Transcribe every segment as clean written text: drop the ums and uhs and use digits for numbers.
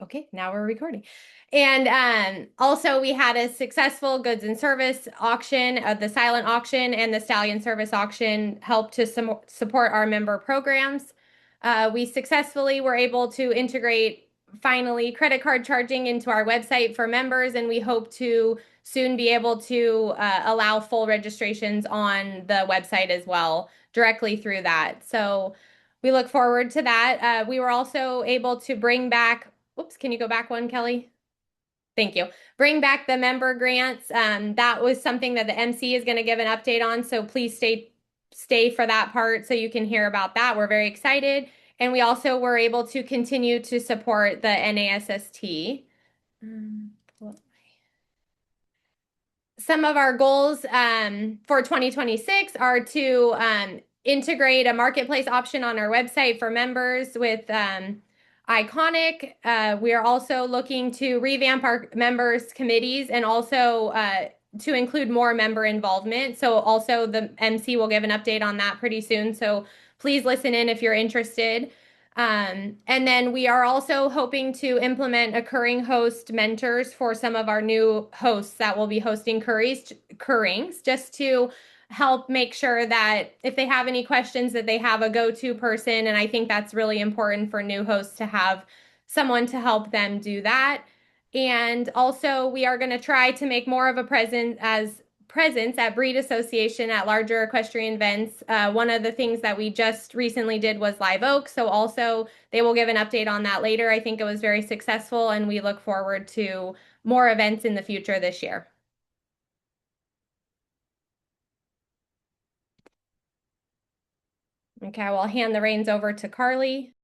Okay, now we're recording. And also, we had a successful goods and service auction, the silent auction and the stallion service auction helped to support our member programs. We successfully were able to integrate finally credit card charging into our website for members, and we hope to soon be able to allow full registrations on the website as well, directly through that. So we look forward to that. We were also able to bring back. Oops, can you go back one, Kelly? Thank you. Bring back the member grants. That was something that the MC is going to give an update on. So please stay for that part so you can hear about that. We're very excited. And we also were able to continue to support the NASST. Some of our goals for 2026 are to integrate a marketplace option on our website for members with Iconic. We are also looking to revamp our members committees and also to include more member involvement. So also the MC will give an update on that pretty soon. So please listen in if you're interested. And then we are also hoping to implement occurring host mentors for some of our new hosts that will be hosting currings, just to help make sure that if they have any questions that they have a go-to person. And I think that's really important for new hosts to have someone to help them do that. And also we are going to try to make more of a presence at Breed Association at larger equestrian events. One of the things that we just recently did was Live Oak. So also they will give an update on that later. I think it was very successful and we look forward to more events in the future this year. Okay, I will hand the reins over to Carly.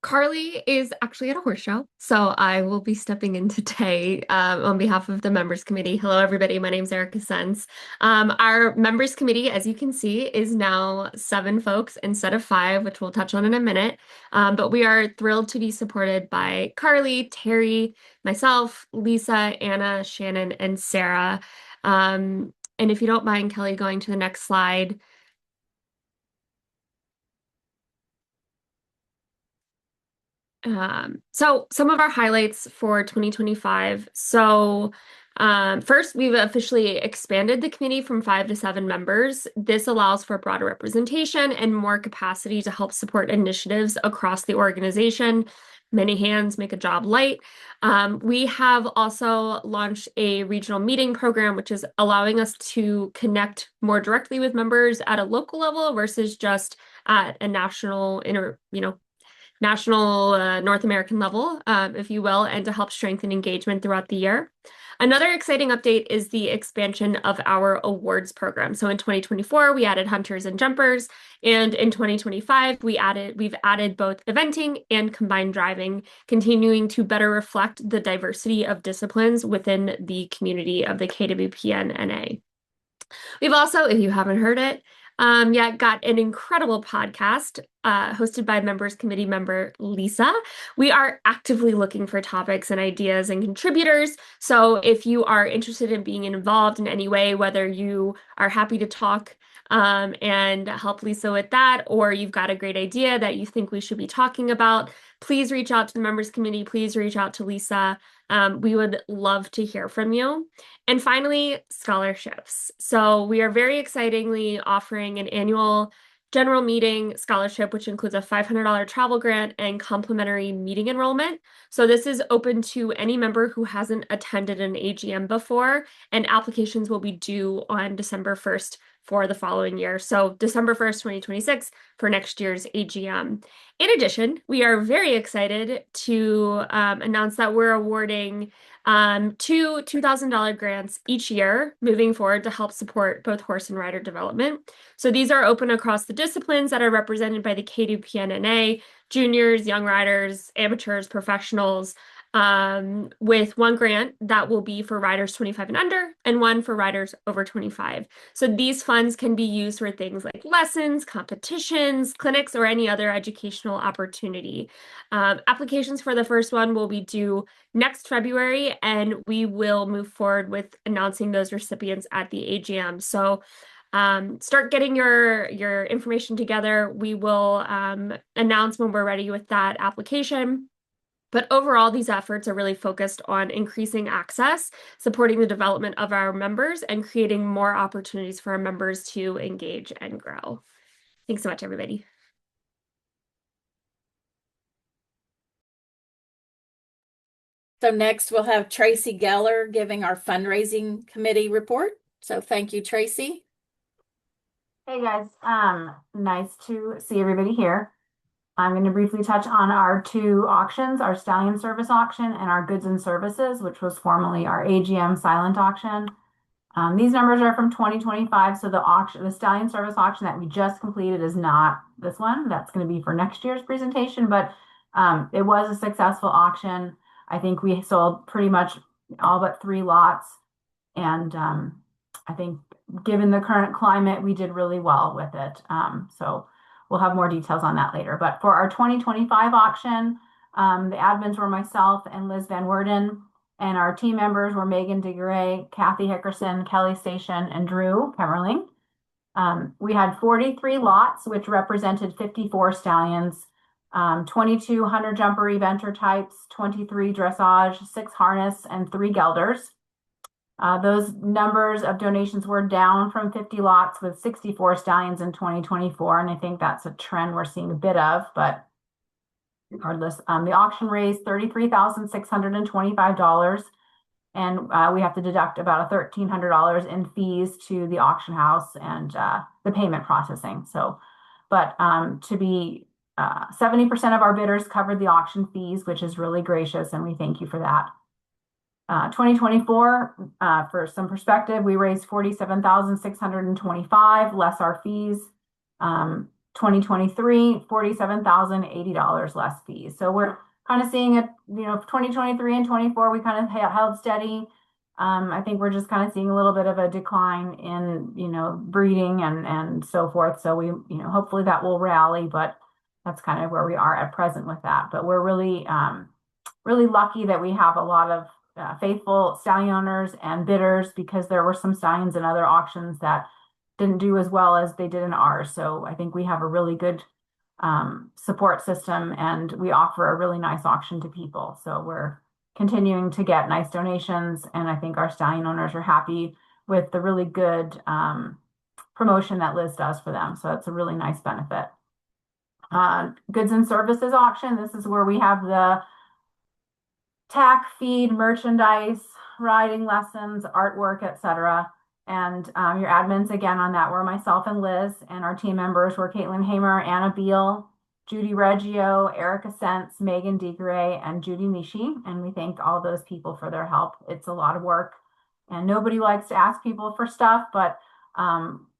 Carly is actually at a horse show, so I will be stepping in today on behalf of the members committee. Hello, everybody. My name is Erica Sens. Our members committee, as you can see, is now 7 folks instead of 5, which we'll touch on in a minute. But we are thrilled to be supported by Carly, Terry, myself, Lisa, Anna, Shannon, and Sarah. And if you don't mind, Kelly, going to the next slide. So some of our highlights for 2025. First, we've officially expanded the committee from 5 to 7 members. This allows for broader representation and more capacity to help support initiatives across the organization. Many hands make a job light. We have also launched a regional meeting program, which is allowing us to connect more directly with members at a local level versus just at a national North American level, if you will, and to help strengthen engagement throughout the year. Another exciting update is the expansion of our awards program. So in 2024, we added hunters and jumpers, and in 2025, we've added both eventing and combined driving, continuing to better reflect the diversity of disciplines within the community of the KWPN-NA. We've also, if you haven't heard it, got an incredible podcast hosted by members committee member Lisa. We are actively looking for topics and ideas and contributors. So if you are interested in being involved in any way, whether you are happy to talk and help Lisa with that, or you've got a great idea that you think we should be talking about, please reach out to the members committee. Please reach out to Lisa. We would love to hear from you. And finally, scholarships. So we are very excitingly offering an annual general meeting scholarship, which includes a $500 travel grant and complimentary meeting enrollment. So this is open to any member who hasn't attended an AGM before, and applications will be due on December 1st for the following year. So December 1st, 2026 for next year's AGM. In addition, we are very excited to announce that we're awarding 2 $2,000 grants each year moving forward to help support both horse and rider development. So these are open across the disciplines that are represented by the KWPN-NA, juniors, young riders, amateurs, professionals, with one grant that will be for riders 25 and under and one for riders over 25. So these funds can be used for things like lessons, competitions, clinics, or any other educational opportunity. Applications for the first one will be due next February, and we will move forward with announcing those recipients at the AGM. So start getting your information together. We will announce when we're ready with that application. But overall, these efforts are really focused on increasing access, supporting the development of our members, and creating more opportunities for our members to engage and grow. Thanks so much, everybody. So next we'll have Tracy Geller giving our fundraising committee report. So thank you, Tracy. Hey guys, nice to see everybody here. I'm going to briefly touch on our two auctions, our Stallion Service auction and our Goods and Services, which was formerly our AGM silent auction. These numbers are from 2025, so the Stallion Service auction that we just completed is not this one. That's going to be for next year's presentation, but it was a successful auction. I think we sold pretty much all but 3 lots, and I think given the current climate, we did really well with it. So we'll have more details on that later. But for our 2025 auction, the admins were myself and Liz Van Worden, and our team members were Megan Diggeray, Kathy Hickerson, Kelly Station, and Drew Kemmerling. We had 43 lots, which represented 54 stallions, 22 hunter jumper eventer types, 23 dressage, 6 harness, and 3 gelders. Those numbers of donations were down from 50 lots with 64 stallions in 2024, and I think that's a trend we're seeing a bit of, but regardless, the auction raised $33,625, and we have to deduct about $1,300 in fees to the auction house and the payment processing. So, but to be 70% of our bidders covered the auction fees, which is really gracious, and we thank you for that. 2024, for some perspective, we raised $47,625 less our fees. 2023, $47,080 less fees. So we're kind of seeing it, 2023 and 24, we kind of held steady. I think we're just kind of seeing a little bit of a decline in, breeding and so forth. So we, hopefully that will rally, but that's kind of where we are at present with that. But we're really, really lucky that we have a lot of faithful stallion owners and bidders, because there were some stallions in other auctions that didn't do as well as they did in ours. So I think we have a really good support system, and we offer a really nice auction to people. So we're continuing to get nice donations, and I think our stallion owners are happy with the really good promotion that Liz does for them. So it's a really nice benefit. Goods and services auction. This is where we have the tack, feed, merchandise, riding lessons, artwork, etc. And your admins again on that were myself and Liz, and our team members were Caitlin Hamer, Anna Beal, Judy Reggio, Erica Sentz, Megan Digray, and Judy Nishi. And we thank all those people for their help. It's a lot of work, and nobody likes to ask people for stuff, but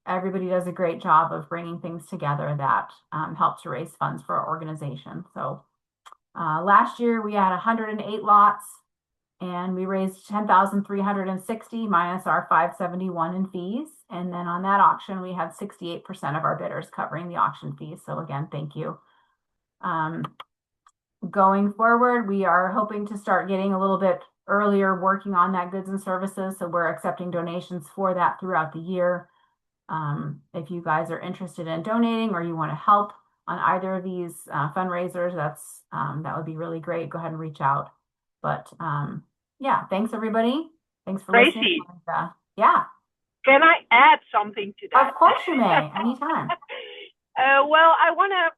everybody does a great job of bringing things together that help to raise funds for our organization. So last year we had 108 lots, and we raised 10,360 minus our 571 in fees. And then on that auction, we had 68% of our bidders covering the auction fees. So again, thank you. Going forward, we are hoping to start getting a little bit earlier working on that goods and services. So we're accepting donations for that throughout the year. If you guys are interested in donating, or you want to help on either of these fundraisers, that would be really great. Go ahead and reach out. But yeah, thanks everybody. Thanks for listening. And, yeah. Can I add something to that? Of course you may, anytime. Well, I want to,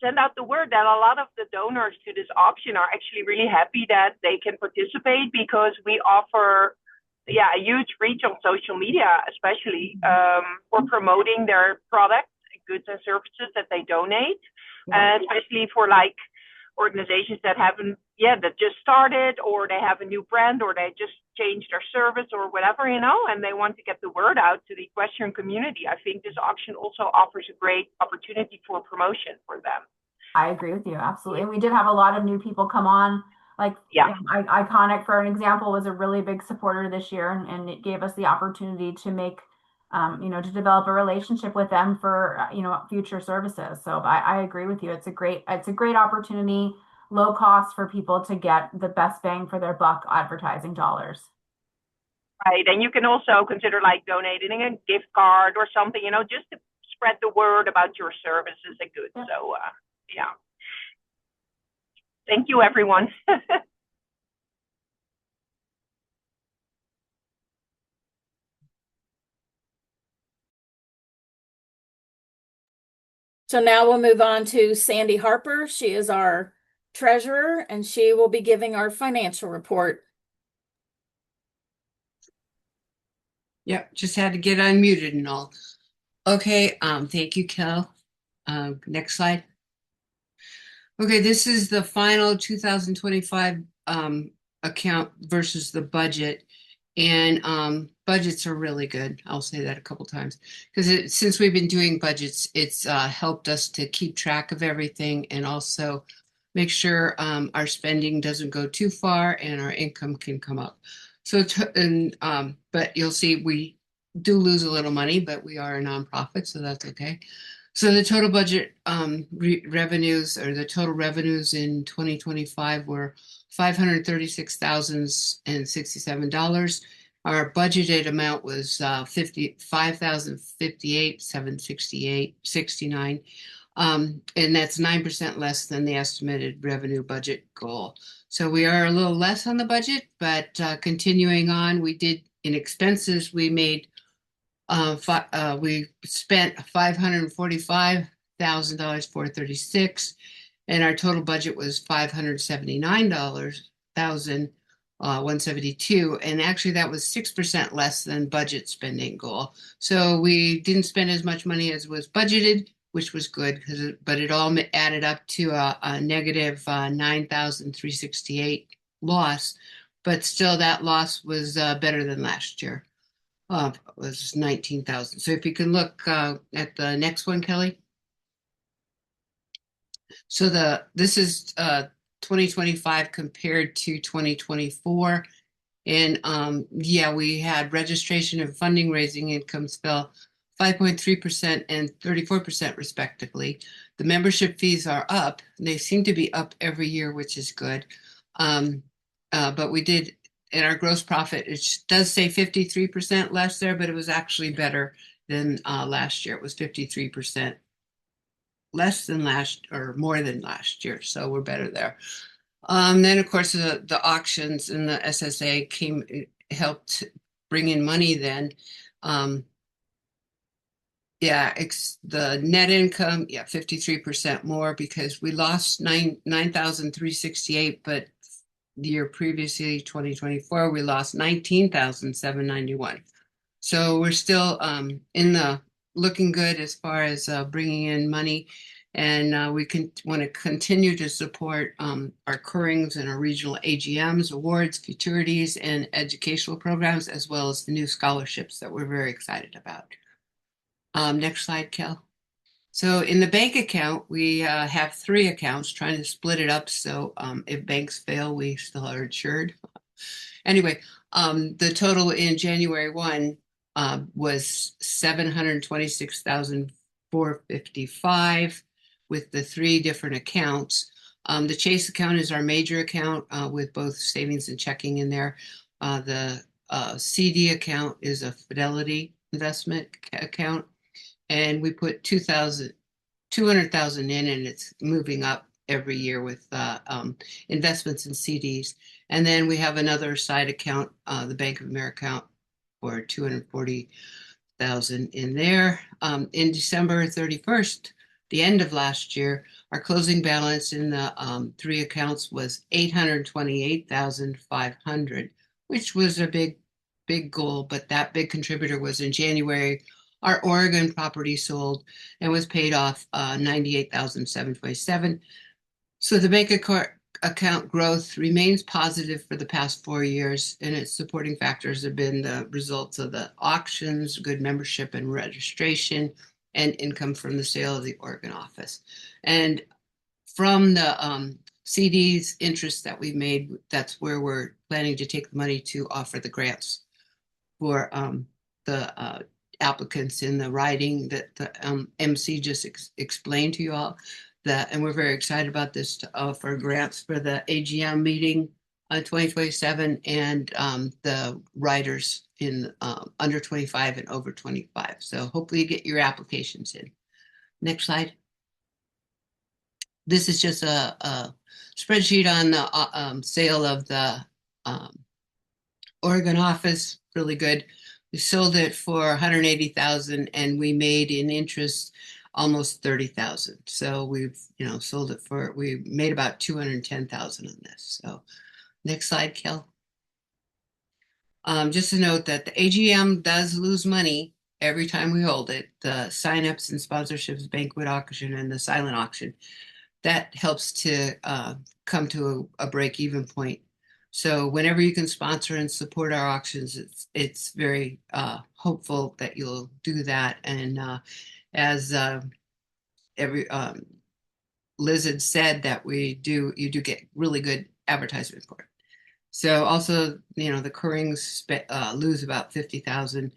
send out the word that a lot of the donors to this auction are actually really happy that they can participate, because we offer, a huge reach on social media, especially for promoting their products, goods and services that they donate, especially for like organizations that that just started, or they have a new brand, or they just changed their service or whatever, and they want to get the word out to the equestrian community. I think this auction also offers a great opportunity for promotion for them. I agree with you, absolutely. And we did have a lot of new people come on. Like Iconic, for an example, was a really big supporter this year, and it gave us the opportunity to make to develop a relationship with them for future services. So I agree with you. It's a great opportunity, low cost for people to get the best bang for their buck advertising dollars. Right, and you can also consider like donating a gift card or something, just to spread the word about your services and goods. Yeah. So Thank you, everyone. So now we'll move on to Sandy Harper. She is our treasurer, and she will be giving our financial report. Yep, just had to get unmuted and all. Okay, thank you, Kel. Next slide. Okay, this is the final 2025 account versus the budget. And budgets are really good. I'll say that a couple times because since we've been doing budgets, it's helped us to keep track of everything and also make sure our spending doesn't go too far and our income can come up. So, but you'll see we do lose a little money, but we are a nonprofit, so that's okay. So the total budget revenues or the total revenues in 2025 were $536,067. Our budgeted amount was $55,058,768.69. And that's 9% less than the estimated revenue budget goal. So we are a little less on the budget, but continuing on, we did in expenses, we made we spent $545,436, and our total budget was $579,172, and actually that was 6% less than budget spending goal. So we didn't spend as much money as was budgeted, which was good, but it all added up to a negative 9,368 loss. But still, that loss was better than last year. It was 19,000. So if you can look at the next one, Kelly. So this is 2025 compared to 2024. And yeah, we had registration and funding raising incomes fell 5.3% and 34% respectively. The membership fees are up. They seem to be up every year, which is good. But we did, in our gross profit, it does say 53% less there, but it was actually better than last year. It was 53% less than more than last year. So we're better there. Then of course the auctions and the SSA helped bring in money then. Yeah, the net income, yeah, 53% more because we lost 9,368, but the year previously, 2024, we lost 19,791. So we're still looking good as far as bringing in money, and we want to continue to support our Currings and our regional AGMs, awards, futurities, and educational programs, as well as the new scholarships that we're very excited about. Next slide, Kel. So in the bank account, we have 3 accounts, trying to split it up so if banks fail, we still are insured. Anyway, the total in January 1 was $726,455 with the 3 different accounts. The Chase account is our major account with both savings and checking in there. The CD account is a Fidelity investment account. And we put 200,000 in, and it's moving up every year with investments in CDs. And then we have another side account, the Bank of America account, for 240,000 in there. In December 31st, the end of last year, our closing balance in the 3 accounts was 828,500, which was a big goal. But that big contributor was in January. Our Oregon property sold and was paid off 98,727. So the bank account growth remains positive for the past 4 years, and its supporting factors have been the results of the auctions, good membership and registration, and income from the sale of the Oregon office. And from the CDs interest that we've made, that's where we're planning to take the money to offer the grants for the applicants in the writing that the MC just explained to you all. And we're very excited about this to offer grants for the AGM meeting 2027 and the writers in under 25 and over 25. So hopefully you get your applications in. Next slide. This is just a spreadsheet on the sale of the Oregon office, really good. We sold it for 180,000 and we made in interest almost 30,000. So we've, sold it for, we made about 210,000 on this. So next slide, Kel. Just to note that the AGM does lose money every time we hold it. The signups and sponsorships, banquet auction, and the silent auction, that helps to come to a break-even point. So whenever you can sponsor and support our auctions, it's very hopeful that you'll do that. And as every Liz had said, that you do get really good advertisement for it. So also, the Currings lose about 50,000.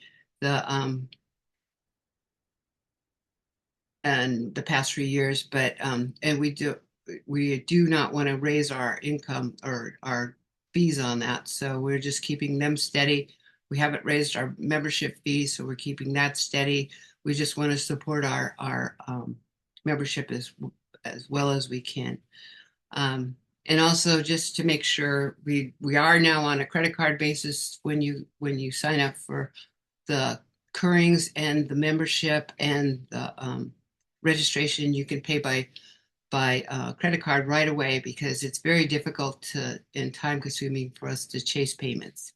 And the past 3 years, but and we do not want to raise our income or our fees on that. So we're just keeping them steady. We haven't raised our membership fees, so we're keeping that steady. We just want to support our membership as well as we can. And also just to make sure we are now on a credit card basis when you sign up for the Currings and the membership and the registration, you can pay by credit card right away because it's very difficult and time consuming for us to chase payments.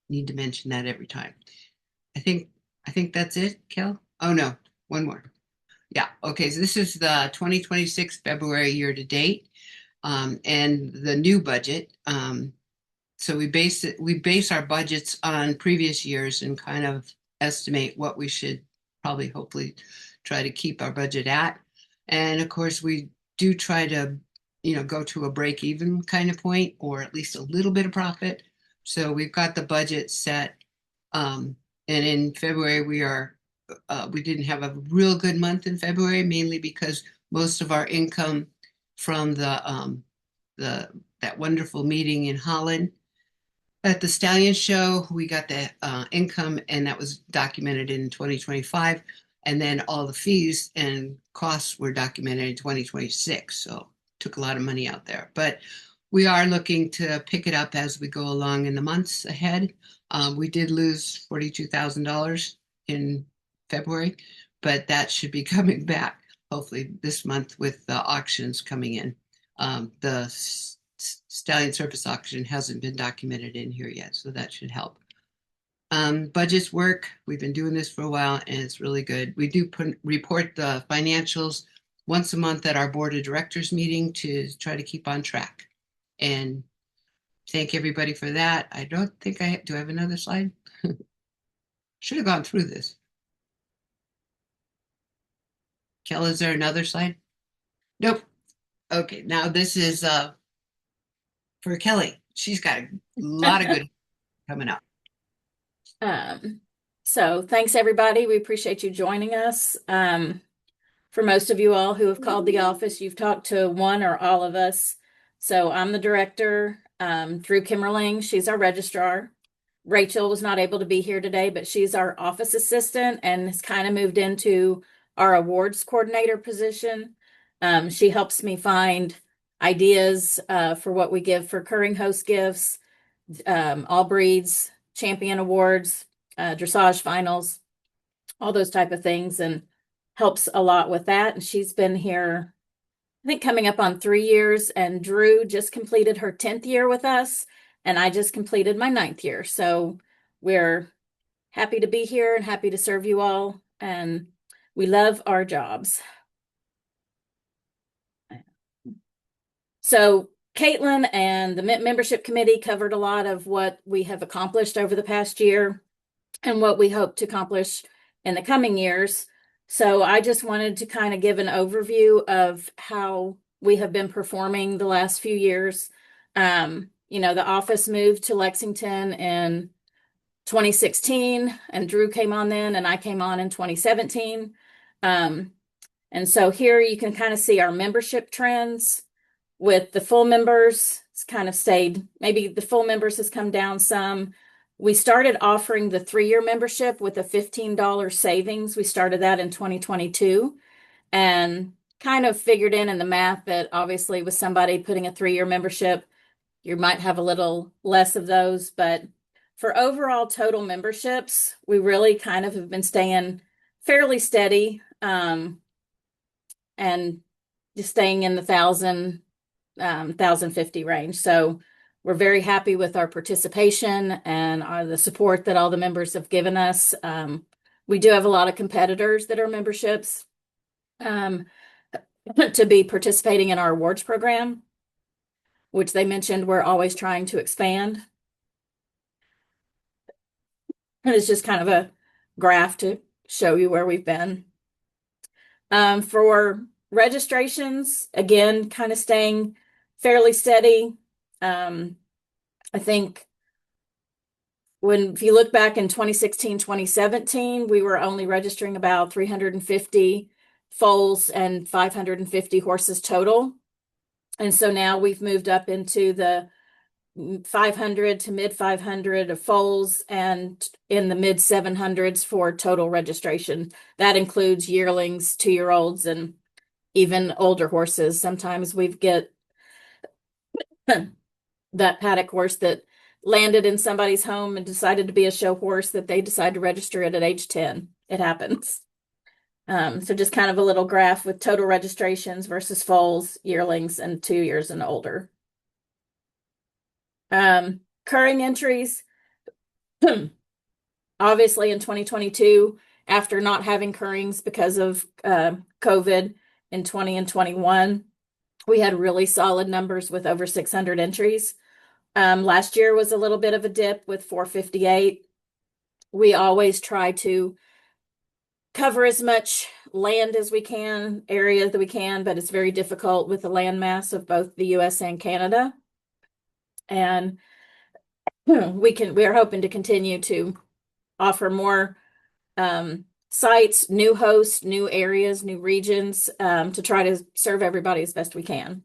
Need to mention that every time. I think that's it, Kel. Oh no, one more. Yeah. Okay. So this is the 2026 February year to date, and the new budget. So we base our budgets on previous years and kind of estimate what we should probably hopefully try to keep our budget at. And of course, we do try to, go to a break even kind of point or at least a little bit of profit. So we've got the budget set. And in February, we didn't have a real good month in February, mainly because most of our income from that wonderful meeting in Holland at the Stallion Show, we got the income, and that was documented in 2025. And then all the fees and costs were documented in 2026. So took a lot of money out there. But we are looking to pick it up as we go along in the months ahead. We did lose $42,000 in February, but that should be coming back hopefully this month with the auctions coming in. The Stallion Surface auction hasn't been documented in here yet, so that should help. Budgets work. We've been doing this for a while, and it's really good. We do report the financials once a month at our board of directors meeting to try to keep on track. And thank everybody for that. I don't think do I have another slide? Should have gone through this. Kel, is there another slide? Nope. Okay, now this is for Kelly. She's got a lot of good coming up. So thanks everybody. We appreciate you joining us. For most of you all who have called the office, you've talked to one or all of us. So I'm the director, Drew Kimmerling. She's our registrar. Rachel was not able to be here today, but she's our office assistant and has kind of moved into our awards coordinator position. She helps me find ideas for what we give for Curring Host gifts, all breeds, champion awards, dressage finals, all those type of things, and helps a lot with that. And she's been here, I think, coming up on 3 years, and Drew just completed her 10th year with us, and I just completed my 9th year. So we're happy to be here and happy to serve you all, and we love our jobs. So Caitlin and the membership committee covered a lot of what we have accomplished over the past year and what we hope to accomplish in the coming years. So I just wanted to kind of give an overview of how we have been performing the last few years. The office moved to Lexington in 2016, and Drew came on then, and I came on in 2017. And so here you can kind of see our membership trends. With the full members, it's kind of stayed, maybe the full members has come down some. We started offering the 3-year membership with a $15 savings. We started that in 2022 and kind of figured in the math that obviously with somebody putting a 3-year membership, you might have a little less of those. But for overall total memberships, we really kind of have been staying fairly steady, and just staying in the 1,050 range. So we're very happy with our participation and the support that all the members have given us. We do have a lot of competitors that are memberships to be participating in our awards program, which they mentioned we're always trying to expand. And it's just kind of a graph to show you where we've been. For registrations, again, kind of staying fairly steady. I think if you look back in 2016, 2017, we were only registering about 350 foals and 550 horses total. And so now we've moved up into the 500 to mid 500 of foals and in the mid 700s for total registration. That includes yearlings, 2-year-olds, and even older horses. Sometimes we get that paddock horse that landed in somebody's home and decided to be a show horse that they decide to register it at age 10. It happens. So just kind of a little graph with total registrations versus foals, yearlings, and 2 years and older. Curring entries, obviously in 2022, after not having currings because of COVID in 20 and 21, we had really solid numbers with over 600 entries. Last year was a little bit of a dip with 458. We always try to cover as much land as we can, area that we can, but it's very difficult with the land mass of both the US and Canada. And we are hoping to continue to offer more sites, new hosts, new areas, new regions, to try to serve everybody as best we can.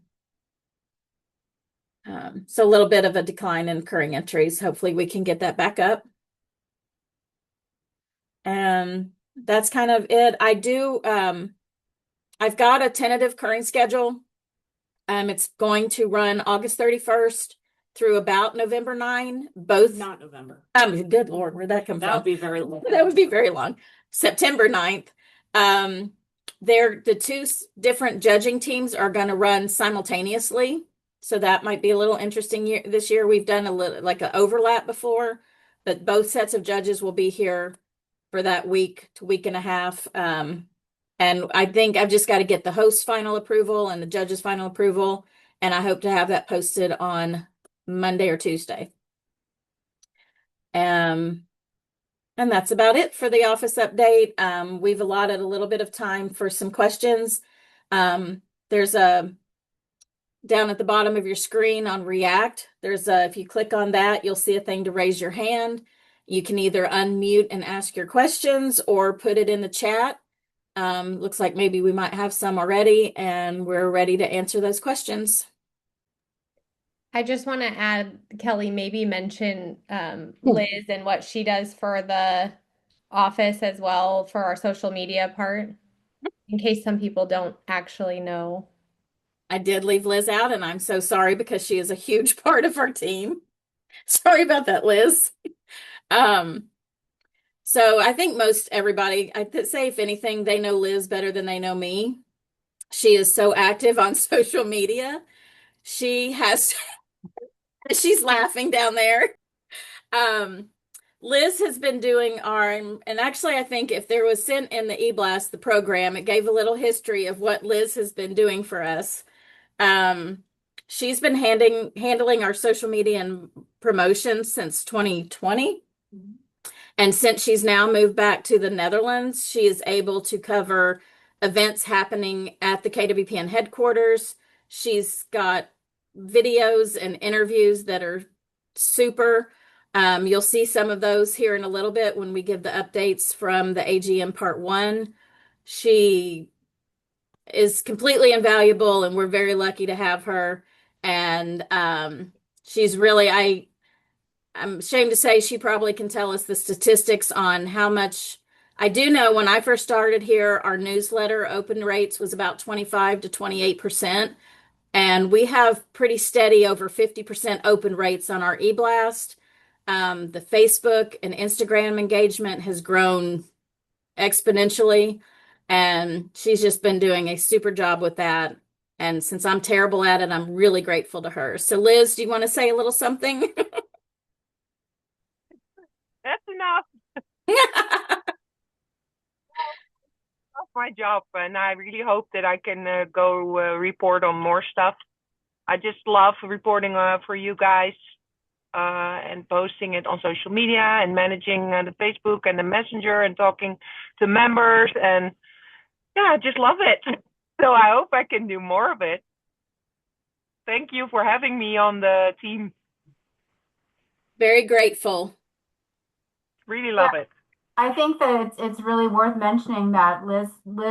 So a little bit of a decline in curring entries. Hopefully we can get that back up. And that's kind of it. I've got a tentative curring schedule. It's going to run August 31st through about November 9, both. Not November. Good Lord, where'd that come That from? would be very long. That would be very long. September 9th. The two different judging teams are going to run simultaneously. So that might be a little interesting this year. We've done a little like an overlap before, but both sets of judges will be here for that week to week and a half. And I think I've just got to get the host's final approval and the judge's final approval. And I hope to have that posted on Monday or Tuesday. And that's about it for the office update. We've allotted a little bit of time for some questions. There's down at the bottom of your screen on React, if you click on that, you'll see a thing to raise your hand. You can either unmute and ask your questions or put it in the chat. Looks like maybe we might have some already, and we're ready to answer those questions. I just want to add, Kelly, maybe mention Liz and what she does for the office as well for our social media part, in case some people don't actually know. I did leave Liz out, and I'm so sorry because she is a huge part of our team. Sorry about that, Liz. So I think most everybody, I'd say if anything, they know Liz better than they know me. She is so active on social media. She's laughing down there. Liz has been doing and actually I think if there was sent in the e-blast, the program, it gave a little history of what Liz has been doing for us. She's been handling our social media and promotions since 2020. Mm-hmm. And since she's now moved back to the Netherlands, she is able to cover events happening at the KWPN headquarters. She's got videos and interviews that are super. You'll see some of those here in a little bit when we give the updates from the AGM Part 1. She is completely invaluable, and we're very lucky to have her. And she's really, I'm ashamed to say she probably can tell us the statistics on how much I do know when I first started here, our newsletter open rates was about 25 to 28%. And we have pretty steady over 50% open rates on our e-blast. The Facebook and Instagram engagement has grown exponentially, and she's just been doing a super job with that. And since I'm terrible at it, I'm really grateful to her. So, Liz, do you want to say a little something? That's enough of my job, and I really hope that I can go report on more stuff. I just love reporting for you guys and posting it on social media and managing the Facebook and the Messenger and talking to members. And yeah, I just love it. So I hope I can do more of it. Thank you for having me on the team. Very grateful. Really love it. I think that it's really worth mentioning that Liz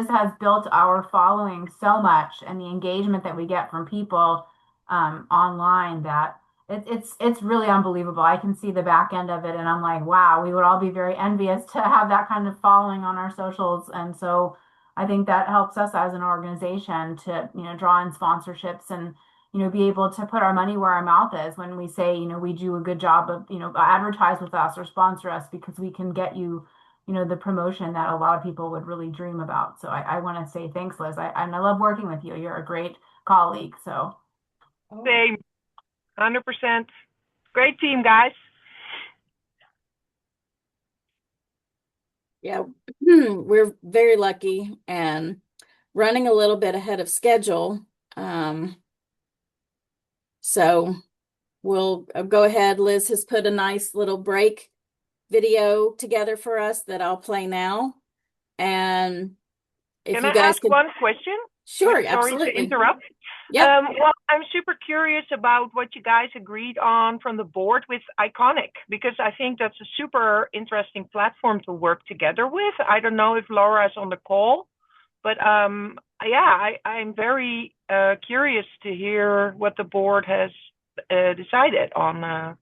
has built our following so much, and the engagement that we get from people online, that it's really unbelievable. I can see the back end of it, and I'm like, wow, we would all be very envious to have that kind of following on our socials. And so I think that helps us as an organization to, draw in sponsorships and, be able to put our money where our mouth is when we say, we do a good job of, advertise with us or sponsor us, because we can get you the promotion that a lot of people would really dream about. So I want to say thanks, Liz. And I love working with you. You're a great colleague. So same, 100%. Great team, guys. Yeah, we're very lucky and running a little bit ahead of schedule. So we'll go ahead. Liz has put a nice little break video together for us that I'll play now. And if Can you I guys ask can, one question? sure, Sorry absolutely. to interrupt. Yeah. Well, I'm super curious about what you guys agreed on from the board with Iconic, because I think that's a super interesting platform to work together with. I don't know if Laura is on the call, but yeah, I'm very curious to hear what the board has decided on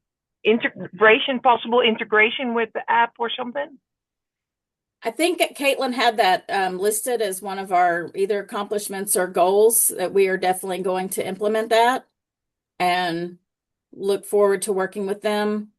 possible integration with the app or something. I think Caitlin had that listed as one of our either accomplishments or goals, that we are definitely going to implement that and look forward to working with them.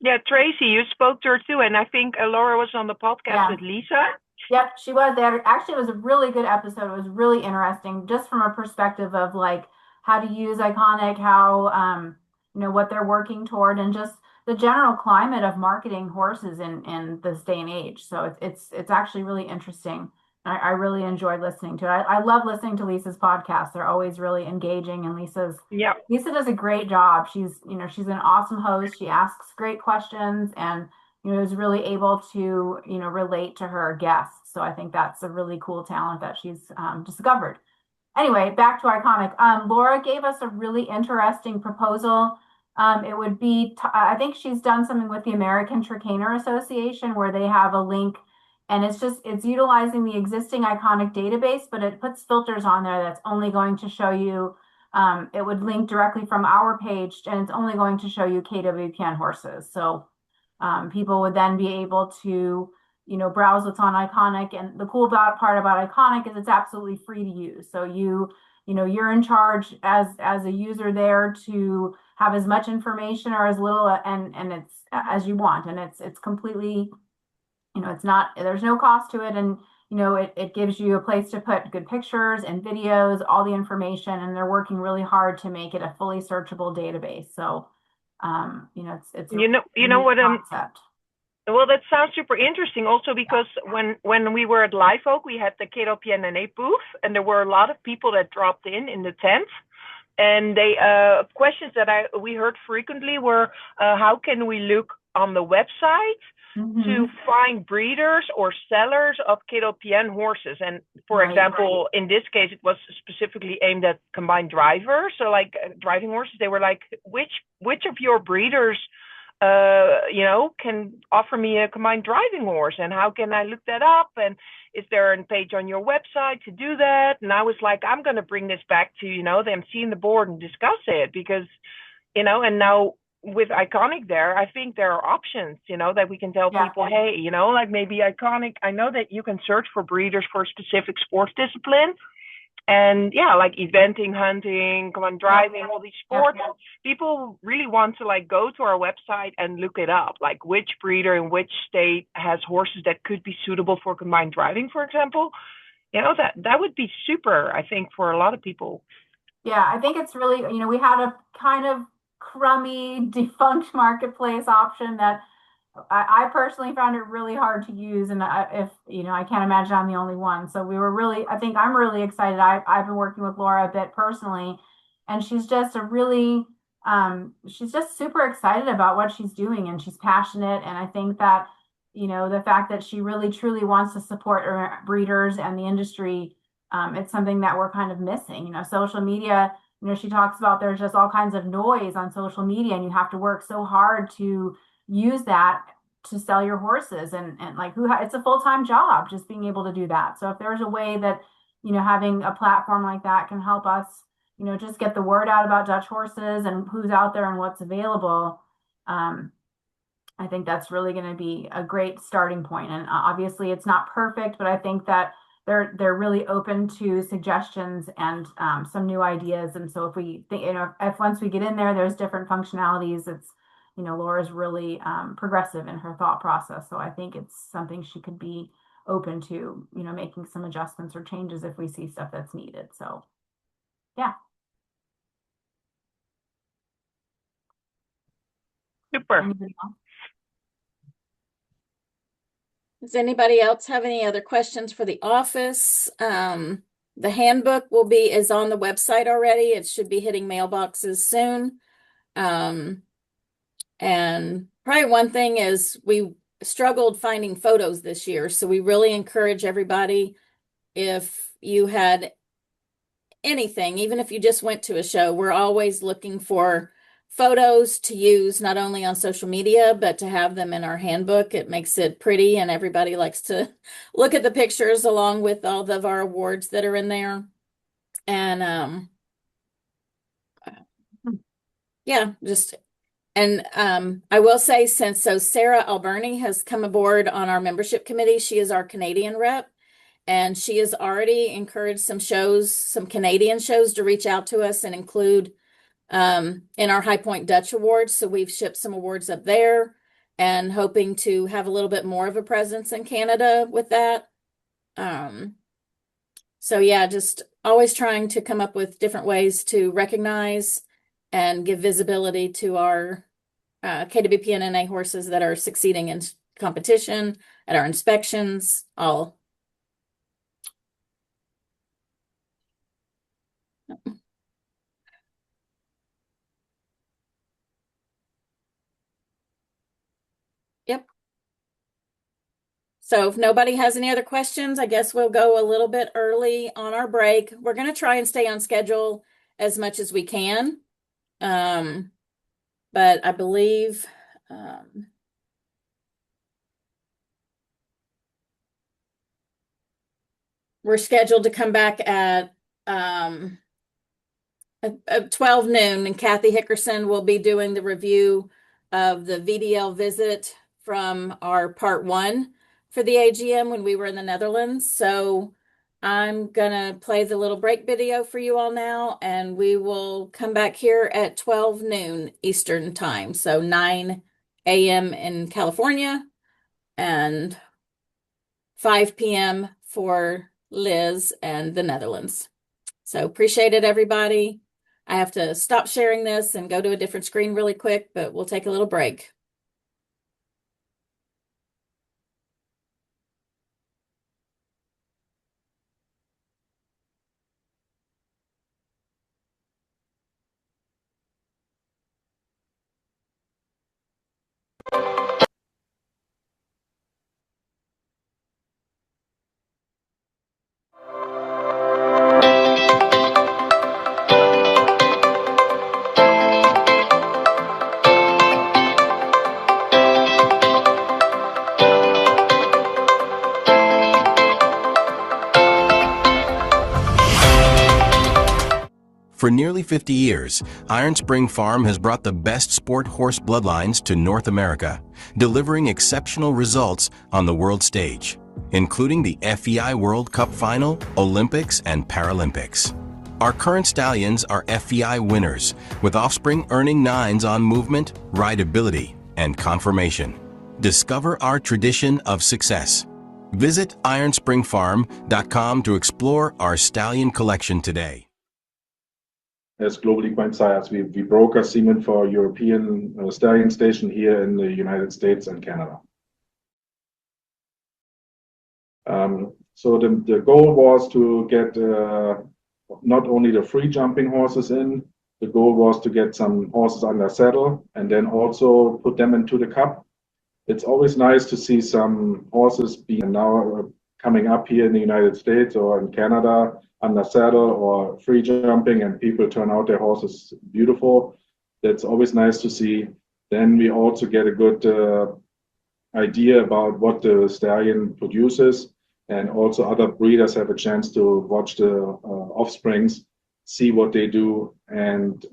Yeah, Tracy, you spoke to her too, and I think Laura was on the podcast with Lisa. Yep, she was there. Actually, it was a really good episode. It was really interesting, just from a perspective of like how to use Iconic, how what they're working toward, and just the general climate of marketing horses in this day and age. So it's actually really interesting. I really enjoyed listening to it. I love listening to Lisa's podcasts. They're always really engaging, and Lisa does a great job. She's an awesome host. She asks great questions, and is really able to relate to her guests. So I think that's a really cool talent that she's discovered. Anyway, back to Iconic. Laura gave us a really interesting proposal. It would be, I think she's done something with the American Tricaner Association where they have a link, and it's utilizing the existing Iconic database, but it puts filters on there that's only going to show you, it would link directly from our page, and it's only going to show you KWPN horses. So people would then be able to browse what's on Iconic. And the cool part about Iconic is it's absolutely free to use. So you're in charge as a user there to have as much information or as little and it's as you want, and it's completely, it's not, there's no cost to it, and it gives you a place to put good pictures and videos, all the information, and they're working really hard to make it a fully searchable database. So it's what concept. Well, that sounds super interesting also, because when we were at Live Oak, we had the KWPN-NA booth, and there were a lot of people that dropped in the tent. And they questions that we heard frequently were, how can we look on the website to find breeders or sellers of KWPN horses? And for example, in this case, it was specifically aimed at combined drivers. So like driving horses, they were like, which of your breeders can offer me a combined driving horse, and how can I look that up? And is there a page on your website to do that? And I was like, I'm going to bring this back to, the MC and the board and discuss it, because, and now with Iconic there, I think there are options, that we can tell Yeah. people, hey, like maybe Iconic, I know that you can search for breeders for a specific sports discipline. And yeah, like eventing, hunting, come on, driving, all these sports. People really want to like go to our website and look it up, like which breeder in which state has horses that could be suitable for combined driving, for example. That would be super, I think, for a lot of people. Yeah, I think it's really, we had a kind of crummy, defunct marketplace option that I personally found it really hard to use. And I can't imagine I'm the only one. So I think I'm really excited. I've been working with Laura a bit personally, and she's just she's just super excited about what she's doing, and she's passionate. And I think that, the fact that she really truly wants to support breeders and the industry, it's something that we're kind of missing. Social media, she talks about there's just all kinds of noise on social media, and you have to work so hard to use that to sell your horses, and like it's a full-time job just being able to do that. So if there's a way that, having a platform like that can help us, just get the word out about Dutch horses and who's out there and what's available, I think that's really going to be a great starting point. And obviously it's not perfect, but I think that they're really open to suggestions and some new ideas. And so if we think, if once we get in there, there's different functionalities. It's, Laura's really progressive in her thought process. So I think it's something she could be open to, making some adjustments or changes if we see stuff that's needed. So, yeah. Super. Anybody else? Does anybody else have any other questions for the office? The handbook is on the website already. It should be hitting mailboxes soon. And probably one thing is we struggled finding photos this year. So we really encourage everybody, if you had anything, even if you just went to a show, we're always looking for photos to use not only on social media, but to have them in our handbook. It makes it pretty, and everybody likes to look at the pictures along with all of our awards that are in there. And yeah, I will say, so Sarah Alberni has come aboard on our membership committee. She is our Canadian rep, and she has already encouraged some Canadian shows to reach out to us and include in our High Point Dutch Awards. So we've shipped some awards up there and hoping to have a little bit more of a presence in Canada with that. So yeah, just always trying to come up with different ways to recognize and give visibility to our KWPN-NA horses that are succeeding in competition, at our inspections, all. Yep. So if nobody has any other questions, I guess we'll go a little bit early on our break. We're going to try and stay on schedule as much as we can. But I believe we're scheduled to come back at 12 noon, and Kathy Hickerson will be doing the review of the VDL visit from our part 1 for the AGM when we were in the Netherlands. So I'm gonna play the little break video for you all now, and we will come back here at 12 noon Eastern time. So 9 a.m. in California and 5 p.m. for Liz and the Netherlands. So appreciate it, everybody. I have to stop sharing this and go to a different screen really quick, but we'll take a little break. For nearly 50 years, Iron Spring Farm has brought the best sport horse bloodlines to North America, delivering exceptional results on the world stage, including the FEI World Cup Final, Olympics, and Paralympics. Our current stallions are FEI winners, with offspring earning 9s on movement, rideability, and conformation. Discover our tradition of success. Visit ironspringfarm.com to explore our stallion collection today. As Global Equine Sires, we broker semen for European stallion station here in the United States and Canada. So the goal was to get not only the free jumping horses in, the goal was to get some horses under saddle and then also put them into the cup. It's always nice to see some horses being now coming up here in the United States or in Canada under saddle or free jumping, and people turn out their horses beautiful. That's always nice to see. Then we also get a good idea about what the stallion produces, and also other breeders have a chance to watch the offsprings, see what they do, and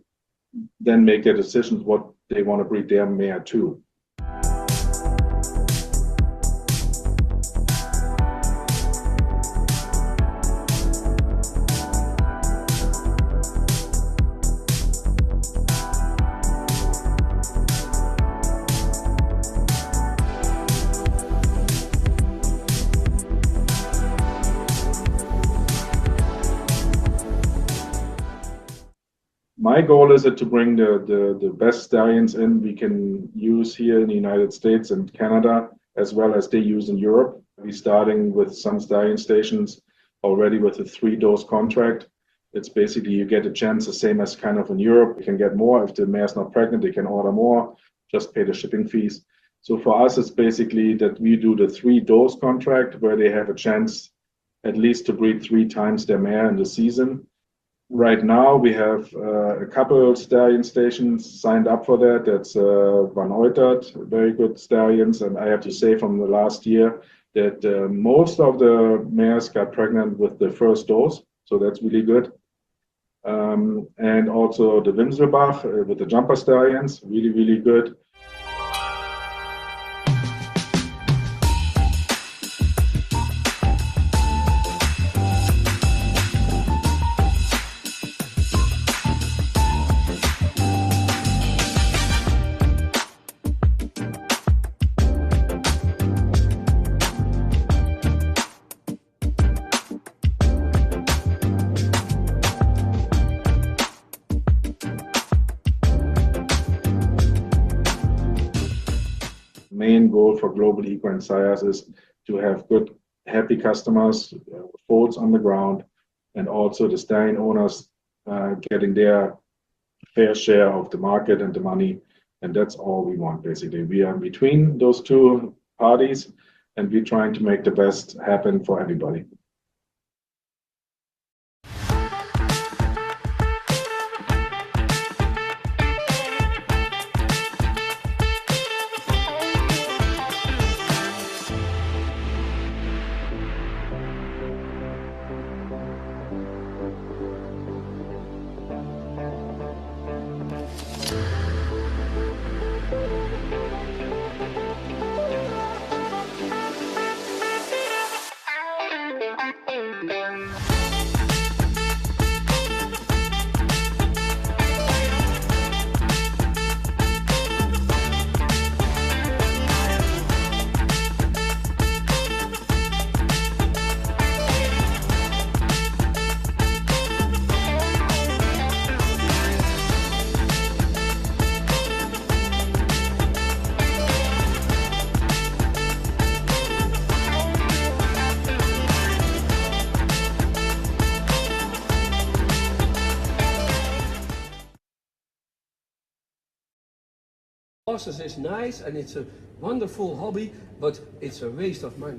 then make their decisions what they want to breed their mare to. My goal is to bring the best stallions in we can use here in the United States and Canada, as well as they use in Europe. We're starting with some stallion stations already with a 3-dose contract. It's basically you get a chance, the same as kind of in Europe. You can get more. If the mare's not pregnant, they can order more, just pay the shipping fees. So for us, it's basically that we do the 3-dose contract where they have a chance at least to breed 3 times their mare in the season. Right now, we have a couple stallion stations signed up for that. That's Van Oitert, very good stallions. And I have to say from the last year that most of the mares got pregnant with the first dose. So that's really good. And also the Wimselbach with the jumper stallions, really, really good. Main goal for Global Equine Sires is to have good, happy customers, foals on the ground, and also the stallion owners getting their fair share of the market and the money. And that's all we want, basically. We are in between those two parties, and we're trying to make the best happen for everybody. Horses is nice and it's a wonderful hobby, but it's a waste of money.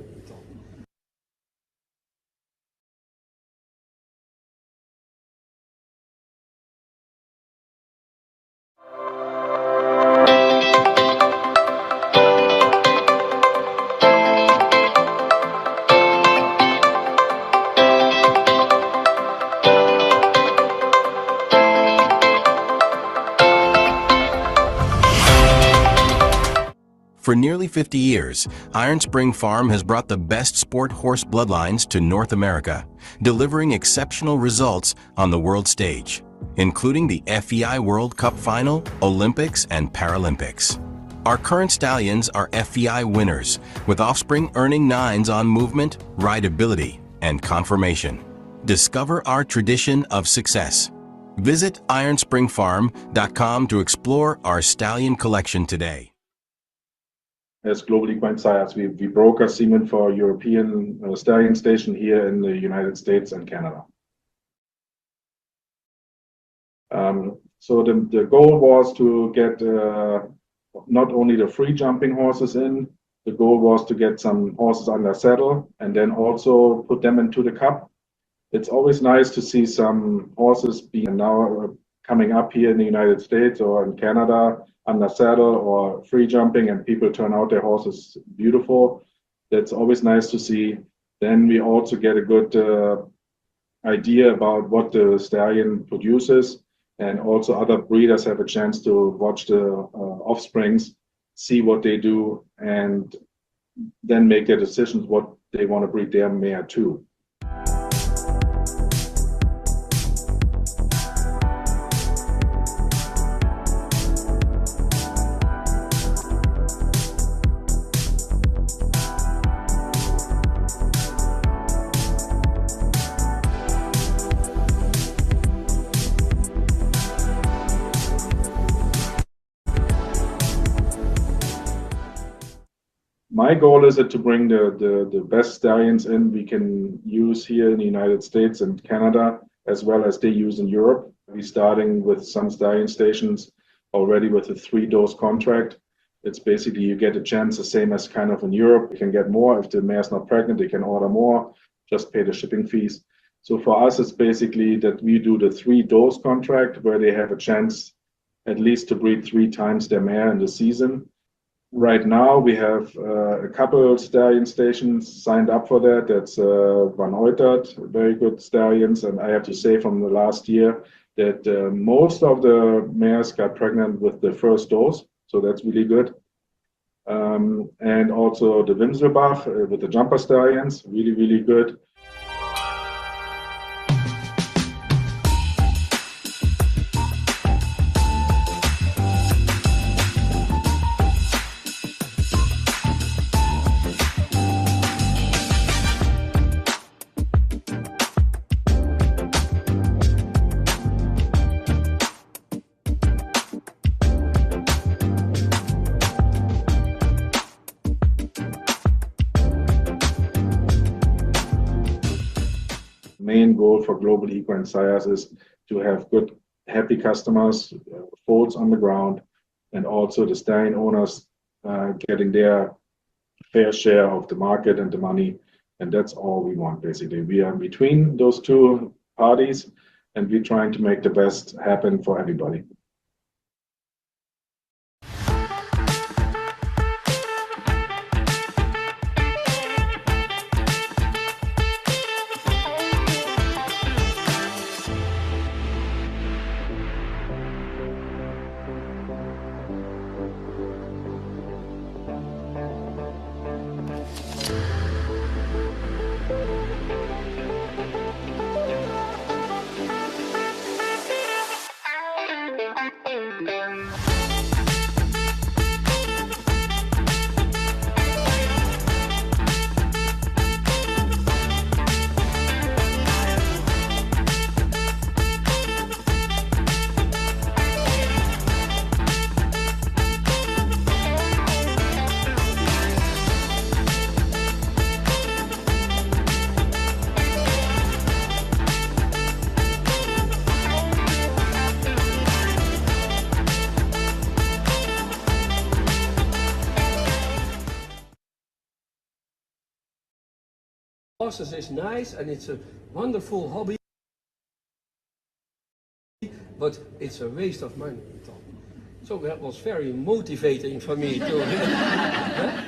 For nearly 50 years, Iron Spring Farm has brought the best sport horse bloodlines to North America, delivering exceptional results on the world stage, including the FEI World Cup Final, Olympics, and Paralympics. Our current stallions are FEI winners, with offspring earning 9s on movement, rideability, and conformation. Discover our tradition of success. Visit ironspringfarm.com to explore our stallion collection today. As Global Equine Sires, we broker semen for European stallion station here in the United States and Canada. So the goal was to get not only the free jumping horses in, the goal was to get some horses under saddle and then also put them into the cup. It's always nice to see some horses being now coming up here in the United States or in Canada under saddle or free jumping, and people turn out their horses beautiful. That's always nice to see. Then we also get a good idea about what the stallion produces, and also other breeders have a chance to watch the offsprings, see what they do, and then make their decisions what they want to breed their mare to. My goal is to bring the best stallions in we can use here in the United States and Canada, as well as they use in Europe. We're starting with some stallion stations already with a 3-dose contract. It's basically you get a chance the same as kind of in Europe. You can get more. If the mare's not pregnant, they can order more, just pay the shipping fees. So for us, it's basically that we do the 3-dose contract where they have a chance at least to breed 3 times their mare in the season. Right now, we have a couple stallion stations signed up for that. That's Van Oitert, very good stallions. And I have to say from the last year that most of the mares got pregnant with the first dose. So that's really good. And also the Winselbach with the jumper stallions, really, really good. Main goal for Global Equine Sires is to have good, happy customers, foals on the ground, and also the stallion owners getting their fair share of the market and the money. And that's all we want, basically. We are between those two parties, and we're trying to make the best happen for everybody. Horses is nice and it's a wonderful hobby, but it's a waste of money. So that was very motivating for me to.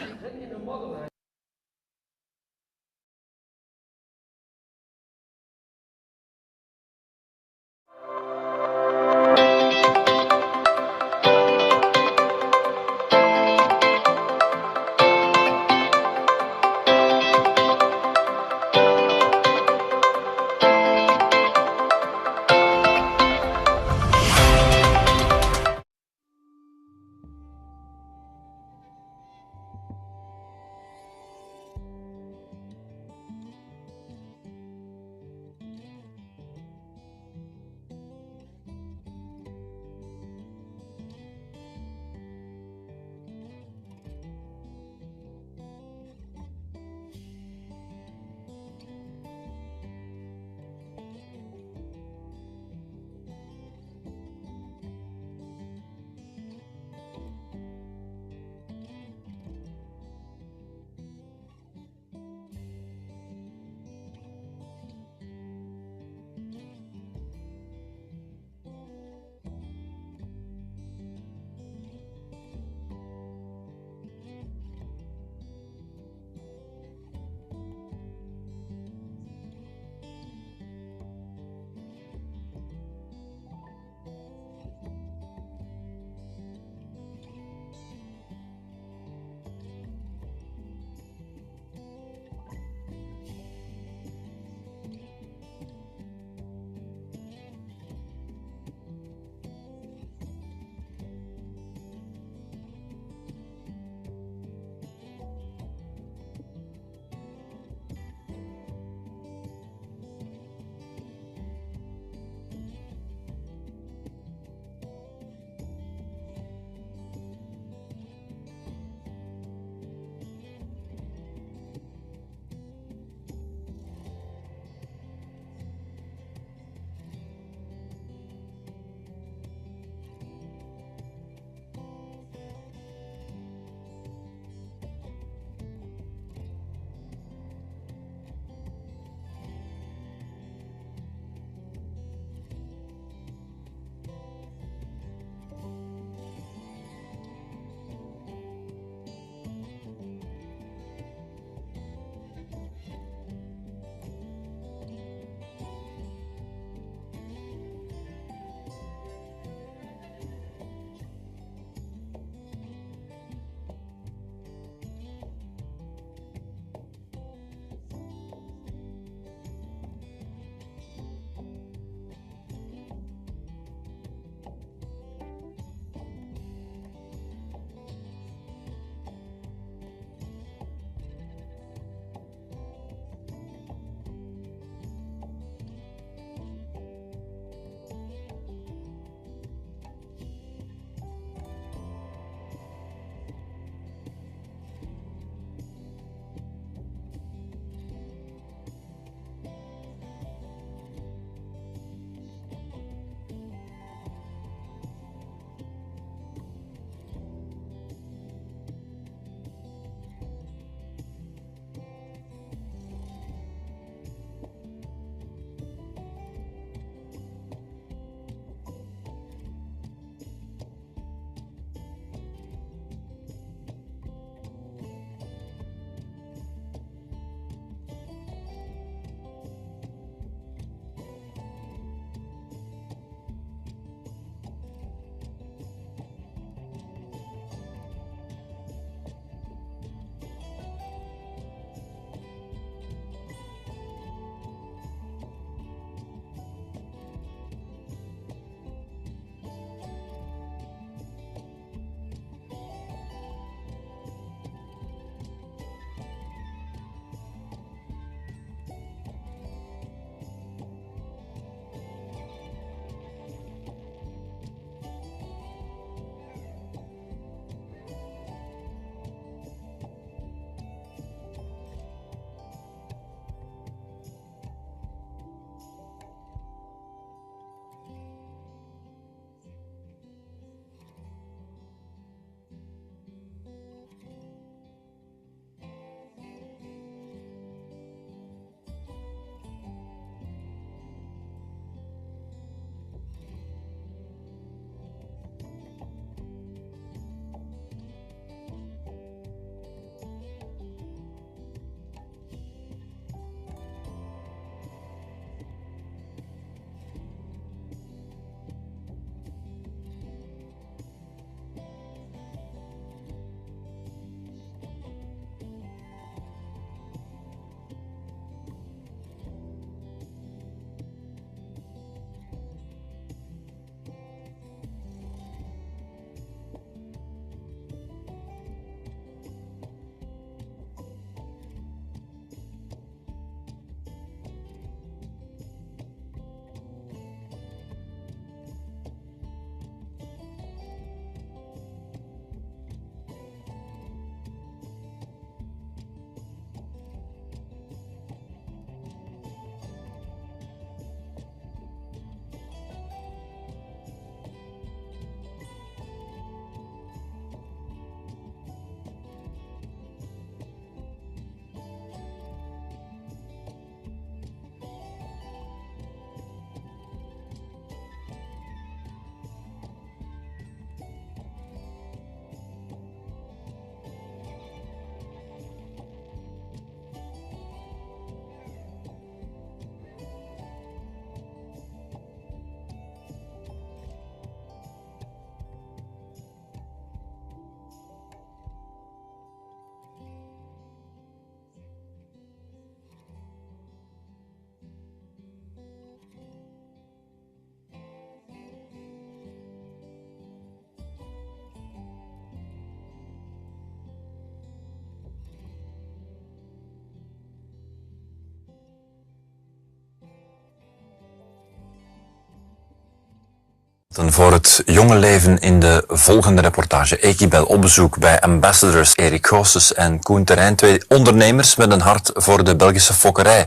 Voor het jonge leven in de volgende reportage. Ik ben op bezoek bij ambassadors Erik Goossens en Koen Terrein, twee ondernemers met een hart voor de Belgische fokkerij.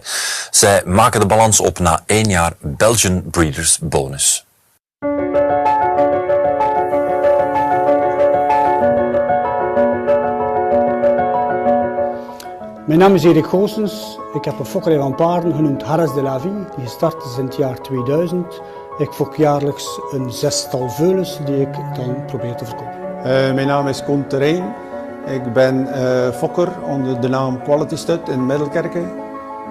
Zij maken de balans op na 1 jaar Belgian Breeders Bonus. Mijn naam is Erik Goossens. Ik heb een fokkerij van paarden genoemd Harris de la Vie, die gestart is in het jaar 2000. Ik fok jaarlijks een 6-tal veulens die ik dan probeer te verkopen. Mijn naam is Koen Terrein. Ik ben fokker onder de naam Quality Stud in Middelkerken.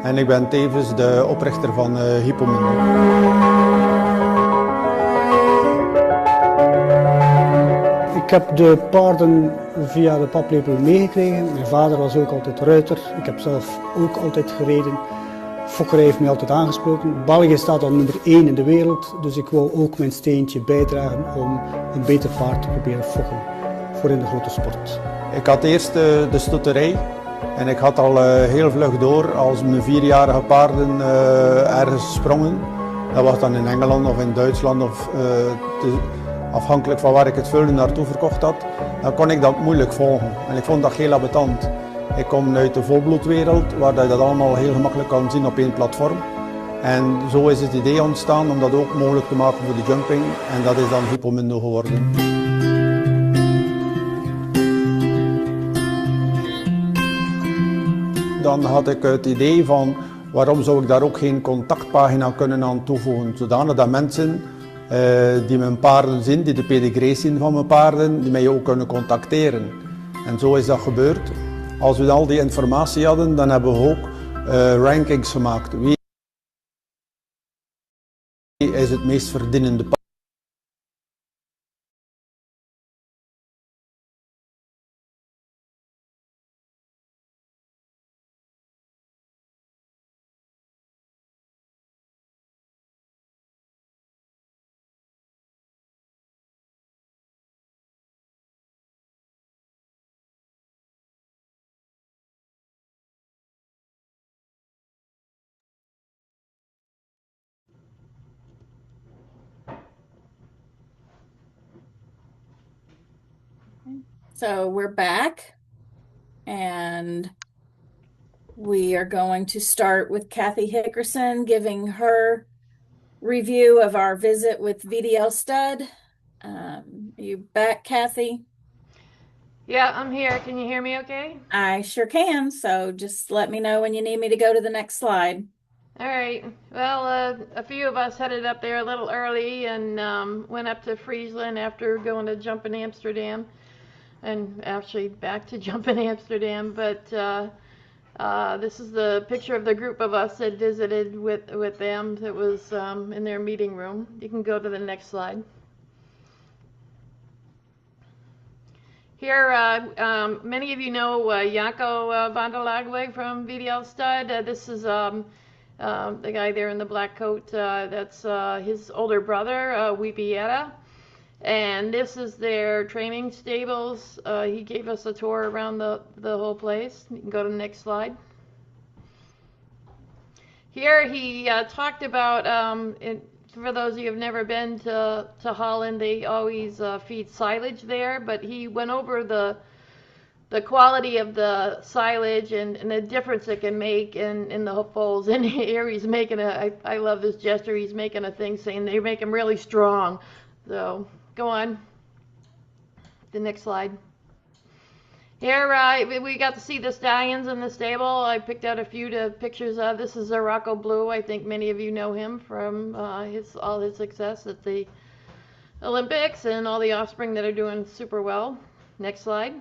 En ik ben tevens de oprichter van Hippomundo. Ik heb de paarden via de paplepel meegekregen. Mijn vader was ook altijd ruiter. Ik heb zelf ook altijd gereden. Fokkerij heeft mij altijd aangesproken. België staat al nummer 1 in de wereld, dus ik wou ook mijn steentje bijdragen om een beter paard te proberen fokken voor in de grote sport. Ik had eerst de stutterij en ik had al heel vlug door als mijn 4-jarige paarden ergens sprongen. Dat was dan in Engeland of in Duitsland of afhankelijk van waar ik het vullen naartoe verkocht had, dan kon ik dat moeilijk volgen en ik vond dat heel ambetant. Ik kom uit de volbloedwereld, waar je dat allemaal heel gemakkelijk kan zien op één platform. En zo is het idee ontstaan om dat ook mogelijk te maken voor de jumping. En dat is dan Hippomundo geworden. Dan had ik het idee van, waarom zou ik daar ook geen contactpagina kunnen aan toevoegen. Zodanig dat mensen die mijn paarden zien, die de pedigree zien van mijn paarden, die mij ook kunnen contacteren. En zo is dat gebeurd. Als we al die informatie hadden, dan hebben we ook rankings gemaakt. Wie is het meest verdienende paard? So we're back and we are going to start with Kathy Hickerson giving her review of our visit with VDL Stud. Are you back, Kathy? Yeah, I'm here. Can you hear me okay? I sure can. So just let me know when you need me to go to the next slide. All right. Well, a few of us headed up there a little early and went up to Friesland after going to jump in Amsterdam, and actually back to jump in Amsterdam. But this is the picture of the group of us that visited with them. That was in their meeting room. You can go to the next slide. Here, many of you know Janko van der Lagweg from VDL Stud. This is the guy there in the black coat. That's his older brother, Wipiera. And this is their training stables. He gave us a tour around the whole place. You can go to the next slide. Here he talked about, for those of you who have never been to Holland, they always feed silage there, but he went over the quality of the silage and the difference it can make in the foals. And here he's making I love this gesture, he's making a thing saying they make them really strong. So go on, the next slide. Here we got to see the stallions in the stable. I picked out a few pictures of. This is a Rocco Blue. I think many of you know him from all his success at the Olympics and all the offspring that are doing super well. Next slide.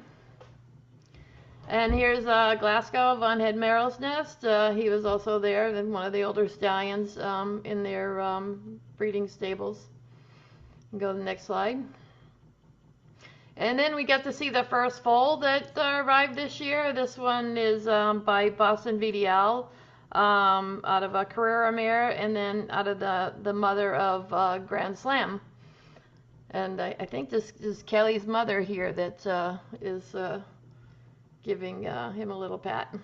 And here's Glasgow von Head Merrill's Nest. He was also there, and one of the older stallions in their breeding stables. Go to the next slide. And then we get to see the first foal that arrived this year. This one is by Boston VDL, out of a Carrera mare, and then out of the mother of Grand Slam. And I think this is Kelly's mother here that is giving him a little pat.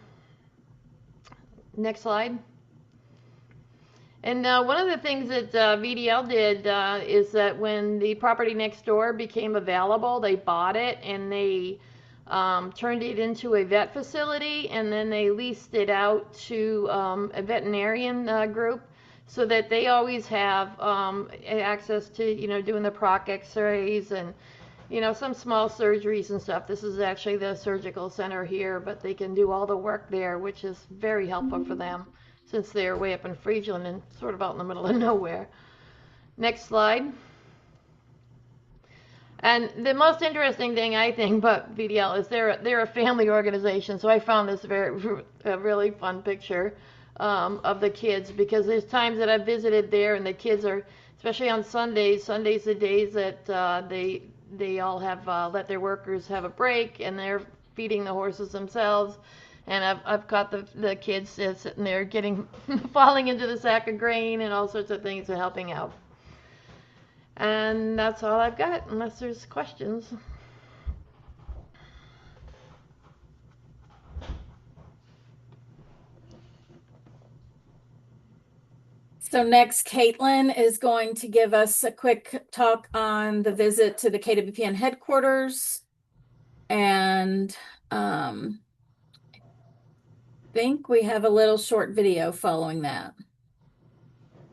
Next slide. And one of the things that VDL did is that when the property next door became available, they bought it and they turned it into a vet facility, and then they leased it out to a veterinarian group so that they always have access to, you know, doing the proc x-rays and, you know, some small surgeries and stuff. This is actually the surgical center here, but they can do all the work there, which is very helpful for them since they're way up in Friesland and sort of out in the middle of nowhere. Next slide. And the most interesting thing, I think, about VDL is they're a family organization. So I found this a really fun picture of the kids, because there's times that I've visited there and the kids are, especially on Sundays, the days that they all have let their workers have a break and they're feeding the horses themselves. And I've caught the kids sitting there getting falling into the sack of grain and all sorts of things and helping out. And that's all I've got, unless there's questions. So next, Caitlin is going to give us a quick talk on the visit to the KWPN headquarters. And I think we have a little short video following that.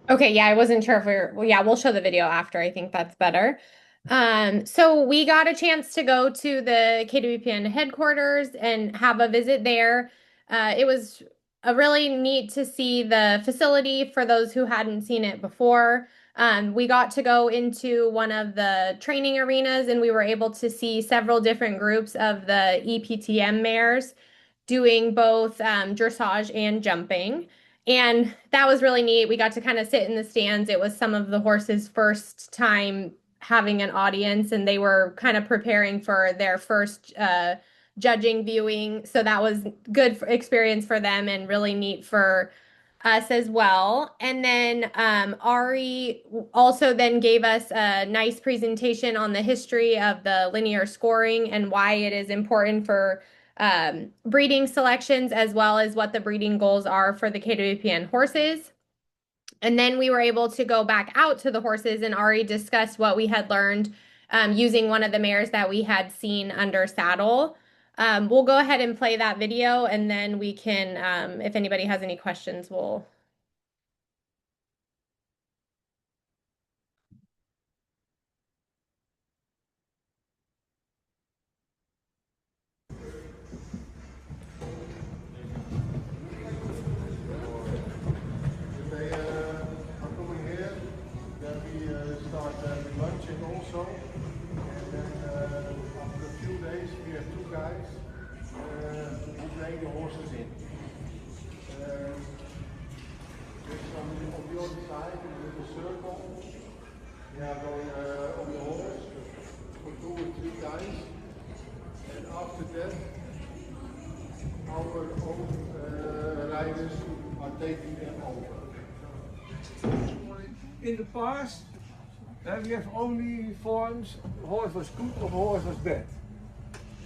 Okay, yeah, I wasn't sure if we'll show the video after. I think that's better. So we got a chance to go to the KWPN headquarters and have a visit there. It was really neat to see the facility for those who hadn't seen it before. We got to go into one of the training arenas and we were able to see several different groups of the EPTM mares doing both dressage and jumping. And that was really neat. We got to kind of sit in the stands. It was some of the horses' first time having an audience, and they were kind of preparing for their first judging viewing. So that was good experience for them and really neat for us as well. And then Ari also then gave us a nice presentation on the history of the linear scoring and why it is important for breeding selections, as well as what the breeding goals are for the KWPN horses. And then we were able to go back out to the horses and Ari discussed what we had learned using one of the mares that we had seen under saddle. We'll go ahead and play that video, and then we can, if anybody has any questions, we'll. In the past, we have only forms, horse was good or horse was bad.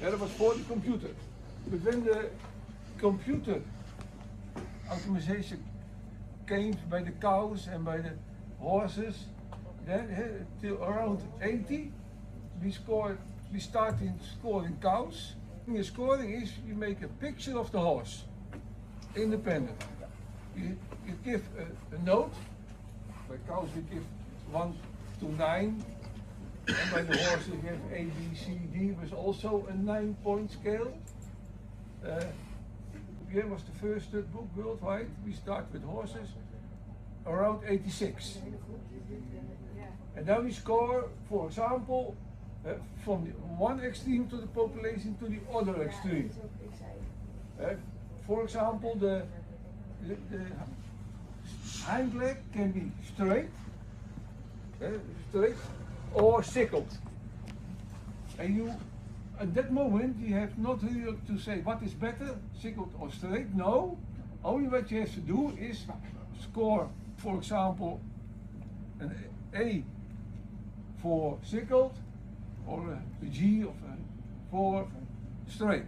That was for the computer. But when the computer optimization came by the cows and by the horses, then till around 80, we started scoring cows. And the scoring is you make a picture of the horse, independent. You give a note. By cows we give 1 to 9, and by the horses we have A, B, C, D, was also a 9-point scale. KWPN was the first book worldwide. We start with horses around 86. And then we score, for example, from the one extreme to the population to the other extreme. For example, the hind leg can be straight or sickled. And you, at that moment, you have not really to say what is better, sickled or straight. No, only what you have to do is score, for example, an A for sickled or a G for straight.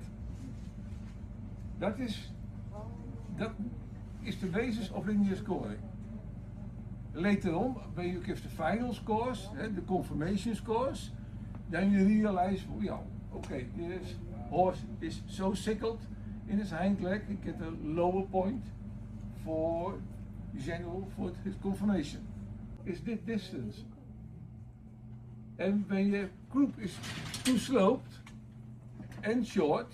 That is the basis of linear scoring. Later on, when you give the final scores, the confirmation scores, then you realize, well, yeah, okay, this horse is so sickled in his hind leg, he get a lower point for general for his confirmation. Is this distance. And when your group is too sloped and short,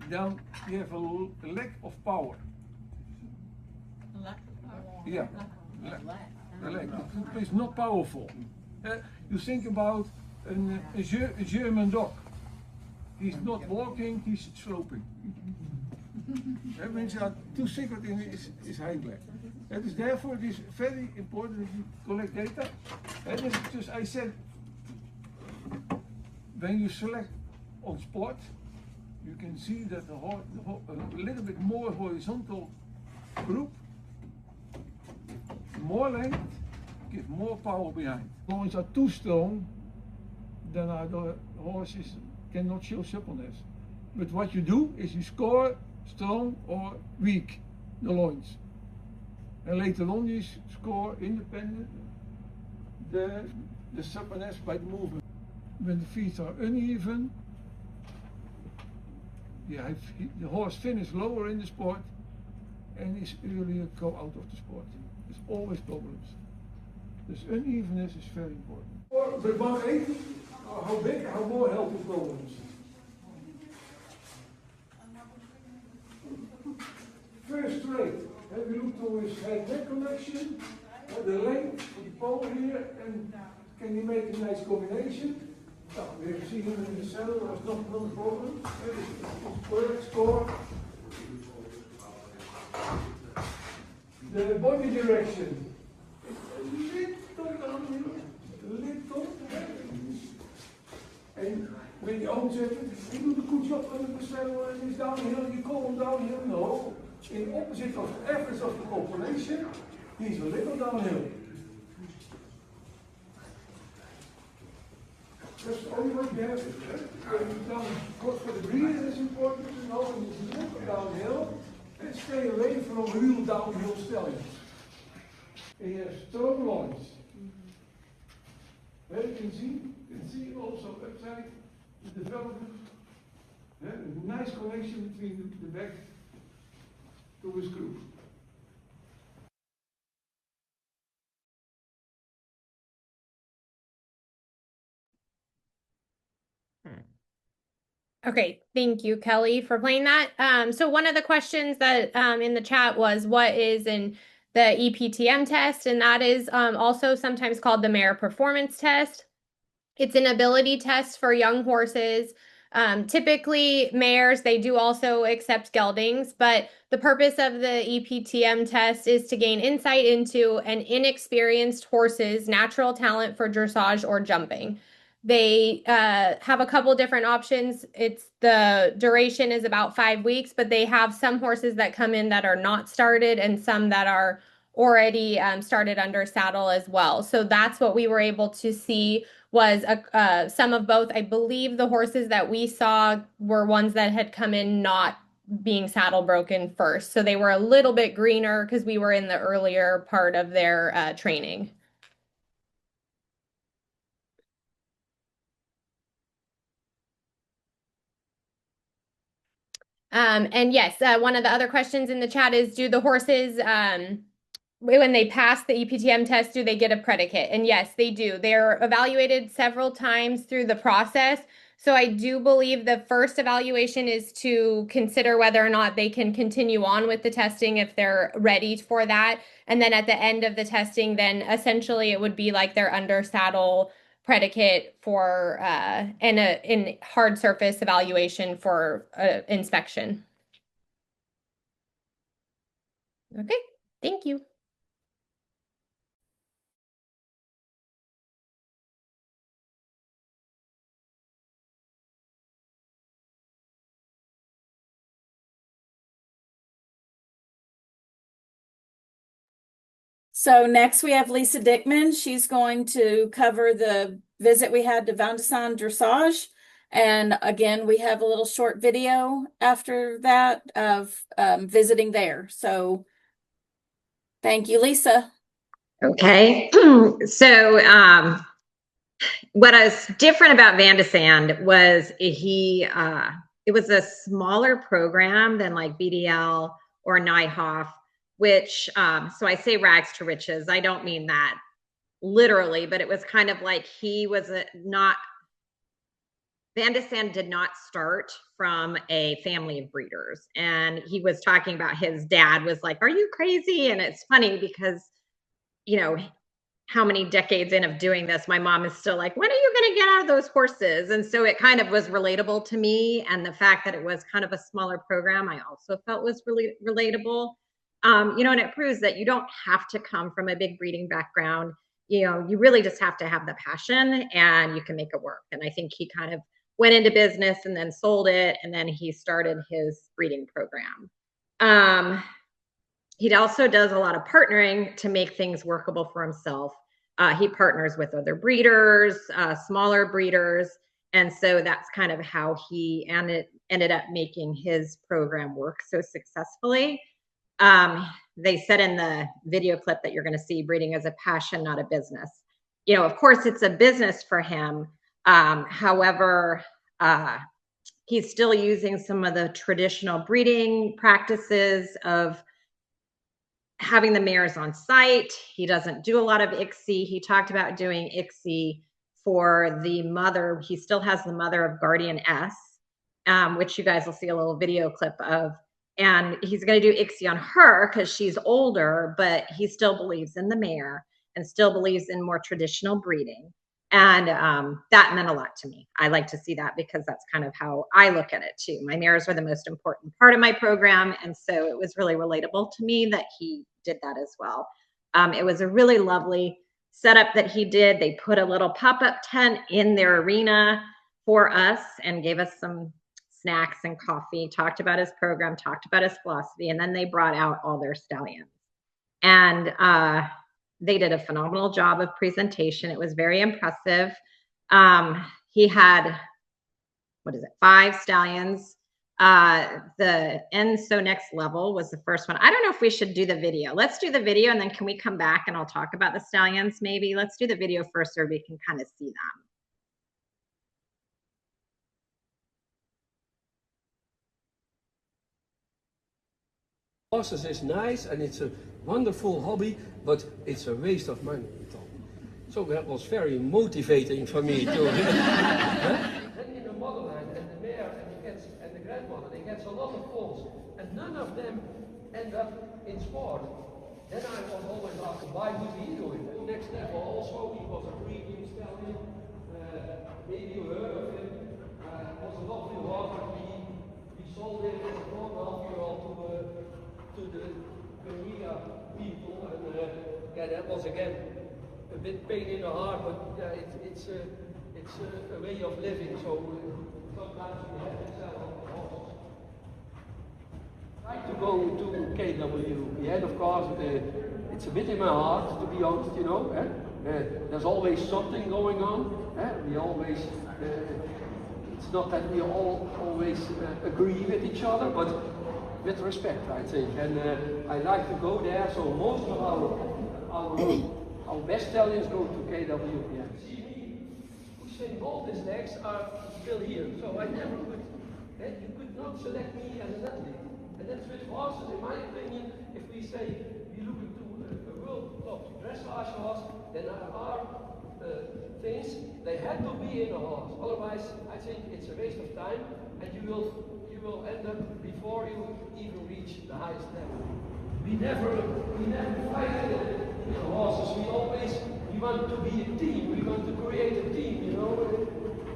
then you have a lack of power. Yeah, lack. It's not powerful. You think about a German dog. He's not walking, he's sloping. That means you are too sickled in his hind leg. That is therefore it is very important that you collect data. And this is just I said, when you select on spot, you can see that a little bit more horizontal group, more length, give more power behind. Loins are too strong, then the horses cannot show suppleness. But what you do is you score strong or weak, the loins. And later on you score independent the suppleness by the movement. When the feet are uneven, the horse finishes lower in the sport and is earlier go out of the sport. There's always problems. This unevenness is very important. But 180, how big, how more healthy problems. First straight, have you looked to his head-neck connection, the length of the pole here, and can you make a nice combination? No, we have seen him in the saddle, that's not a problem. It's correct score. The body direction. A little downhill, little. And when you own it, you do the good job under the saddle and he's downhill, you call him downhill. No. In opposite of the average of the population, he's a little downhill. That's the only way you have it. Because for the breeder it's important to know when he's a little downhill and stay away from real downhill stallions. And he has strong loins. You can see also upside the development. A nice connection between the back to his group. Okay, thank you, Kelly, for playing that. So one of the questions that in the chat was what is in the EPTM test, and that is also sometimes called the mare performance test. It's an ability test for young horses. Typically, mares, they do also accept geldings, but the purpose of the EPTM test is to gain insight into an inexperienced horse's natural talent for dressage or jumping. They have a couple different options. The duration is about 5 weeks, but they have some horses that come in that are not started and some that are already started under saddle as well. So that's what we were able to see was some of both. I believe the horses that we saw were ones that had come in not being saddle broken first. So they were a little bit greener because we were in the earlier part of their training. And yes, one of the other questions in the chat is, do the horses, when they pass the EPTM test, do they get a predicate? And yes, they do. They're evaluated several times through the process. So I do believe the first evaluation is to consider whether or not they can continue on with the testing if they're ready for that. And then at the end of the testing, then essentially it would be like their under saddle predicate for in hard surface evaluation for inspection. Okay, thank you. So next we have Lisa Dickman. She's going to cover the visit we had to Vandesson Dressage. And again, we have a little short video after that of visiting there. So thank you, Lisa. Okay. So what was different about Van de Sande was it was a smaller program than like BDL or Nijhoff, which so I say rags to riches. I don't mean that literally, but it was kind of like he was Van de Sande did not start from a family of breeders. And he was talking about his dad was like, "Are you crazy?" And it's funny because, you know, how many decades in of doing this, my mom is still like, "When are you going to get out of those horses?" And so it kind of was relatable to me. And the fact that it was kind of a smaller program, I also felt was really relatable. You know, and it proves that you don't have to come from a big breeding background. You know, you really just have to have the passion and you can make it work. And I think he kind of went into business and then sold it. And then he started his breeding program. He also does a lot of partnering to make things workable for himself. He partners with other breeders, smaller breeders. And so that's kind of how he ended up making his program work so successfully. They said in the video clip that you're going to see, breeding is a passion, not a business. You know, of course, it's a business for him. However, he's still using some of the traditional breeding practices of having the mares on site. He doesn't do a lot of ICSI. He talked about doing ICSI for the mother. He still has the mother of Guardian S, which you guys will see a little video clip of. And he's going to do ICSI on her because she's older, but he still believes in the mare and still believes in more traditional breeding. And that meant a lot to me. I like to see that because that's kind of how I look at it too. My mares are the most important part of my program. And so it was really relatable to me that he did that as well. It was a really lovely setup that he did. They put a little pop-up tent in their arena for us and gave us some snacks and coffee, talked about his program, talked about his philosophy, and then they brought out all their stallions. And they did a phenomenal job of presentation. It was very impressive. He had, 5 stallions. The And So Next Level was the first one. I don't know if we should do the video. Let's do the video and then can we come back and I'll talk about the stallions maybe? Let's do the video first so we can kind of see them. Horses is nice and it's a wonderful hobby, but it's a waste of money. So that was very motivating for me too. Then in the motherland and the mare and the grandmother, they get a lot of foals, and none of them end up in sport. Then I was always asking, why would he do it? And next level also, he was a premium stallion. Maybe you heard of him. Was a lovely horse, but we sold him as a 4.5-year-old to the Korea people, and yeah, that was again a bit pain in the heart, but yeah, it's a way of living. So sometimes we have to sell horses. I like to go to KWPN, of course. It's a bit in my heart, to be honest. You know, there's always something going on. We always. It's not that we all always agree with each other, but with respect, I think, and I like to go there. So most of our best stallions go to KWPN. See me, Usain Bolt's legs are still here, so I never could. You could not select me as an athlete, and that's with horses, in my opinion. If we say we look into a world top dressage horse, then there are things they had to be in a horse. Otherwise, I think it's a waste of time, and you will end up before you even reach the highest level. We never fight in horses. We want to be a team. We want to create a team, you know.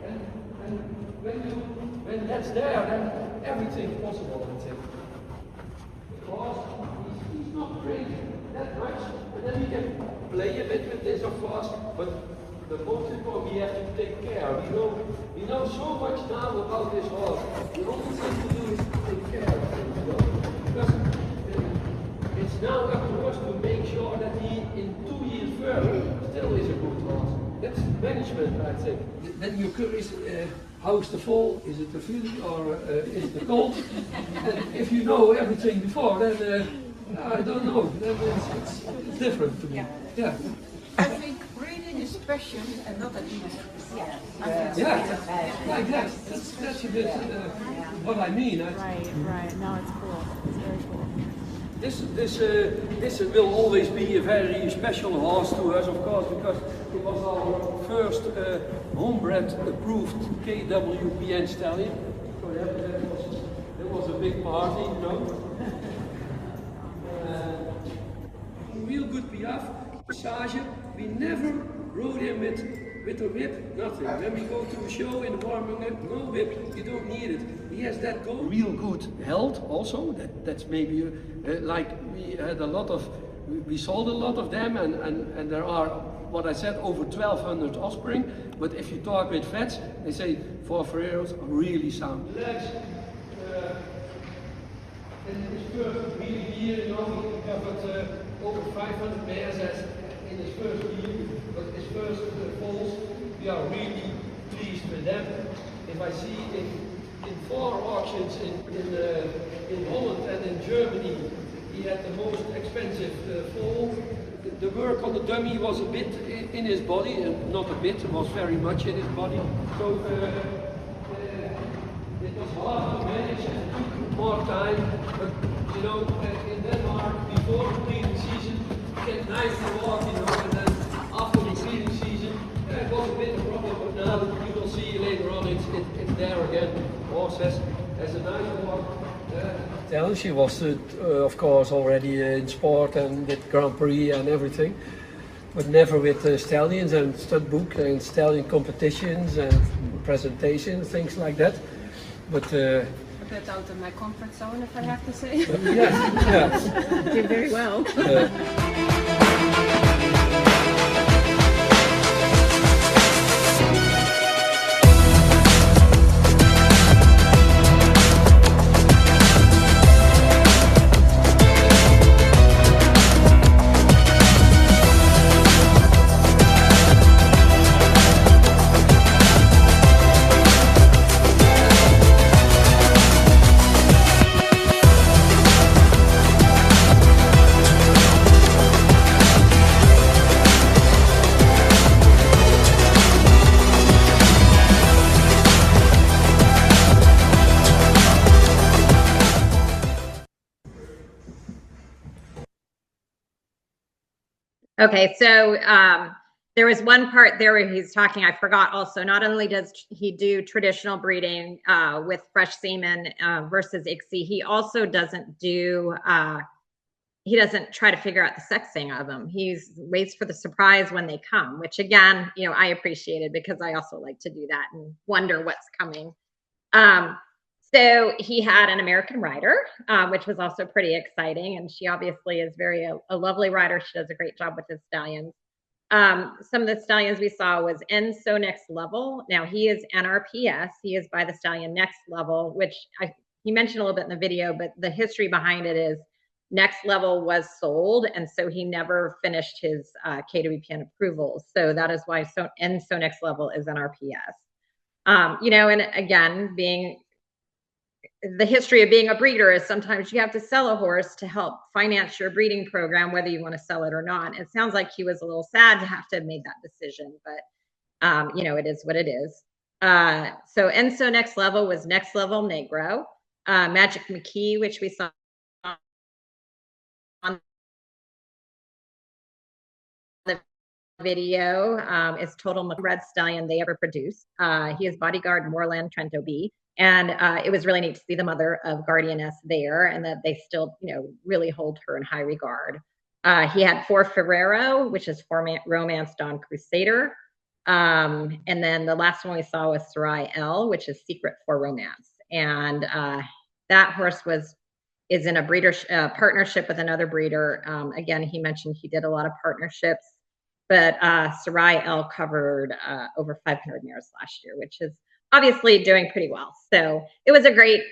And when that's there, then everything's possible, I think. Because he's not crazy that much, and then we can play a bit with this, of course. But the most important, we have to take care. We know so much now about this horse. The only thing to do is to take care of him, you know? Because it's now up to us to make sure that he, in 2 years further, still is a good horse. That's management, I think. Then you're curious, how's the foal? Is it the filly or is it the colt? And if you know everything before, then I don't know. Then it's different to me. Yeah. Yeah. I think breeding is passion and not a disease. Yeah, like that. That's a bit what I mean. Right. No, it's cool. It's very cool. This will always be a very special horse to us, of course, because it was our first homebred approved KWPN stallion. So that was a big party, you know. Real good piaffe, massage. We never rode him with a whip, nothing. When we go to a show in the warming up, no whip, you don't need it. He has that go. Real good health also, that's maybe like we had a lot of, we sold a lot of them and there are, what I said, over 1,200 offspring, but if you talk with vets, they say 4 Ferreros are really sound. Legs, in his first really year, you know, he covered over 500 mares in his first year, but his first foals, we are really pleased with them. If I see in 4 auctions in Holland and in Germany, he had the most expensive foal. The work on the dummy was a bit in his body, and not a bit, it was very much in his body. So it was hard to manage and took more time, but you know, in Denmark, before the breeding season, you get nice to walk, you know, and then after the breeding season, it was a bit of a problem, but now you will see later on, it's there again. Horse has a nice walk. She was, of course, already in sport and with Grand Prix and everything, but never with stallions and stud book and stallion competitions and presentations, things like that. But A bit out of my comfort zone, if I have to say. Yeah. Did very well. Okay, so there was one part there where he's talking, I forgot also, not only does he do traditional breeding with fresh semen versus ICSI, he also doesn't do, he doesn't try to figure out the sexing of them. He waits for the surprise when they come, which again, you know, I appreciated because I also like to do that and wonder what's coming. So he had an American rider, which was also pretty exciting. And she obviously is a lovely rider. She does a great job with his stallions. Some of the stallions we saw was NSO Next Level. Now he is NRPS. He is by the stallion Next Level, which he mentioned a little bit in the video, but the history behind it is Next Level was sold. And so he never finished his KWPN approval. So that is why NSO Next Level is NRPS. You know, and again, the history of being a breeder is sometimes you have to sell a horse to help finance your breeding program, whether you want to sell it or not. It sounds like he was a little sad to have to have made that decision, but you know, it is what it is. So NSO Next Level was Next Level Negro. Magic McKee, which we saw on the video, is total red stallion they ever produced. He is bodyguard Moorland Trento B. And it was really neat to see the mother of Guardianess there and that they still, you know, really hold her in high regard. He had 4 Ferrero, which is Romance Dawn Crusader. And then the last one we saw was Sarai L, which is Secret for Romance. And that horse is in a breeder partnership with another breeder. Again, he mentioned he did a lot of partnerships, but Sarai L covered over 500 mares last year, which is obviously doing pretty well. So it was a great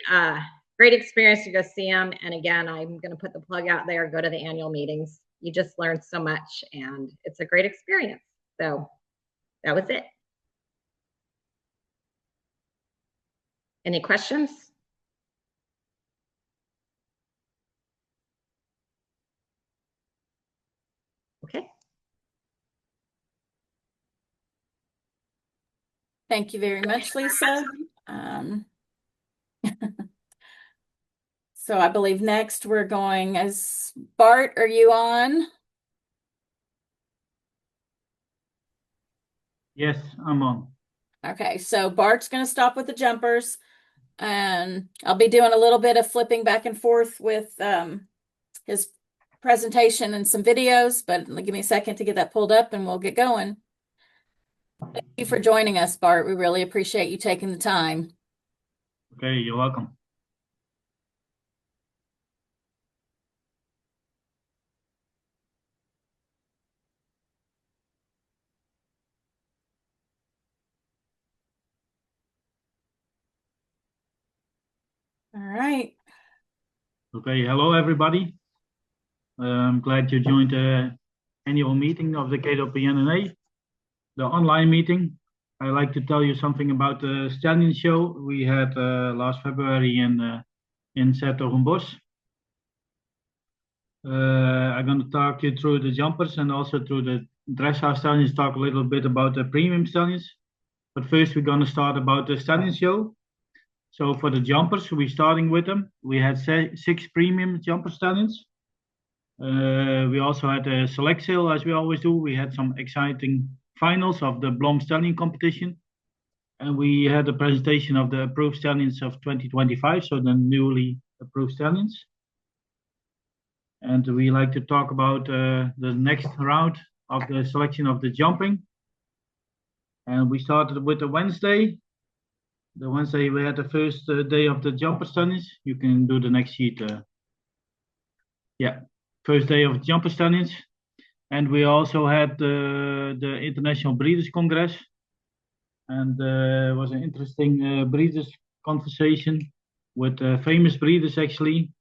experience to go see him. And again, I'm going to put the plug out there, go to the annual meetings. You just learn so much and it's a great experience. So that was it. Any questions? Okay. Thank you very much, Lisa. So I believe next we're going as Bart, are you on? Yes, I'm on. Okay, so Bart's going to stop with the jumpers, and I'll be doing a little bit of flipping back and forth with his presentation and some videos, but give me a second to get that pulled up and we'll get going. Thank you for joining us, Bart. We really appreciate you taking the time. Okay, you're welcome. All right. Okay, hello everybody. I'm glad you joined the annual meeting of the KWPN-NA, the online meeting. I'd like to tell you something about the stallion show we had last February in 's-Hertogenbosch. I'm going to talk you through the jumpers and also through the dressage stallions, talk a little bit about the premium stallions. But first we're going to start about the stallion show. So for the jumpers, we're starting with them. We had 6 premium jumper stallions. We also had a select sale, as we always do. We had some exciting finals of the Blom Stallion competition. And we had a presentation of the approved stallions of 2025, so the newly approved stallions. And we like to talk about the next round of the selection of the jumping. And we started with the Wednesday. The Wednesday we had the first day of the jumper stallions. You can do the next sheet. Yeah, first day of jumper stallions. And we also had the International Breeders' Congress. And it was an interesting breeders conversation with famous breeders actually,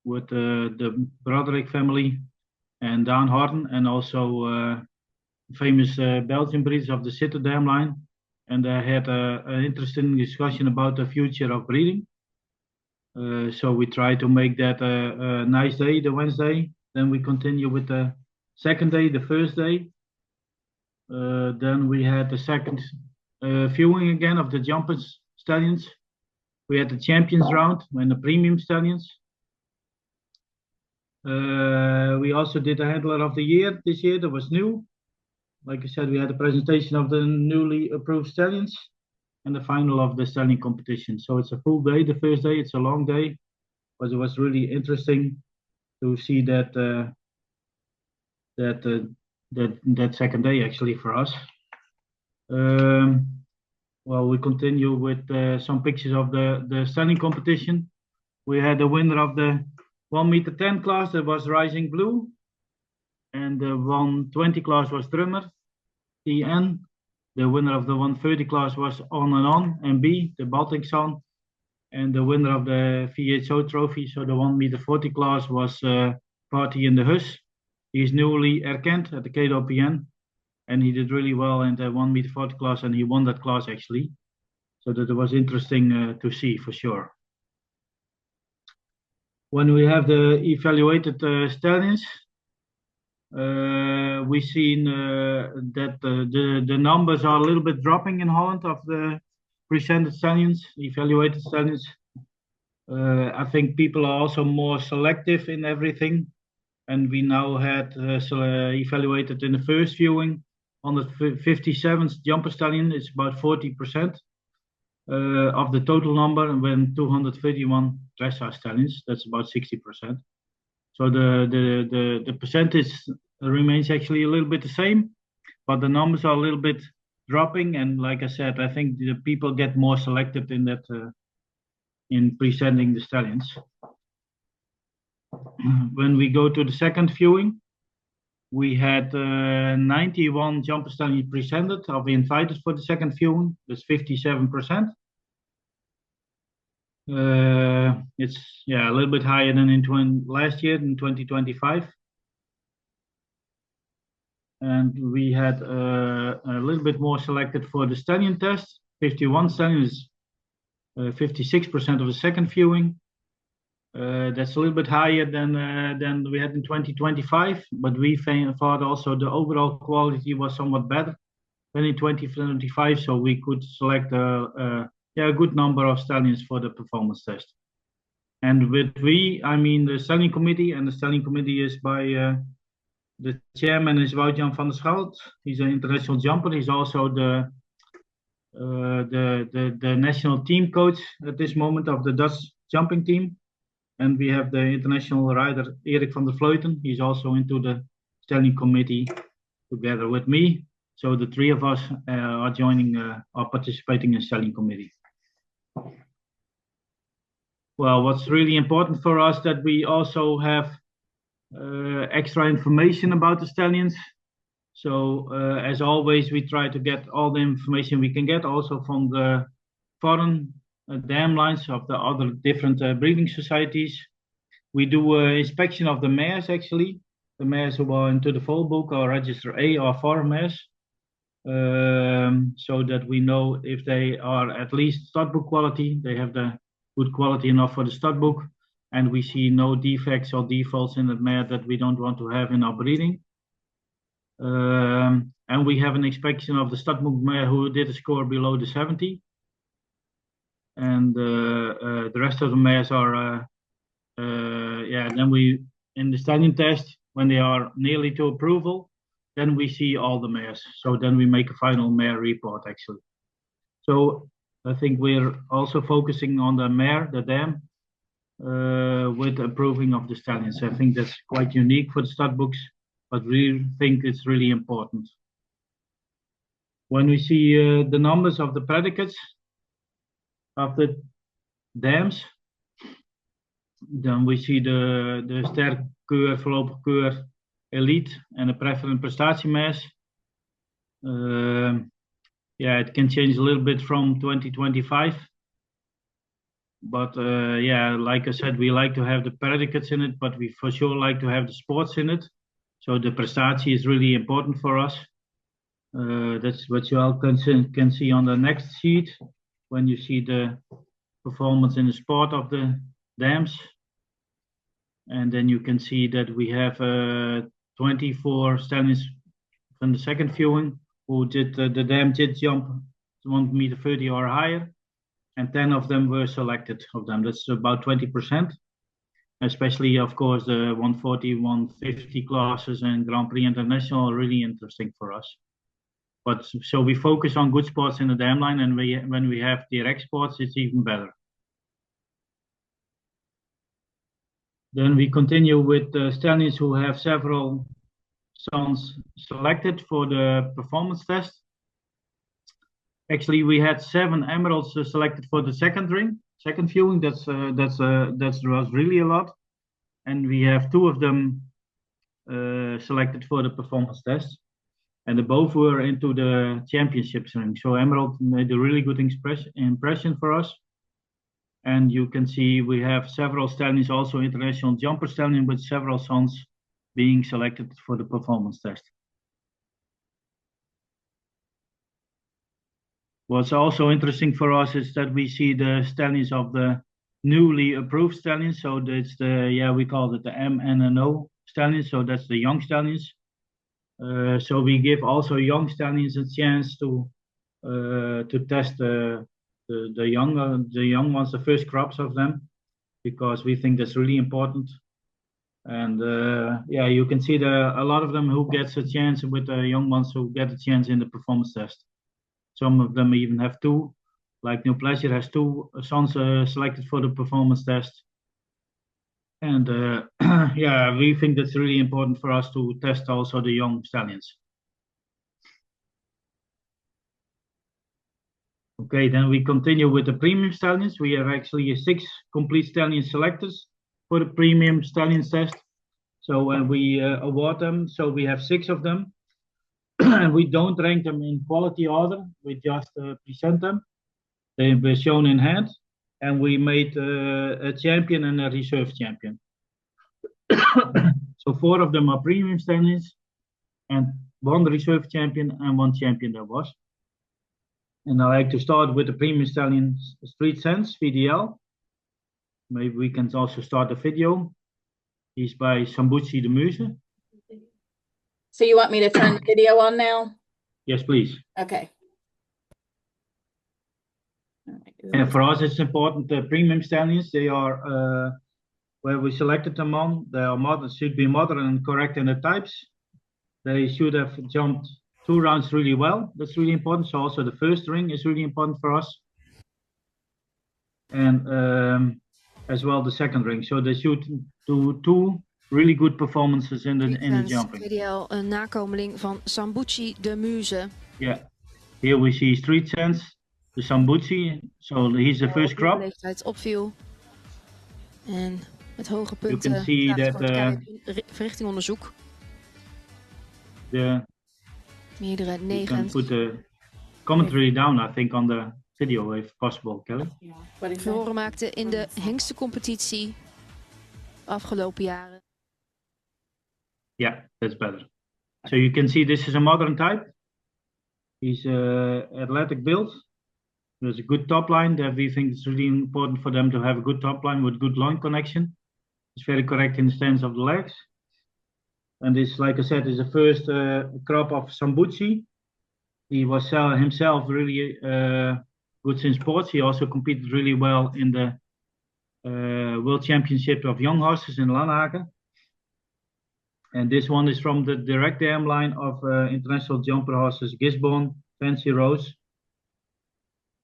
with the Broderick family and Daan Harden, and also famous Belgian breeders of the Sitterdam line. And I had an interesting discussion about the future of breeding. So we try to make that a nice day, the Wednesday. Then we continue with the second day, the first day. Then we had the second viewing again of the jumpers stallions. We had the champions round and the premium stallions. We also did the handler of the year this year. That was new. Like I said, we had a presentation of the newly approved stallions and the final of the stallion competition. So it's a full day. The first day, it's a long day, but it was really interesting to see that that second day actually for us. Well, we continue with some pictures of the stallion competition. We had the winner of the 1m10 class, that was Rising Blue, and the 120 class was Drummer TN. The winner of the 130 class was On and On MB, the Baltic Sun, and the winner of the VHO trophy, so the 1m40 class, was Party in the Hus. He's newly erkend at the KWPN, and he did really well in the 1m40 class, and he won that class actually. So that it was interesting to see for sure. When we have the evaluated stallions, we've seen that the numbers are a little bit dropping in Holland of the presented stallions, evaluated stallions. I think people are also more selective in everything. And we now had evaluated in the first viewing on the 57th jumper stallion, it's about 40% of the total number, and when 231 dressage stallions, that's about 60%. So the percentage remains actually a little bit the same, but the numbers are a little bit dropping. And like I said, I think the people get more selective in that in presenting the stallions. When we go to the second viewing, we had 91 jumper stallions presented of invited for the second viewing. That's 57%. It's a little bit higher than in last year in 2025. And we had a little bit more selected for the stallion test. 51 stallions, 56% of the second viewing. That's a little bit higher than we had in 2025, but we thought also the overall quality was somewhat better. in 2025, so we could select a good number of stallions for the performance test. And with we, I mean the stallion committee, and the stallion committee is by the chairman is Wout-Jan van der Schout. He's an international jumper. He's also the national team coach at this moment of the Dutch jumping team. And we have the international rider Erik van der Vleuten. He's also into the stallion committee together with me. So the three of us are participating in the stallion committee. Well, what's really important for us that we also have extra information about the stallions. So as always, we try to get all the information we can get, also from the foreign dam lines of the other different breeding societies. We do an inspection of the mares, actually. The mares who are into the foal book or register A are foreign mares, so that we know if they are at least stud book quality, they have the good quality enough for the stud book, and we see no defects or defaults in the mare that we don't want to have in our breeding. And we have an inspection of the stud book mare who did a score below the 70. And the rest of the mares are, then we, in the stallion test, when they are nearly to approval, then we see all the mares. So then we make a final mare report, actually. So I think we're also focusing on the mare, the dam, with approving of the stallions. I think that's quite unique for the stud books, but we think it's really important. When we see the numbers of the predicates of the dams, then we see the sterk keur, voorlopig keur, elite and the preferent prestatiemares. It can change a little bit from 2025. But like I said, we like to have the predicates in it, but we for sure like to have the sports in it. So the prestatie is really important for us. That's what you all can see on the next sheet when you see the performance in the sport of the dams. And then you can see that we have 24 stallions from the second viewing who did the dam did jump 1 meter 30 or higher, and 10 of them were selected of them. That's about 20%. Especially, of course, the 140, 150 classes and Grand Prix International are really interesting for us. But so we focus on good sports in the dam line, and when we have direct sports, it's even better. Then we continue with the stallions who have several sons selected for the performance test. Actually, we had 7 emeralds selected for the second viewing. That was really a lot, and we have 2 of them selected for the performance test, and they both were into the championships ring. So emerald made a really good impression for us. And you can see we have several stallions, also international jumper stallion with several sons being selected for the performance test. What's also interesting for us is that we see the stallions of the newly approved stallions. So that's we call it the M and an O stallions. So that's the young stallions. So we give also young stallions a chance to test the young ones, the first crops of them, because we think that's really important. And you can see a lot of them who gets a chance with the young ones who get a chance in the performance test. Some of them even have 2, like New Pleasure has 2 sons selected for the performance test. And we think that's really important for us to test also the young stallions. Okay, then we continue with the premium stallions. We have actually 6 complete stallion selectors for the premium stallions test. So when we award them, so we have 6 of them. And we don't rank them in quality order. We just present them. They were shown in hand, and we made a champion and a reserve champion. So 4 of them are premium stallions, and 1 reserve champion and 1 champion there was. And I like to start with the premium stallion Street Sense VDL. Maybe we can also start the video. He's by Sambucci de Muse. So you want me to turn the video on now? Yes, please. Okay. And for us, it's important. The premium stallions, they are where we selected them on. They are modern, should be modern and correct in the types. They should have jumped 2 rounds really well. That's really important. So also the first ring is really important for us. And as well the second ring. So they should do 2 really good performances in the jumping. VDL, een nakomeling van Sambuci de Muze. Yeah, here we see Street Sense, the Sambuci. So he's the first crop. Leeftijd opviel. En met hoge punten. You can see that verrichtingonderzoek. The meerdere you can negens. put the commentary down, I think, on the video if possible, Kelly. Verloren maakte in de hengstencompetitie afgelopen jaren. Yeah, that's better. So you can see this is a modern type. He's athletic build. There's a good top line that we think it's really important for them to have a good top line with good loin connection. It's very correct in the stance of the legs. And this, like I said, is the first crop of Sambuci. He was himself really good in sports. He also competed really well in the World Championship of Young Horses in Lanhagen. And this one is from the direct dam line of international jumper horses Gisborne, Fancy Rose.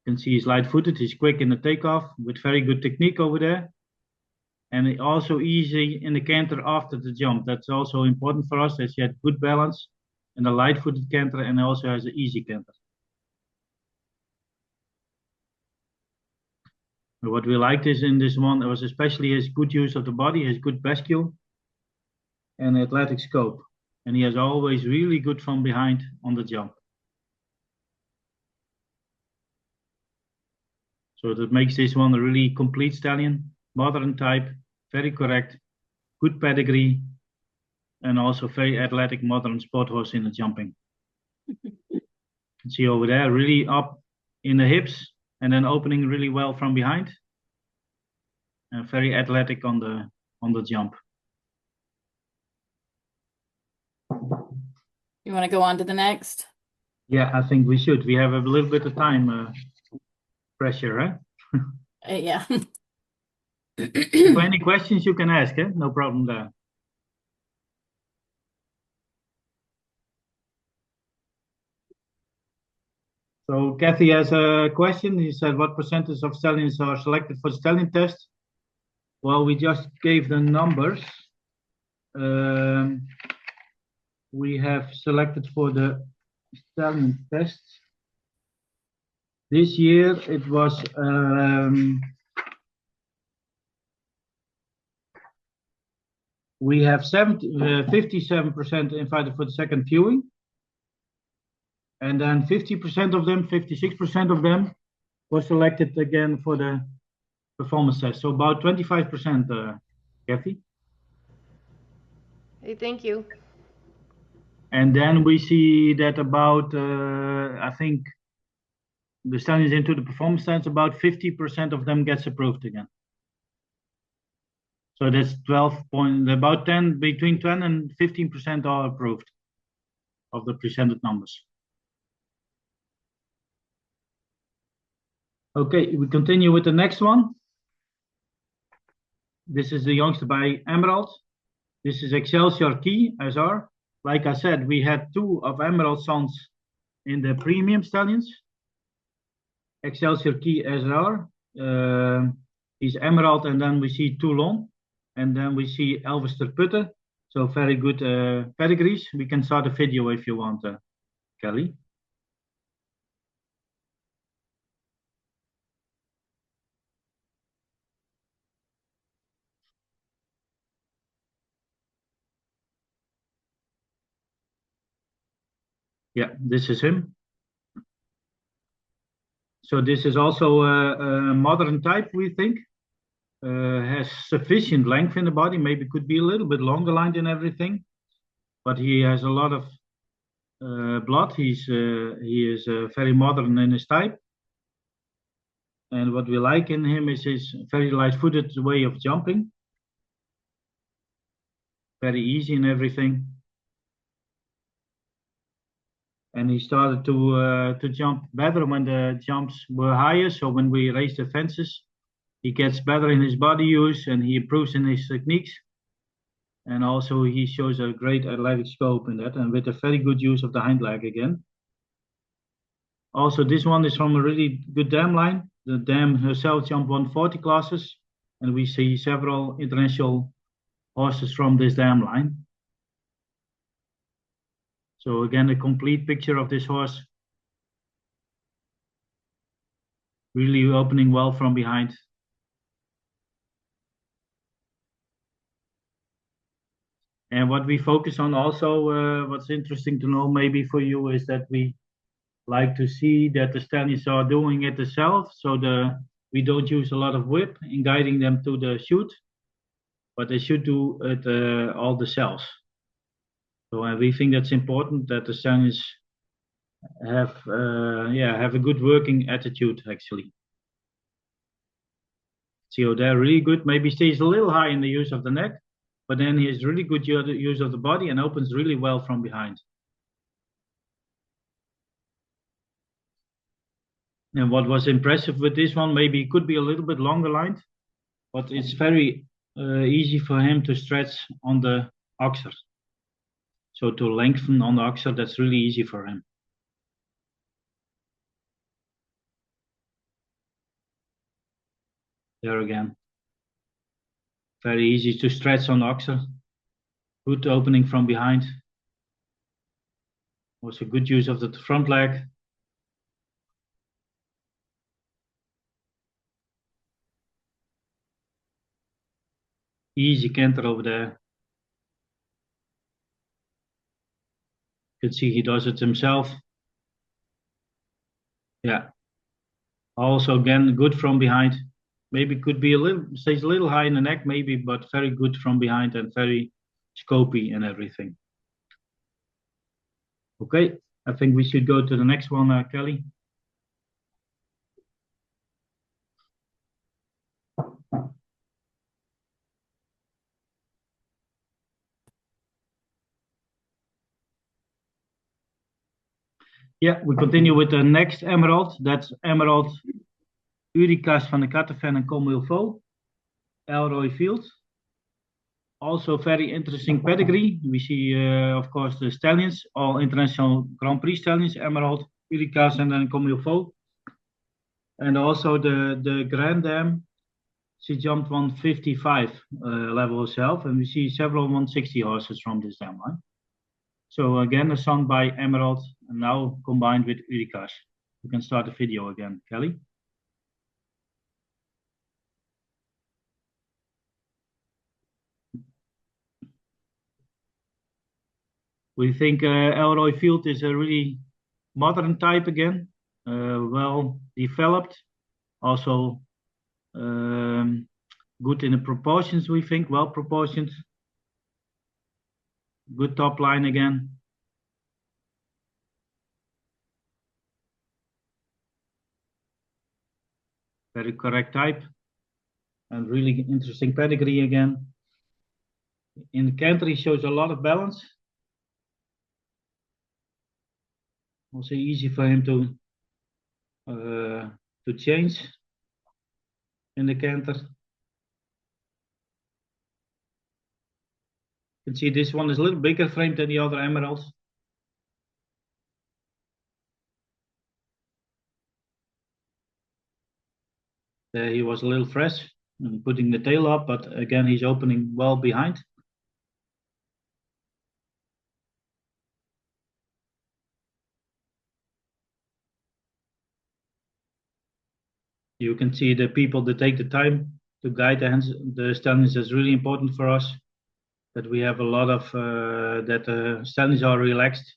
You can see he's light-footed, he's quick in the takeoff with very good technique over there. And also easy in the canter after the jump. That's also important for us, that he had good balance and a light-footed canter and also has an easy canter. What we liked is in this one was especially his good use of the body, his good bascule and athletic scope. And he has always really good from behind on the jump. So that makes this one a really complete stallion, modern type, very correct, good pedigree, and also very athletic modern sport horse in the jumping. You can see over there, really up in the hips and then opening really well from behind. And very athletic on the jump. You want to go on to the next? Yeah, I think we should. We have a little bit of time pressure, right? Yeah. For any questions you can ask, eh? No problem there. So Kathy has a question. He said, what percentage of stallions are selected for the stallion test? Well, we just gave the numbers. We have selected for the stallion test. This year it was we have 57% invited for the second viewing. And then 50% of them, 56% of them were selected again for the performance test. So about 25%, Kathy. Hey, thank you. And then we see that about, I think, the stallions into the performance test, about 50% of them gets approved again. So that's 12 point, about 10, between 10 and 15% are approved of the presented numbers. Okay, we continue with the next one. This is the youngster by Emerald. This is Excelsior Key SR. Like I said, we had 2 of Emerald sons in the premium stallions. Excelsior Key SR is Emerald, and then we see Toulon, and then we see Elvis ter Putte. So very good pedigrees. We can start a video if you want, Kelly. Yeah, this is him. So this is also a modern type, we think. Has sufficient length in the body, maybe could be a little bit longer lined and everything. But he has a lot of blood. He is very modern in his type. And what we like in him is his very light-footed way of jumping. Very easy and everything. and he started to jump better when the jumps were higher. So when we raise the fences, he gets better in his body use and he improves in his techniques. And also he shows a great athletic scope in that, and with a very good use of the hind leg again. Also, this one is from a really good dam line. The dam herself jumped 140 classes, and we see several international horses from this dam line. So again, a complete picture of this horse. Really opening well from behind. And what we focus on also, what's interesting to know maybe for you, is that we like to see that the stallions are doing it themselves. So we don't use a lot of whip in guiding them to the chute, but they should do it all themselves. So we think that's important, that the stallions have a good working attitude actually. So they're really good. Maybe stays a little high in the use of the neck, but then he has really good use of the body and opens really well from behind. And what was impressive with this one, maybe it could be a little bit longer lined, but it's very easy for him to stretch on the oxer. So to lengthen on the oxer, that's really easy for him. There again. Very easy to stretch on the oxer. Good opening from behind. Also good use of the front leg. Easy canter over there. You can see he does it himself. Yeah. Also again, good from behind. Maybe could be stays a little high in the neck maybe, but very good from behind and very scopy and everything. Okay, I think we should go to the next one, Kelly. Yeah, we continue with the next emerald. That's Emerald Uricas van de Kattenven and Comme il faut, Elroy Field. Also very interesting pedigree. We see, of course, the stallions, all international Grand Prix stallions, Emerald, Uricas, and then Comme il faut. And also the Grand Dame, she jumped 155 level herself, and we see several 160 horses from this dam line. So again, a song by Emerald, and now combined with Uricas. You can start the video again, Kelly. We think Elroy Field is a really modern type again, well developed, also good in the proportions, we think, well proportioned. Good top line again. Very correct type. And really interesting pedigree again. In the canter, he shows a lot of balance. Also easy for him to change in the canter. You can see this one is a little bigger frame than the other emeralds. There he was a little fresh, putting the tail up, but again he's opening well behind. You can see the people that take the time to guide the stallions is really important for us. That we have a lot of that the stallions are relaxed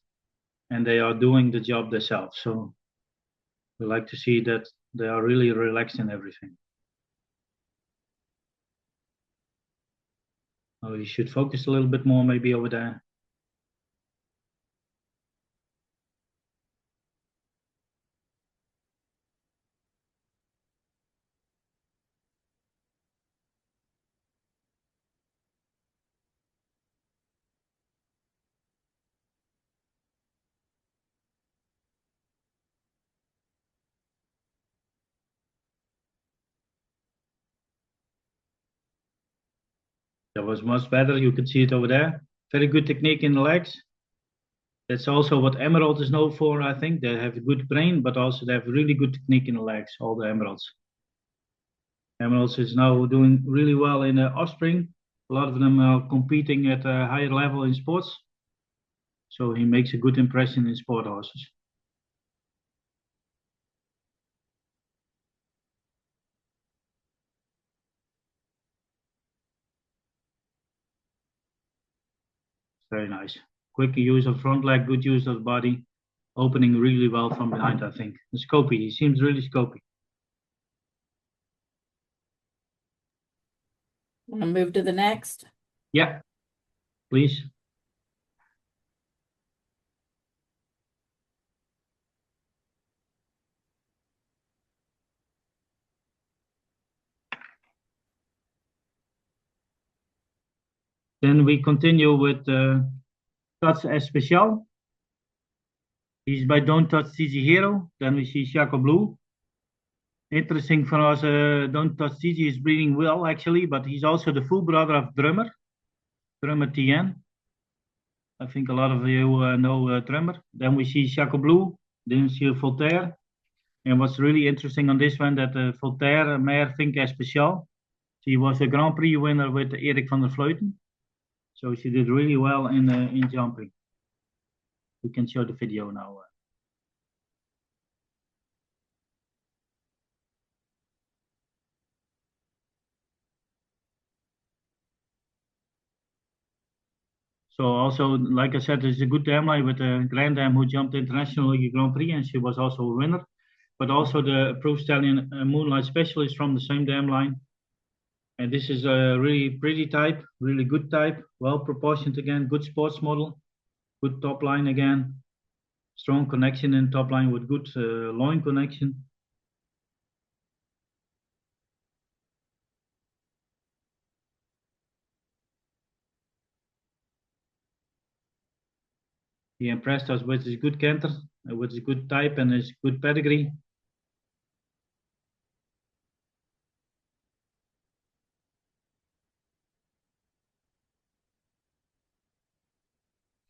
and they are doing the job themselves. So we like to see that they are really relaxed in everything. Oh, you should focus a little bit more maybe over there. That was much better. You could see it over there. Very good technique in the legs. That's also what Emerald is known for, I think. They have a good brain, but also they have really good technique in the legs, all the Emeralds. Emeralds is now doing really well in offspring. A lot of them are competing at a higher level in sports. So he makes a good impression in sport horses. Very nice. Quick use of front leg, good use of the body. Opening really well from behind, I think. And scopy, he seems really scopy. Want to move to the next? Yeah, please. Then we continue with Touch Especial. He's by Don't Touch Gigi Hero. Then we see Chaco Blue. Interesting for us, Don't Touch Gigi is breeding well actually, but he's also the full brother of Drummer TN. I think a lot of you know Drummer. Then we see Chaco Blue. Then we see Voltaire. And what's really interesting on this one, that Voltaire mare Think Especial. She was a Grand Prix winner with Erik van der Vleuten. So she did really well in jumping. We can show the video now. So also, like I said, there's a good dam line with a Grand Dam who jumped internationally Grand Prix, and she was also a winner. But also the approved stallion Moonlight Specialist from the same dam line. And this is a really pretty type, really good type, well proportioned again, good sports model, good top line again, strong connection in top line with good loin connection. He impressed us with his good canter, with his good type and his good pedigree.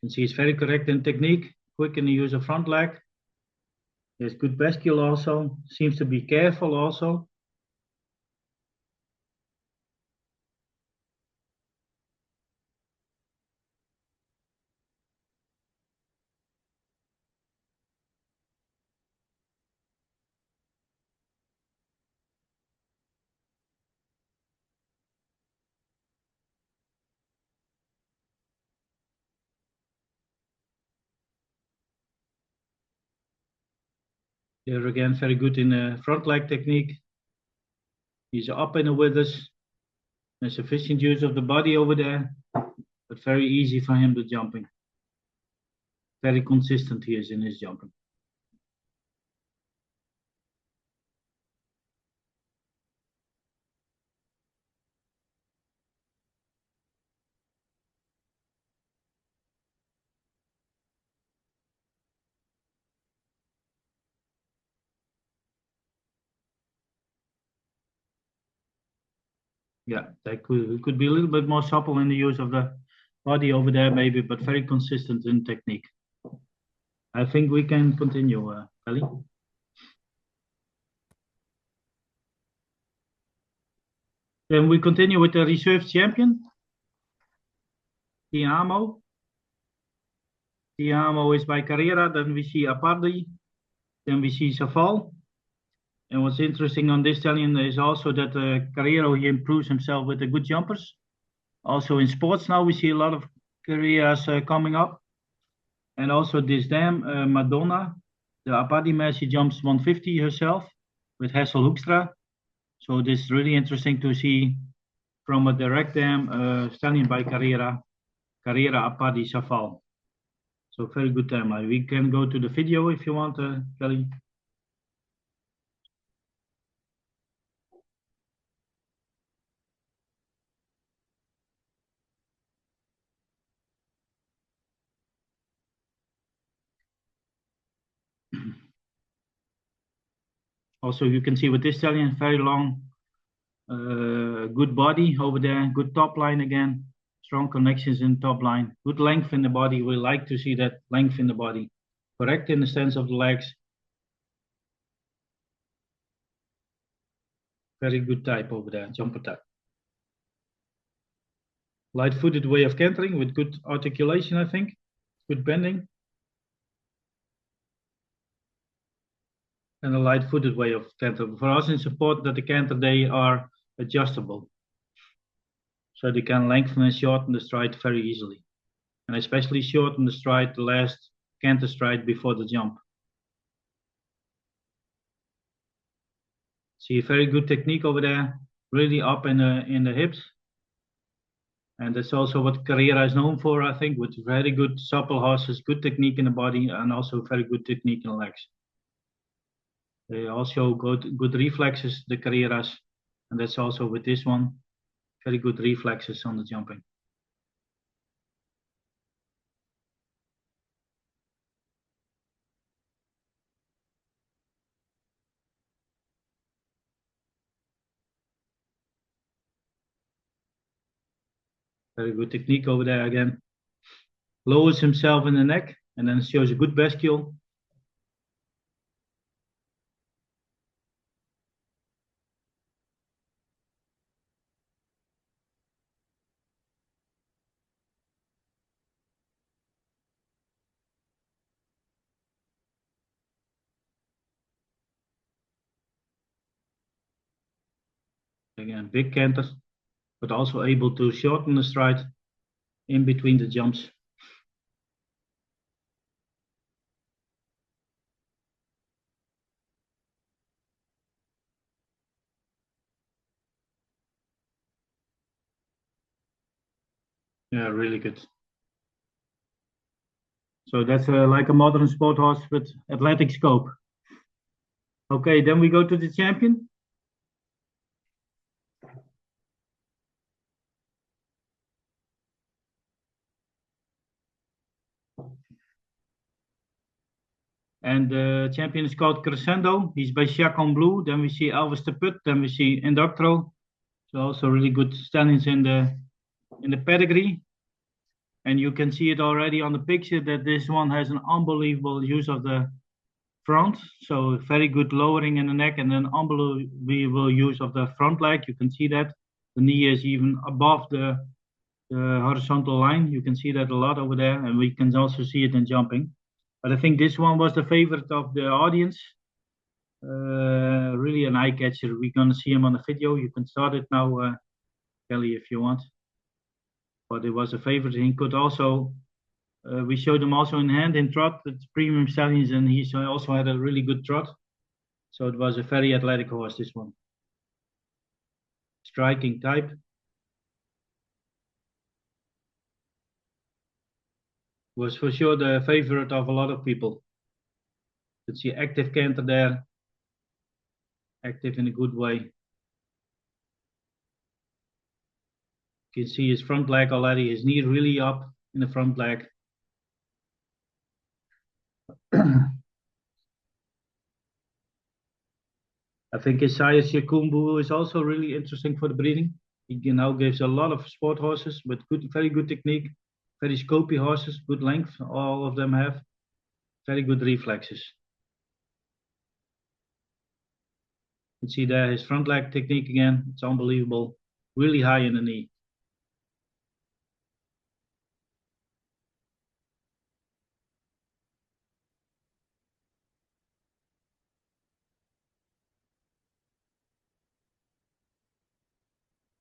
You can see he's very correct in technique, quick in the use of front leg. He has good bascule also, seems to be careful also. Here again, very good in the front leg technique. He's up in the withers. There's sufficient use of the body over there, but very easy for him to jumping. Very consistent he is in his jumping. Yeah, that could be a little bit more supple in the use of the body over there maybe, but very consistent in technique. I think we can continue, Kelly. Then we continue with the reserve champion, Tiamo. Tiamo is by Carrera, then we see Apardi, then we see Saval. And what's interesting on this stallion is also that Carrera, he improves himself with the good jumpers. Also in sports now, we see a lot of careers coming up. And also this dam, Madonna, the Apadi mare, she jumps 150 herself with Hessel Hoekstra. So this is really interesting to see from a direct dam stallion by Carrera Apadi Saval. So very good dam. We can go to the video if you want, Kelly. Also, you can see with this stallion, very long Good body over there, good top line again, strong connections in top line, good length in the body. We like to see that length in the body, correct in the stance of the legs. Very good type over there, jumper type. Light-footed way of cantering with good articulation, I think, good bending. And a light-footed way of canter. For us, it's important that the canter, they are adjustable. So they can lengthen and shorten the stride very easily. And especially shorten the stride, the last canter stride before the jump. See a very good technique over there, really up in the hips. And that's also what Carrera is known for, I think, with very good supple horses, good technique in the body, and also very good technique in the legs. They also good reflexes, the Carreras, and that's also with this one, very good reflexes on the jumping. Very good technique over there again. Lowers himself in the neck and then shows a good bascule. Again, big canter, but also able to shorten the stride in between the jumps. Yeah, really good. So that's like a modern sport horse with athletic scope. Okay, then we go to the champion. And the champion is called Crescendo. He's by Chacon Blue. Then we see Elvis de Put. Then we see Indoctro. So also really good standings in the pedigree. And you can see it already on the picture that this one has an unbelievable use of the front. So very good lowering in the neck and then unbelievable use of the front leg. You can see that. The knee is even above the horizontal line. You can see that a lot over there. And we can also see it in jumping. But I think this one was the favorite of the audience. Really an eye catcher. We're going to see him on the video. You can start it now, Kelly, if you want. But it was a favorite. He could also, we showed him also in hand in trot with premium stallions, and he also had a really good trot. So it was a very athletic horse, this one. Striking type. Was for sure the favorite of a lot of people. You can see active canter there. Active in a good way. You can see his front leg already, his knee really up in the front leg. I think his sire Shikumbu is also really interesting for the breeding. He now gives a lot of sport horses with very good technique, very scopy horses, good length, all of them have very good reflexes. You can see there his front leg technique again, it's unbelievable, really high in the knee.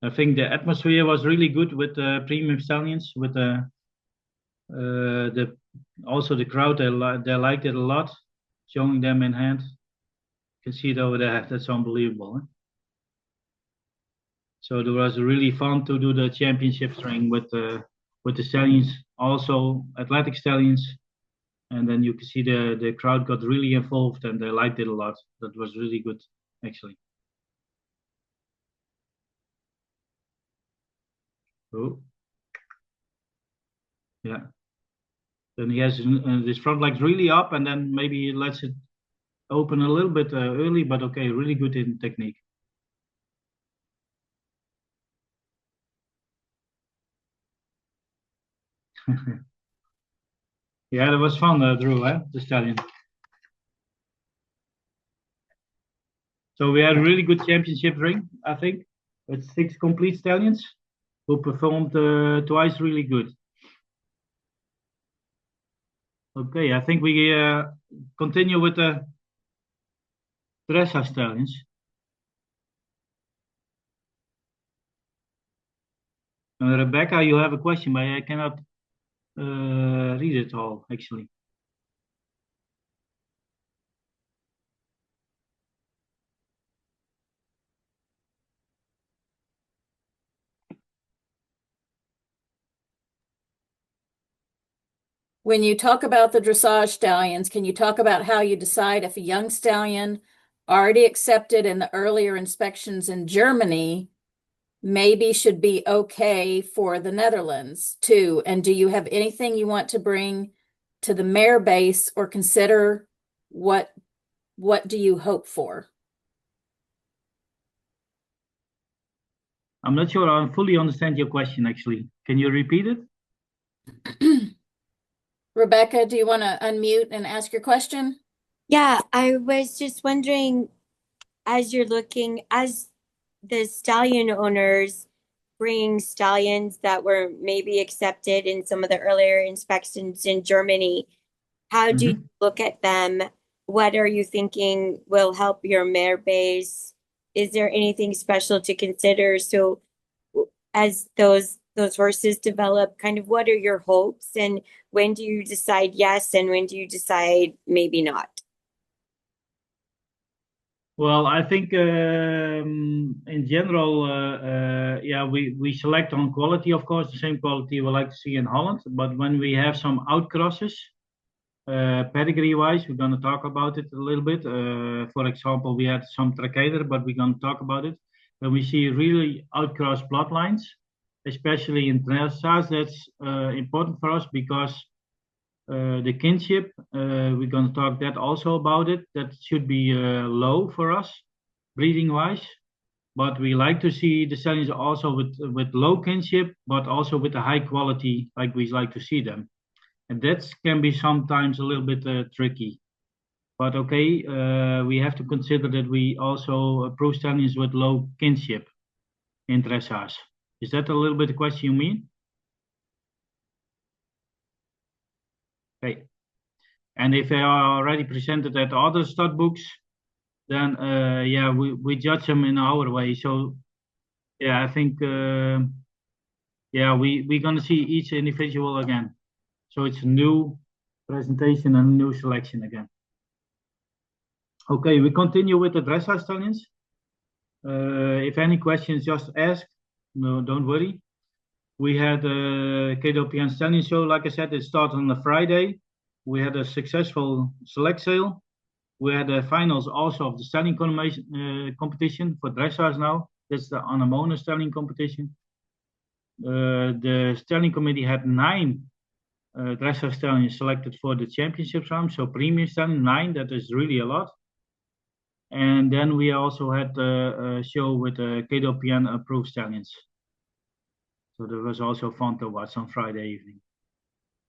I think the atmosphere was really good with the premium stallions, with the also the crowd, they liked it a lot, showing them in hand. You can see it over there, that's unbelievable. Huh? So it was really fun to do the championship ring with the stallions, also athletic stallions. And then you can see the crowd got really involved and they liked it a lot. That was really good, actually. Oh. Yeah. Then he has this front leg really up and then maybe he lets it open a little bit early, but okay, really good in technique. Yeah, that was fun, Drew, the stallion. So we had a really good championship ring, I think, with 6 complete stallions who performed twice really good. Okay, I think we continue with the dressage stallions. Rebecca, you have a question, but I cannot read it all, actually. When you talk about the dressage stallions, can you talk about how you decide if a young stallion already accepted in the earlier inspections in Germany maybe should be okay for the Netherlands too? And do you have anything you want to bring to the mare base or consider what do you hope for? I'm not sure I fully understand your question, actually. Can you repeat it? Rebecca, do you want to unmute and ask your question? Yeah, I was just wondering, as you're looking, as the stallion owners bring stallions that were maybe accepted in some of the earlier inspections in Germany, how do you look at them? What are you thinking will help your mare base? Is there anything special to consider? So as those horses develop, kind of what are your hopes, and when do you decide yes and when do you decide maybe not? Well, I think in general, yeah, we select on quality, of course, the same quality we like to see in Holland. But when we have some outcrosses, pedigree-wise, we're going to talk about it a little bit. For example, we had some Tracheder, but we're going to talk about it. When we see really outcross bloodlines, especially in dressage, that's important for us because the kinship, we're going to talk that also about it. That should be low for us, breeding-wise. But we like to see the stallions also with low kinship, but also with a high quality, like we like to see them. And that can be sometimes a little bit tricky. But okay, we have to consider that we also approve stallions with low kinship in dressage. Is that a little bit the question you mean? Okay. And if they are already presented at other stud books, then yeah, we judge them in our way. So yeah, I think yeah, we're gonna see each individual again. So it's a new presentation and a new selection again. Okay, we continue with the dressage stallions. If any questions, just ask. No, don't worry. We had a KWPN Stallion Show. Like I said, it started on a Friday. We had a successful select sale. We had the finals also of the stallion competition for dressage now. That's the Anemone stallion competition. The stallion committee had 9 dressage stallions selected for the championship round. So premium stallion, 9, that is really a lot. And then we also had a show with KWPN approved stallions. So that was also fun to watch on Friday evening.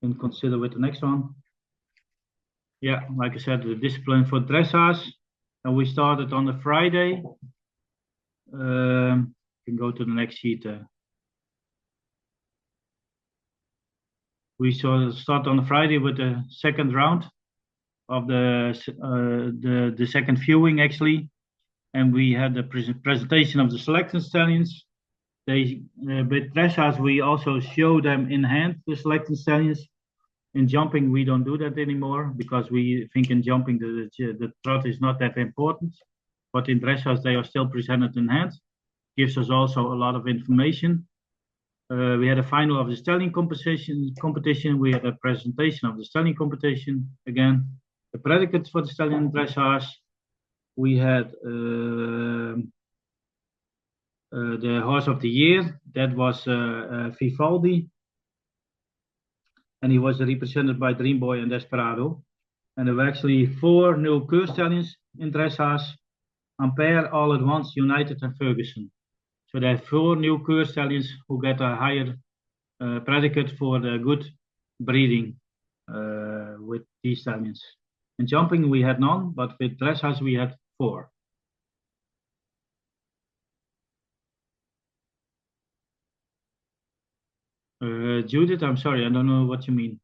And consider with the next one. Yeah, like I said, the discipline for dressage. And we started on the Friday. You can go to the next sheet. We start on the Friday with the second round of the second viewing actually. And we had the presentation of the selected stallions. They with dressage we also show them in hand the selected stallions. In jumping we don't do that anymore because we think in jumping the trot is not that important. But in dressage they are still presented in hand. Gives us also a lot of information. We had a final of the stallion competition. We had a presentation of the stallion competition again. The predicates for the stallion dressage. We had the horse of the year. That was Vivaldi. And he was represented by Dream Boy and Desperado. And there were actually 4 new Keur stallions in dressage. Ampere, All at Once, United and Ferguson. So there are 4 new Keur stallions who get a higher predicate for the good breeding with these stallions. In jumping we had none, but with dressage we had 4. Judith, I'm sorry, I don't know what you mean.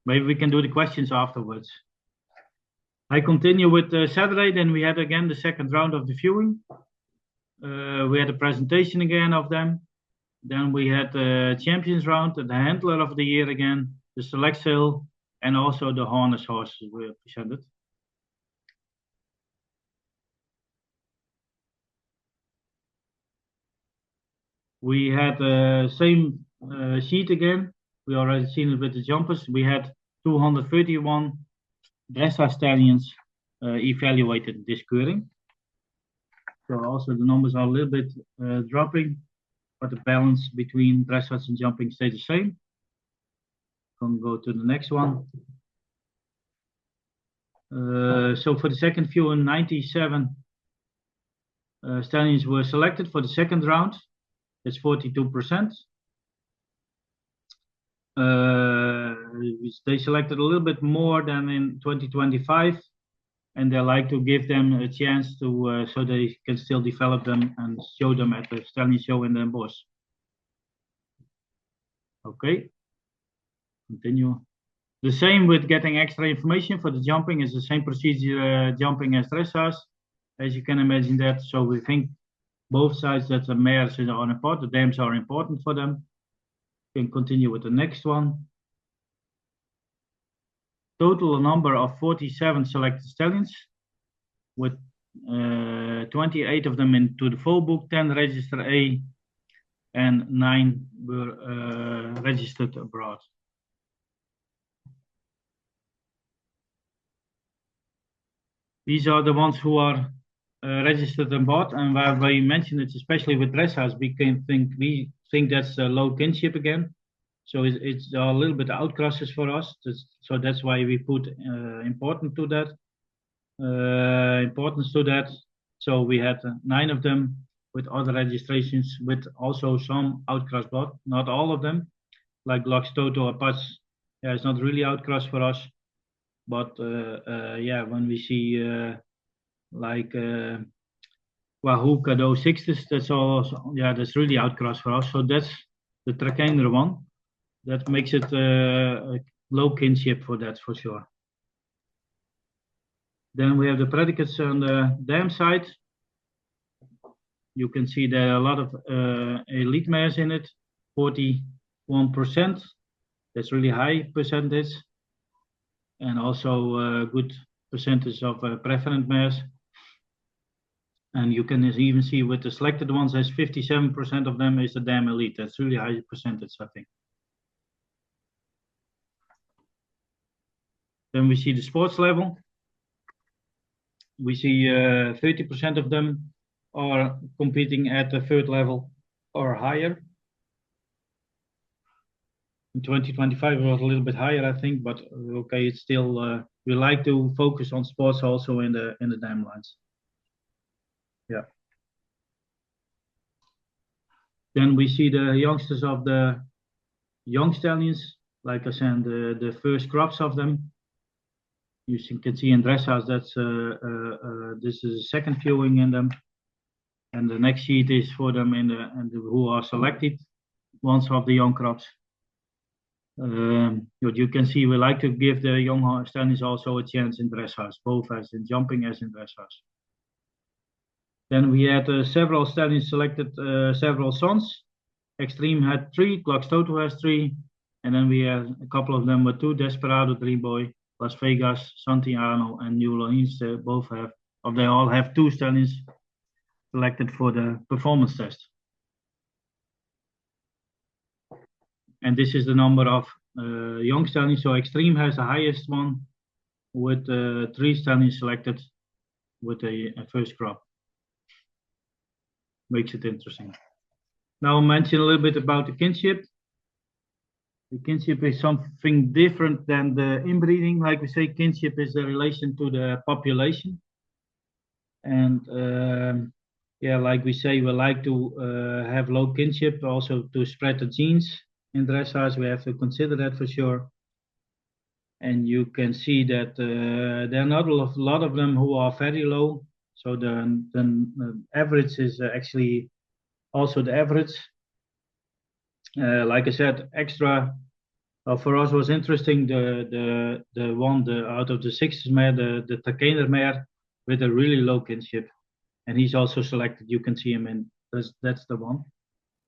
Maybe we can do the questions afterwards. I continue with Saturday, then we had again the second round of the viewing. We had a presentation again of them. Then we had the champions round, the handler of the year again, the select sale, and also the harness horses were presented. We had the same sheet again. We already seen it with the jumpers. We had 231 dressage stallions evaluated this curing. So also the numbers are a little bit dropping, but the balance between dressage and jumping stays the same. Can go to the next one. So for the second viewing, 97 stallions were selected for the second round. That's 42%. They selected a little bit more than in 2025, and they like to give them a chance to so they can still develop them and show them at the stallion show in Den Bosch. Okay, continue. The same with getting extra information for the jumping is the same procedure jumping as dressage, as you can imagine that. So we think both sides that the mares are important, the dams are important for them. We can continue with the next one. Total number of 47 selected stallions, with 28 of them into the full book, 10 register A, and 9 were registered abroad. These are the ones who are registered abroad, and where we mentioned it, especially with dressage, we think that's a low kinship again. So it's a little bit outcrosses for us. So that's why we put importance to that. So we had 9 of them with other registrations, with also some outcross blood. Not all of them, like Lux Toto or Paz. Yeah, it's not really outcross for us. But yeah, when we see like Wahoo, Cadeau, Sixtus, that's also, yeah, that's really outcross for us. So that's the Trakener one. That makes it a low kinship for that, for sure. Then we have the predicates on the dam side. You can see there are a lot of elite mares in it, 41%. That's really high percentage. And also a good percentage of preferent mares. And you can even see with the selected ones, there's 57% of them is the dam elite. That's really high percentage, I think. Then we see the sports level. We see 30% of them are competing at the third level or higher. In 2025 it was a little bit higher, I think, but okay, it's still we like to focus on sports also in the dam lines. Yeah. Then we see the youngsters of the young stallions, like I said, the first crops of them. You can see in dressage that's this is a second viewing in them, and the next sheet is for them who are selected ones of the young crops. What you can see, we like to give the young stallions also a chance in dressage, both as in jumping as in dressage. Then we had several stallions selected, several sons. Extreme had 3, Lux Toto has 3, and then we had a couple of them with 2, Desperado, Dream Boy, Las Vegas, Santiano, and New Orleans. Both have, or they all have 2 stallions selected for the performance test. And this is the number of young stallions. So Extreme has the highest one with 3 stallions selected with a first crop. Makes it interesting. Now I'll mention a little bit about the kinship. The kinship is something different than the inbreeding. Like we say, kinship is the relation to the population. And yeah, like we say, we like to have low kinship, also to spread the genes in dressage. We have to consider that for sure. And you can see that there are not a lot of them who are very low. So the average is actually also the average. Like I said, extra for us was interesting the one out of the six mare, the Takener mare with a really low kinship, and he's also selected. You can see him in that's the one.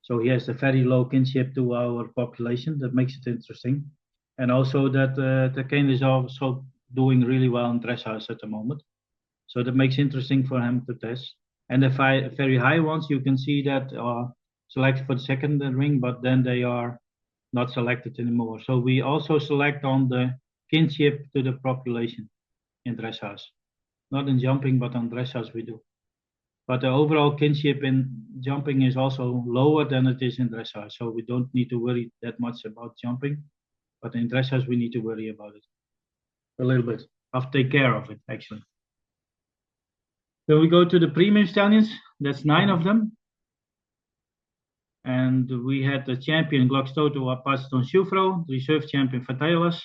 So he has a very low kinship to our population. That makes it interesting, and also that Takener is also doing really well in dressage at the moment. So that makes it interesting for him to test. And the very high ones, you can see that are selected for the second ring, but then they are not selected anymore. So we also select on the kinship to the population in dressage. Not in jumping, but on dressage we do. But the overall kinship in jumping is also lower than it is in dressage. So we don't need to worry that much about jumping. But in dressage, we need to worry about it a little bit. I'll take care of it, actually. Then we go to the premium stallions. That's 9 of them. And we had the champion Glockstoto Apaston Shufro, the reserve champion Fatalis.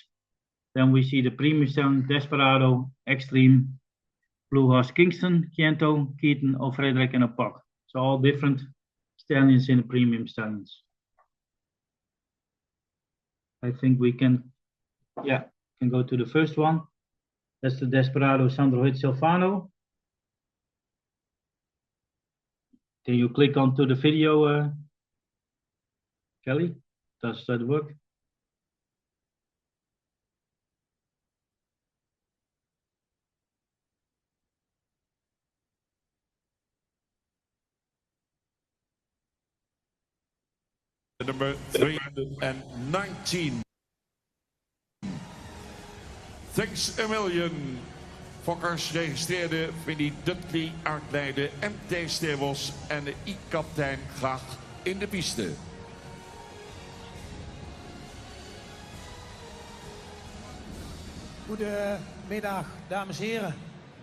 Then we see the premium stallion Desperado, Extreme, Blue Horse Kingston, Kiento, Keaton, O'Frederick, and Apok. So all different stallions in the premium stallions. I think we can go to the first one. That's the Desperado Sandro Hit Silvano. Can you click onto the video, Kelly? Does that work? Number 319. Thanks a million. Fokkers registreerde Vinnie Dudley uit Leiden, MT Stevels en de I-kaptein graag in de piste. Goedemiddag, dames en heren.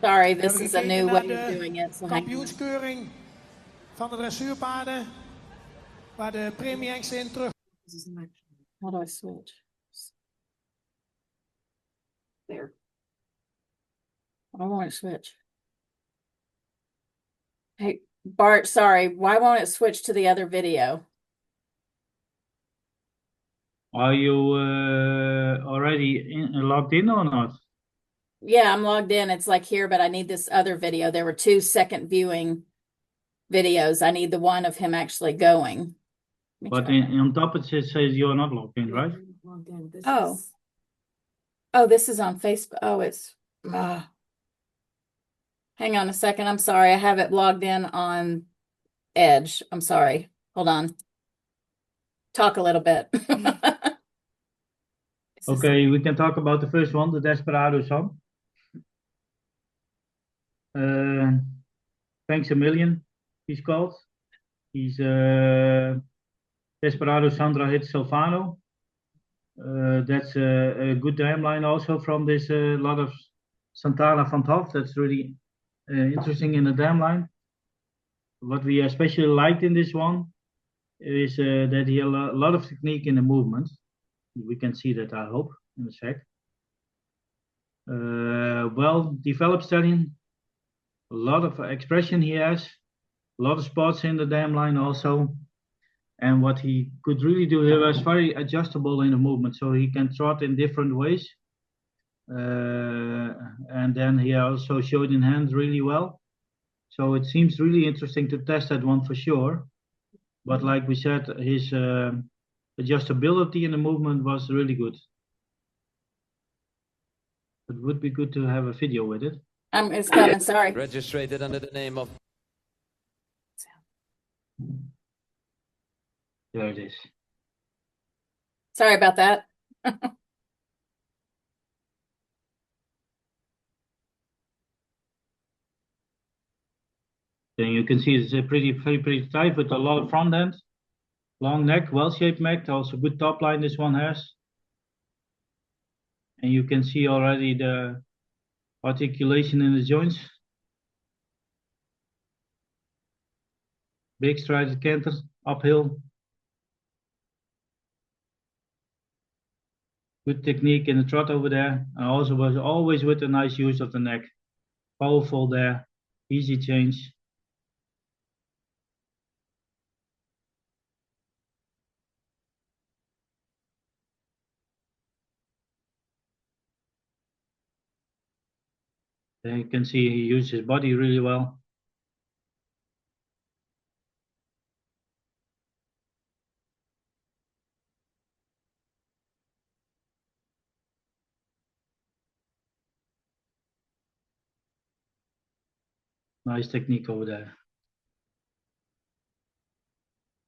Sorry, this is a new way of doing it. So kampioenskeuring van de dressuurpaarden, waar de premie-hengsten in terug. How do I switch? There. Why won't it switch? Hey, Bart, sorry. Why won't it switch to the other video? Are you already logged in or not? Yeah, I'm logged in. It's like here, but I need this other video. There were 2 second viewing videos. I need the one of him actually going. But on top it says you're not logged in, right? Oh. Oh, this is on Facebook. Oh, it's... Hang on a second. I'm sorry. I have it logged in on Edge. I'm sorry. Hold on. Talk a little bit. Okay, we can talk about the first one, the Desperado son. Thanks a million, he's called. He's Desperado Sandra Hit Silvano. That's a good timeline also from this lot of Santana van Hof. That's really interesting in the timeline. What we especially liked in this one is that he had a lot of technique in the movement. We can see that, I hope, in a sec. Well developed stallion, a lot of expression he has, a lot of spots in the dam line also. And what he could really do, he was very adjustable in the movement, so he can trot in different ways. And then he also showed in hand really well. So it seems really interesting to test that one for sure. But like we said, his adjustability in the movement was really good. It would be good to have a video with it. It's coming, sorry. Registered under the name of... There it is. Sorry about that. Then you can see it's a very pretty tight with a lot of front end. Long neck, well-shaped neck, also good top line this one has. And you can see already the articulation in the joints. Big stride canter, uphill. Good technique in the trot over there. And also was always with a nice use of the neck. Powerful there, easy change. There you can see he used his body really well. Nice technique over there.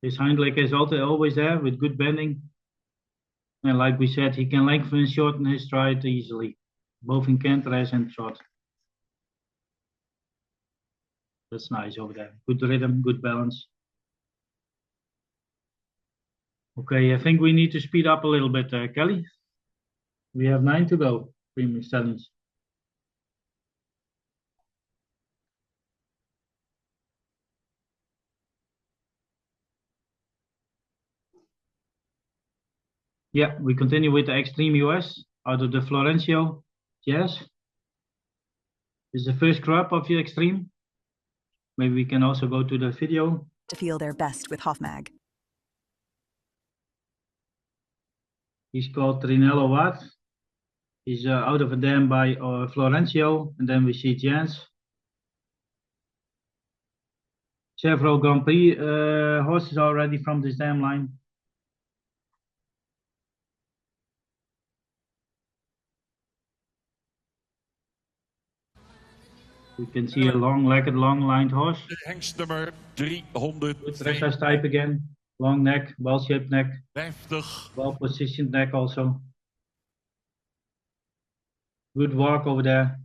His hind leg is always there with good bending. And like we said, he can lengthen and shorten his stride easily, both in canter and trot. That's nice over there. Good rhythm, good balance. Okay, I think we need to speed up a little bit, Kelly. We have 9 to go, premium stallions. Yeah, we continue with the Extreme US out of the Florencio Jazz. This is the first crop of the Extreme. Maybe we can also go to the video. To feel their best with Hofmag. He's called Trinello Watt. He's out of a dam by Florencio, and then we see Jans. Several Grand Prix horses already from this dam line. We can see a long-legged, long-lined horse. Hengst nummer 300. Dressage type again. Long neck, well-shaped neck. 50. Well-positioned neck also. Good walk over there.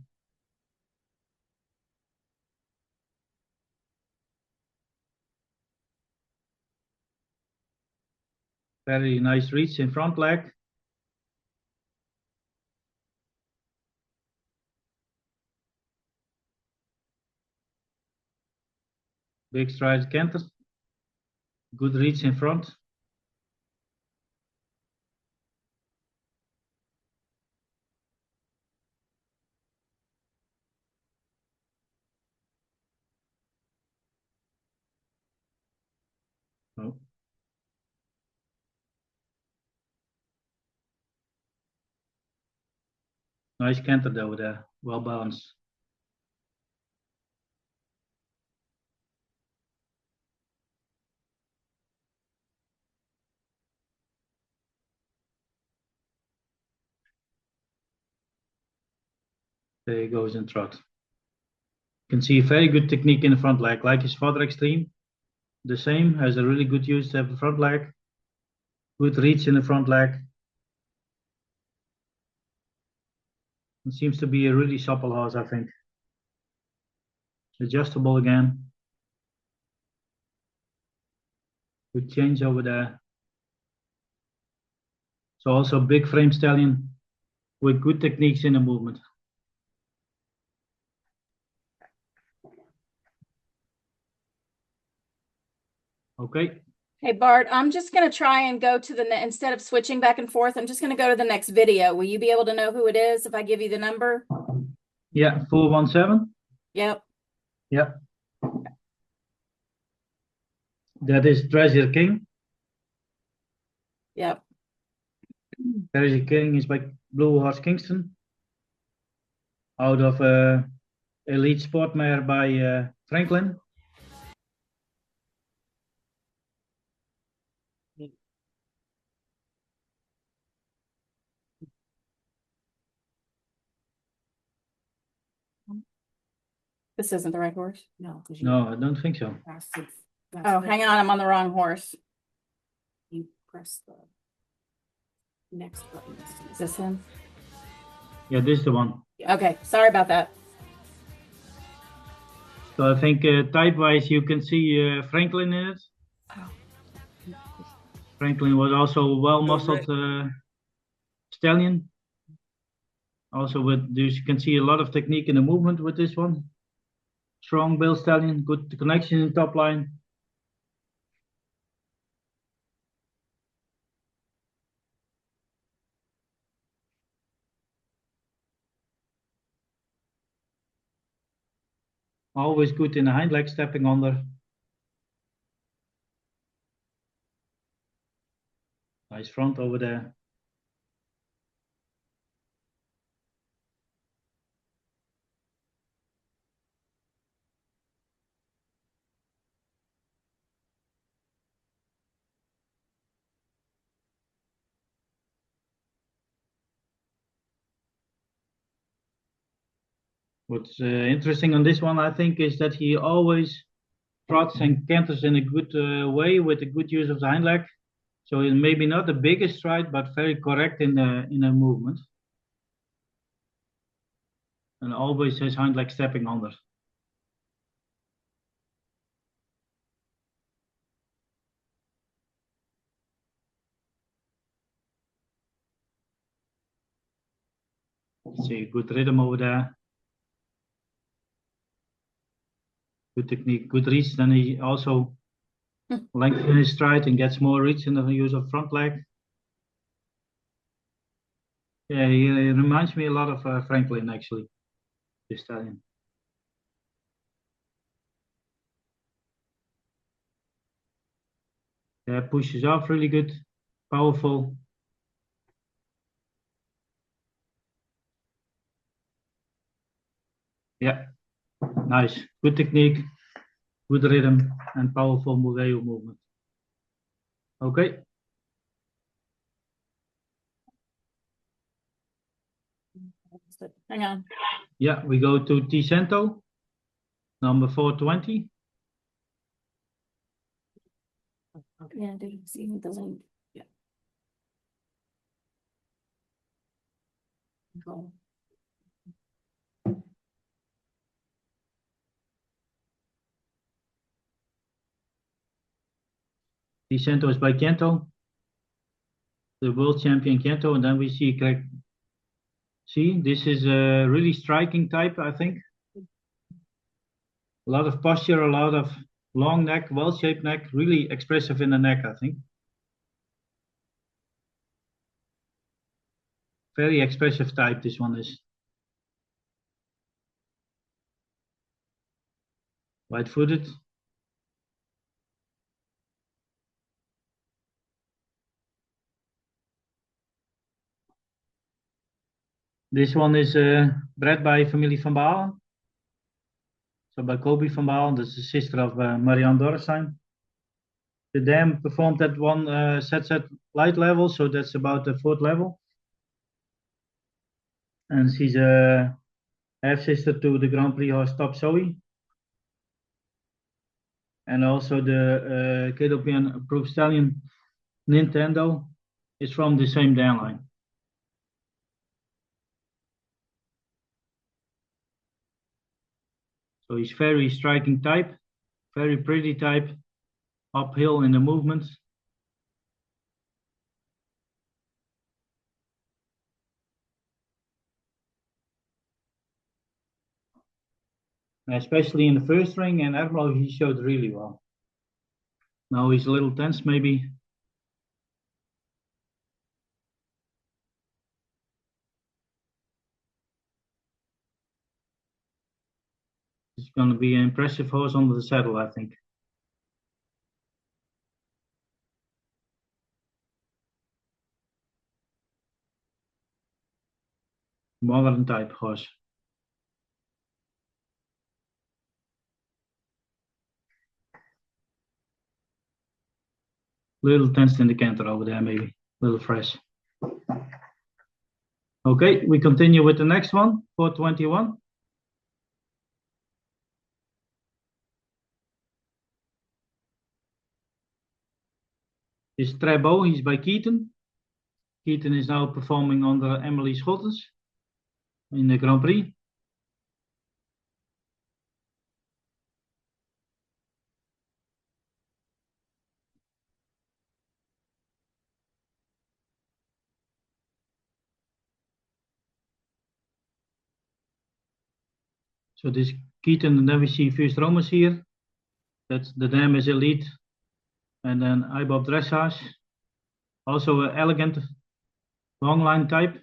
Very nice reach in front leg. Big stride canter. Good reach in front. Oh. Nice canter over there, well balanced. There he goes in trot. You can see very good technique in the front leg, like his father Extreme. The same, has a really good use of the front leg. Good reach in the front leg. It seems to be a really supple horse, I think. Adjustable again. Good change over there. So also big frame stallion with good techniques in the movement. Okay. Hey Bart, I'm just going to try and go to the, instead of switching back and forth, I'm just going to go to the next video. Will you be able to know who it is if I give you the number? Yeah, 417. Yep. Yep. That is Treasure King. Yep. Treasure King is by Blue Horse Kingston. Out of Elite Sportmare by Franklin. This isn't the right horse? No, I don't think so. Oh, hang on, I'm on the wrong horse. You press the next button. Is this him? Yeah, this is the one. Okay, sorry about that. So I think type-wise you can see Franklin in it. Oh. Franklin was also a well-muscled stallion. Also with, you can see a lot of technique in the movement with this one. Strong build stallion, good connection in top line. Always good in the hind leg, stepping under. Nice front over there. What's interesting on this one, I think, is that he always trots and canters in a good way with a good use of the hind leg. So it's maybe not the biggest stride, but very correct in the movement. And always his hind leg stepping under. See, good rhythm over there. Good technique, good reach. Then he also lengthens his stride and gets more reach in the use of front leg. Yeah, he reminds me a lot of Franklin, actually, this stallion. Yeah, pushes off really good, powerful. Yeah, nice. Good technique, good rhythm, and powerful Mugeyo movement. Okay. Hang on. Yeah, we go to Ticento, number 420. Yeah, did you see the link? Yeah. Go. Ticento is by Kento, the world champion Kento, and then we see Craig. See, this is a really striking type, I think. A lot of posture, a lot of long neck, well-shaped neck, really expressive in the neck, I think. Very expressive type, this one is. Wide-footed. This one is bred by Familie van Baalen. So by Kobe van Baalen, that's the sister of Marianne Dorrestein. The dam performed at one set light level, so that's about the 4th level. And she's a half-sister to the Grand Prix horse Top Zoe. And also the KWPN approved stallion Nintendo is from the same dam line. So he's very striking type, very pretty type, uphill in the movements. Especially in the first ring and Admiral, he showed really well. Now he's a little tense maybe. It's going to be an impressive horse under the saddle, I think. Modern type horse. Little tense in the canter over there, maybe. Little fresh. Okay, we continue with the next one, 421. Is Trebo, he's by Keaton. Keaton is now performing under Emily Schotters in the Grand Prix. So this Keaton, and then we see first Romans here. That's the dam is elite. And then Ibob Dressage. Also an elegant long line type.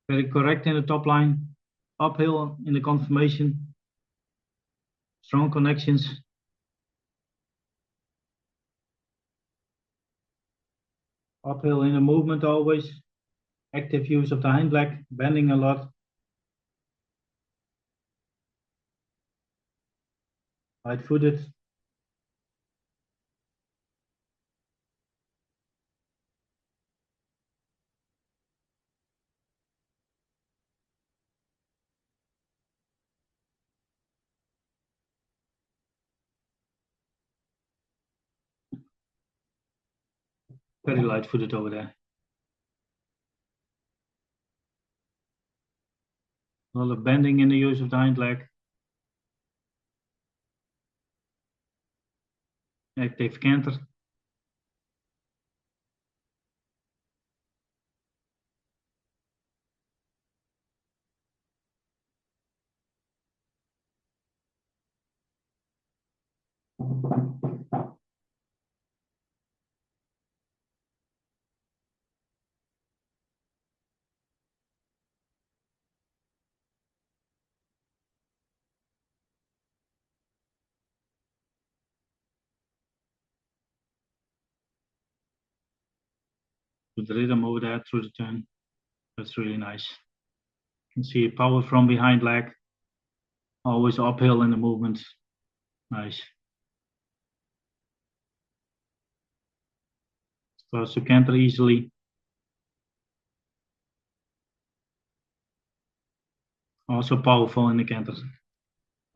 Very correct in the top line. uphill in the conformation, strong connections. Uphill in the movement always, active use of the hind leg, bending a lot. Right-footed. Very light-footed over there. A lot of bending in the use of the hind leg. Active canter. With the rhythm over there through the turn. That's really nice. You can see power from behind leg. Always uphill in the movement. Nice. Starts to canter easily. Also powerful in the canter.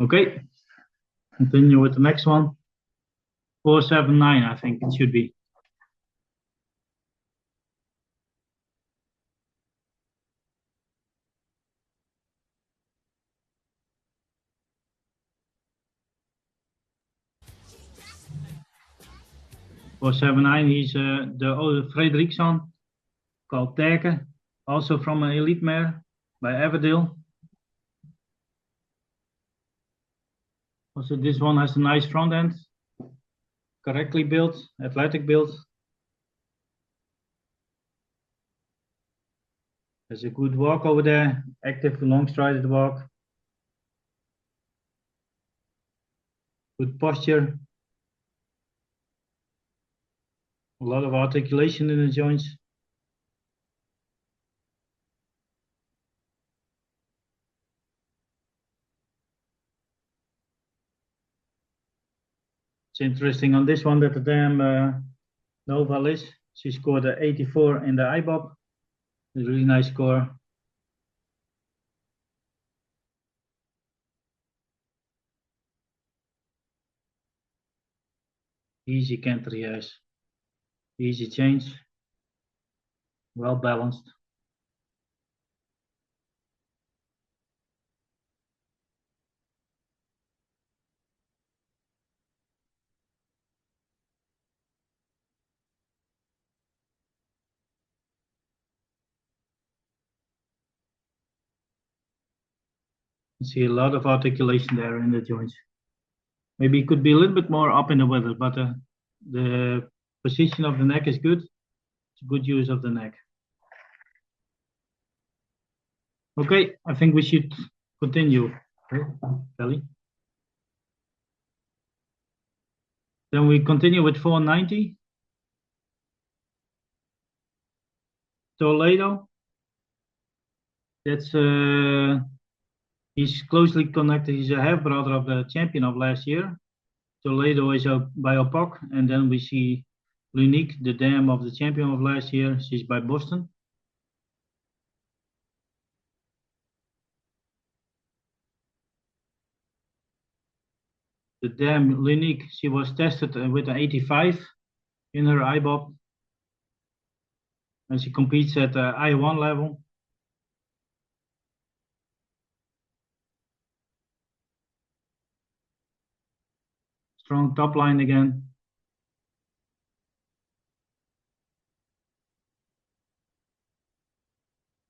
Okay. Continue with the next one. 479, I think it should be. For 79, he's the Frederiksson, called Terke, also from an elite mare by Everdale. Also, this one has a nice front end, correctly built, athletic build. Has a good walk over there, active long strided walk. Good posture. A lot of articulation in the joints. It's interesting on this one that the dam Nova Liz, she scored a 84 in the IBOB. A really nice score. Easy canter, yes. Easy change. Well balanced. You see a lot of articulation there in the joints. Maybe it could be a little bit more up in the weather, but the position of the neck is good. It's good use of the neck. Okay, I think we should continue. Okay, Kelly. Then we continue with 490. Toledo. That's he's closely connected. He's a half brother of the champion of last year. Toledo is by Opoc, and then we see Lunique, the dam of the champion of last year. She's by Boston. The dam Lunique, she was tested with an 85 in her IBOB, and she competes at I1 level. Strong top line again.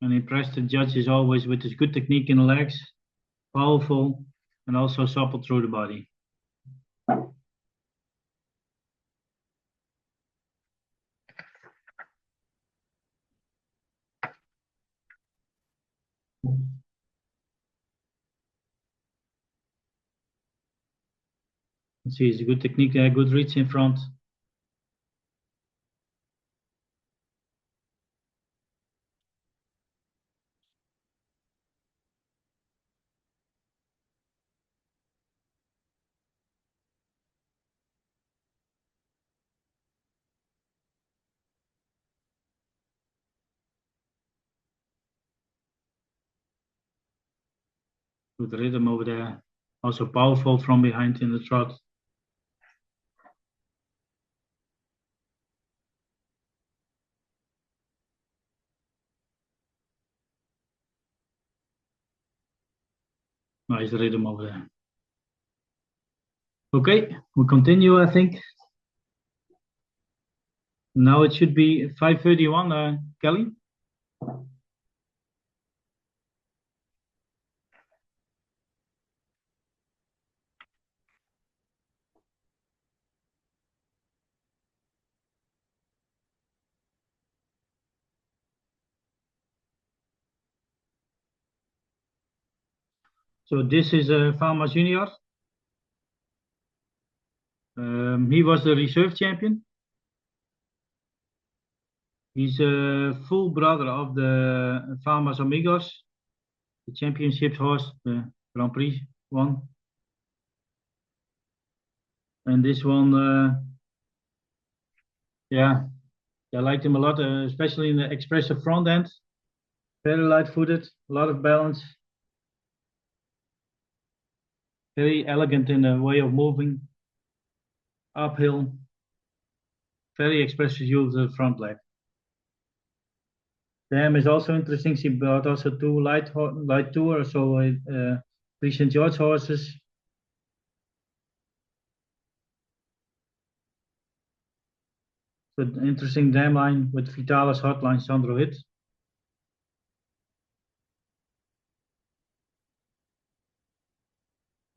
And impressed the judges always with his good technique in the legs, powerful, and also supple through the body. Let's see, it's a good technique, good reach in front. Good rhythm over there. Also powerful from behind in the trot. Nice rhythm over there. Okay, we continue, I think. Now it should be 5:31, Kelly. So this is Farmers Junior. He was the reserve champion. He's a full brother of the Farmers Amigos, the championship horse, the Grand Prix one. And this one, yeah, I liked him a lot, especially in the expressive front end. Very light-footed, a lot of balance. Very elegant in the way of moving. Uphill. Very expressive use of the front leg. Dam is also interesting. She brought also two light tour, so St. George horses. So interesting dam line with Vitalis hotline Sandro Hit.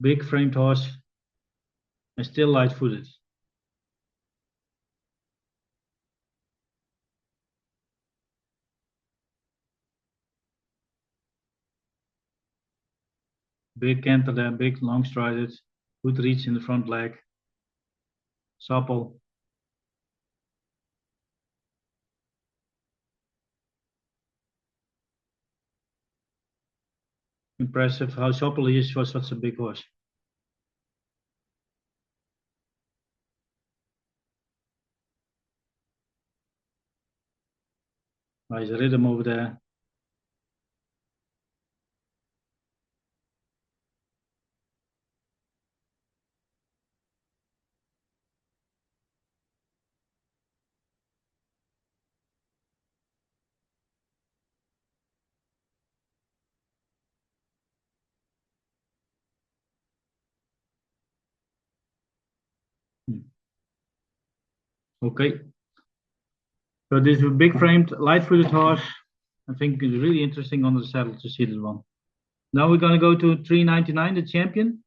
Big framed horse and still light footed. Big canter there, big long strided, good reach in the front leg. Supple. Impressive how supple he is for such a big horse. Nice rhythm over there. Okay. So this is a big framed, light footed horse. I think it's really interesting on the saddle to see this one. Now we're going to go to 399, the champion,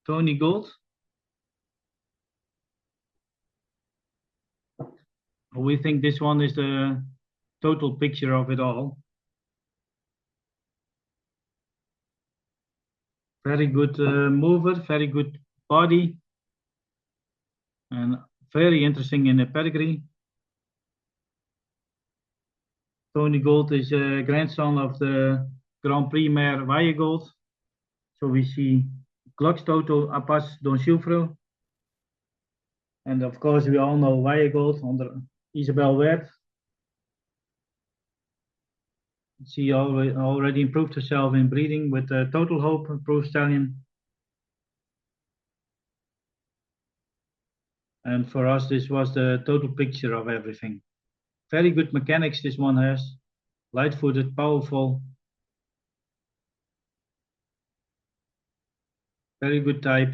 Tony Gold. We think this one is the total picture of it all. Very good mover, very good body, and very interesting in the pedigree. Tony Gold is a grandson of the Grand Prix mare Valle. So we see Clox Toto Apas Don Chufro. And of course, we all know Valle under Isabel Wert. She already improved herself in breeding with Total Hope Pro Stallion. And for us, this was the total picture of everything. Very good mechanics this one has. Light-footed, powerful. Very good type.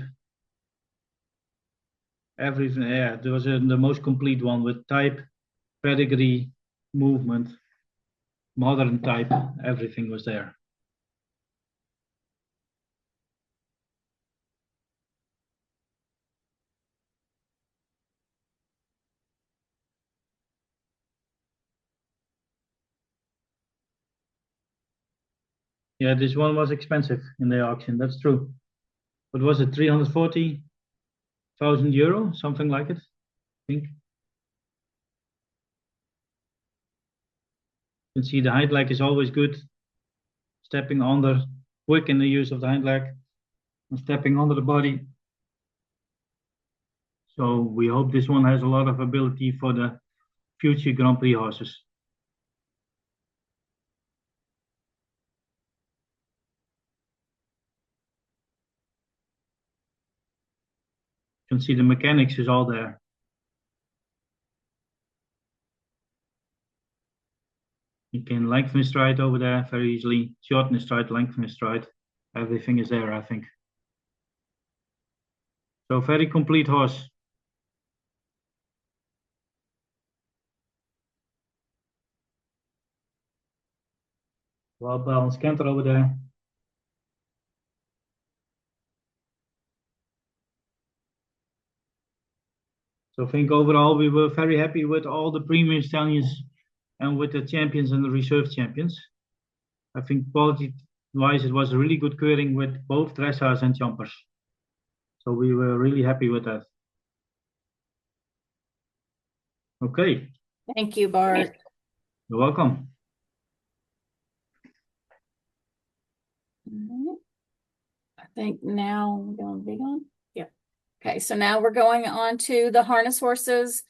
Everything, yeah, there was the most complete one with type, pedigree, movement, modern type, everything was there. Yeah, this one was expensive in the auction, that's true. What was it, 340? €1,000, something like it, I think. You can see the hind leg is always good. Stepping under, quick in the use of the hind leg, and stepping under the body. So we hope this one has a lot of ability for the future Grand Prix horses. You can see the mechanics is all there. You can lengthen his stride over there very easily, shorten his stride, lengthen his stride. Everything is there, I think. So very complete horse. Well balanced canter over there. So I think overall we were very happy with all the premium stallions and with the champions and the reserve champions. I think quality-wise it was a really good curing with both dressage and jumpers. So we were really happy with that. Okay. Thank you, Bart. You're welcome. I think now we're going big on. Yep. Okay, so now we're going on to the harness horses,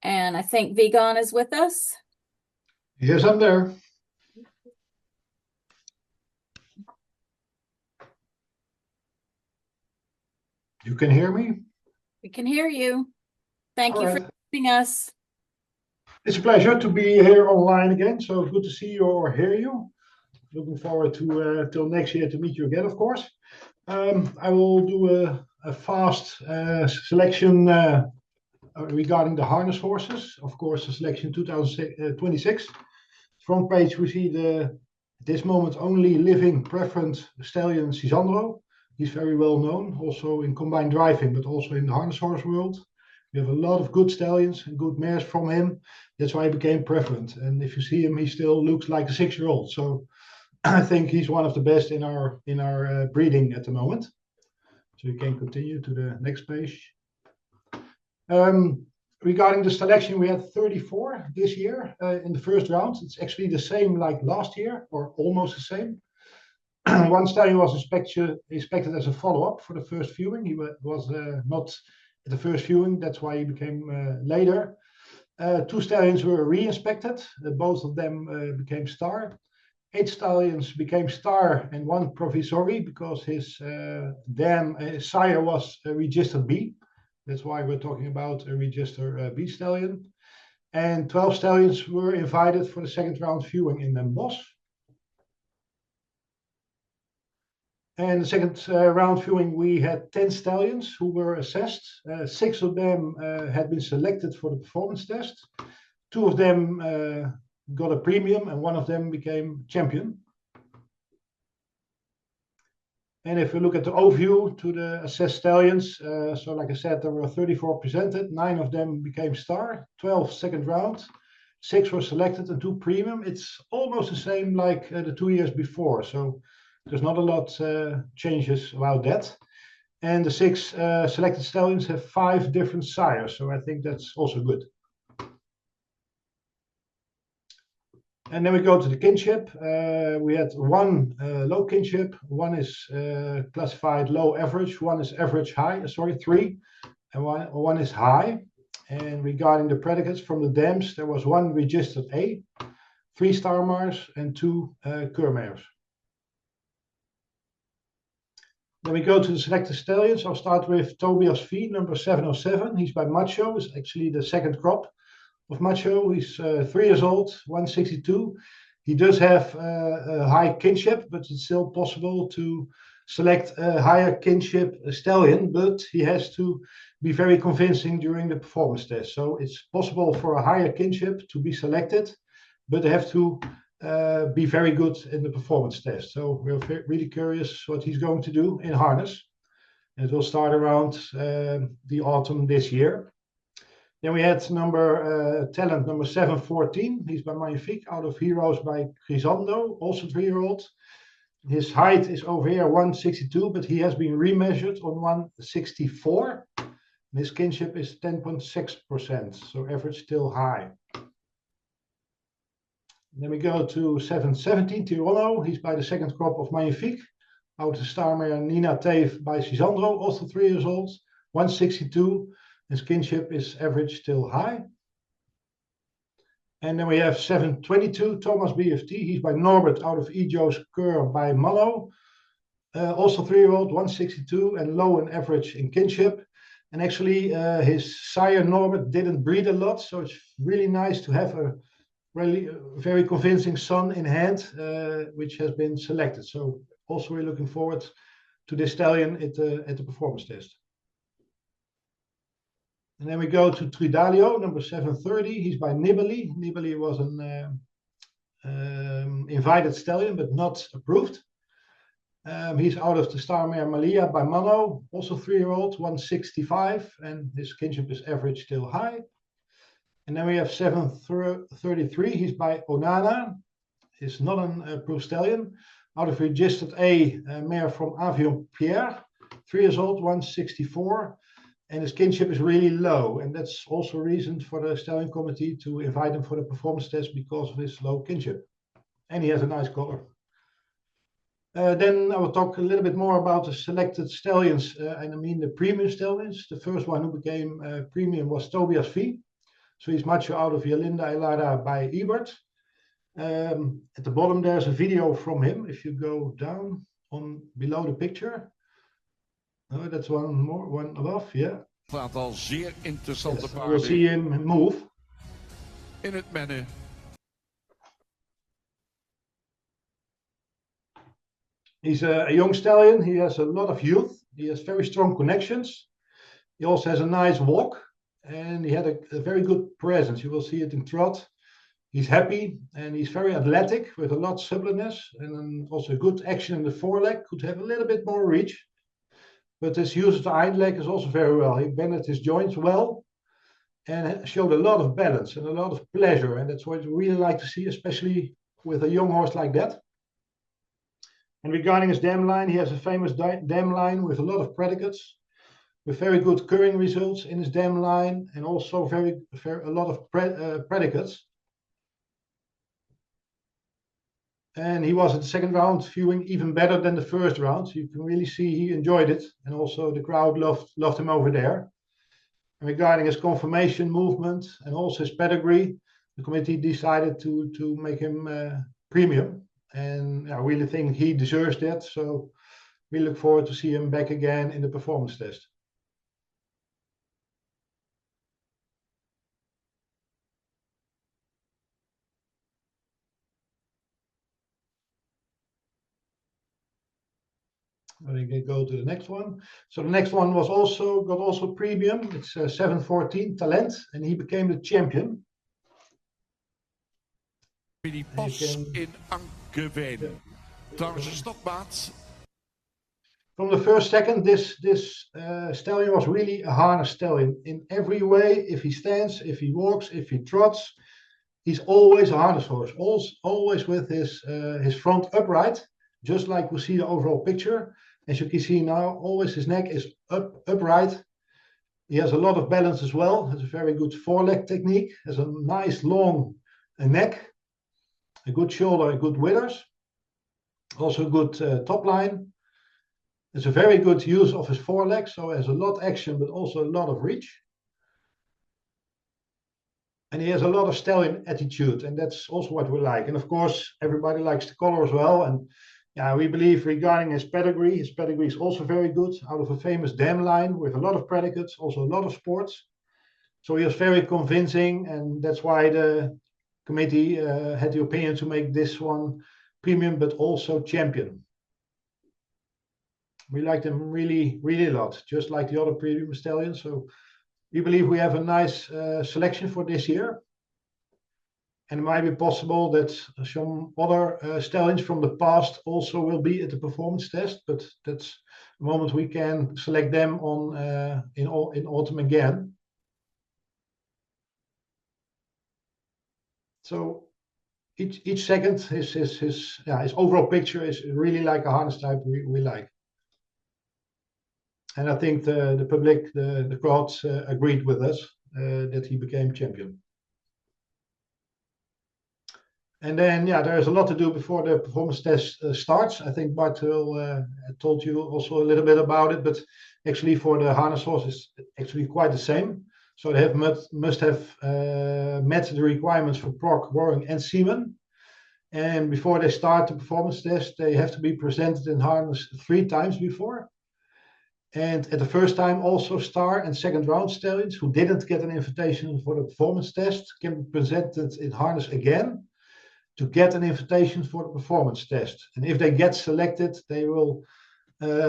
and I think Vigon is with us. Yes, I'm there. You can hear me? We can hear you. Thank you for joining us. It's a pleasure to be here online again. So good to see you or hear you. Looking forward to till next year to meet you again, of course. I will do a fast selection regarding the harness horses. Of course, the selection 2026. Front page, we see at this moment only living preference stallion Sisandro. He's very well known, also in combined driving, but also in the harness horse world. We have a lot of good stallions and good mares from him. That's why he became preferent. And if you see him, he still looks like a 6-year-old. So I think he's one of the best in our breeding at the moment. So you can continue to the next page. Regarding the selection, we had 34 this year in the first round. It's actually the same like last year, or almost the same. One stallion was expected as a follow-up for the first viewing. He was not at the first viewing. That's why he became later. 2 stallions were re-inspected. Both of them became star. 8 stallions became star and 1 provisory because his sire was a registered B. That's why we're talking about a register B stallion. And 12 stallions were invited for the second round viewing in Den Bosch. And the second round viewing, we had 10 stallions who were assessed. 6 of them had been selected for the performance test. 2 of them got a premium and 1 of them became champion. And if we look at the overview to the assessed stallions, so like I said, there were 34 presented, 9 of them became star, 12 second round, 6 were selected and 2 premium. It's almost the same like the 2 years before. So there's not a lot changes about that. And the 6 selected stallions have 5 different sires. So I think that's also good. And then we go to the kinship. We had 1 low kinship, 1 is classified low average, 1 is average high, 3, and one is high. And regarding the predicates from the dams, there was 1 registered A, 3 star mares, and 2 cur mares. Then we go to the selected stallions. I'll start with Tobias V, number 707. He's by Macho, is actually the second crop of Macho. He's 3 years old, 162. He does have a high kinship, but it's still possible to select a higher kinship stallion, but he has to be very convincing during the performance test. So it's possible for a higher kinship to be selected, but they have to be very good in the performance test. So we're really curious what he's going to do in harness. And it will start around the autumn this year. Then we had talent number 714. He's by Magnifique, out of Heroes by Grisando, also 3-year-old. His height is over here 162, but he has been remeasured on 164. And his kinship is 10.6%, so average still high. Then we go to 717 Tirolo. He's by the second crop of Magnifique. Out the star mare Nina Tave by Cisandro, also 3 years old, 162. His kinship is average still high. And then we have 722 Thomas BFT. He's by Norbert out of Ijos Keur by Mallow. Also 3-year-old, 162 and low in average in kinship. And actually his sire Norbert didn't breed a lot, so it's really nice to have a really very convincing son in hand, which has been selected. So also we're looking forward to this stallion at the performance test. And then we go to Tridalio, number 730. He's by Nibali. Nibali was an invited stallion, but not approved. He's out of the star mare Malia by Mano, also 3-year-old, 165, and his kinship is average still high. And then we have 733. He's by Onana. He's not an approved stallion. Out of registered A, mare from Avion Pierre, 3 years old, 164. And his kinship is really low. And that's also a reason for the stallion committee to invite him for the performance test because of his low kinship. And he has a nice color. Then I will talk a little bit more about the selected stallions, and I mean the premium stallions. The first one who became premium was Tobias V. So he's macho out of Yalinda Elara by Ebert. At the bottom there's a video from him. If you go down on below the picture. Oh, that's one more, one above, yeah. Aantal zeer interessante paarden. We'll see him move. In het mennen. He's a young stallion. He has a lot of youth. He has very strong connections. He also has a nice walk. And he had a very good presence. You will see it in trot. He's happy and he's very athletic with a lot of suppleness and also good action in the foreleg. Could have a little bit more reach. But his use of the hind leg is also very well. He bended his joints well and showed a lot of balance and a lot of pleasure. And that's what we really like to see, especially with a young horse like that. And regarding his dam line, he has a famous dam line with a lot of predicates, with very good curring results in his dam line, and also a lot of predicates. And he was at the second round viewing even better than the first round. So you can really see he enjoyed it, and also the crowd loved him over there. And regarding his conformation movement and also his pedigree, the committee decided to make him premium. And I really think he deserves that. So we look forward to see him back again in the performance test. We can go to the next one. So the next one was got premium. It's 714 Talent, and he became the champion. Die pas in Ankewijn. Trouwens, een stokmaat. From the first second, this stallion was really a harness stallion. In every way, if he stands, if he walks, if he trots, he's always a harness horse. Always with his front upright, just like we see the overall picture. As you can see now, always his neck is upright. He has a lot of balance as well. Has a very good foreleg technique. Has a nice long neck, a good shoulder, a good withers. Also good top line. It's a very good use of his foreleg, so has a lot of action, but also a lot of reach. And he has a lot of stallion attitude, and that's also what we like. And of course, everybody likes the color as well. And yeah, we believe regarding his pedigree is also very good, out of a famous dam line with a lot of predicates, also a lot of sports. So he was very convincing, and that's why the committee had the opinion to make this one premium, but also champion. We like them really, really a lot, just like the other premium stallions. So we believe we have a nice selection for this year. And it might be possible that some other stallions from the past also will be at the performance test, but that's the moment we can select them on in autumn again. So each second, his overall picture is really like a harness type we like. And I think the public, the crowds agreed with us that he became champion. And then, yeah, there is a lot to do before the performance test starts. I think Bart will told you also a little bit about it, but actually for the harness horse is actually quite the same. So they must have met the requirements for prog, rowing, and seaman. And before they start the performance test, they have to be presented in harness 3 times before. And at the first time, also star and second round stallions who didn't get an invitation for the performance test can be presented in harness again to get an invitation for the performance test. And if they get selected, they will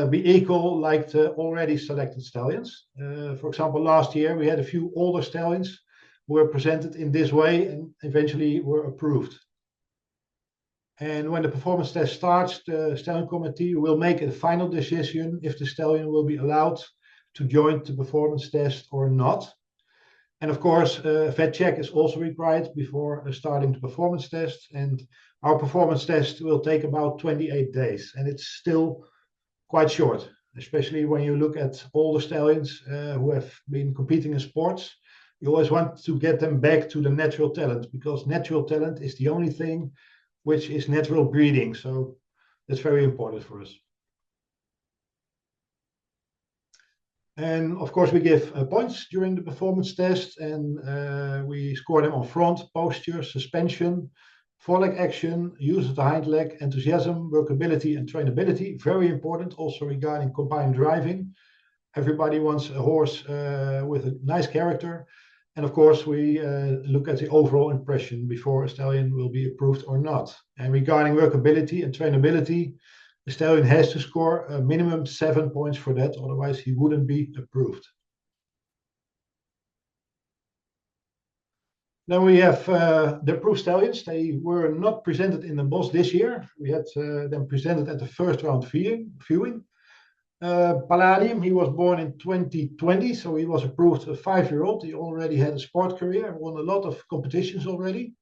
be equal like the already selected stallions. For example, last year we had a few older stallions who were presented in this way and eventually were approved. And when the performance test starts, the stallion committee will make a final decision if the stallion will be allowed to join the performance test or not. And of course, a vet check is also required before starting the performance test. And our performance test will take about 28 days. And it's still quite short, especially when you look at all the stallions who have been competing in sports. You always want to get them back to the natural talent, because natural talent is the only thing which is natural breeding. So that's very important for us. And of course, we give points during the performance test, and we score them on front, posture, suspension, foreleg action, use of the hind leg, enthusiasm, workability, and trainability. Very important also regarding combined driving. Everybody wants a horse with a nice character. And of course, we look at the overall impression before a stallion will be approved or not. And regarding workability and trainability, the stallion has to score a minimum 7 points for that, otherwise he wouldn't be approved. Then we have the approved stallions. They were not presented in the boss this year. We had them presented at the first round viewing. Palladium, he was born in 2020, so he was approved a 5-year-old. He already had a sport career, won a lot of competitions already.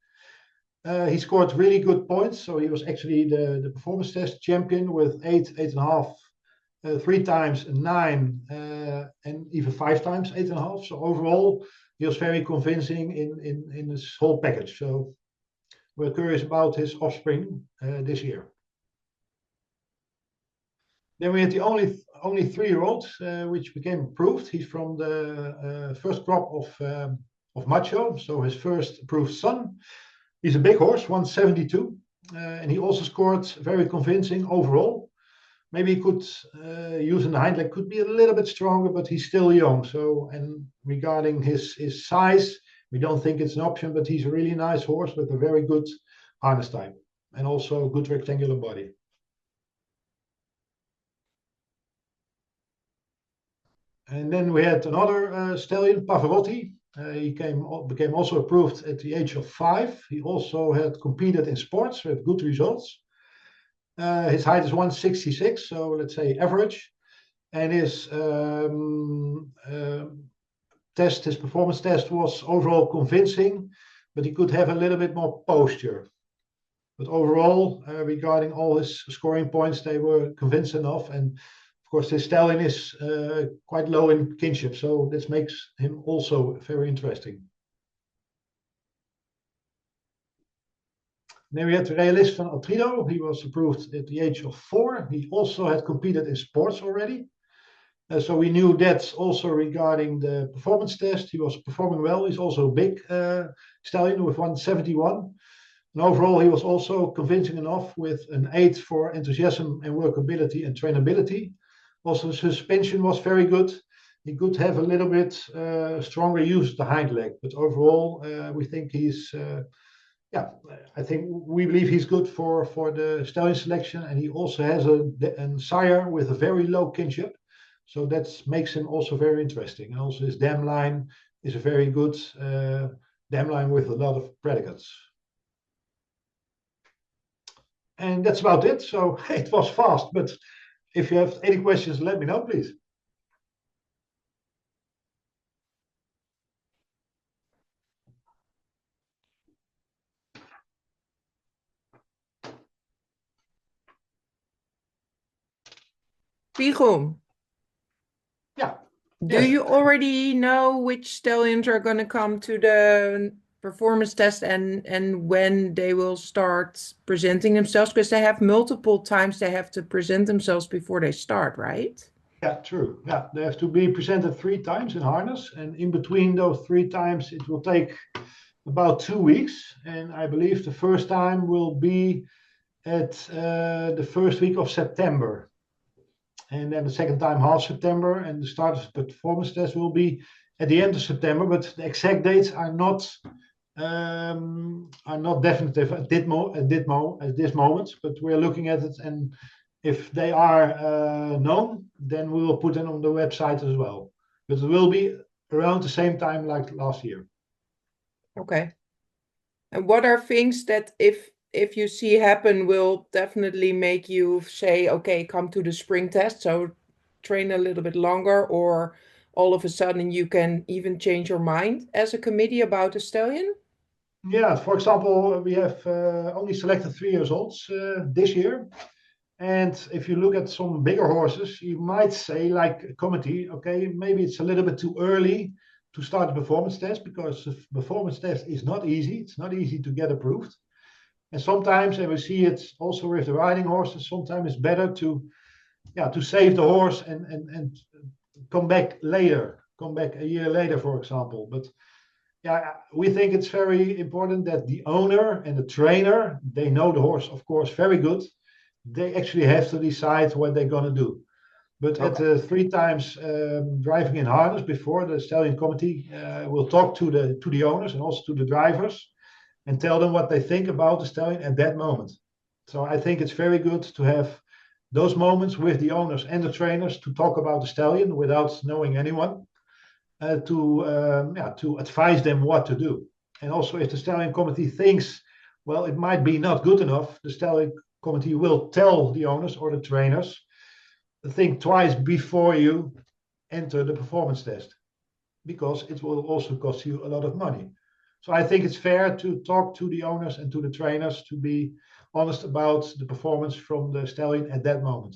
He scored really good points, so he was actually the performance test champion with 8, 8.5, 3 times 9, and even 5 times 8.5. So overall, he was very convincing in his whole package. So we're curious about his offspring this year. Then we had the only 3-year-old which became approved. He's from the first crop of Macho, so his first approved son. He's a big horse, 172, and he also scored very convincing overall. Maybe he could use in the hind leg, could be a little bit stronger, but he's still young. So, and regarding his size, we don't think it's an option, but he's a really nice horse with a very good harness type and also good rectangular body. And then we had another stallion, Pavarotti. He became also approved at the age of 5. He also had competed in sports with good results. His height is 166, so let's say average. And his his performance test was overall convincing, but he could have a little bit more posture. But overall, regarding all his scoring points, they were convincing enough. And of course, this stallion is quite low in kinship, so this makes him also very interesting. Then we had the Realist van Altrido. He was approved at the age of 4. He also had competed in sports already. So we knew that also regarding the performance test. He was performing well. He's also a big stallion with 171. And overall, he was also convincing enough with an 8 for enthusiasm and workability and trainability. Also, the suspension was very good. He could have a little bit stronger use of the hind leg, but overall, we think he's, I think we believe he's good for the stallion selection, and he also has a sire with a very low kinship, so that makes him also very interesting. And also, his dam line is a very good dam line with a lot of predicates. And that's about it. So it was fast, but if you have any questions, let me know, please. Pigo. Do Yes. you already know which stallions are going to come to the performance test and when they will start presenting themselves? Because they have multiple times they have to present themselves before they start, right? Yeah, true. Yeah, they have to be presented 3 times in harness, and in between those 3 times, it will take about 2 weeks. And I believe the first time will be at the first week of September, and then the second time half September, and the start of the performance test will be at the end of September. But the exact dates are not definitive at this moment. But we're looking at it, and if they are known, then we will put them on the website as well. But it will be around the same time like last year. Okay. And what are things that if you see happen will definitely make you say, okay, come to the spring test, so train a little bit longer, or all of a sudden you can even change your mind as a committee about a stallion? Yeah, for example, we have only selected 3 years olds this year. And if you look at some bigger horses, you might say, like a committee, okay, maybe it's a little bit too early to start the performance test, because the performance test is not easy. It's not easy to get approved. And sometimes, and we see it also with the riding horses, sometimes it's better to save the horse and come back later, come back a year later, for example. But yeah, we think it's very important that the owner and the trainer, they know the horse, of course, very good. They actually have to decide what they're going to do. But at the 3 times driving in harness before, the stallion committee will talk to the owners and also to the drivers and tell them what they think about the stallion at that moment. So I think it's very good to have those moments with the owners and the trainers to talk about the stallion without knowing anyone, to advise them what to do. And also, if the stallion committee thinks, well, it might be not good enough, the stallion committee will tell the owners or the trainers, think twice before you enter the performance test, because it will also cost you a lot of money. So I think it's fair to talk to the owners and to the trainers to be honest about the performance from the stallion at that moment.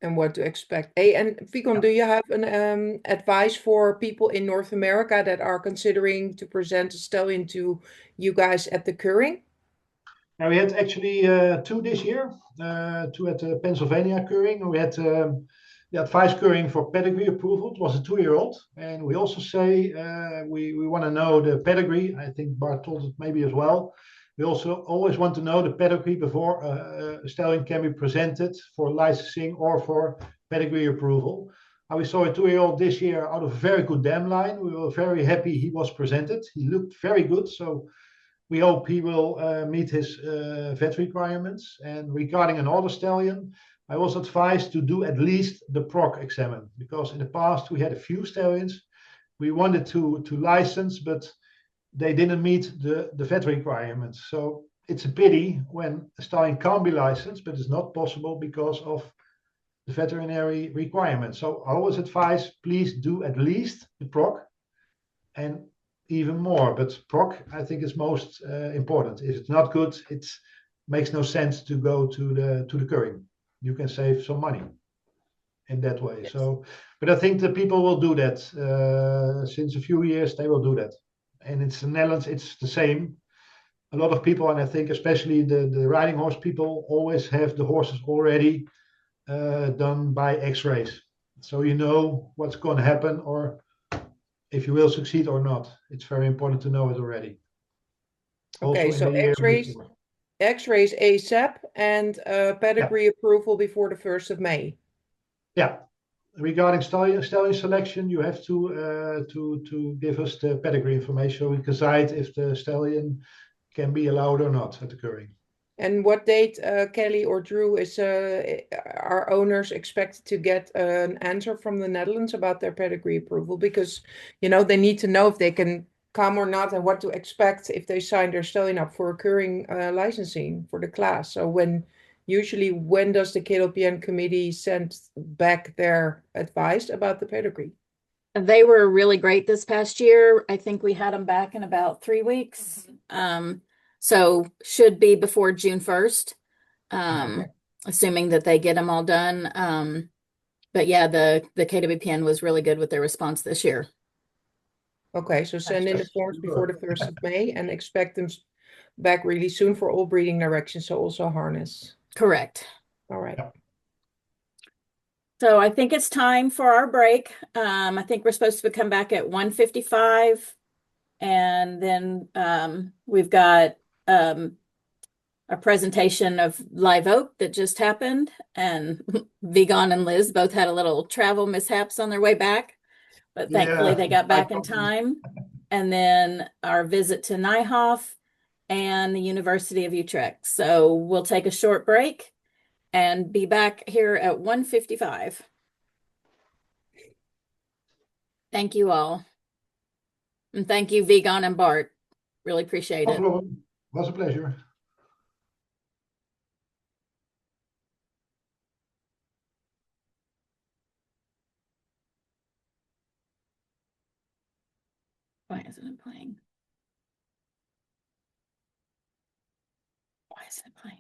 And what to expect. Hey, and Vicon, do you have an advice for people in North America that are considering to present a stallion to you guys at the curing? Now, we had actually 2 this year, 2 at the Pennsylvania curing. We had the advice curing for pedigree approval. It was a 2-year-old. And we also say we want to know the pedigree. I think Bart told it maybe as well. We also always want to know the pedigree before a stallion can be presented for licensing or for pedigree approval. We saw a 2-year-old this year out of a very good dam line. We were very happy he was presented. He looked very good. So we hope he will meet his vet requirements. And regarding an older stallion, I was advised to do at least the proc examen, because in the past we had a few stallions we wanted to license, but they didn't meet the vet requirements. So it's a pity when a stallion can't be licensed, but it's not possible because of the veterinary requirements. So I always advise, please do at least the proc, and even more. But proc, I think, is most important. If it's not good, it makes no sense to go to the curing. You can save some money in that way. Yes. So, but I think the people will do that. Since a few years, they will do that. And in the Netherlands, it's the same. A lot of people, and I think especially the riding horse people, always have the horses already done by X-rays. So you know what's going to happen, or if you will succeed or not. It's very important to know it already. Okay, so X-rays ASAP and pedigree approval before the 1st of May. Yeah. Regarding stallion selection, you have to give us the pedigree information so we decide if the stallion can be allowed or not at the curing. And what date, Kelly or Drew, are owners expected to get an answer from the Netherlands about their pedigree approval? Because, they need to know if they can come or not and what to expect if they sign their stallion up for a curing licensing for the class. So when does the KWPN committee send back their advice about the pedigree? They were really great this past year. I think we had them back in about 3 weeks. So should be before June 1st, assuming that they get them all done. But yeah, the KWPN was really good with their response this year. Okay, so send in the forms super. before the 1st of May and expect them back really soon for all breeding directions, so also harness. Correct. All right. So I think it's time for our break. I think we're supposed to come back at 1:55, and then we've got a presentation of Live Oak that just happened, and Vigon and Liz both had a little travel mishaps on their way back, but thankfully they got back in time. And then our visit to Nijhoff and the University of Utrecht. So we'll take a short break and be back here at 1:55. Thank you all. And thank you, Vigon and Bart. Really appreciate it. No problem. Was a pleasure. Why isn't it playing? Why isn't it playing?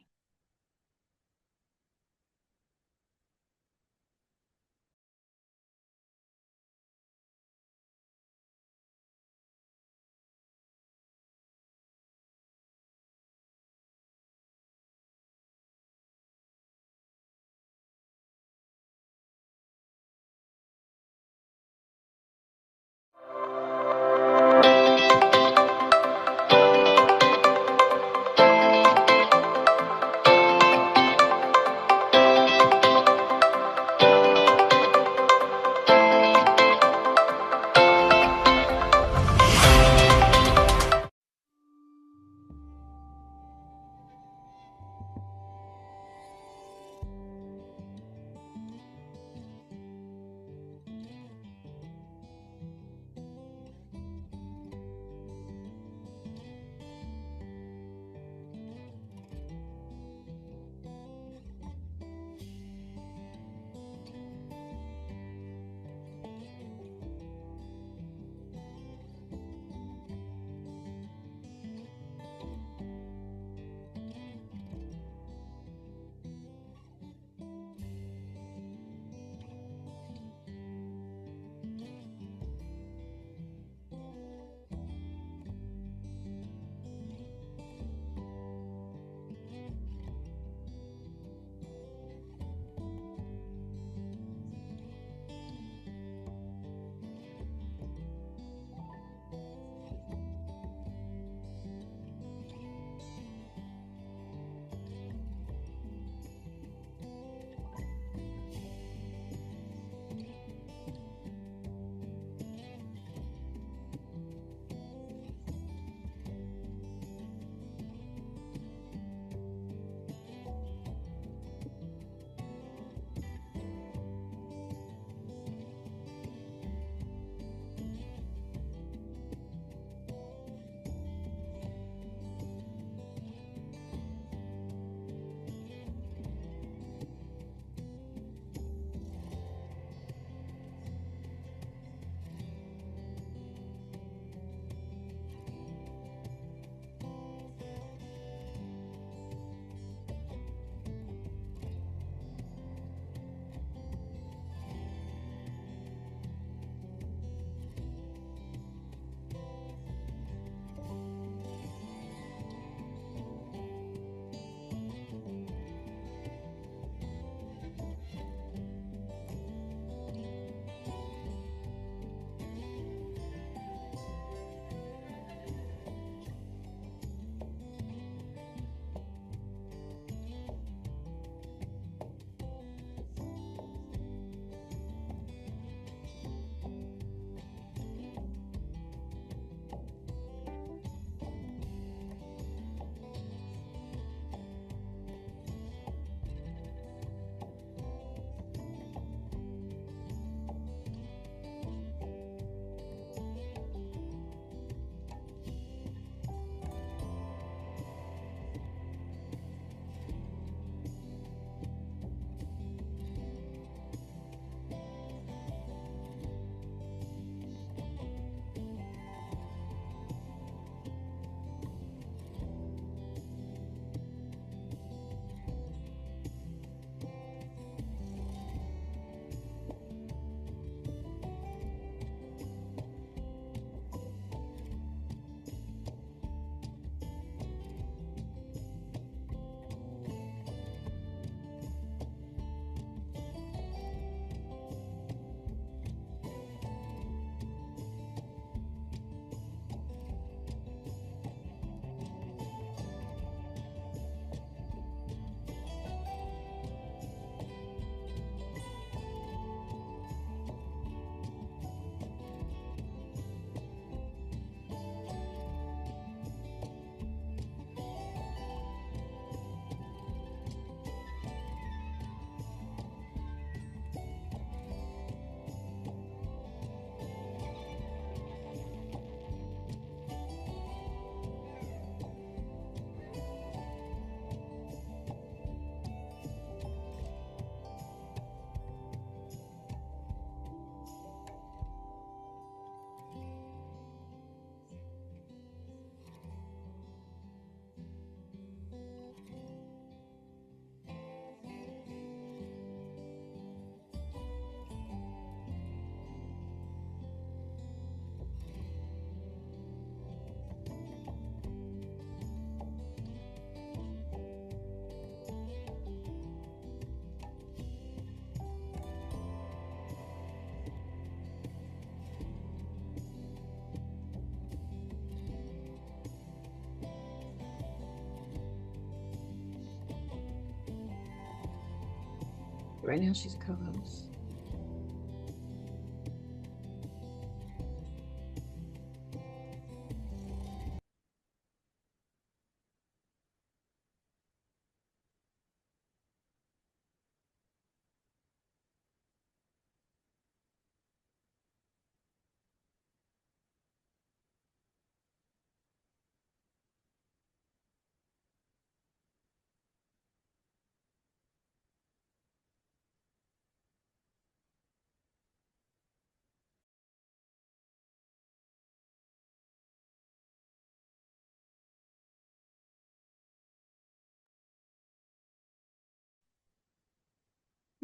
Right now she's a co-host.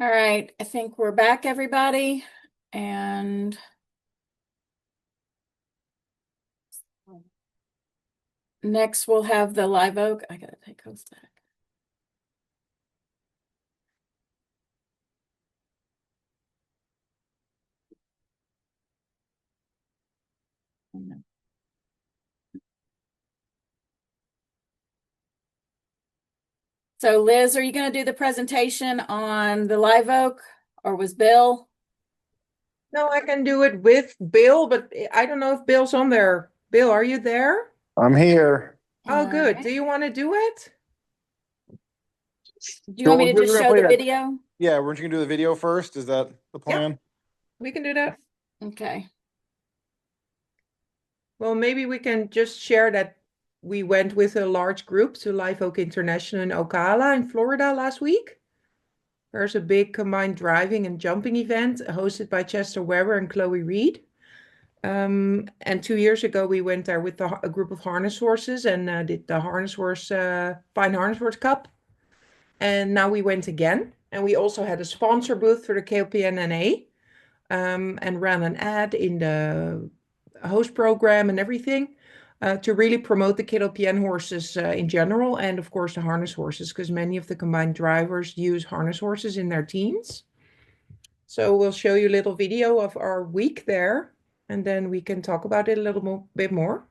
All right, I think we're back, everybody. And next we'll have the live oak. I gotta take host back. So Liz, are you going to do the presentation on the live oak, or was Bill? No, I can do it with Bill, but I don't know if Bill's on there. Bill, are you there? I'm here. Oh, good. Do you want to do it? Do you want me to just show the video? Yeah, weren't you gonna do the video first? Is that the plan? Yeah, we can do that. Okay. Well, maybe we can just share that we went with a large group to Live Oak International in Ocala in Florida last week. There's a big combined driving and jumping event hosted by Chester Weber and Chloe Reed. And 2 years ago, we went there with a group of harness horses and did the harness horse, Fine Harness Horse Cup. And now we went again. And we also had a sponsor booth for the KWPN-NA and ran an ad in the host program and everything to really promote the KWPN horses in general. And of course, the harness horses, because many of the combined drivers use harness horses in their teams. So we'll show you a little video of our week there, and then we can talk about it a little bit more.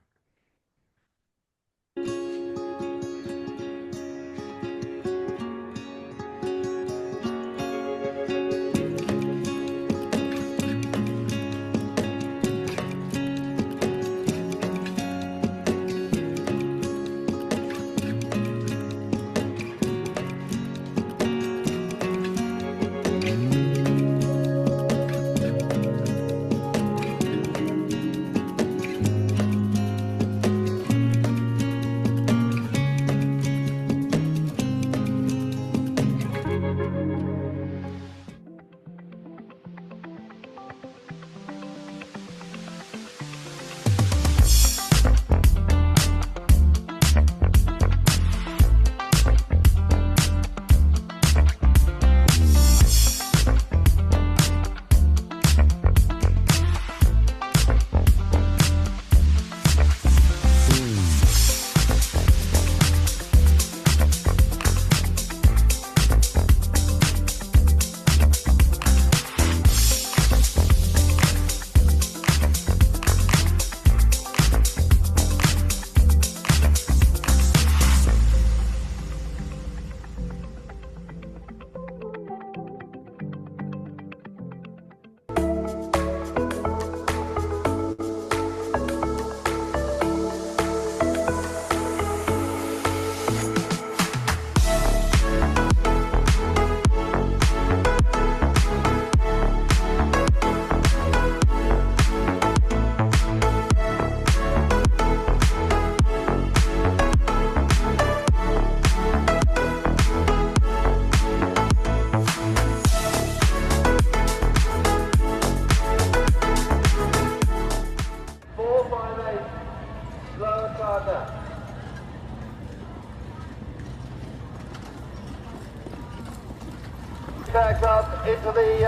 Back up into the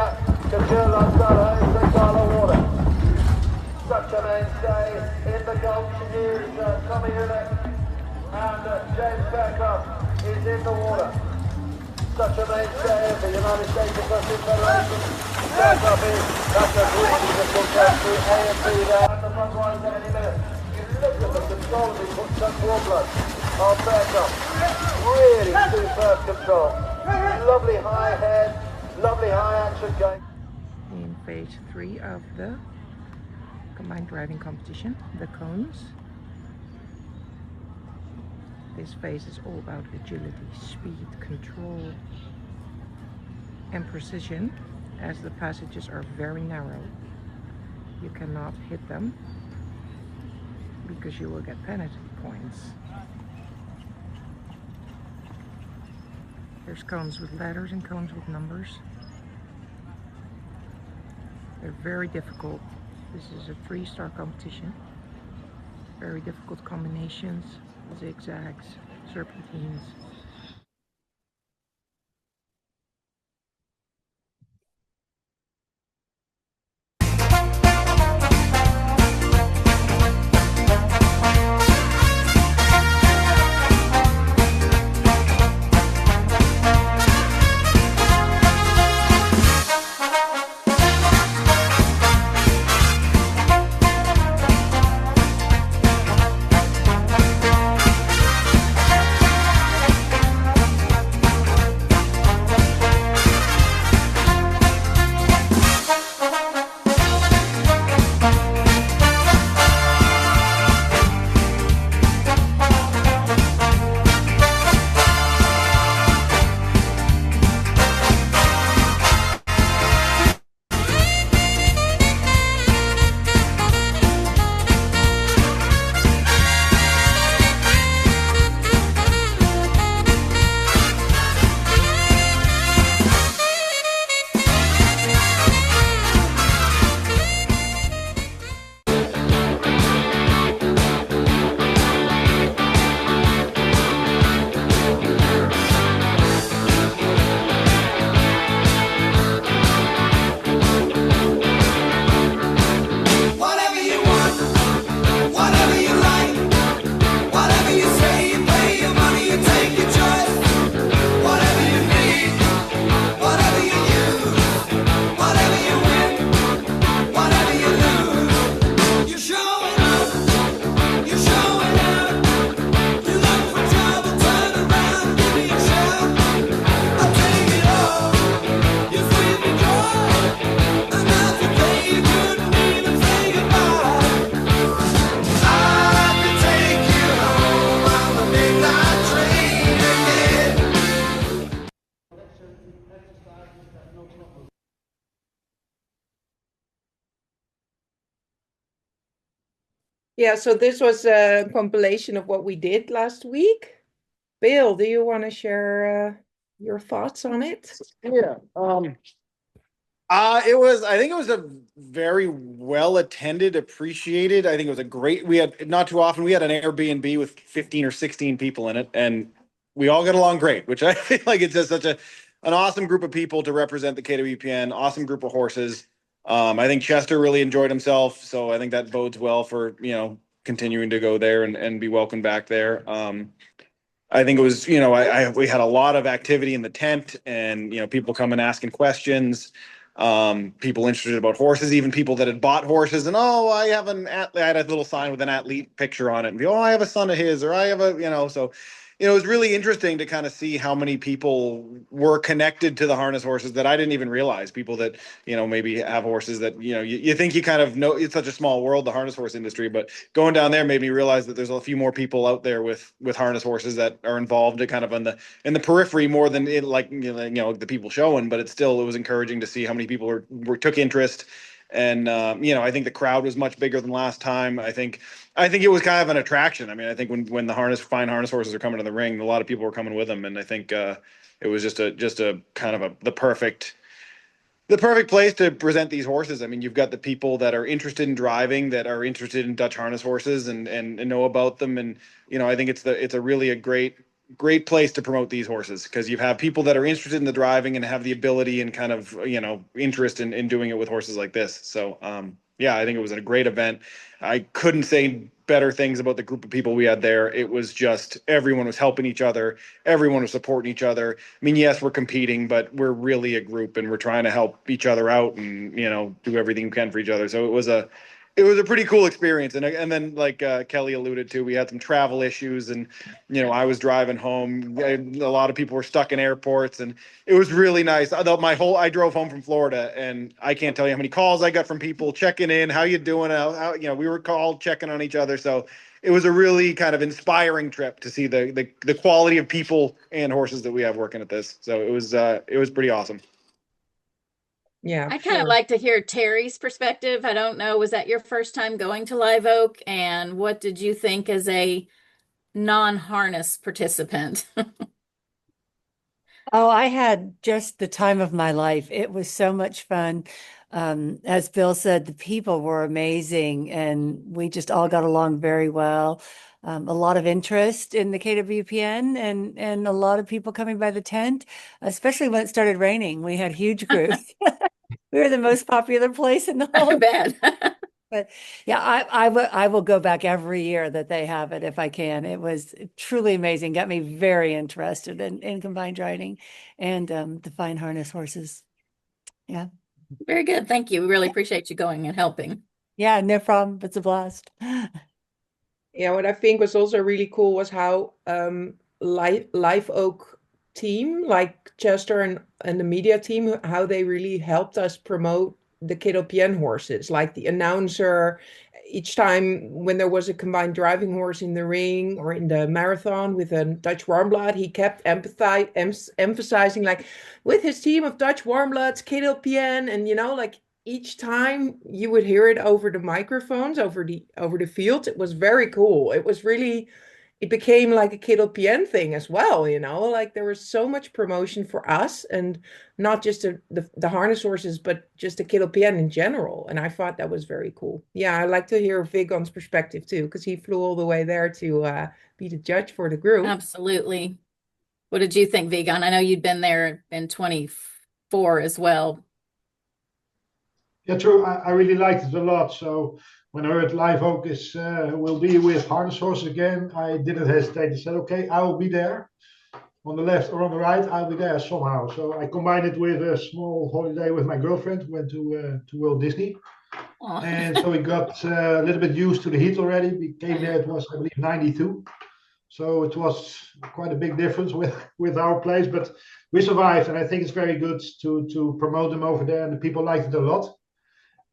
Kajula water. Such a mainstay in the Gulf is Tommy Unit, and James Backup is in the water. Such a mainstay of the United States Equestrian Federation. Backup is that's a really difficult test through A and B there. And the front line any minute. You look at the control of his such warblers of Backup. Really superb control. Lovely high head, Lovely high action game. In phase 3 of the combined driving competition, the cones. This phase is all about agility, speed, control, and precision, as the passages are very narrow. You cannot hit them because you will get penalty points. There's cones with letters and cones with numbers. They're very difficult. This is a 3-star competition. Very difficult combinations, zigzags, serpentines. Yeah, so this was a compilation of what we did last week. Bill, do you want to share your thoughts on it? Yeah. I think it was a very well attended, appreciated. I think it was a great, we had not too often, we had an Airbnb with 15 or 16 people in it, and we all got along great, which I feel like it's just an awesome group of people to represent the KWPN, awesome group of horses. I think Chester really enjoyed himself, so I think that bodes well for, continuing to go there and be welcomed back there. I think it was, we had a lot of activity in the tent, and, people coming asking questions, people interested about horses, even people that had bought horses, and, I had a little sign with an athlete picture on it, and I have a son of his, or I have so, it was really interesting to kind of see how many people were connected to the harness horses that I didn't even realize. People that, maybe have horses that, you think you kind of know, it's such a small world, the harness horse industry, but going down there made me realize that there's a few more people out there with harness horses that are involved in kind of in the periphery more than in the people showing, but it was encouraging to see how many people took interest. And I think the crowd was much bigger than last time. I think it was kind of an attraction. I mean, I think when the fine harness horses are coming to the ring, a lot of people were coming with them, and I think it was just a kind of the perfect place to present these horses. I mean, you've got the people that are interested in driving, that are interested in Dutch harness horses and know about them, and I think it's a really a great place to promote these horses, because you have people that are interested in the driving and have the ability and kind of interest in doing it with horses like this. So yeah, I think it was a great event. I couldn't say better things about the group of people we had there. It was just everyone was helping each other, everyone was supporting each other. I mean, yes, we're competing, but we're really a group, and we're trying to help each other out and do everything we can for each other. So it it was a pretty cool experience. And then like Kelly alluded to, we had some travel issues, and I was driving home. A lot of people were stuck in airports, and it was really nice. I drove home from Florida, and I can't tell you how many calls I got from people checking in. How you doing? How we were called checking on each other. So it was a really kind of inspiring trip to see the quality of people and horses that we have working at this. So it was pretty awesome. Yeah, I kind of like to hear Terry's perspective. I don't know, was that your first time going to Live Oak? And what did you think as a non-harness participant? Oh, I had just the time of my life. It was so much fun. As Bill said, the people were amazing and we just all got along very well. A lot of interest in the KWPN and a lot of people coming by the tent, especially when it started raining. We had huge groups. We were the most popular place in the whole. Bad. But yeah, I will go back every year that they have it if I can. It was truly amazing. Got me very interested in combined riding and the fine harness horses. Yeah. Very good. Thank you. We really appreciate you going and helping. Yeah, no problem. It's a blast. Yeah, what I think was also really cool was how Live Oak team, like Chester and the media team, how they really helped us promote the KWPN horses, like the announcer. Each time when there was a combined driving horse in the ring or in the marathon with a Dutch Warmblood, he kept emphasizing, like, with his team of Dutch Warmbloods, KWPN, and like each time you would hear it over the microphones, over the field. It was very cool. It became like a KWPN thing as well, like there was so much promotion for us, and not just the harness horses, but just the KWPN in general. And I thought that was very cool. Yeah, I like to hear Vigon's perspective too, because he flew all the way there to be the judge for the group. Absolutely. What did you think, Vigon? I know you'd been there in 24 as well. Yeah, true. I really liked it a lot. So when I heard Live Oak will be with harness horses again, I didn't hesitate. I said, okay, I will be there. On the left or on the right, I'll be there somehow. So I combined it with a small holiday with my girlfriend. Went to Walt Disney, and so we got a little bit used to the heat already. We came there. It was, I believe, 92. So it was quite a big difference with our place, but we survived, and I think it's very good to promote them over there, and the people liked it a lot.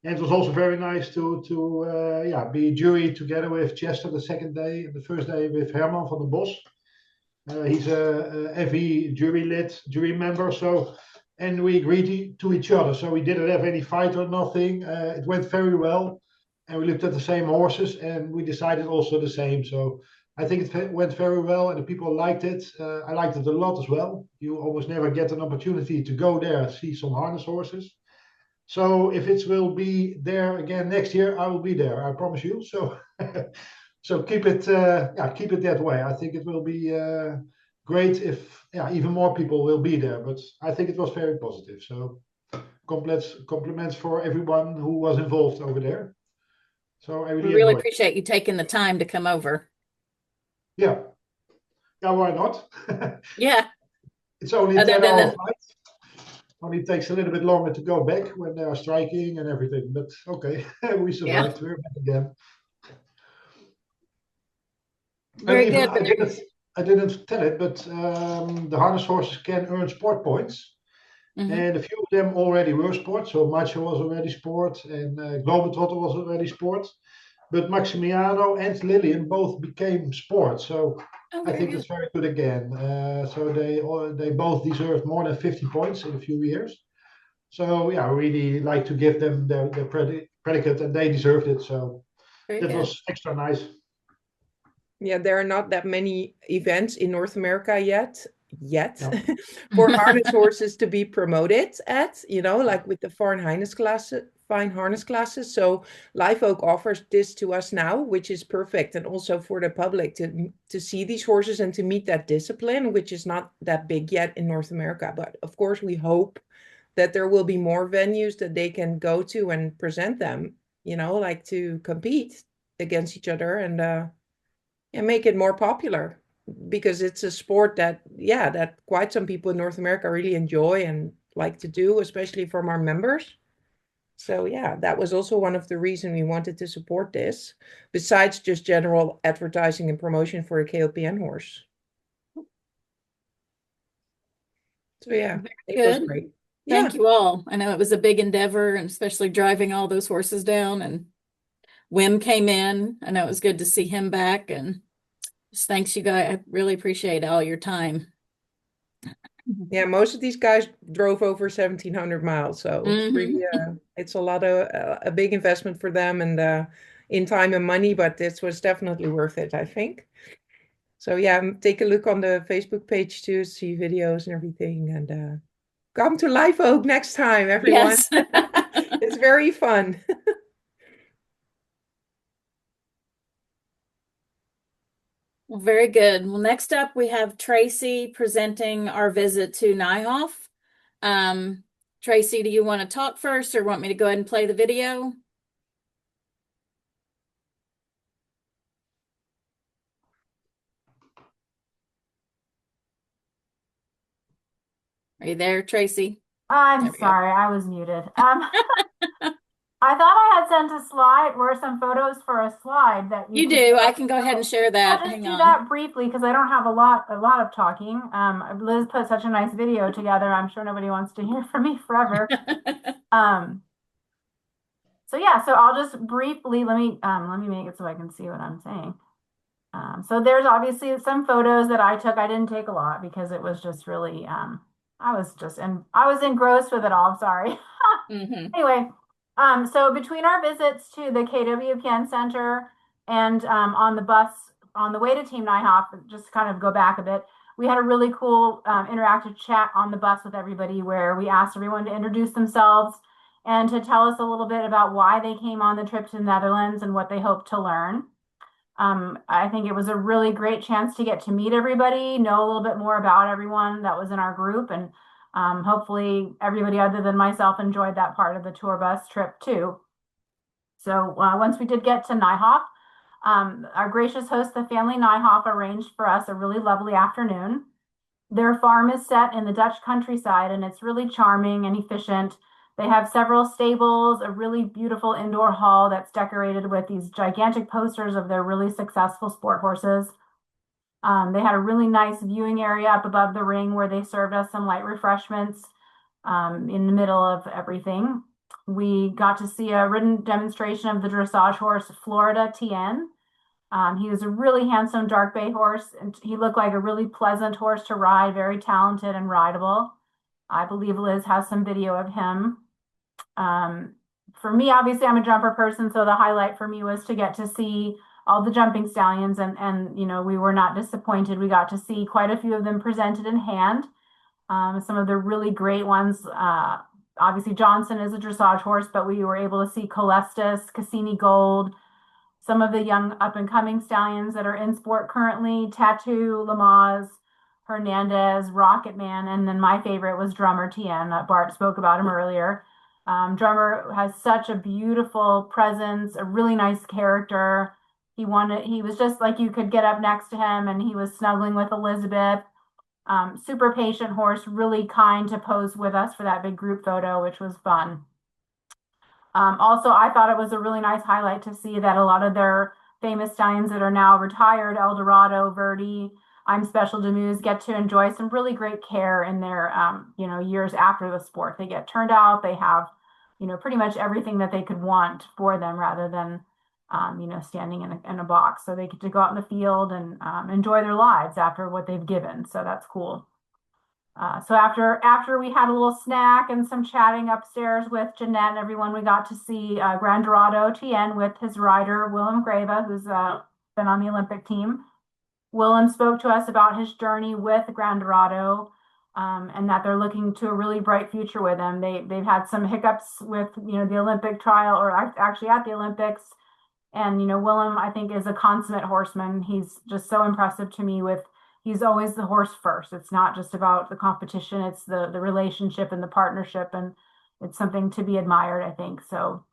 And it was also very nice to be jury together with Chester the second day, the first day with Herman van der Bos. He's a FE jury member. So, and we agreed to each other. So we didn't have any fight or nothing. It went very well, and we looked at the same horses, and we decided also the same. So I think it went very well, and the people liked it. I liked it a lot as well. You almost never get an opportunity to go there and see some harness horses. So if it will be there again next year, I will be there. I promise you. So, so keep it that way. I think it will be great if even more people will be there. But I think it was very positive. So compliments for everyone who was involved over there. So I really appreciate you taking the time to come over. Yeah. Yeah, why not? Yeah. It's only a 10-hour flight. Only takes a little bit longer to go back when they are striking and everything, but okay, we survived. Yeah. We're back again. Very good. I didn't tell it, but the harness horses can earn sport points, and a few of them already were sport. So Macho was already sport, and Globetrotter was already sport. But Maximiano and Lillian both became sport. So I think it's very good again. So they both deserved more than 50 points in a few years. So yeah, I really like to give them their predicate, and they deserved it. So that was extra nice. Yeah, there are not that many events in North America yet for harness horses to be promoted at, like with the fine harness classes. So Live Oak offers this to us now, which is perfect, and also for the public to see these horses and to meet that discipline, which is not that big yet in North America. But of course, we hope that there will be more venues that they can go to and present them, like to compete against each other and make it more popular, because it's a sport that quite some people in North America really enjoy and like to do, especially from our members. So yeah, that was also one of the reasons we wanted to support this, besides just general advertising and promotion for a KOPN horse. So yeah, it was Good. great. Thank Yeah. you all. I know it was a big endeavor, and especially driving all those horses down. And Wim came in. I know it was good to see him back. And just thanks, you guys. I really appreciate all your time. Yeah, most of these guys drove over 1,700 miles, so it's really it's a lot of a big investment for them, and in time and money, but this was definitely worth it, I think. So yeah, take a look on the Facebook page to see videos and everything, and come to Live Oak next time, everyone. Yes. It's very fun. Well, very good. Well, next up we have Tracy presenting our visit to Nyhoff. Tracy, do you want to talk first or want me to go ahead and play the video? Are you there, Tracy? I'm sorry, I was muted. I thought I had sent a slide or some photos for a slide that You could do. I can go ahead and share that. I'll just Hang do on. that briefly because I don't have a lot of talking. Liz put such a nice video together. I'm sure nobody wants to hear from me forever. So yeah, so I'll just briefly let me make it so I can see what I'm saying. So there's obviously some photos that I took. I didn't take a lot because it was just really I was engrossed with it all. Sorry. Anyway, so between our visits to the KWPN Center and on the bus on the way to Team Nyhoff, just kind of go back a bit, we had a really cool interactive chat on the bus with everybody where we asked everyone to introduce themselves and to tell us a little bit about why they came on the trip to the Netherlands and what they hope to learn. I think it was a really great chance to get to meet everybody, know a little bit more about everyone that was in our group, and hopefully everybody other than myself enjoyed that part of the tour bus trip too. So once we did get to Nyhoff, our gracious host, the family Nyhoff, arranged for us a really lovely afternoon. Their farm is set in the Dutch countryside and it's really charming and efficient. They have several stables, a really beautiful indoor hall that's decorated with these gigantic posters of their really successful sport horses. They had a really nice viewing area up above the ring where they served us some light refreshments in the middle of everything. We got to see a ridden demonstration of the dressage horse Florida TN. He was a really handsome dark bay horse, and he looked like a really pleasant horse to ride, very talented and rideable. I believe Liz has some video of him. For me, obviously, I'm a jumper person, so the highlight for me was to get to see all the jumping stallions, and you know, we were not disappointed. We got to see quite a few of them presented in hand. Some of the really great ones. Obviously, Johnson is a dressage horse, but we were able to see Colestus, Cassini Gold, some of the young up-and-coming stallions that are in sport currently, Tattoo, Lamaze, Hernandez, Rocket Man, and then my favorite was Drummer TN. Bart spoke about him earlier. Drummer has such a beautiful presence, a really nice character. He was just like you could get up next to him and he was snuggling with Elizabeth. Super patient horse, really kind to pose with us for that big group photo, which was fun. Also, I thought it was a really nice highlight to see that a lot of their famous stallions that are now retired, Eldorado, Verdi, I'm Special Demuse, get to enjoy some really great care in their years after the sport. They get turned out, they have pretty much everything that they could want for them rather than standing in a box. So they get to go out in the field and enjoy their lives after what they've given. So that's cool. So after we had a little snack and some chatting upstairs with Jeanette and everyone, we got to see Grand Dorado TN with his rider, Willem Greva, who's been on the Olympic team. Willem spoke to us about his journey with Grand Dorado and that they're looking to a really bright future with him. They've had some hiccups with, the Olympic trial or actually at the Olympics. And, Willem, I think, is a consummate horseman. He's just so impressive to me he's always the horse first. It's not just about the competition, it's the relationship and the partnership, and it's something to be admired, I think. So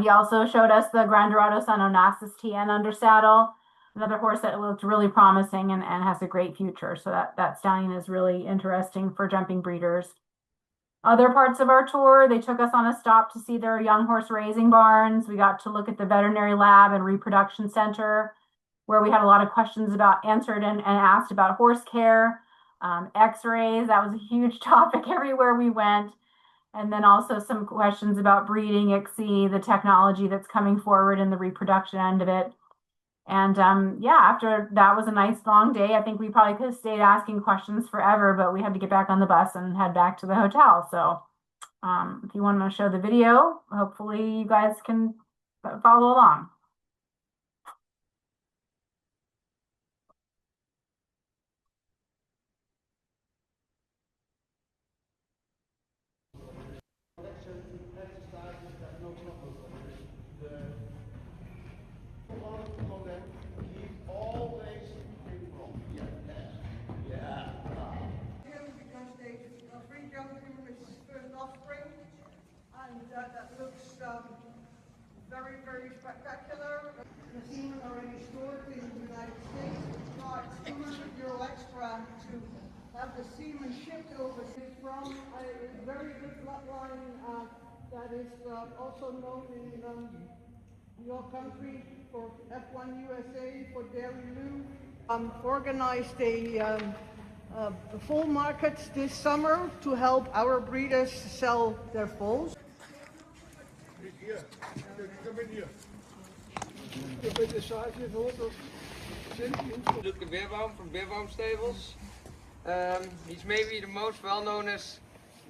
he also showed us the Grand Dorado San Onassis TN under saddle, another horse that looked really promising and has a great future. So that stallion is really interesting for jumping breeders. Other parts of our tour, they took us on a stop to see their young horse raising barns. We got to look at the veterinary lab and reproduction center, where we had a lot of questions about answered and asked about horse care, x-rays. That was a huge topic everywhere we went. And then also some questions about breeding, ICSI, the technology that's coming forward in the reproduction end of it. And yeah, after that was a nice long day. I think we probably could have stayed asking questions forever, but we had to get back on the bus and head back to the hotel. So if you want to show the video, hopefully you guys can follow along. That looks very, very spectacular. The semen already stored in the United States. It's got €200 extra to have the semen shipped over from a very good bloodline that is also known in your country for F1 USA, for Dairy Lou. Organized a foal market this summer to help our breeders sell their foals. Luke Beerbaum from Beerbaum Stables. He's maybe the most well-known as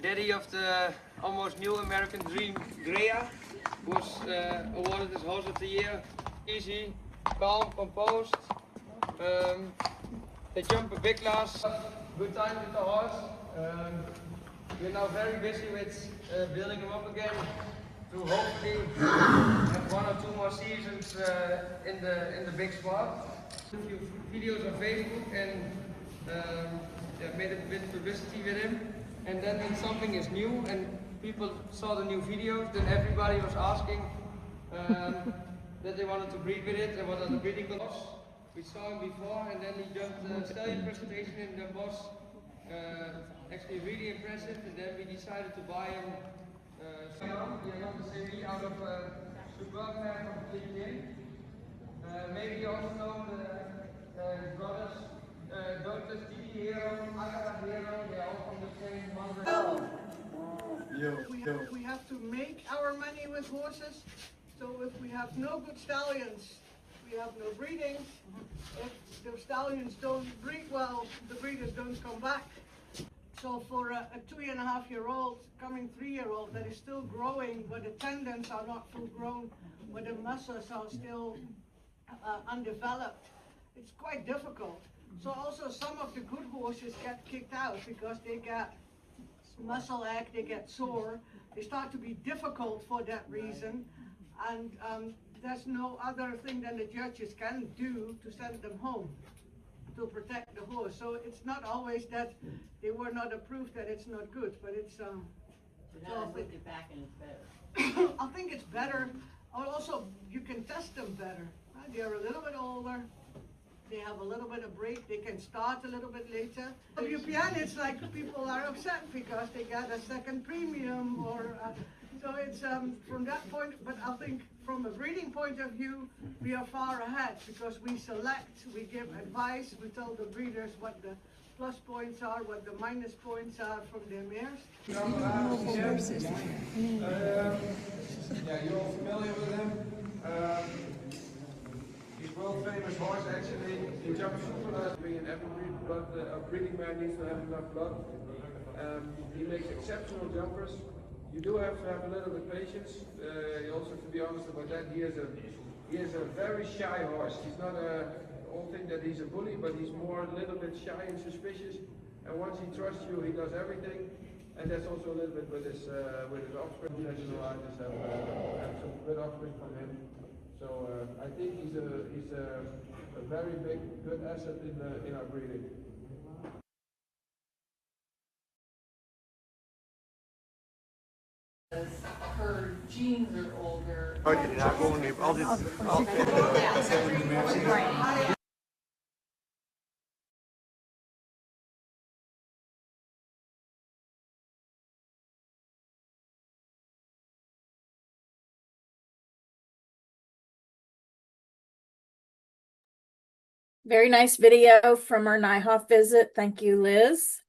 daddy of the almost new American Dream, Grea, who was awarded as Horse of the Year. Easy, calm, composed. They jump a big class. Good time with the horse. We're now very busy with building him up again to hopefully have 1 or 2 more seasons in the big spot. A few videos on Facebook and made a bit of publicity with him. And then when something is new and people saw the new videos, then everybody was asking that they wanted to breed with it and what are the breeding costs. We saw him before and then he jumped the stallion presentation in the boss. Actually really impressive, and then we decided to buy him out of Superb Man from LinkedIn. Maybe you also know the brothers, Dotus, Tiki Hero, Akara Hero, they are all from the same mother. We have to make our money with horses. So if we have no good stallions, we have no breeding. If the stallions don't breed well, the breeders don't come back. So for a 2.5-year-old, coming 3-year-old that is still growing, but the tendons are not full grown, but the muscles are still undeveloped, it's quite difficult. So also some of the good horses get kicked out because they get muscle ache, they get sore, they start to be difficult for that reason, and there's no other thing than the judges can do to send them home to protect the horse. So it's not always that they were not approved that it's not good, but it's So now I looked it back and it's better. I think it's better. Also, you can test them better. Right? They're a little bit older. They have a little bit of break. They can start a little bit later. KWPN, it's like people are upset because they got a second premium, or so it's from that point. But I think from a breeding point of view, we are far ahead because we select, we give advice, we tell the breeders what the plus points are, what the minus points are from their mares. Yeah, you're all familiar with him. He's world famous horse actually. He jumps super fast. And every breeding man needs to have enough blood. He makes exceptional jumpers. You do have to have a little bit of patience. Also, to be honest about that, he is a very shy horse. He's not all think that he's a bully, but he's more a little bit shy and suspicious. And once he trusts you, he does everything. And that's also a little bit with his offspring. National artists have some good offspring from him. So I think he's a very big, good asset in our breeding. Her genes are older. Okay, now I'll just. Very nice video from our Nyhoff visit. Thank you, Liz.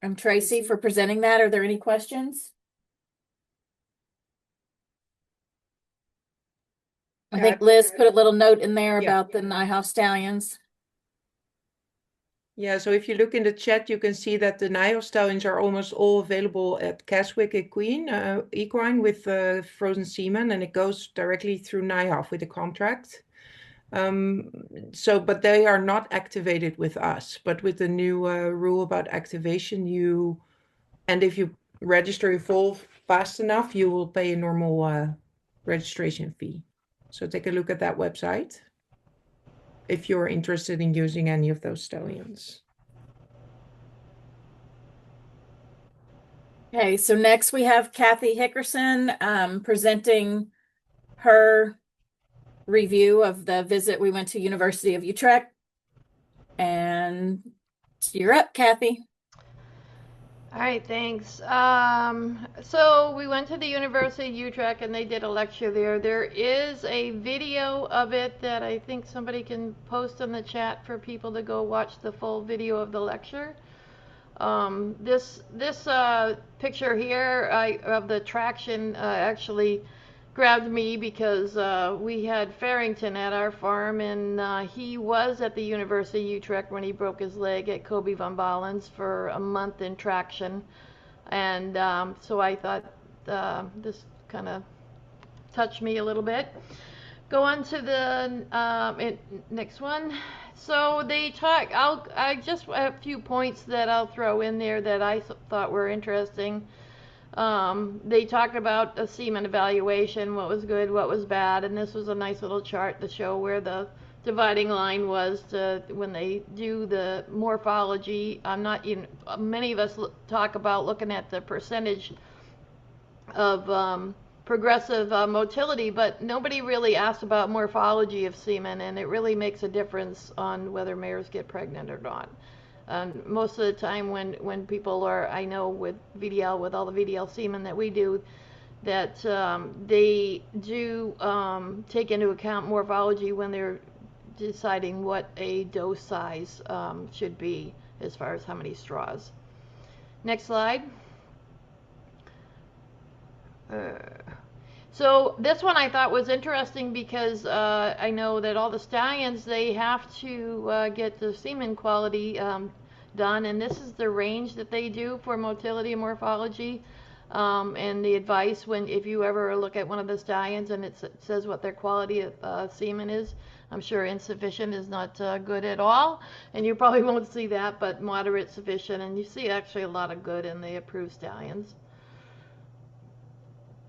And Tracy for presenting that. Are there any questions? I think Liz put a little note in there about the Nyhoff stallions. Yeah, so if you look in the chat, you can see that the Nyhoff stallions are almost all available at Keswick Equine with frozen semen, and it goes directly through Nyhoff with a contract. But they are not activated with us. But with the new rule about activation, if you register your foal fast enough, you will pay a normal registration fee. So take a look at that website if you're interested in using any of those stallions. Okay, so next we have Kathy Hickerson presenting her review of the visit we went to University of Utrecht. And you're up, Kathy. All right, thanks. So we went to the University of Utrecht and they did a lecture there. There is a video of it that I think somebody can post in the chat for people to go watch the full video of the lecture. This picture here of the traction actually grabbed me because we had Farrington at our farm, and he was at the University of Utrecht when he broke his leg at Kobe van Balens for a month in traction. And so I thought this kind of touched me a little bit. Go on to the next one. So they talk, I just a few points that I'll throw in there that I thought were interesting. They talked about a semen evaluation, what was good, what was bad, and this was a nice little chart to show where the dividing line was when they do the morphology. Many of us talk about looking at the percentage of progressive motility, but nobody really asks about morphology of semen, and it really makes a difference on whether mares get pregnant or not. Most of the time when people are, I know with VDL, with all the VDL semen that we do, that they do take into account morphology when they're deciding what a dose size should be as far as how many straws. Next slide. So this one I thought was interesting because I know that all the stallions, they have to get the semen quality done, and this is the range that they do for motility and morphology. And the advice if you ever look at one of the stallions and it says what their quality of semen is, I'm sure insufficient is not good at all, and you probably won't see that, but moderate, sufficient, and you see actually a lot of good in the approved stallions.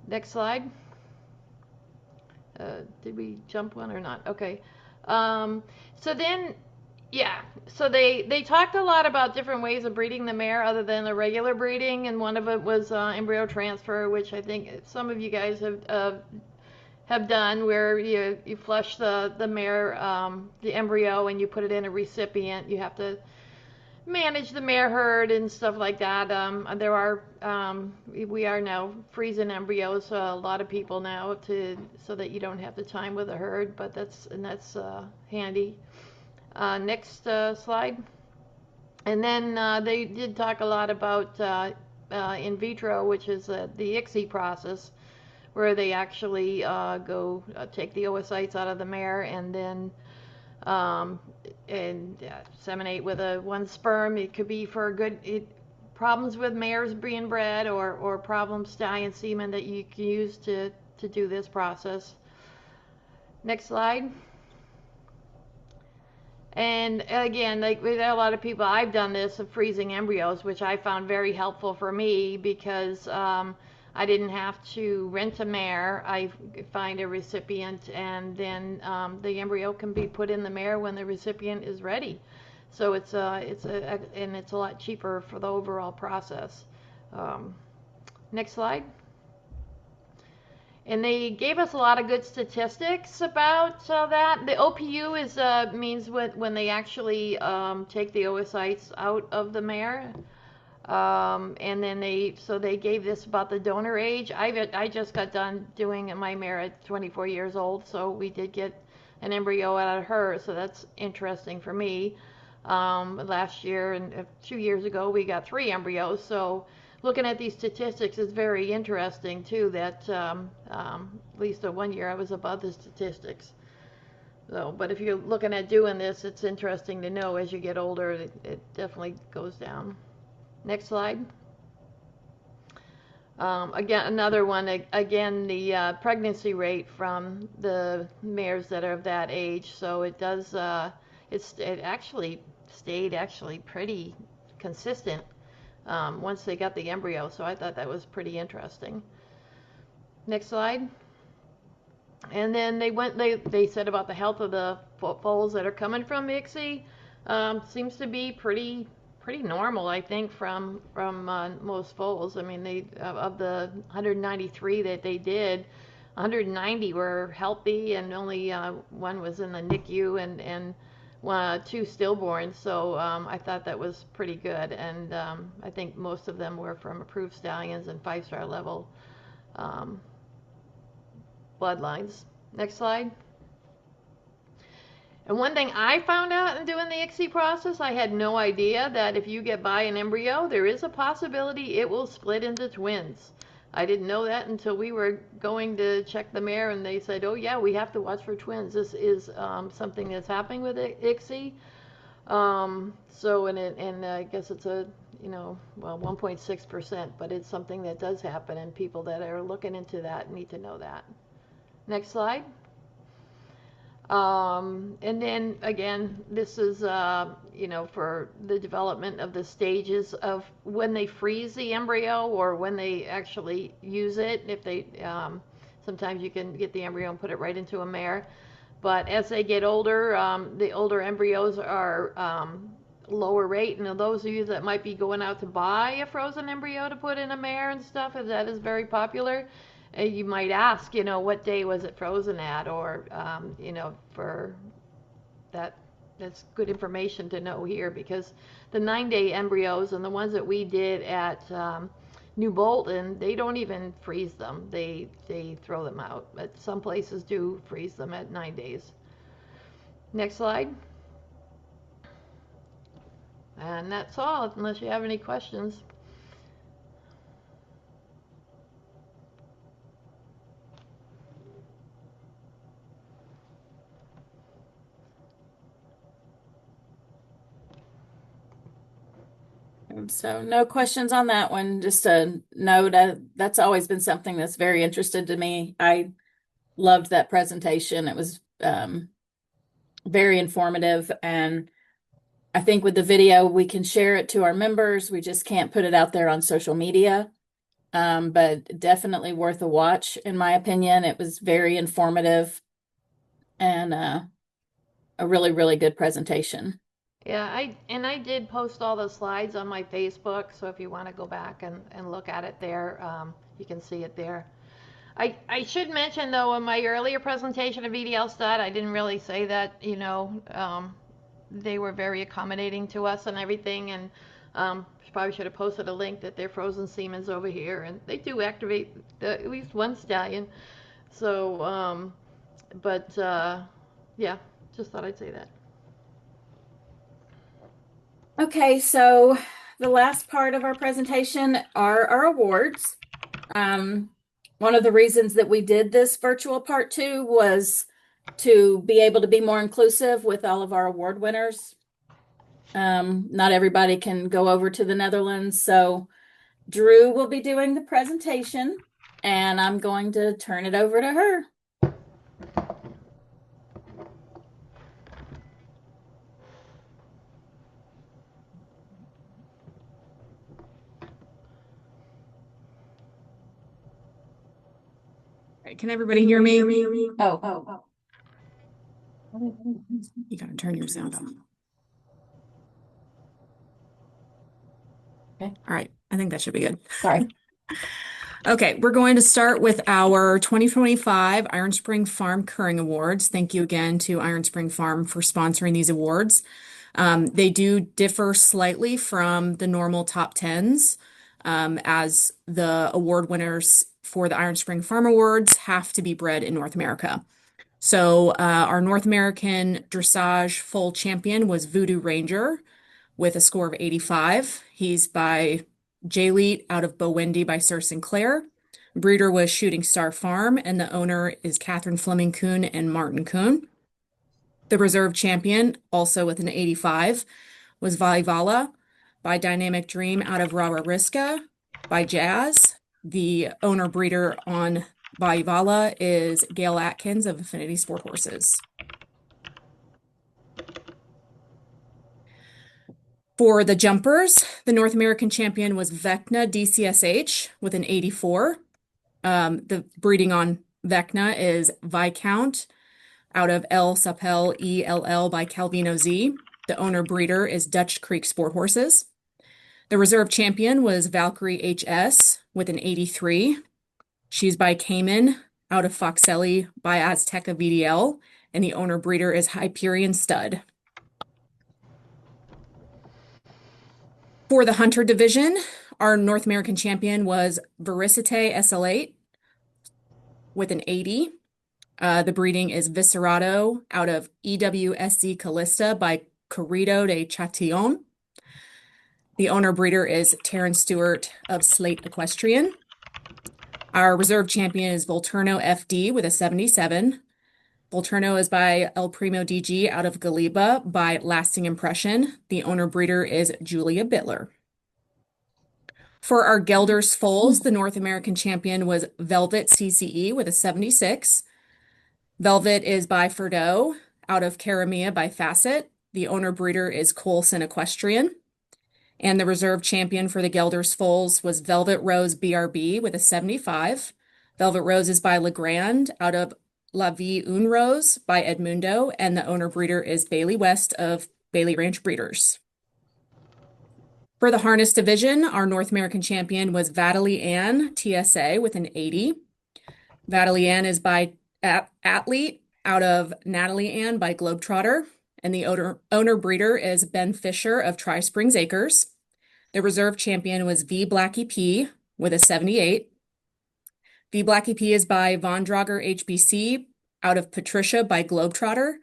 Next slide. Did we jump one or not? Okay. So then, yeah. So they talked a lot about different ways of breeding the mare other than the regular breeding, and one of it was embryo transfer, which I think some of you guys have done, where you flush the mare, the embryo, and you put it in a recipient. You have to manage the mare herd and stuff like that. We are now freezing embryos, a lot of people now, so that you don't have the time with the herd, but that's handy. Next slide. And then they did talk a lot about in vitro, which is the ICSI process, where they actually go take the oocytes out of the mare and then inseminate with one sperm. It could be for problems with mares being bred or problem stallion semen that you can use to do this process. Next slide. And again, like with a lot of people, I've done this of freezing embryos, which I found very helpful for me because I didn't have to rent a mare. I find a recipient, and then the embryo can be put in the mare when the recipient is ready. So it's a lot cheaper for the overall process. Next slide. And they gave us a lot of good statistics about that. The OPU means when they actually take the oocytes out of the mare. And then they gave this about the donor age. I just got done doing my mare at 24 years old, so we did get an embryo out of her, so that's interesting for me. Last year and 2 years ago, we got 3 embryos, so looking at these statistics is very interesting too, that at least 1 year I was above the statistics. So, but if you're looking at doing this, it's interesting to know as you get older, it definitely goes down. Next slide. Again, another one, again, the pregnancy rate from the mares that are of that age. So it does, it actually stayed pretty consistent once they got the embryo. So I thought that was pretty interesting. Next slide. And then they said about the health of the foals that are coming from ICSI. Seems to be pretty normal, I think, from most foals. I mean, they of the 193 that they did, 190 were healthy, and only 1 was in the NICU, and 2 stillborns. So I thought that was pretty good, and I think most of them were from approved stallions and 5-star level bloodlines. Next slide. And one thing I found out in doing the ICSI process, I had no idea that if you get by an embryo, there is a possibility it will split into twins. I didn't know that until we were going to check the mare, and they said, oh yeah, we have to watch for twins. This is something that's happening with ICSI. So, and I guess it's a, well, 1.6%, but it's something that does happen, and people that are looking into that need to know that. Next slide. And then again, this is, for the development of the stages of when they freeze the embryo or when they actually use it. If they, sometimes you can get the embryo and put it right into a mare. But as they get older, the older embryos are lower rate. And those of you that might be going out to buy a frozen embryo to put in a mare and stuff, as that is very popular, you might ask, what day was it frozen at, or, for that, that's good information to know here, because the 9-day embryos and the ones that we did at New Bolton, they don't even freeze them. They throw them out, but some places do freeze them at 9 days. Next slide. And that's all, unless you have any questions. So no questions on that one. Just a note, that's always been something that's very interesting to me. I loved that presentation. It was very informative, and I think with the video, we can share it to our members. We just can't put it out there on social media, but definitely worth a watch, in my opinion. It was very informative and a really, really good presentation. Yeah, I did post all the slides on my Facebook, so if you want to go back and look at it there, you can see it there. I should mention, though, in my earlier presentation of EDL Stud, I didn't really say that, they were very accommodating to us and everything, and probably should have posted a link that their frozen semen's over here, and they do activate at least one stallion. So, yeah, just thought I'd say that. Okay, so the last part of our presentation are our awards. One of the reasons that we did this virtual part 2 was to be able to be more inclusive with all of our award winners. Not everybody can go over to the Netherlands, so Drew will be doing the presentation, and I'm going to turn it over to her. Can everybody hear me? Oh. You gotta turn your sound off. Okay. All right. I think that should be good. Sorry. Okay, we're going to start with our 2025 Iron Spring Farm Curing Awards. Thank you again to Iron Spring Farm for sponsoring these awards. They do differ slightly from the normal top 10s, as the award winners for the Iron Spring Farm Awards have to be bred in North America. So our North American dressage full champion was Voodoo Ranger with a score of 85. He's by J-Leet out of Bowendy by Sir Sinclair. Breeder was Shooting Star Farm, and the owner is Catherine Fleming Kuhn and Martin Kuhn. The reserve champion, also with an 85, was Valivala by Dynamic Dream out of Rawariska by Jazz. The owner breeder on Valivala is Gail Atkins of Affinity Sport Horses. For the jumpers, the North American champion was Vecna DCSH with an 84. The breeding on Vecna is Viscount out of El Sapel ELL by Calvino Z. The owner breeder is Dutch Creek Sport Horses. The reserve champion was Valkyrie HS with an 83. She's by Cayman out of Foxelli by Azteca VDL, and the owner breeder is Hyperion Stud. For the Hunter division, our North American champion was Vericite SL8 with an 80. The breeding is Viscerado out of EWSZ Callista by Corrido de Chatillon. The owner breeder is Terrence Stewart of Slate Equestrian. Our reserve champion is Volturno FD with a 77. Volturno is by El Primo DG out of Galiba by Lasting Impression. The owner breeder is Julia Bittler. For our Gelders foals, the North American champion was Velvet CCE with a 76. Velvet is by Ferdo out of Caramia by Facet. The owner breeder is Colson Equestrian. And the reserve champion for the Gelders foals was Velvet Rose BRB with a 75. Velvet Rose is by Legrand out of La Vie Une Rose by Edmundo, and the owner breeder is Bailey West of Bailey Ranch Breeders. For the harness division, our North American champion was Vatalie Ann TSA with an 80. Vatalie Ann is by Athlete out of Natalie Ann by Globetrotter, and the owner breeder is Ben Fisher of Tri Springs Acres. The reserve champion was V Blackie P with a 78. V Blackie P is by Von Drager HBC out of Patricia by Globetrotter.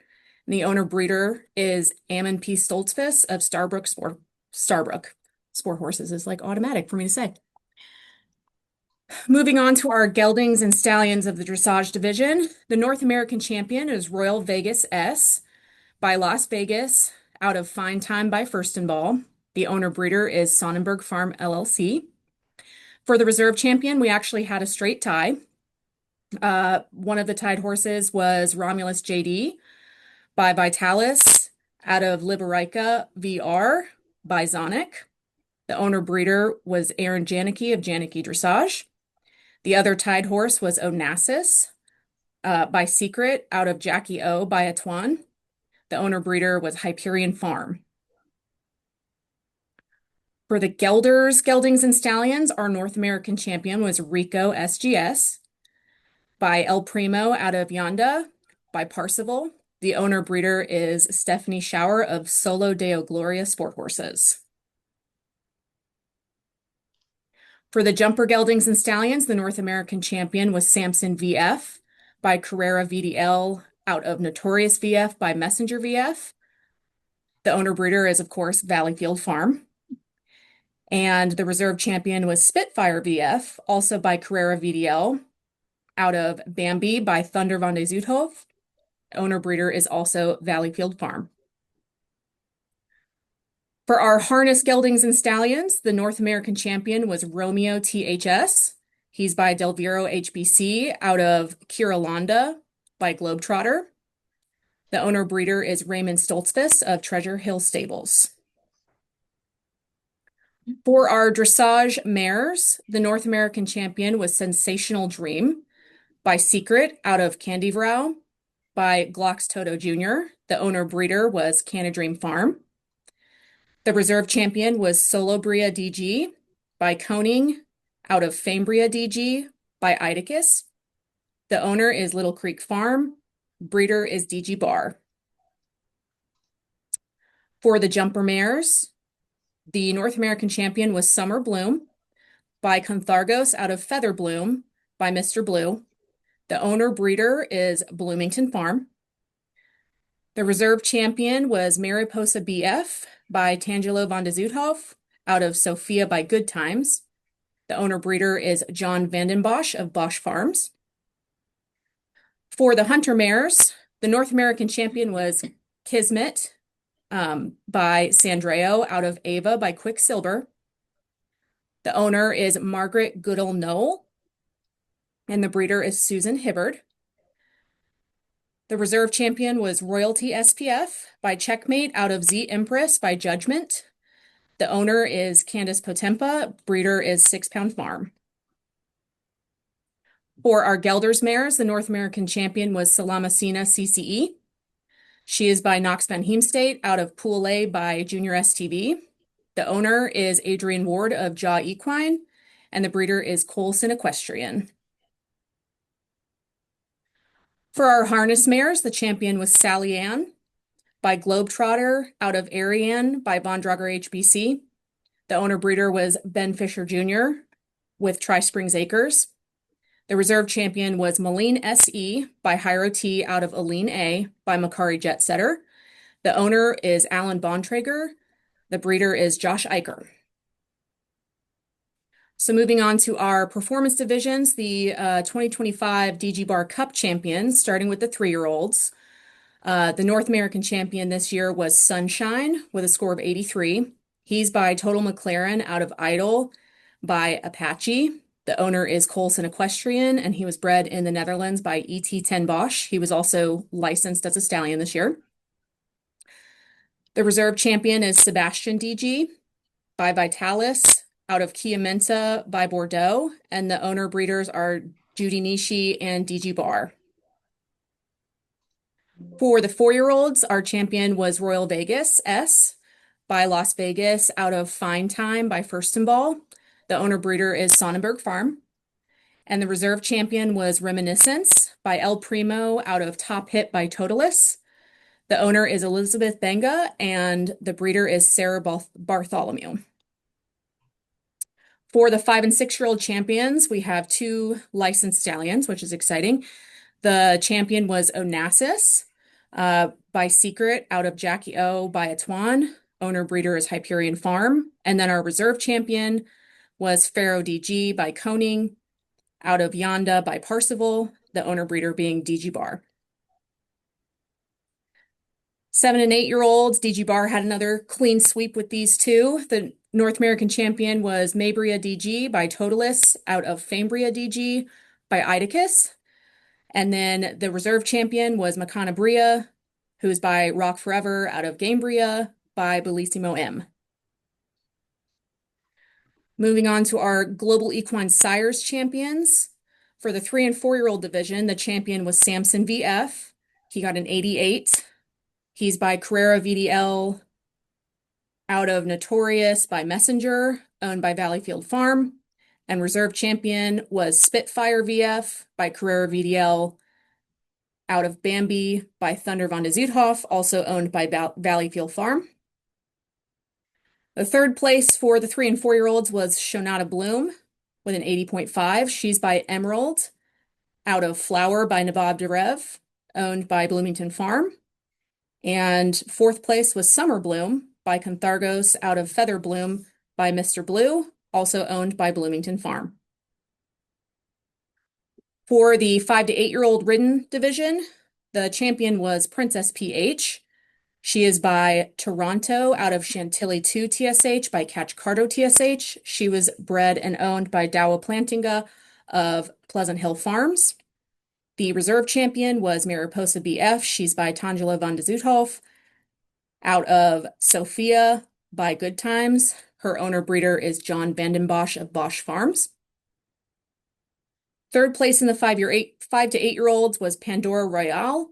And the owner breeder is Ammon P. Stoltzfus of Starbrook Sport Horses is like automatic for me to say. Moving on to our geldings and stallions of the dressage division, the North American champion is Royal Vegas S by Las Vegas out of Fine Time by Furstenball. The owner breeder is Sonnenberg Farm LLC. For the reserve champion, we actually had a straight tie. One of the tied horses was Romulus JD by Vitalis out of Liberica VR by Zonic. The owner breeder was Aaron Janicki of Janicki Dressage. The other tied horse was Onassis by Secret out of Jackie O by Atuan. The owner breeder was Hyperion Farm. For the Gelders, Geldings, and Stallions, our North American champion was Rico SGS by El Primo out of Yonda by Parsival. The owner breeder is Stephanie Schauer of Solo Deo Gloria Sport Horses. For the Jumper Geldings and Stallions, the North American champion was Samson VF by Carrera VDL out of Notorious VF by Messenger VF. The owner breeder is, of course, Valleyfield Farm. And the reserve champion was Spitfire VF, also by Carrera VDL, out of Bambi by Thunder van de Zuidhof. Owner breeder is also Valleyfield Farm. For our harness geldings and stallions, the North American champion was Romeo THS. He's by Delviro HBC, out of Curalonda by Globetrotter. The owner breeder is Raymond Stoltzfus of Treasure Hill Stables. For our dressage mares, the North American champion was Sensational Dream by Secret out of Candyvrow by Glocks Toto Jr. The owner breeder was Canadream Farm. The reserve champion was Solobria DG by Koning out of Fambria DG by Idicus. The owner is Little Creek Farm. Breeder is DG Bar. For the jumper mares, the North American champion was Summer Bloom by Conthargos out of Feather Bloom by Mr. Blue. The owner breeder is Bloomington Farm. The reserve champion was Mariposa BF by Tangelo van de Zoethof out of Sophia by Good Times. The owner breeder is John Vanden Bosch of Bosch Farms. For the hunter mares, the North American champion was Kismet by Sandreo out of Ava by Quicksilver. The owner is Margaret Goodall Knoll, and the breeder is Susan Hibbard. The reserve champion was Royalty SPF by Checkmate out of Z Empress by Judgment. The owner is Candace Potempa, breeder is 6 Pound Farm. For our Gelders mares, the North American champion was Salamacina CCE. She is by Knox Van Heemstate out of Pool A by Junior STV. The owner is Adrian Ward of Jaw Equine, and the breeder is Colson Equestrian. For our harness mares, the champion was Sally Ann by Globetrotter out of Ariane by Von Drager HBC. The owner breeder was Ben Fisher Jr. with Tri Springs Acres. The reserve champion was Moline SE by Hyro T out of Aline A by Macari Jet Setter. The owner is Alan Bontrager. The breeder is Josh Eicher. So moving on to our performance divisions, the 2025 DG Bar Cup champions, starting with the 3-year-olds. The North American champion this year was Sunshine with a score of 83. He's by Total McLaren out of Idol by Apache. The owner is Colson Equestrian, and he was bred in the Netherlands by E.T. Ten Bosch. He was also licensed as a stallion this year. The reserve champion is Sebastian DG by Vitalis out of Chiamenta by Bordeaux, and the owner breeders are Judy Nishi and DG Bar. For the 4-year-olds, our champion was Royal Vegas S by Las Vegas out of Fine Time by Furstenball. The owner breeder is Sonnenberg Farm. And the reserve champion was Reminiscence by El Primo out of Top Hit by Totalis. The owner is Elizabeth Benga, and the breeder is Sarah Bartholomew. For the 5- and 6-year-old champions, we have 2 licensed stallions, which is exciting. The champion was Onassis by Secret out of Jackie O by Atuan. Owner breeder is Hyperion Farm. And then our reserve champion was Pharaoh DG by Koning out of Yonda by Parsival, the owner breeder being DG Bar. 7- and 8-year-olds, DG Bar had another clean sweep with these 2. The North American champion was Maybria DG by Totalis out of Fambria DG by Idicus. And then the reserve champion was Makana Bria, who's by Rock Forever out of Gamebrya by Bellissimo M. Moving on to our Global Equine Sires champions. For the 3- and 4-year-old division, the champion was Samson VF. He got an 88. He's by Carrera VDL out of Notorious by Messenger, owned by Valleyfield Farm. And reserve champion was Spitfire VF by Carrera VDL out of Bambi by Thunder von de Zoethof, also owned by Valleyfield Farm. The 3rd place for the 3- and 4-year-olds was Shonata Bloom with an 80.5. She's by Emerald out of Flower by Nabab Derev, owned by Bloomington Farm. And 4th place was Summer Bloom by Canthargos out of Feather Bloom by Mr. Blue, also owned by Bloomington Farm. For the 5- to 8-year-old ridden division, the champion was Princess PH. She is by Toronto out of Chantilly 2 TSH by Catch Cardo TSH. She was bred and owned by Dawa Plantinga of Pleasant Hill Farms. The reserve champion was Mariposa BF. She's by Tangela van de Zoethof out of Sophia by Good Times. Her owner breeder is John Vanden Bosch of Bosch Farms. 3rd place in the 5 to 8-year-olds was Pandora Royale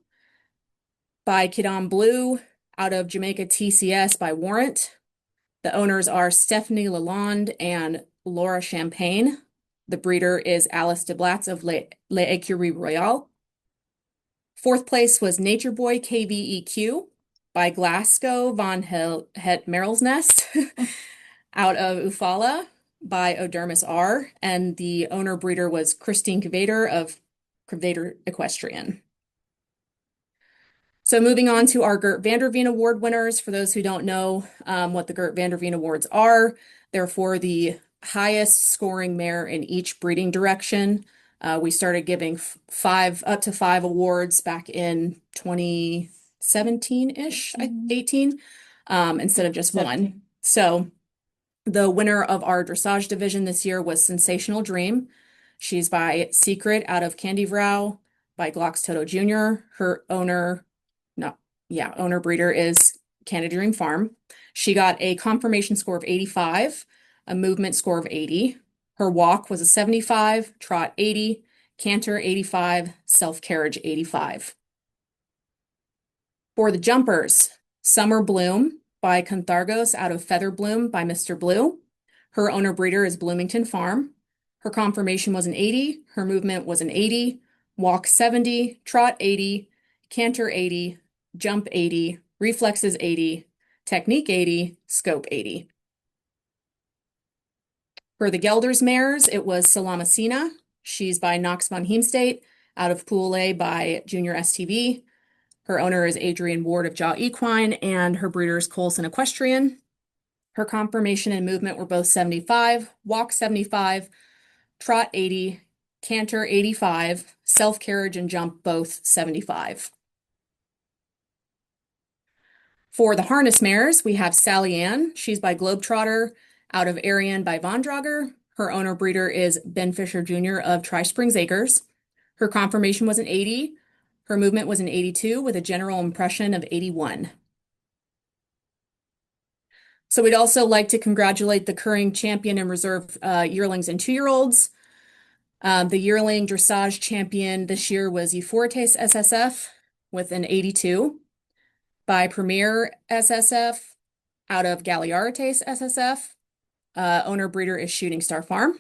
by Kidam Blue out of Jamaica TCS by Warrant. The owners are Stephanie Lalonde and Laura Champagne. The breeder is Alice de Blatz of L'Écurie Royale. 4th place was Nature Boy KVEQ by Glasgow von Het Merrill's Nest out of Ufala by Odermis R. And the owner breeder was Christine Kvader of Crevator Equestrian. So moving on to our Gert van der Veen Award winners. For those who don't know what the Gert van der Veen Awards are, they're for the highest scoring mare in each breeding direction. We started giving up to five awards back in 2017-ish, 18, instead of just 17. one. So the winner of our dressage division this year was Sensational Dream. She's by Secret out of Candy Vrow by Glocks Toto Jr. Her owner breeder is Canada Dream Farm. She got a confirmation score of 85, a movement score of 80. Her walk was a 75, trot 80, canter 85, self-carriage 85. For the jumpers, Summer Bloom by Canthargos out of Feather Bloom by Mr. Blue. Her owner breeder is Bloomington Farm. Her confirmation was an 80, her movement was an 80, walk 70, trot 80, canter 80, jump 80, reflexes 80, technique 80, scope 80. For the Gelders mares, it was Salamacina. She's by Knox von Heemstate out of Pool A by Junior STV. Her owner is Adrian Ward of Jaw Equine, and her breeder is Colson Equestrian. Her confirmation and movement were both 75, walk 75, trot 80, canter 85, self-carriage and jump both 75. For the harness mares, we have Sally Ann. She's by Globetrotter out of Ariane by Von Drager. Her owner breeder is Ben Fisher Jr. of Tri Springs Acres. Her confirmation was an 80. Her movement was an 82 with a general impression of 81. So we'd also like to congratulate the current champion and reserve yearlings and 2-year-olds. The yearling dressage champion this year was Euphortes SSF with an 82. By Premier SSF out of Galeartes SSF. Owner breeder is Shooting Star Farm.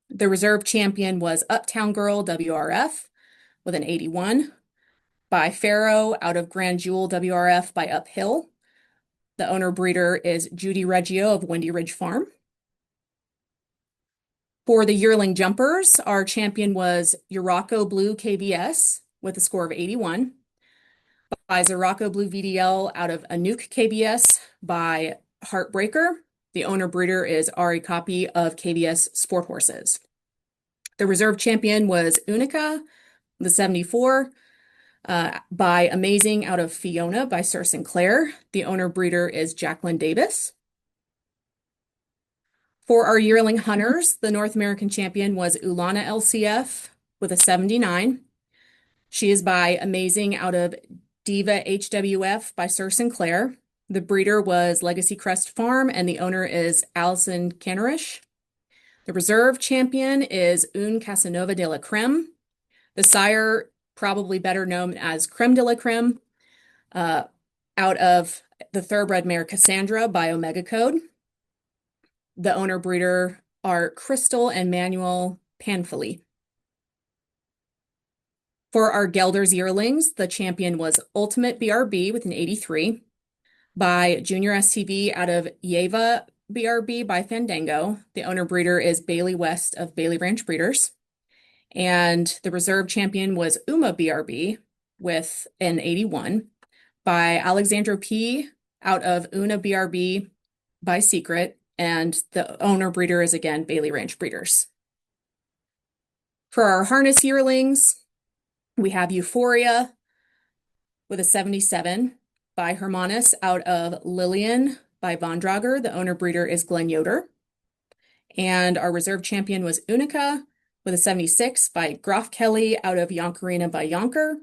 The reserve champion was Uptown Girl WRF with an 81. By Pharaoh out of Grand Jewel WRF by Uphill. The owner breeder is Judy Reggio of Windy Ridge Farm. For the yearling jumpers, our champion was Urocco Blue KBS with a score of 81. By Zerocco Blue VDL out of Anouk KBS by Heartbreaker. The owner breeder is Ari Copy of KBS Sport Horses. The reserve champion was Unica, the 74, by Amazing out of Fiona by Sir Sinclair. The owner breeder is Jacqueline Davis. For our yearling hunters, the North American champion was Ulana LCF with a 79. She is by Amazing out of Diva HWF by Sir Sinclair. The breeder was Legacy Crest Farm, and the owner is Allison Cannerish. The reserve champion is Un Casanova de la Creme. The sire, probably better known as Creme de la Creme, out of the thoroughbred mare Cassandra by Omega Code. The owner breeder are Crystal and Manuel Panfili. For our Gelders yearlings, the champion was Ultimate BRB with an 83 by Junior STV out of Yeva BRB by Fandango. The owner breeder is Bailey West of Bailey Ranch Breeders. And the reserve champion was Uma BRB with an 81 by Alexandra P out of Una BRB by Secret. And the owner breeder is again Bailey Ranch Breeders. For our harness yearlings, we have Euphoria with a 77 by Hermanus out of Lillian by Von Drager. The owner breeder is Glenn Yoder. And our reserve champion was Unica with a 76 by Groff Kelly out of Yonkerina by Yonker.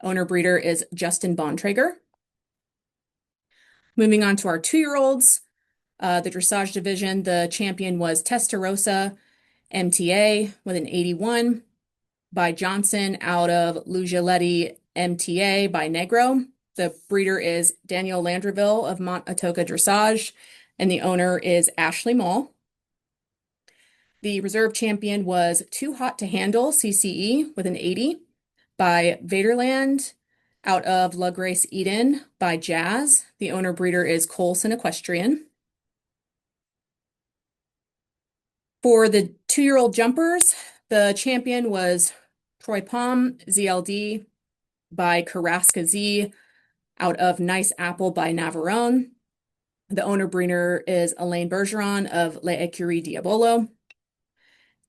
Owner breeder is Justin Bontrager. Moving on to our 2-year-olds, the dressage division, the champion was Testarossa MTA with an 81 by Johnson out of Lugialetti MTA by Negro. The breeder is Daniel Landreville of Mont Atoka Dressage, and the owner is Ashley Mall. The reserve champion was Too Hot to Handle CCE with an 80 by Vaderland out of La Grace Eden by Jazz. The owner breeder is Colson Equestrian. For the 2-year-old jumpers, the champion was Troy Palm, ZLD by Carrasca Z out of Nice Apple by Navarone. The owner breeder is Alain Bergeron of L'Écurie Diabolo.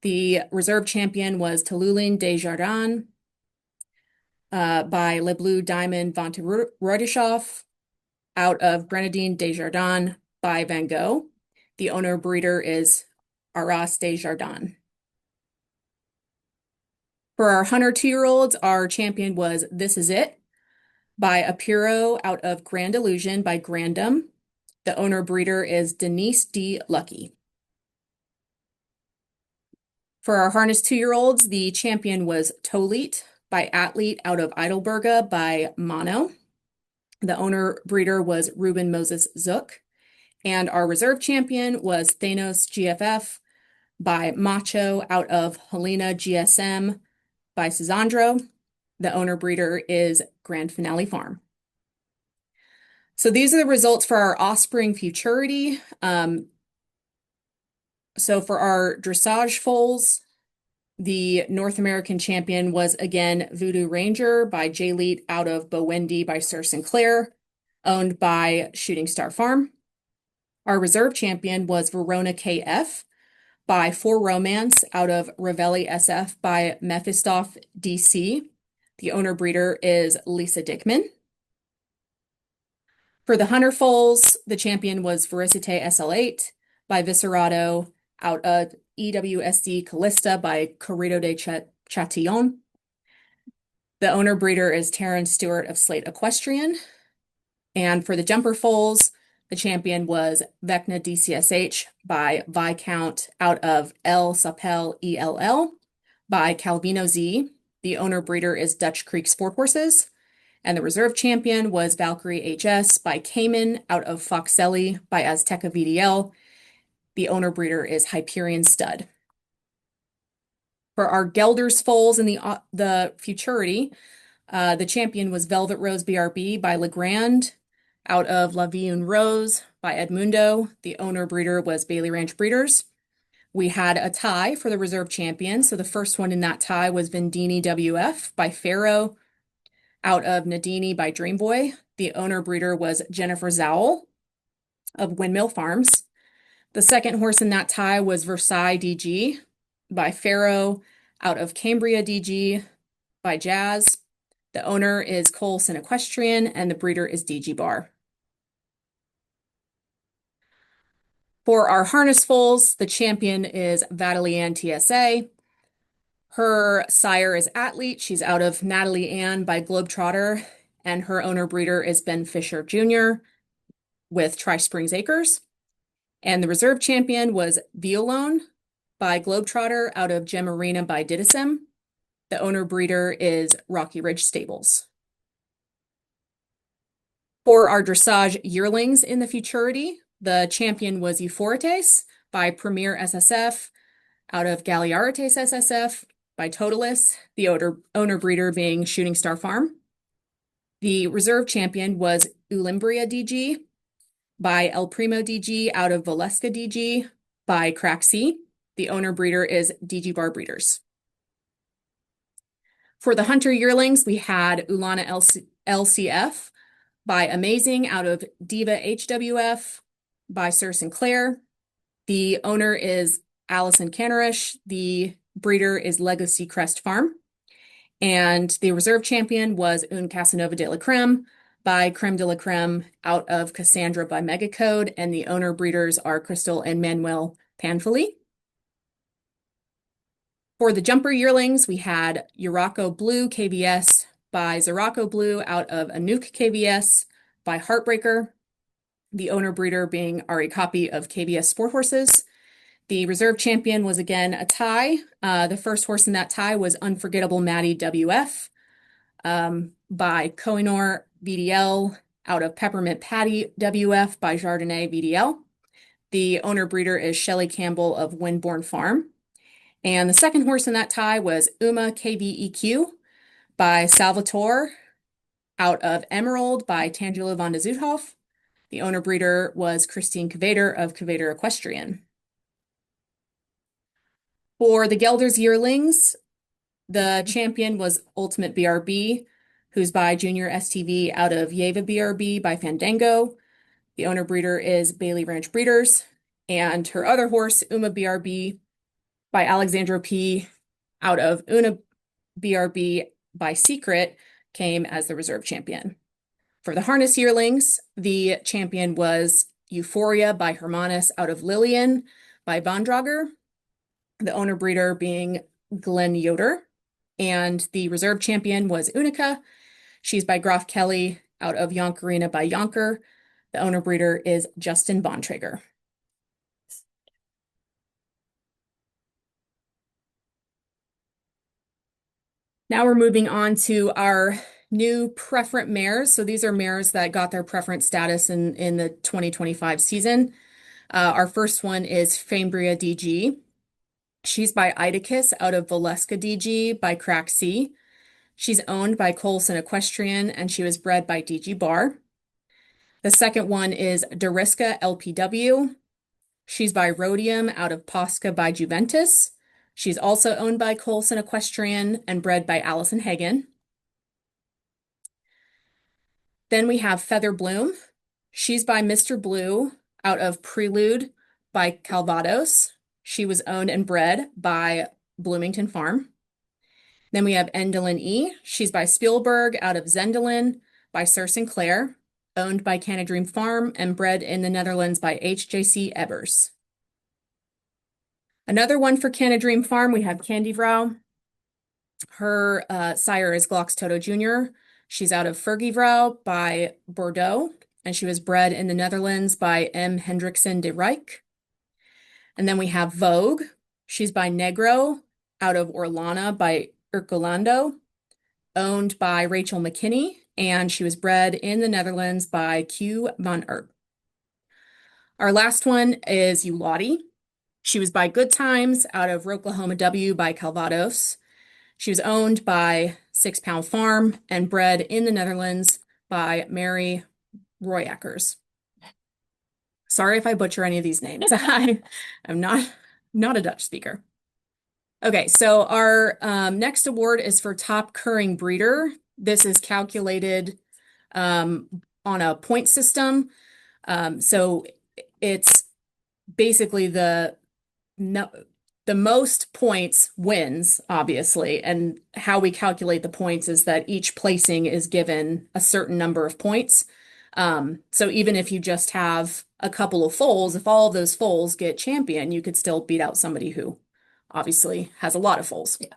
The reserve champion was Tallulin Desjardins by Le Bleu Diamond Vente Rodischoff out of Grenadine Desjardins by Van Gogh. The owner breeder is Arras Desjardins. For our Hunter 2-year-olds, our champion was This Is It by Apiro out of Grand Illusion by Grandom. The owner breeder is Denise D. Lucky. For our Harness 2-year-olds, the champion was Toleat by Athlete out of Heidelberga by Mono. The owner breeder was Ruben Moses Zook. And our reserve champion was Thanos GFF by Macho out of Helena GSM by Sisandro. The owner breeder is Grand Finale Farm. So these are the results for our Offspring Futurity. So for our dressage foals, the North American champion was again Voodoo Ranger by J-Leet out of Bowendi by Sir Sinclair, owned by Shooting Star Farm. Our reserve champion was Verona KF by For Romance out of Ravelli SF by Mephistoff DC. The owner breeder is Lisa Dickman. For the Hunter foals, the champion was Vericite SL8 by Viscerato out of EWSD Callista by Corrido de Chatillon. The owner breeder is Terrence Stewart of Slate Equestrian. And for the jumper foals, the champion was Vecna DCSH by Viscount out of El Sapel ELL by Calvino Z. The owner breeder is Dutch Creek Sport Horses. And the reserve champion was Valkyrie HS by Cayman out of Foxelli by Azteca VDL. The owner breeder is Hyperion Stud. For our Gelders foals in the Futurity, the champion was Velvet Rose BRB by Legrand out of La Vie Une Rose by Edmundo. The owner breeder was Bailey Ranch Breeders. We had a tie for the reserve champion. So the first one in that tie was Vendini WF by Pharaoh out of Nadini by Dreamboy. The owner breeder was Jennifer Zowell of Windmill Farms. The second horse in that tie was Versailles DG by Pharaoh out of Cambria DG by Jazz. The owner is Colson Equestrian and the breeder is DG Bar. For our harness foals, the champion is Vadalian TSA. Her sire is Athlete. She's out of Natalie Ann by Globetrotter, and her owner breeder is Ben Fisher Jr. with Tri Springs Acres. And the reserve champion was Violone by Globetrotter out of Gemarina by Didisem. The owner breeder is Rocky Ridge Stables. For our dressage yearlings in the Futurity, the champion was Euphorites by Premier SSF out of Galearites SSF by Totalis, the owner breeder being Shooting Star Farm. The reserve champion was Ulimbria DG by El Primo DG out of Valeska DG by Crack C. The owner breeder is DG Bar Breeders. For the Hunter yearlings, we had Ulana LCF by Amazing out of Diva HWF by Sir Sinclair. The owner is Allison Cannerish. The breeder is Legacy Crest Farm. And the reserve champion was Un Casanova de la Creme by Creme de la Creme out of Cassandra by Megacode. And the owner breeders are Crystal and Manuel Panfili. For the jumper yearlings, we had Uraco Blue KBS by Zeraco Blue out of Anouk KBS by Heartbreaker. The owner breeder being Ari Copy of KBS Sport Horses. The reserve champion was again a tie. The first horse in that tie was Unforgettable Maddie WF by Kohinoor VDL out of Peppermint Patty WF by Jardinay VDL. The owner breeder is Shelley Campbell of Windborne Farm. And the second horse in that tie was Uma KVEQ by Salvatore out of Emerald by Tangela van de Zoethoff. The owner breeder was Christine Kvader of Kvader Equestrian. For the Gelders yearlings, The champion was Ultimate BRB, who's by Junior STV out of Yeva BRB by Fandango. The owner breeder is Bailey Ranch Breeders, and her other horse, Uma BRB by Alexandra P out of Una BRB by Secret, came as the reserve champion. For the harness yearlings, the champion was Euphoria by Hermanus out of Lillian by Bondrager, the owner breeder being Glenn Yoder, and the reserve champion was Unica. She's by Groff Kelly out of Yonkerina by Yonker. The owner breeder is Justin Bontrager. Now we're moving on to our new preferent mares. So these are mares that got their preference status in the 2025 season. Our first one is Fambria DG. She's by Idicus out of Valeska DG by Crack C. She's owned by Colson Equestrian, and she was bred by DG Bar. The second one is Dariska LPW. She's by Rhodium out of Posca by Juventus. She's also owned by Colson Equestrian and bred by Allison Hagen. Then we have Feather Bloom. She's by Mr. Blue out of Prelude by Calvados. She was owned and bred by Bloomington Farm. Then we have Endelin E. She's by Spielberg out of Zendelin by Sir Sinclair, owned by Canadream Farm and bred in the Netherlands by HJC Ebbers. Another one for Canadream Farm, we have Candy Vrow. Her sire is Glocks Toto Jr. She's out of Fergie Vrow by Bordeaux, and she was bred in the Netherlands by M. Hendrickson de Rijk. And then we have Vogue. She's by Negro out of Orlana by Urcolando, owned by Rachel McKinney, and she was bred in the Netherlands by Q. van Erp. Our last one is Ulati. She was by Good Times out of Oklahoma W by Calvados. She was owned by 6 Pound Farm and bred in the Netherlands by Mary Royackers. Sorry if I butcher any of these names. I'm not a Dutch speaker. Okay, so our next award is for Top Curring Breeder. This is calculated on a point system. So it's basically the most points wins, obviously. And how we calculate the points is that each placing is given a certain number of points. So even if you just have a couple of foals, if all of those foals get champion, you could still beat out somebody who obviously has a lot of foals. Yeah.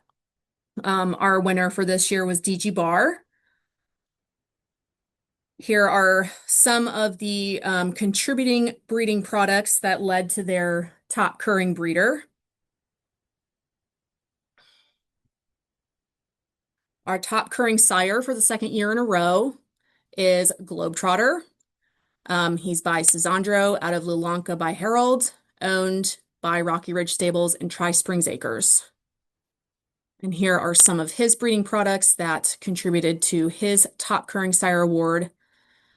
Our winner for this year was DG Bar. Here are some of the contributing breeding products that led to their top curring breeder. Our top curring sire for the second year in a row is Globetrotter. He's by Sisandro out of Lulanka by Harold, owned by Rocky Ridge Stables and Tri Springs Acres. And here are some of his breeding products that contributed to his top curring sire award.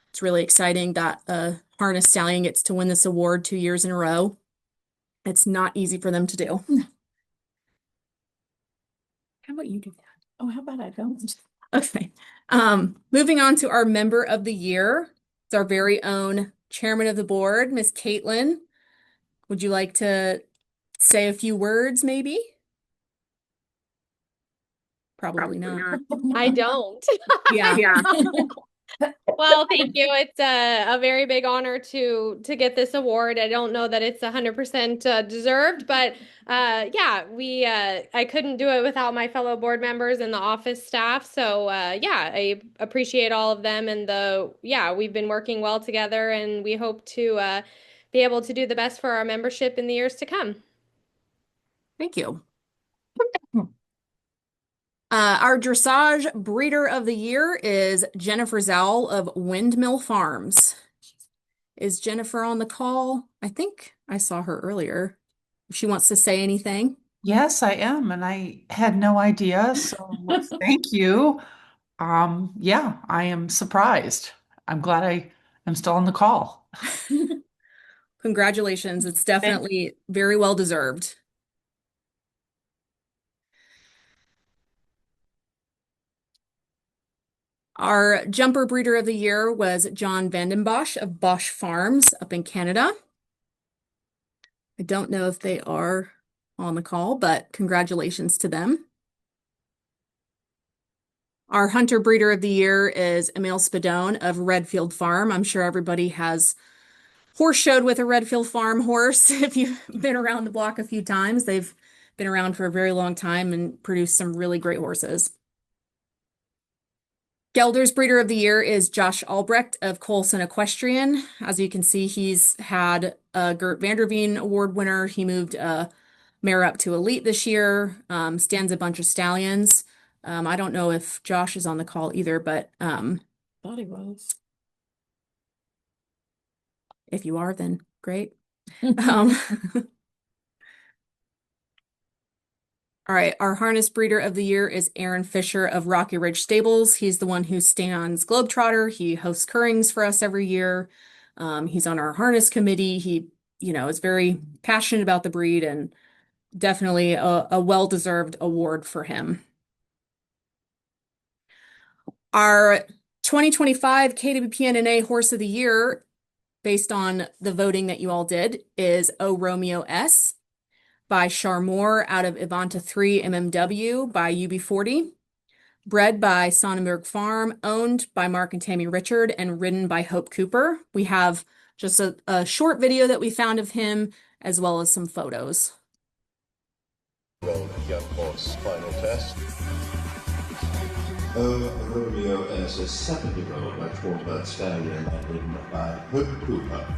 It's really exciting that a harness stallion gets to win this award 2 years in a row. It's not easy for them to do. How about you do that? Oh, how about I don't? Okay. Moving on to our member of the year. It's our very own chairman of the board, Miss Caitlin. Would you like to say a few words, maybe? Probably not. I don't. Yeah. Well, thank you. It's a very big honor to get this award. I don't know that it's 100% deserved, but yeah, I couldn't do it without my fellow board members and the office staff. So yeah, I appreciate all of them, and we've been working well together, and we hope to be able to do the best for our membership in the years to come. Thank you. Our dressage breeder of the year is Jennifer Zowell of Windmill Farms. Is Jennifer on the call? I think I saw her earlier. If she wants to say anything. Yes, I am, and I had no idea, so thank you. Yeah, I am surprised. I'm glad I am still on the call. Congratulations. It's definitely very well deserved. Our jumper breeder of the year was John Vandenbosch of Bosch Farms up in Canada. I don't know if they are on the call, but congratulations to them. Our hunter breeder of the year is Emil Spadone of Redfield Farm. I'm sure everybody has horse showed with a Redfield Farm horse. If you've been around the block a few times, they've been around for a very long time and produced some really great horses. Gelder's breeder of the year is Josh Albrecht of Colson Equestrian. As you can see, he's had a Gert Vanderveen Award winner. He moved a mare up to elite this year, stands a bunch of stallions. I don't know if Josh is on the call either, but Thought he was. if you are, then great. Um, all right, our harness breeder of the year is Aaron Fisher of Rocky Ridge Stables. He's the one who stands Globetrotter. He hosts Currings for us every year. He's on our harness committee. He, is very passionate about the breed and definitely a well-deserved award for him. Our 2025 KWPN-NA Horse of the Year, based on the voting that you all did, is O Romeo S by Charmour out of Ivanta 3 MMW by UB40, bred by Sonnenberg Farm, owned by Mark and Tammy Richard, and ridden by Hope Cooper. We have just a short video that we found of him, as well as some photos. Roll young horse final test. Romeo as a 7-year-old by quarterback stallion and ridden by Hope Cooper.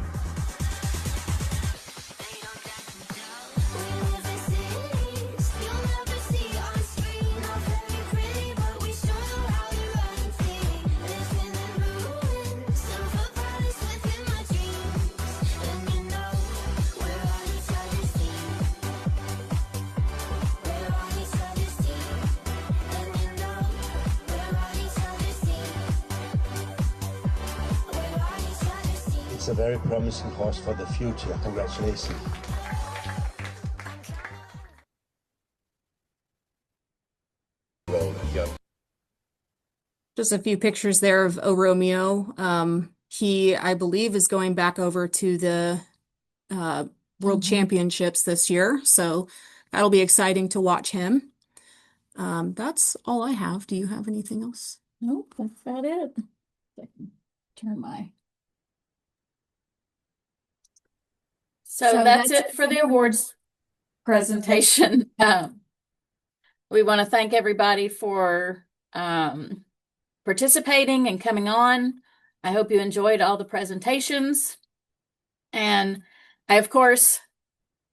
It's a very promising horse for the future. Congratulations. Just a few pictures there of O Romeo. He, I believe, is going back over to the World Championships this year, so that'll be exciting to watch him. That's all I have. Do you have anything else? Nope, that's about it. Turn my. So that's it for the awards presentation. We want to thank everybody for participating and coming on. I hope you enjoyed all the presentations. And I, of course,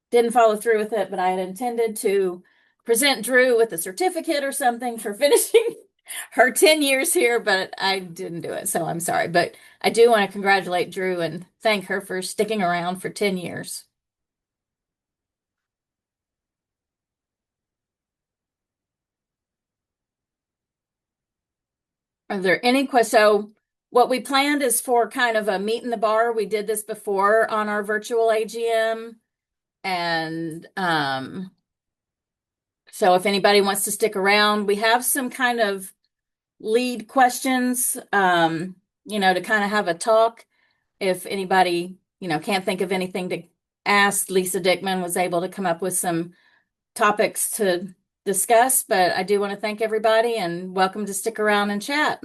didn't follow through with it, but I had intended to present Drew with a certificate or something for finishing her 10 years here, but I didn't do it, so I'm sorry. But I do want to congratulate Drew and thank her for sticking around for 10 years. Are there any questions? So what we planned is for kind of a meet in the bar. We did this before on our virtual AGM. And so if anybody wants to stick around, we have some kind of lead questions, to kind of have a talk. If anybody, can't think of anything to ask, Lisa Dickman was able to come up with some topics to discuss, but I do want to thank everybody and welcome to stick around and chat.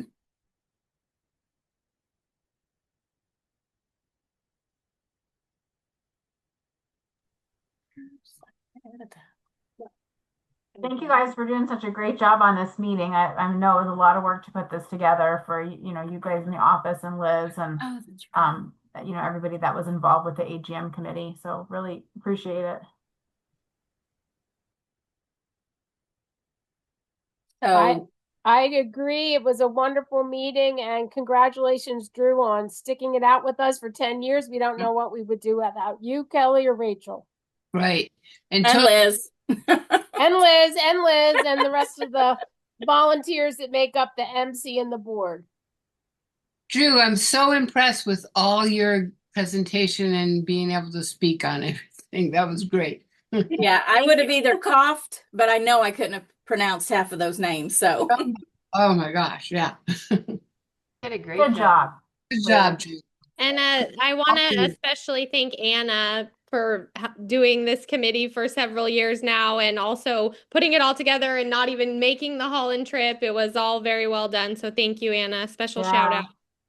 Thank you guys for doing such a great job on this meeting. I know it was a lot of work to put this together for, you guys in the office and Liz and, everybody that was involved with the AGM committee. So really appreciate it. I agree. It was a wonderful meeting and congratulations, Drew, on sticking it out with us for 10 years. We don't know what we would do without you, Kelly, or Rachel. Right. And Liz. and Liz, and the rest of the volunteers that make up the MC and the board. Drew, I'm so impressed with all your presentation and being able to speak on everything. That was great. Yeah, I would have either coughed, but I know I couldn't have pronounced half of those names. So, oh my gosh, yeah. Did a great Good job. Good job, Drew. And I want to especially thank Anna for doing this committee for several years now and also putting it all together and not even making the Holland trip. It was all very well done. So thank you, Anna. Special shout out.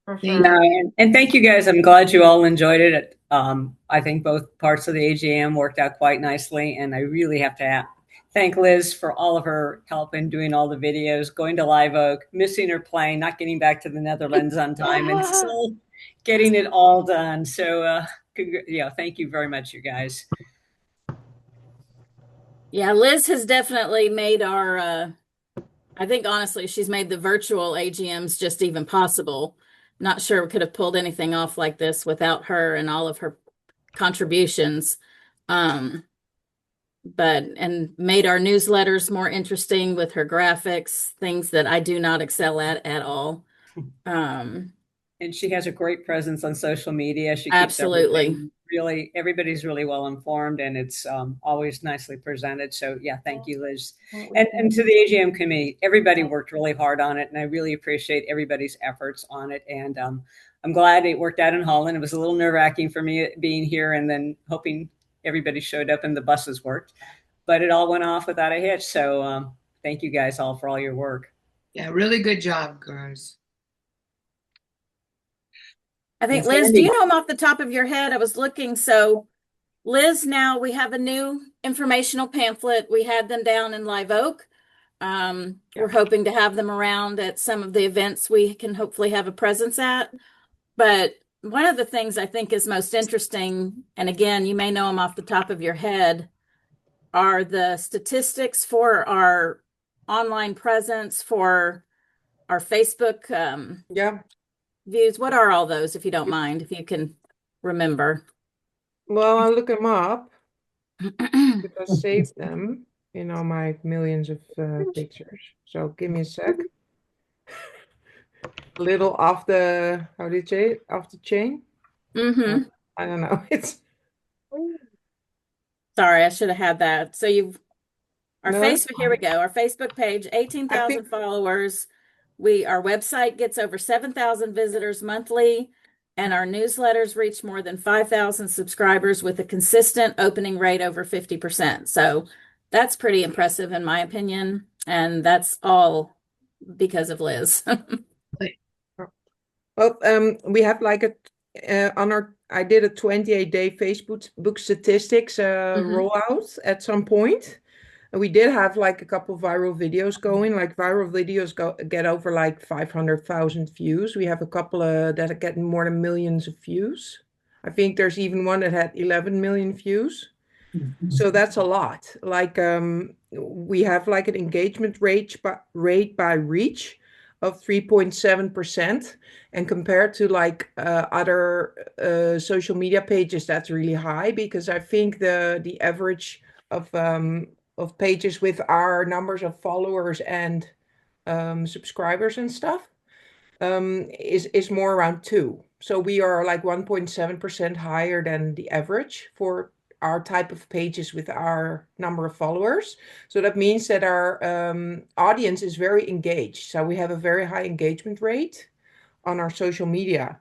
For Thank sure. No, and thank you guys. I'm glad you all enjoyed it. I think both parts of the AGM worked out quite nicely, and I really have to thank Liz for all of her help in doing all the videos, going to Live Oak, missing her plane, not getting back to the Netherlands on time, and still getting it all done. So, yeah, thank you very much, you guys. Yeah, Liz has definitely made our, I think honestly, she's made the virtual AGMs just even possible. Not sure we could have pulled anything off like this without her and all of her contributions. And made our newsletters more interesting with her graphics, things that I do not excel at all. And she has a great presence on social media. She keeps Absolutely. everybody's really well informed, and it's always nicely presented. So yeah, thank you, Liz. And to the AGM committee, everybody worked really hard on it, and I really appreciate everybody's efforts on it. And I'm glad it worked out in Holland. It was a little nerve-wracking for me being here and then hoping everybody showed up and the buses worked, but it all went off without a hitch. So thank you guys all for all your work. Yeah, really good job, girls. I think, Liz, do you know them off the top of your head? I was looking. So, Liz, now we have a new informational pamphlet. We had them down in Live Oak. We're hoping to have them around at some of the events we can hopefully have a presence at. But one of the things I think is most interesting, and again, you may know them off the top of your head, are the statistics for our online presence, for our Facebook views. What are all those, if you don't mind, if you can remember? Well, I'll look them up because I saved them in all my millions of pictures. So give me a sec. A little off the, how did you say it? Off the chain? Mm-hmm. I don't know. It's sorry, I should have had that. So our No, Facebook, here we go. Our Facebook page, 18,000 followers. Our website gets over 7,000 visitors monthly, and our newsletters reach more than 5,000 subscribers with a consistent opening rate over 50%. So that's pretty impressive in my opinion, and that's all because of Liz. Well, we have like I did a 28-day Facebook statistics rollout at some point. And we did have like a couple viral videos going, like viral videos get over like 500,000 views. We have a couple that are getting more than millions of views. I think there's even one that had 11 million views. So that's a lot. Like we have like an engagement rate by reach of 3.7%. And compared to like other social media pages, that's really high, because I think the average of pages with our numbers of followers and subscribers and stuff is more around 2. So we are like 1.7% higher than the average for our type of pages with our number of followers. So that means that our audience is very engaged. So we have a very high engagement rate on our social media.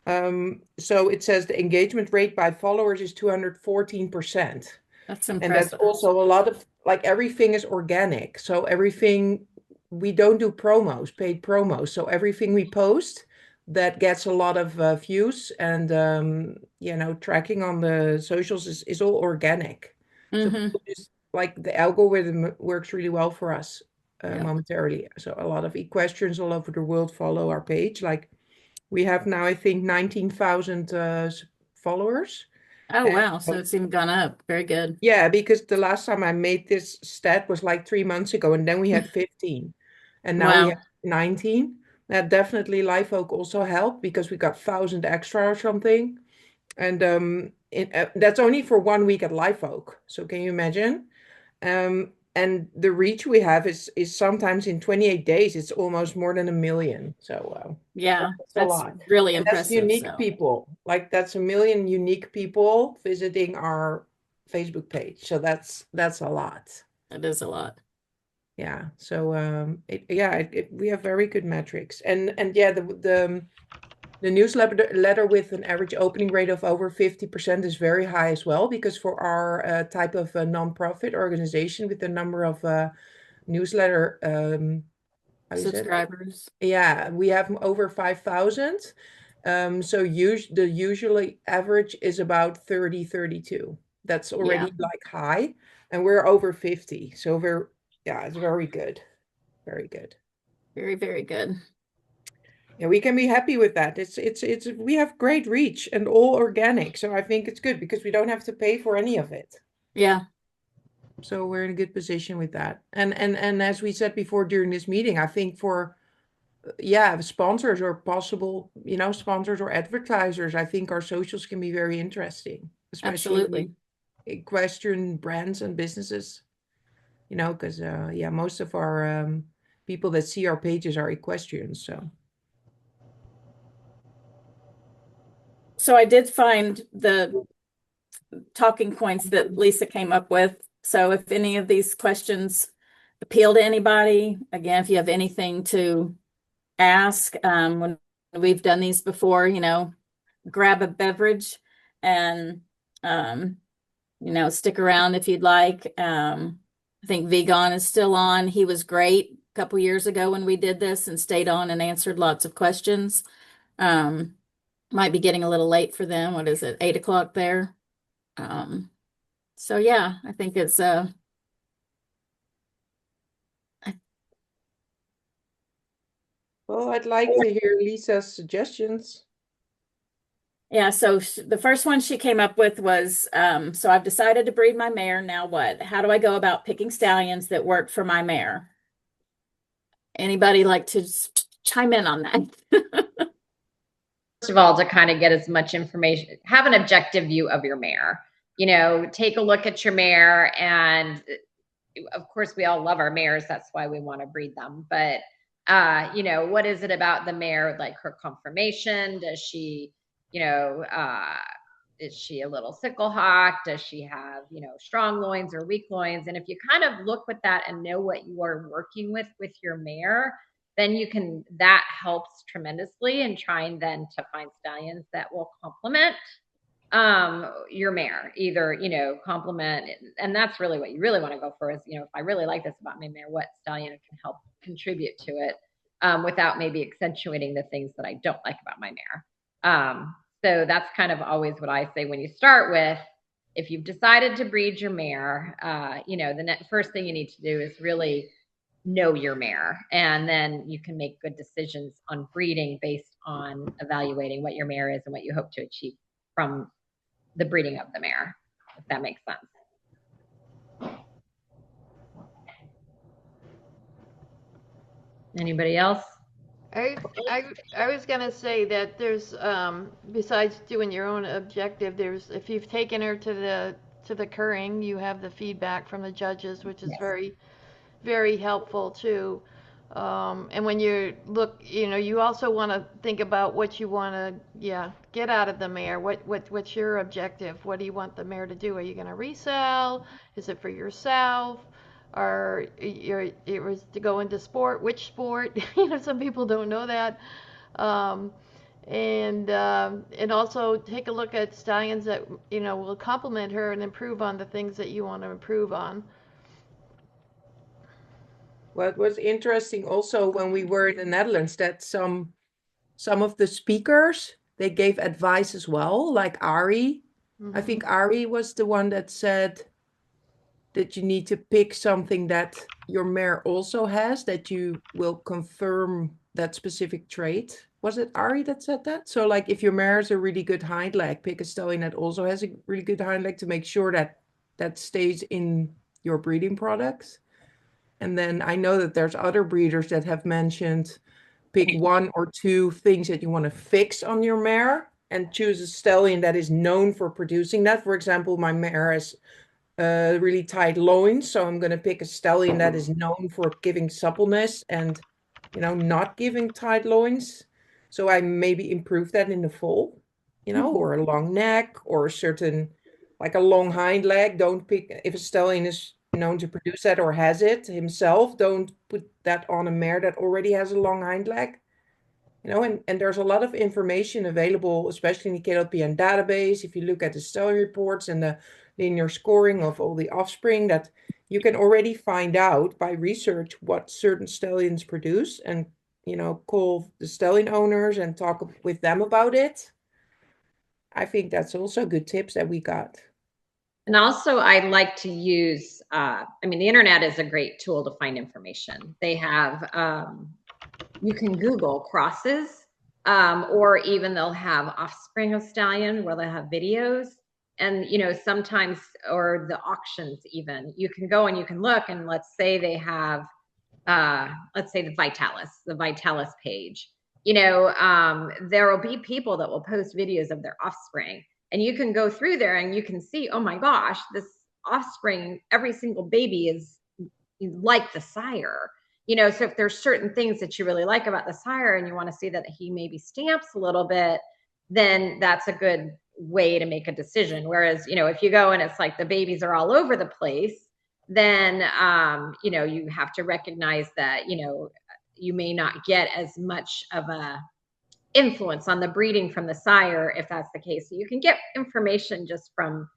So it says the engagement rate by followers is 214%. That's impressive. And that's impressive. also a lot of, like, everything is organic. So everything, we don't do promos, paid promos. So everything we post that gets a lot of views and, tracking on the socials is all organic. So people just, like, the algorithm works really well for us momentarily. So a lot of equestrians all over the world follow our page. Like, we have now, I think, 19,000 followers. Oh, wow. So it's even gone up. Very good. Yeah, because the last time I made this stat was like 3 months ago, and then we had 15. And now we Wow. have 19. That definitely Live Oak also helped, because we got 1,000 extra or something. And that's only for 1 week at Live Oak. So can you imagine? And the reach we have is sometimes in 28 days, it's almost more than 1 million. So yeah, that's a lot. really And impressive. that's unique people. Like, that's 1 million unique people visiting our Facebook page. So that's a lot. That is a lot. Yeah, so we have very good metrics, and yeah, the newsletter with an average opening rate of over 50% is very high as well, because for our type of non-profit organization with the number of newsletter how you say it? Subscribers. Yeah, we have over 5,000. So the usually average is about 30, 32. That's already like high, and we're over 50. So it's very good. Very good. Very, very good. Yeah, we can be happy with that. We have great reach and all organic. So I think it's good because we don't have to pay for any of it. Yeah. So we're in a good position with that. And as we said before during this meeting, I think for sponsors or possible, sponsors or advertisers, I think our socials can be very interesting, especially Absolutely. equestrian brands and businesses, because most of our people that see our pages are equestrians. So I did find the talking points that Lisa came up with. So if any of these questions appeal to anybody, again, if you have anything to ask, when we've done these before, grab a beverage and, stick around if you'd like. I think Vigon is still on. He was great a couple years ago when we did this and stayed on and answered lots of questions. Might be getting a little late for them. What is it, 8 o'clock there? So yeah, I think it's Well, I'd like to hear Lisa's suggestions. Yeah, so the first one she came up with was, so I've decided to breed my mare. Now what? How do I go about picking stallions that work for my mare? Anybody like to chime in on that? First of all, to kind of get as much information, have an objective view of your mare. Take a look at your mare, and of course, we all love our mares. That's why we want to breed them. But what is it about the mare, like her conformation? Does she, is she a little sickle hawk? Does she have, strong loins or weak loins? And if you kind of look with that and know what you are working with your mare, then that helps tremendously in trying then to find stallions that will complement your mare, either, complement. And that's really what you really want to go for is, if I really like this about my mare, what stallion can help contribute to it, without maybe accentuating the things that I don't like about my mare. So that's kind of always what I say when you start with, if you've decided to breed your mare, the first thing you need to do is really know your mare, and then you can make good decisions on breeding based on evaluating what your mare is and what you hope to achieve from the breeding of the mare, if that makes sense. Anybody else? I was gonna say that there's besides doing your own objective, there's, if you've taken her to the curring, you have the feedback from the judges, which is very, very helpful too. And when you look, you also want to think about what you want to, get out of the mare. What's your objective? What do you want the mare to do? Are you going to resell? Is it for yourself? Or it was to go into sport? Which sport? Some people don't know that. And also take a look at stallions that will complement her and improve on the things that you want to improve on. What was interesting also when we were in the Netherlands, that some of the speakers, they gave advice as well, like Ari. I think Ari was the one that said that you need to pick something that your mare also has, that you will confirm that specific trait. Was it Ari that said that? So like if your mare has a really good hind leg, pick a stallion that also has a really good hind leg to make sure that that stays in your breeding products. And then I know that there's other breeders that have mentioned pick 1 or 2 things that you want to fix on your mare and choose a stallion that is known for producing that. For example, my mare has really tight loins, so I'm going to pick a stallion that is known for giving suppleness and, not giving tight loins. So I maybe improve that in the foal, or a long neck or a certain, like a long hind leg. Don't pick, if a stallion is known to produce that or has it himself. Don't put that on a mare that already has a long hind leg. And there's a lot of information available, especially in the KWPN database. If you look at the stallion reports and the linear scoring of all the offspring, that you can already find out by research what certain stallions produce and, call the stallion owners and talk with them about it. I think that's also good tips that we got. And also, I like to use, the internet is a great tool to find information. They have, you can Google crosses, or even they'll have offspring of stallion where they'll have videos. And, sometimes, or the auctions even, you can go and you can look, and let's say they have, let's say the Vitalis page. There will be people that will post videos of their offspring. And you can go through there and you can see, oh my gosh, this offspring, every single baby is like the sire. So if there's certain things that you really like about the sire and you want to see that he maybe stamps a little bit, then that's a good way to make a decision. Whereas, if you go and it's like the babies are all over the place, then, you have to recognize that, you may not get as much of a influence on the breeding from the sire if that's the case. So you can get information just from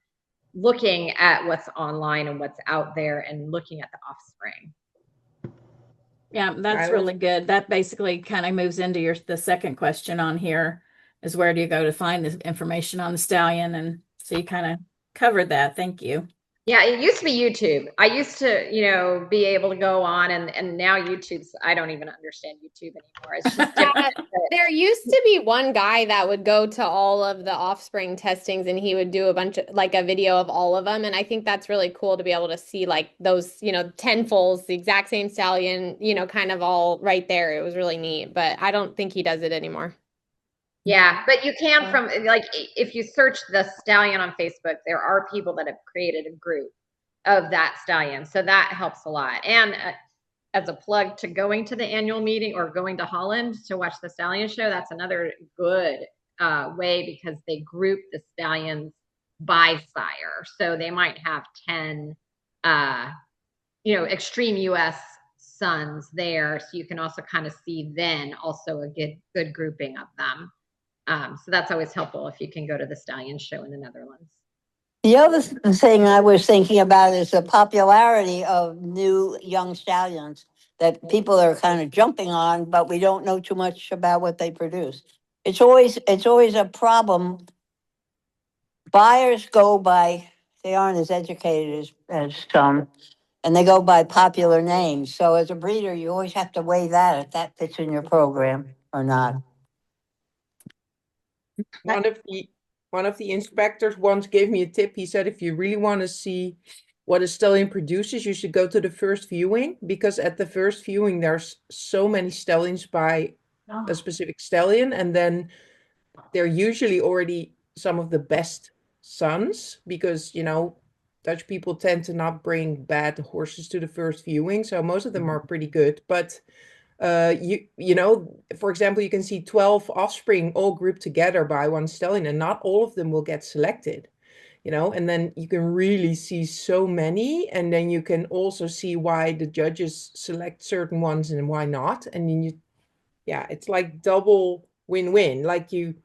looking at what's online and what's out there and looking at the offspring. Yeah, that's really good. That basically kind of moves into the second question on here is where do you go to find the information on the stallion? And so you kind of covered that. Thank you. Yeah, it used to be YouTube. I used to, be able to go on and now YouTube's, I don't even understand YouTube anymore. It's just different. There used to be one guy that would go to all of the offspring testings and he would do a bunch of like a video of all of them. And I think that's really cool to be able to see like those, 10 foals, the exact same stallion, kind of all right there. It was really neat, but I don't think he does it anymore. Yeah, but you can from like if you search the stallion on Facebook, there are people that have created a group of that stallion. So that helps a lot. And as a plug to going to the annual meeting or going to Holland to watch the stallion show, that's another good way because they group the stallions by sire. So they might have 10 extreme US sons there. So you can also kind of see then also a good grouping of them. So that's always helpful if you can go to the stallion show in the Netherlands. The other thing I was thinking about is the popularity of new young stallions that people are kind of jumping on, but we don't know too much about what they produce. It's always a problem. Buyers go by, they aren't as educated as some, and they go by popular names. So as a breeder, you always have to weigh that if that fits in your program or not. One of the inspectors once gave me a tip. He said, if you really want to see what a stallion produces, you should go to the first viewing, because at the first viewing, there's so many stallions by a specific stallion. And then they're usually already some of the best sons because, Dutch people tend to not bring bad horses to the first viewing. So most of them are pretty good. But for example, you can see 12 offspring all grouped together by one stallion, and not all of them will get selected, and then you can really see so many, and then you can also see why the judges select certain ones and why not. And then it's like double win-win. Like you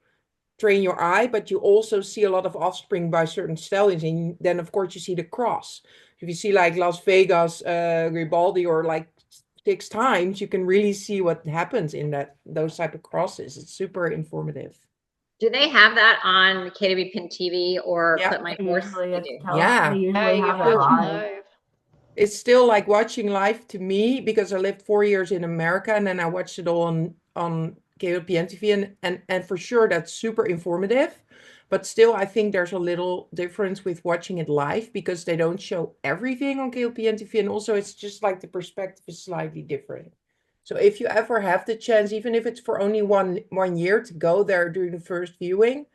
train your eye, but you also see a lot of offspring by certain stallions, and then of course you see the cross. If you see like Las Vegas Gribaldi or like 6 times, you can really see what happens in those type of crosses. It's super informative. Do they have that on KWPN TV or Clip My Horse? Yeah. They usually have that live. It's still like watching live to me because I lived 4 years in America and then I watched it all on KWPN TV and for sure that's super informative. But still, I think there's a little difference with watching it live because they don't show everything on KWPN TV. And also it's just like the perspective is slightly different. So if you ever have the chance, even if it's for only one year, to go there during the first viewing,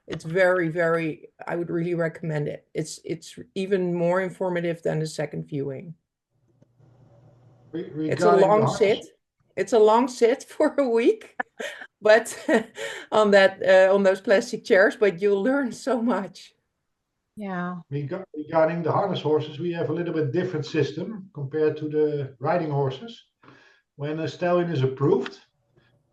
it's very, very, I would really recommend it. It's even more informative than the second viewing. It's a long sit. It's a long sit for a week. But on those plastic chairs, but you'll learn so much. Yeah. Regarding the harness horses, we have a little bit different system compared to the riding horses. When a stallion is approved,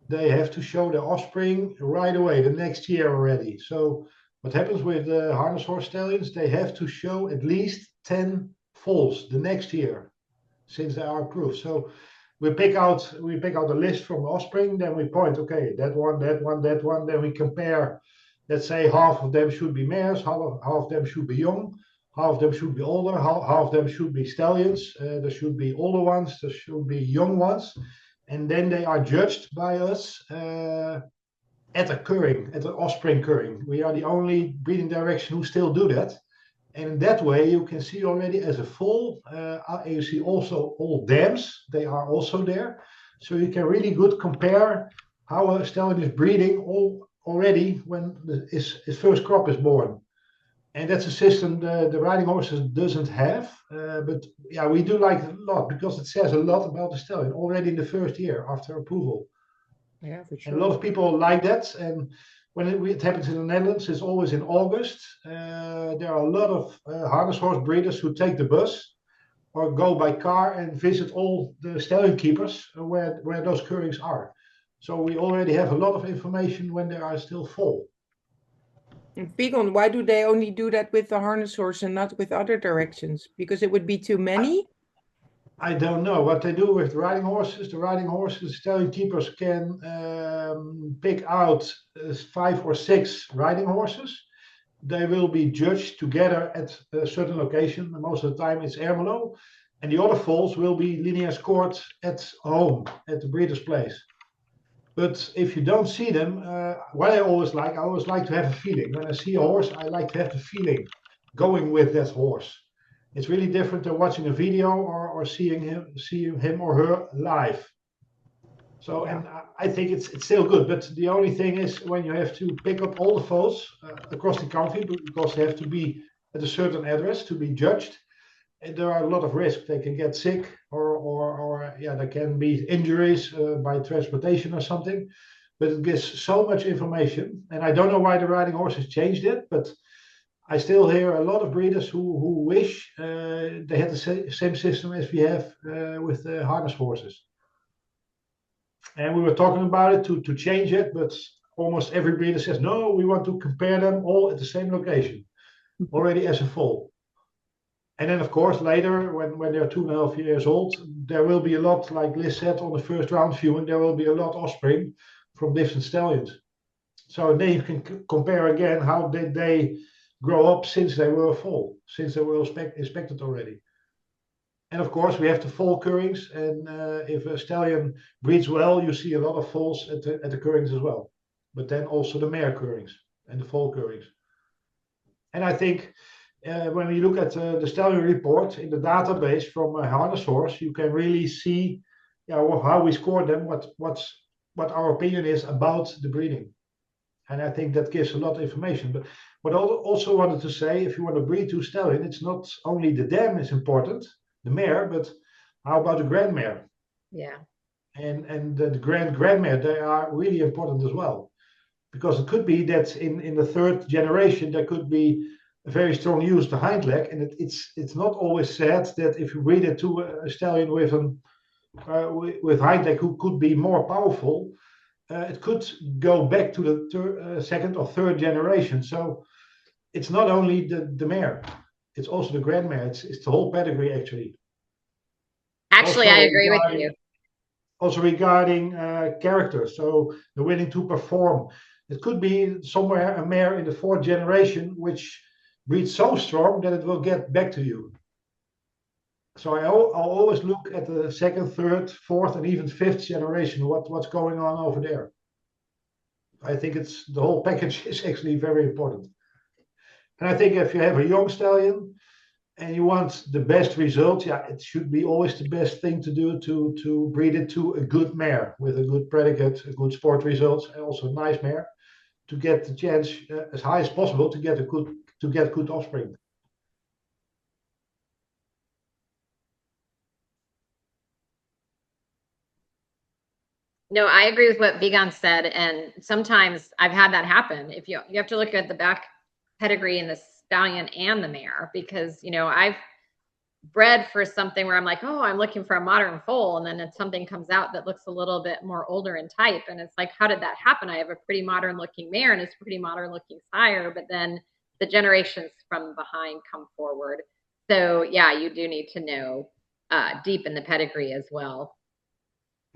they have to show the offspring right away, the next year already. So what happens with the harness horse stallions? They have to show at least 10 foals the next year since they are approved. So we pick out a list from the offspring, then we point, okay, that one, that one, that one. Then we compare, let's say half of them should be mares, half of them should be young, half of them should be older, half of them should be stallions. There should be older ones, there should be young ones. And then they are judged by us at the offspring curing. We are the only breeding direction who still do that. And in that way, you can see already as a foal, you see also all dams, they are also there. So you can really good compare how a stallion is breeding already when his first crop is born. And that's a system the riding horses doesn't have. But yeah, we do like it a lot because it says a lot about the stallion already in the first year after approval. Yeah, for And a lot of people like that. And when it happens in the Netherlands, it's always in August. There are a lot of harness horse breeders who take the bus or go by car and visit all the stallion keepers where those curings are. So we already have a lot of information when they are still full. And Vigon, why do they only do that with the harness horse and not with other directions? Because it would be too many? I don't know what they do with the riding horses. The stallion keepers can pick out 5 or 6 riding horses. They will be judged together at a certain location. Most of the time it's Ermelo. And the other foals will be linear scored at home, at the breeder's place. But if you don't see them, what I always like to have a feeling. When I see a horse, I like to have the feeling going with that horse. It's really different than watching a video or seeing him or her live. So, and I think it's still good, but the only thing is when you have to pick up all the foals across the country because they have to be at a certain address to be judged, and there are a lot of risks. They can get sick, or there can be injuries by transportation or something. But it gives so much information, and I don't know why the riding horses changed it, but I still hear a lot of breeders who wish they had the same system as we have with the harness horses. And we were talking about it to change it, but almost every breeder says, no, we want to compare them all at the same location, already as a foal. And then, of course, later, when they're 2.5 years old, there will be a lot, like Liz said on the first round viewing, there will be a lot of offspring from different stallions. So then you can compare again how did they grow up since they were a foal, since they were inspected already. And of course, we have the foal currings, and if a stallion breeds well, you see a lot of foals at the currings as well. But then also the mare currings and the foal currings. And I think when we look at the stallion report in the database from a harness horse, you can really see how we score them, what our opinion is about the breeding. And I think that gives a lot of information. But what I also wanted to say, if you want to breed 2 stallion, it's not only the dam is important, the mare, but how about the grandmare? Yeah. And the grandmare, they are really important as well. Because it could be that in the 3rd generation, there could be a very strong use of the hind leg. And it's not always said that if you breed it to a stallion with hind leg who could be more powerful, it could go back to the 2nd or 3rd generation. So it's not only the mare, it's also the grandmare. It's the whole pedigree, actually. Actually, Also I agree with you. Also regarding character, so the willing to perform. It could be somewhere a mare in the 4th generation which breeds so strong that it will get back to you. So I'll always look at the 2nd, 3rd, 4th, and even 5th generation, what's going on over there. I think it's the whole package is actually very important. And I think if you have a young stallion and you want the best result, it should be always the best thing to do to breed it to a good mare with a good predicate, a good sport results, and also a nice mare to get the chance as high as possible to get good offspring. No, I agree with what Vigon said, and sometimes I've had that happen. If you have to look at the back pedigree and stallion and the mare, because, you know, I've bred for something where I'm like, oh, I'm looking for a modern foal, and then if something comes out that looks a little bit more older in type, and it's like, how did that happen? I have a pretty modern looking mare and it's a pretty modern looking sire, but then the generations from behind come forward. So yeah, you do need to know deep in the pedigree as well.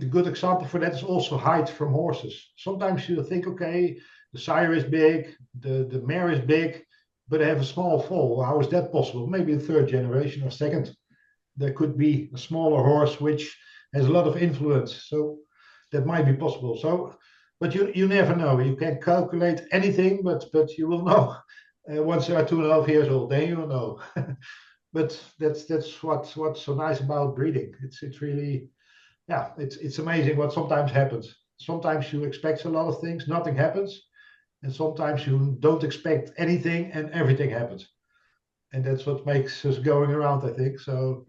A good example for that is also height from horses. Sometimes you think, okay, the sire is big, the mare is big, but they have a small foal. How is that possible? Maybe the third generation or second. There could be a smaller horse which has a lot of influence. So that might be possible. So, but you never know. You can't calculate anything, but you will know once you are 2.5 years old. Then you will know. But that's what's so nice about breeding. It's really, yeah, it's amazing what sometimes happens. Sometimes you expect a lot of things, nothing happens, and sometimes you don't expect anything and everything happens. And that's what makes us going around, I think. So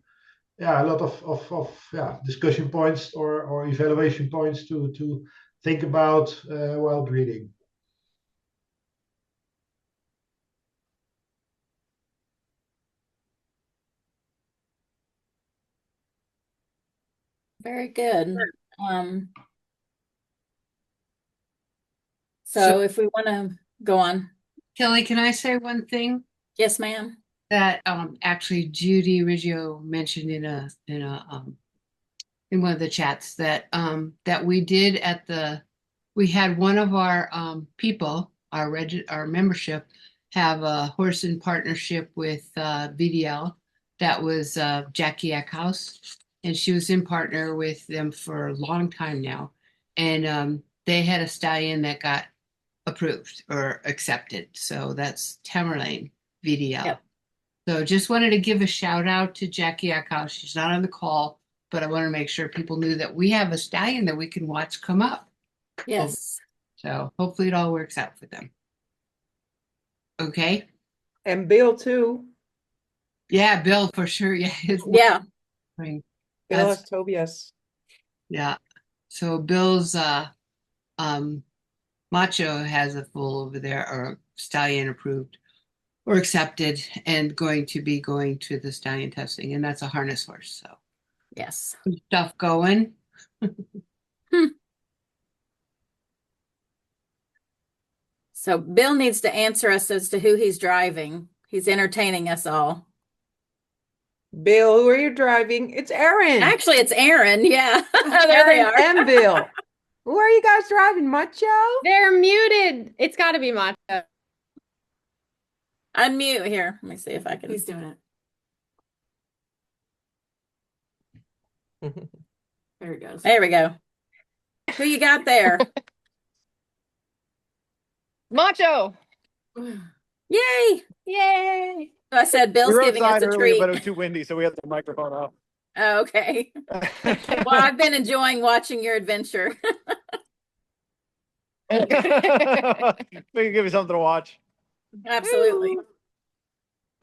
yeah, a lot of discussion points or evaluation points to think about while breeding. Very good. Um, so if we want to go on. Kelly, can I say one thing? Yes, ma'am. That actually Judy Riggio mentioned in one of the chats that that we did we had one of our people, our membership, have a horse in partnership with VDL. That was Jackie Eckhouse, and she was in partner with them for a long time now. And they had a stallion that got approved or accepted. So that's Tamerlane VDL. Yep. So just wanted to give a shout out to Jackie Eckhouse. She's not on the call, but I want to make sure people knew that we have a stallion that we can watch come up. Yes. So hopefully it all works out for them. Okay. And Bill too. Yeah, Bill for sure. Yeah. Yeah. Bill has Tobias. Yeah. So Bill's Macho has a foal over there, or stallion approved or accepted, and going to be going to the stallion testing, and that's a harness horse. So yes, stuff going. So Bill needs to answer us as to who he's driving. He's entertaining us all. Bill, who are you driving? It's Aaron. Actually, it's Aaron. Yeah. There they are. And Bill. Who are you guys driving? Macho? They're muted. It's got to be Macho. Unmute here. Let me see if I can. He's doing it. There he goes. There we go. Who you got there? Macho. Yay! Yay! So I said Bill's giving us a earlier, treat. but it was too windy, so we had the microphone off. Oh, okay. Well, I've been enjoying watching your adventure. We can give you something to watch. Absolutely.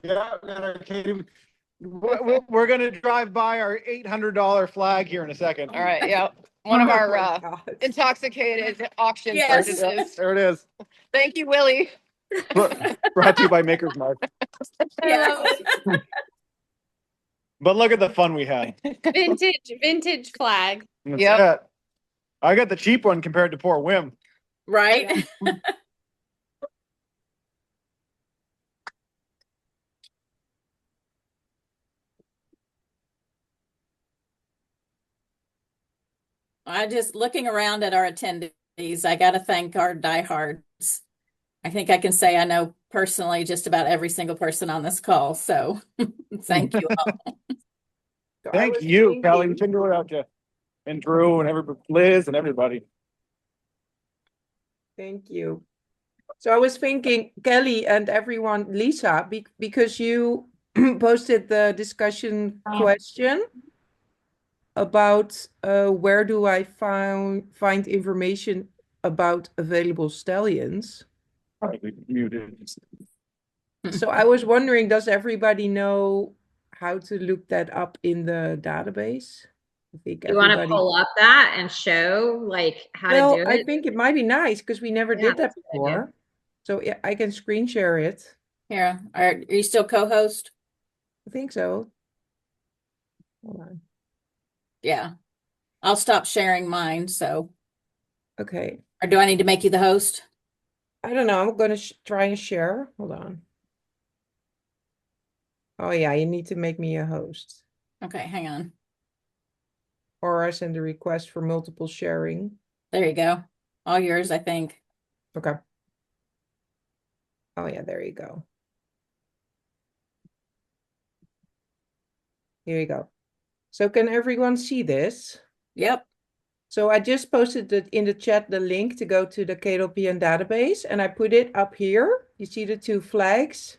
Yeah, we're going to drive by our $800 flag here in a second. All right. Yeah. One of our intoxicated auction purchases. There it is. Thank you, Willie. Brought to you by Maker's Mark. Yeah. But look at the fun we had. Vintage flag. Yep. I got the cheap one compared to poor Wim. Right? I just looking around at our attendees, I got to thank our diehards. I think I can say I know personally just about every single person on this call. So thank you all. Thank you, Kelly. We couldn't do it without you. And Drew and everybody, Liz and everybody. Thank you. So I was thinking, Kelly and everyone, Lisa, because you posted the discussion question about where do I find information about available stallions. Probably muted. So I was wondering, does everybody know how to look that up in the database? I think you want to pull up that and show like how to do it? I think it might be nice because we never did that before. So yeah, I can screen share it. Here, are you still co-host? I think so. Hold on. Yeah. I'll stop sharing mine, so. Okay. Or do I need to make you the host? I don't know. I'm going to try and share. Hold on. Oh, yeah, you need to make me a host. Okay, hang on. Or I send a request for multiple sharing. There you go. All yours, I think. Okay. Oh, yeah, there you go. Here you go. So can everyone see this? Yep. So I just posted in the chat the link to go to the KWPN database, and I put it up here. You see the two flags?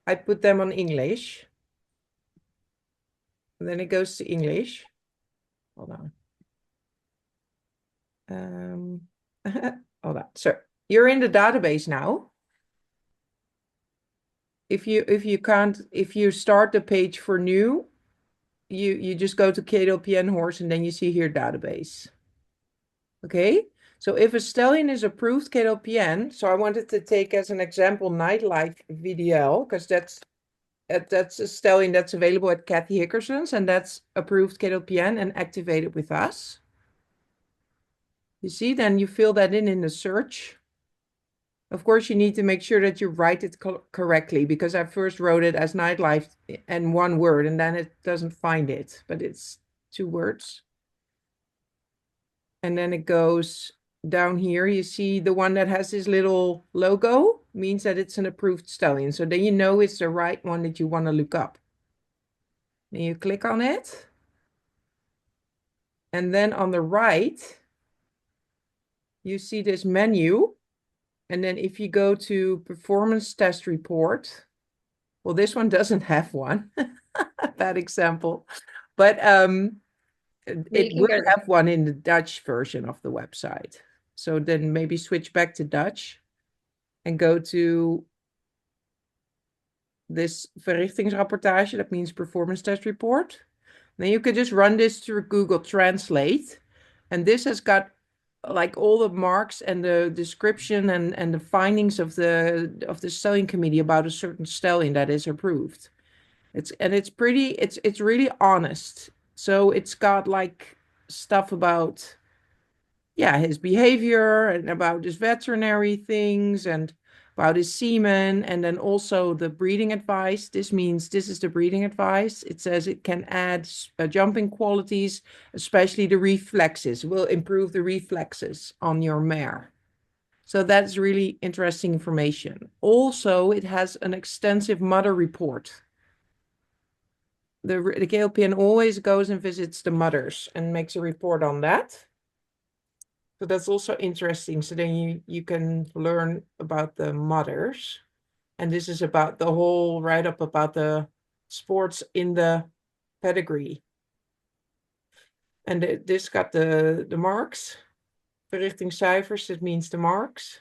I put them on English. And then it goes to English. Hold on. Hold on. So you're in the database now. If you start the page for new, you just go to KWPN horse and then you see here database. Okay. So if a stallion is approved KWPN, so I wanted to take as an example Nightlife VDL, because that's a stallion that's available at Kathy Hickerson's, and that's approved KWPN and activated with us. You see, then you fill that in the search. Of course, you need to make sure that you write it correctly, because I first wrote it as Nightlife and one word, and then it doesn't find it, but it's 2 words. And then it goes down here. You see the one that has this little logo means that it's an approved stallion. So then you know it's the right one that you want to look up. Then you click on it. And then on the right, you see this menu. And then if you go to performance test report, well, this one doesn't have one. Bad example. But it will have one in the Dutch version of the website. So then maybe switch back to Dutch and go to this verrichtingsrapportage, that means performance test report. Then you could just run this through Google Translate. And this has got like all the marks and the description and the findings of the stallion committee about a certain stallion that is approved. It's really honest. So it's got like stuff about his behavior and about his veterinary things and about his semen, and then also the breeding advice. This means this is the breeding advice. It says it can add jumping qualities, especially the reflexes, will improve the reflexes on your mare. So that's really interesting information. Also, it has an extensive mother report. The KWPN always goes and visits the mothers and makes a report on that. So that's also interesting. So then you can learn about the mothers. And this is about the whole write-up about the sports in the pedigree. And this got the marks. Verrichtingscijfers, that means the marks.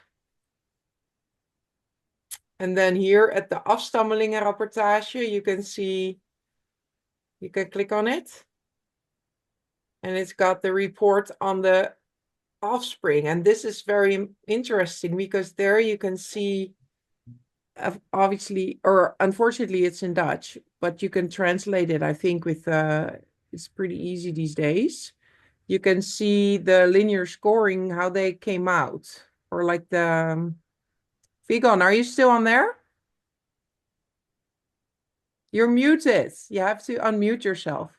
And then here at the afstammelingenrapportage, you can see, you can click on it. And it's got the report on the offspring. And this is very interesting because there you can see, obviously, or unfortunately it's in Dutch, but you can translate it, I think, with it's pretty easy these days. You can see the linear scoring, how they came out, or like the Vigon, are you still on there? You're muted. You have to unmute yourself.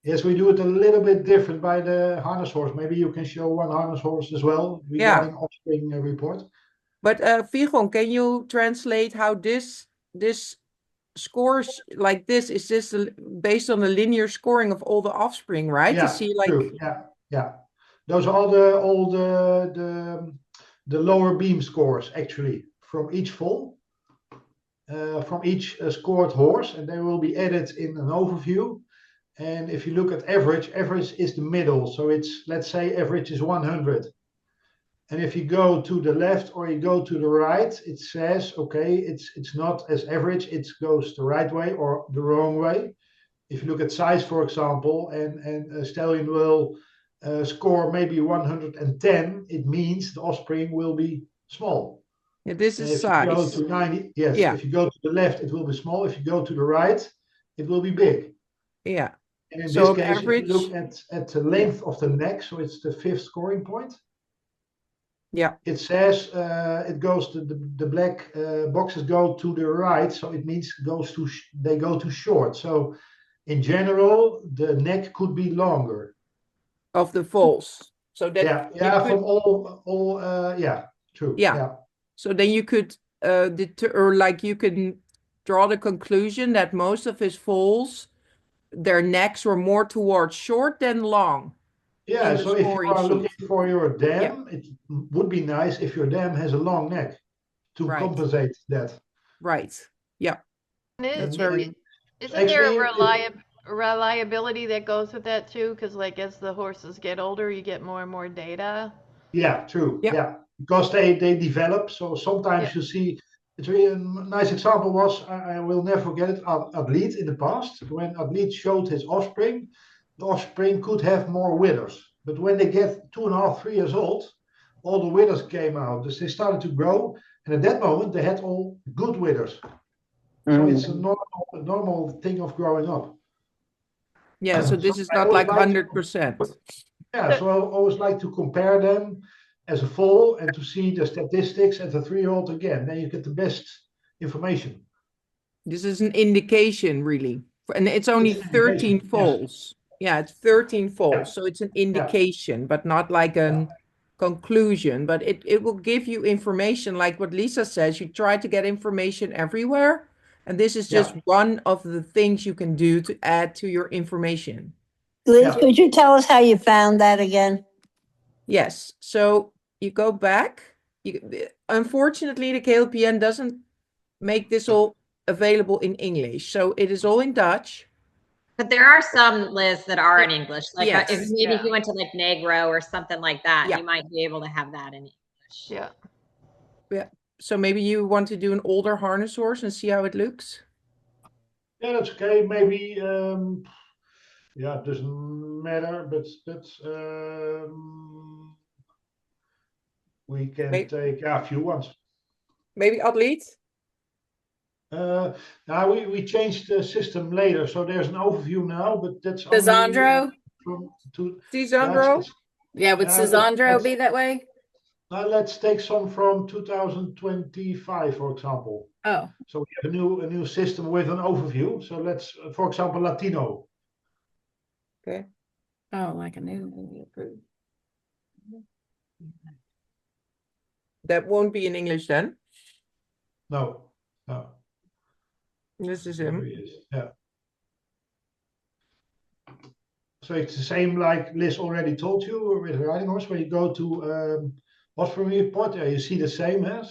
Yes, we do it a little bit different by the harness horse. Maybe you can show one harness horse as well regarding offspring report. But Vigon, can you translate how this scores like this? Is this based on the linear scoring of all the offspring, right? Yeah, to see like true. Yeah. Those are all the lower beam scores actually from each foal, from each scored horse, and they will be added in an overview. And if you look at average is the middle. So it's, let's say average is 100. And if you go to the left or you go to the right, it says, okay, it's not as average, it goes the right way or the wrong way. If you look at size, for example, and a stallion will score maybe 110, it means the offspring will be small. Yeah, this And is if you go size. to 90, yes, Yeah, if you go to the left, it will be small. If you go to the right, it will be big. yeah. And in this So case, if you look average, at the yeah, length of the neck, so it's the fifth scoring point, yeah. it says it goes to the black boxes go to the right, so it means they go too short. So in general, the neck could be longer. Of the foals. So that Yeah, you yeah, could, from all yeah, true. yeah. Yeah. So then you could or like you can draw the conclusion that most of his foals, their necks were more towards short than long Yeah, in the so if you scoring are sheet. looking for your Yeah, dam, it would be nice if your dam has a long neck to right, compensate that. right. Yeah, that's And very, isn't there Actually, a reliability that goes with that too? Because like as the horses get older, you get more and more data. yeah, true. yeah, Yeah, because they develop. So Yeah. sometimes you see. It's really a nice example was I will never forget it. Athlete in the past, when Athlete showed his offspring, the offspring could have more withers. But when they get 2.5, 3 years old, all the withers came out. So they started to grow, and at that moment they had all good withers. So it's a normal thing of growing up. yeah. So So this is I not always like like to, 100%. yeah, so I always like to compare them as a whole and to see the statistics at the 3-year-old again. Then you get the best information. This is an indication, really. And it's only It's an 13 indication. Yes. foals. Yeah, it's 13 Yeah. foals. So it's an Yeah. indication, but not like Yeah. an conclusion. But it will give you information, like what Lisa says. You try to get information everywhere. And this is just Yeah. one of the things you can do to add to your information. Liz, Yeah. could you tell us how you found that again? Yes. So you go back. Unfortunately, the KLPN doesn't make this all available in English. So it is all in Dutch. But there are some, Liz, that are in English. Like if Yes. maybe if you went to like Negro or something like that, Yeah. you might be able to have that in English. Yeah. Yeah. So maybe you want to do an older harness horse and see how it looks? Yeah, that's okay. Maybe, yeah, it doesn't matter, but that's, we can take a few ones. Maybe athlete? Now we changed the system later, so there's an overview now, but that's only Cisandro? from to Cisandro? Yeah, would Cisandro be that way? now let's take some from 2025, for example. Oh, So we have a new system with an overview. So let's, for example, Latino. Okay. oh, like a new approved. That won't be in English then. No, no, This is there him. he is. Yeah. So it's the same like Liz already told you with riding horse. When you go to offspring report, you see the same as.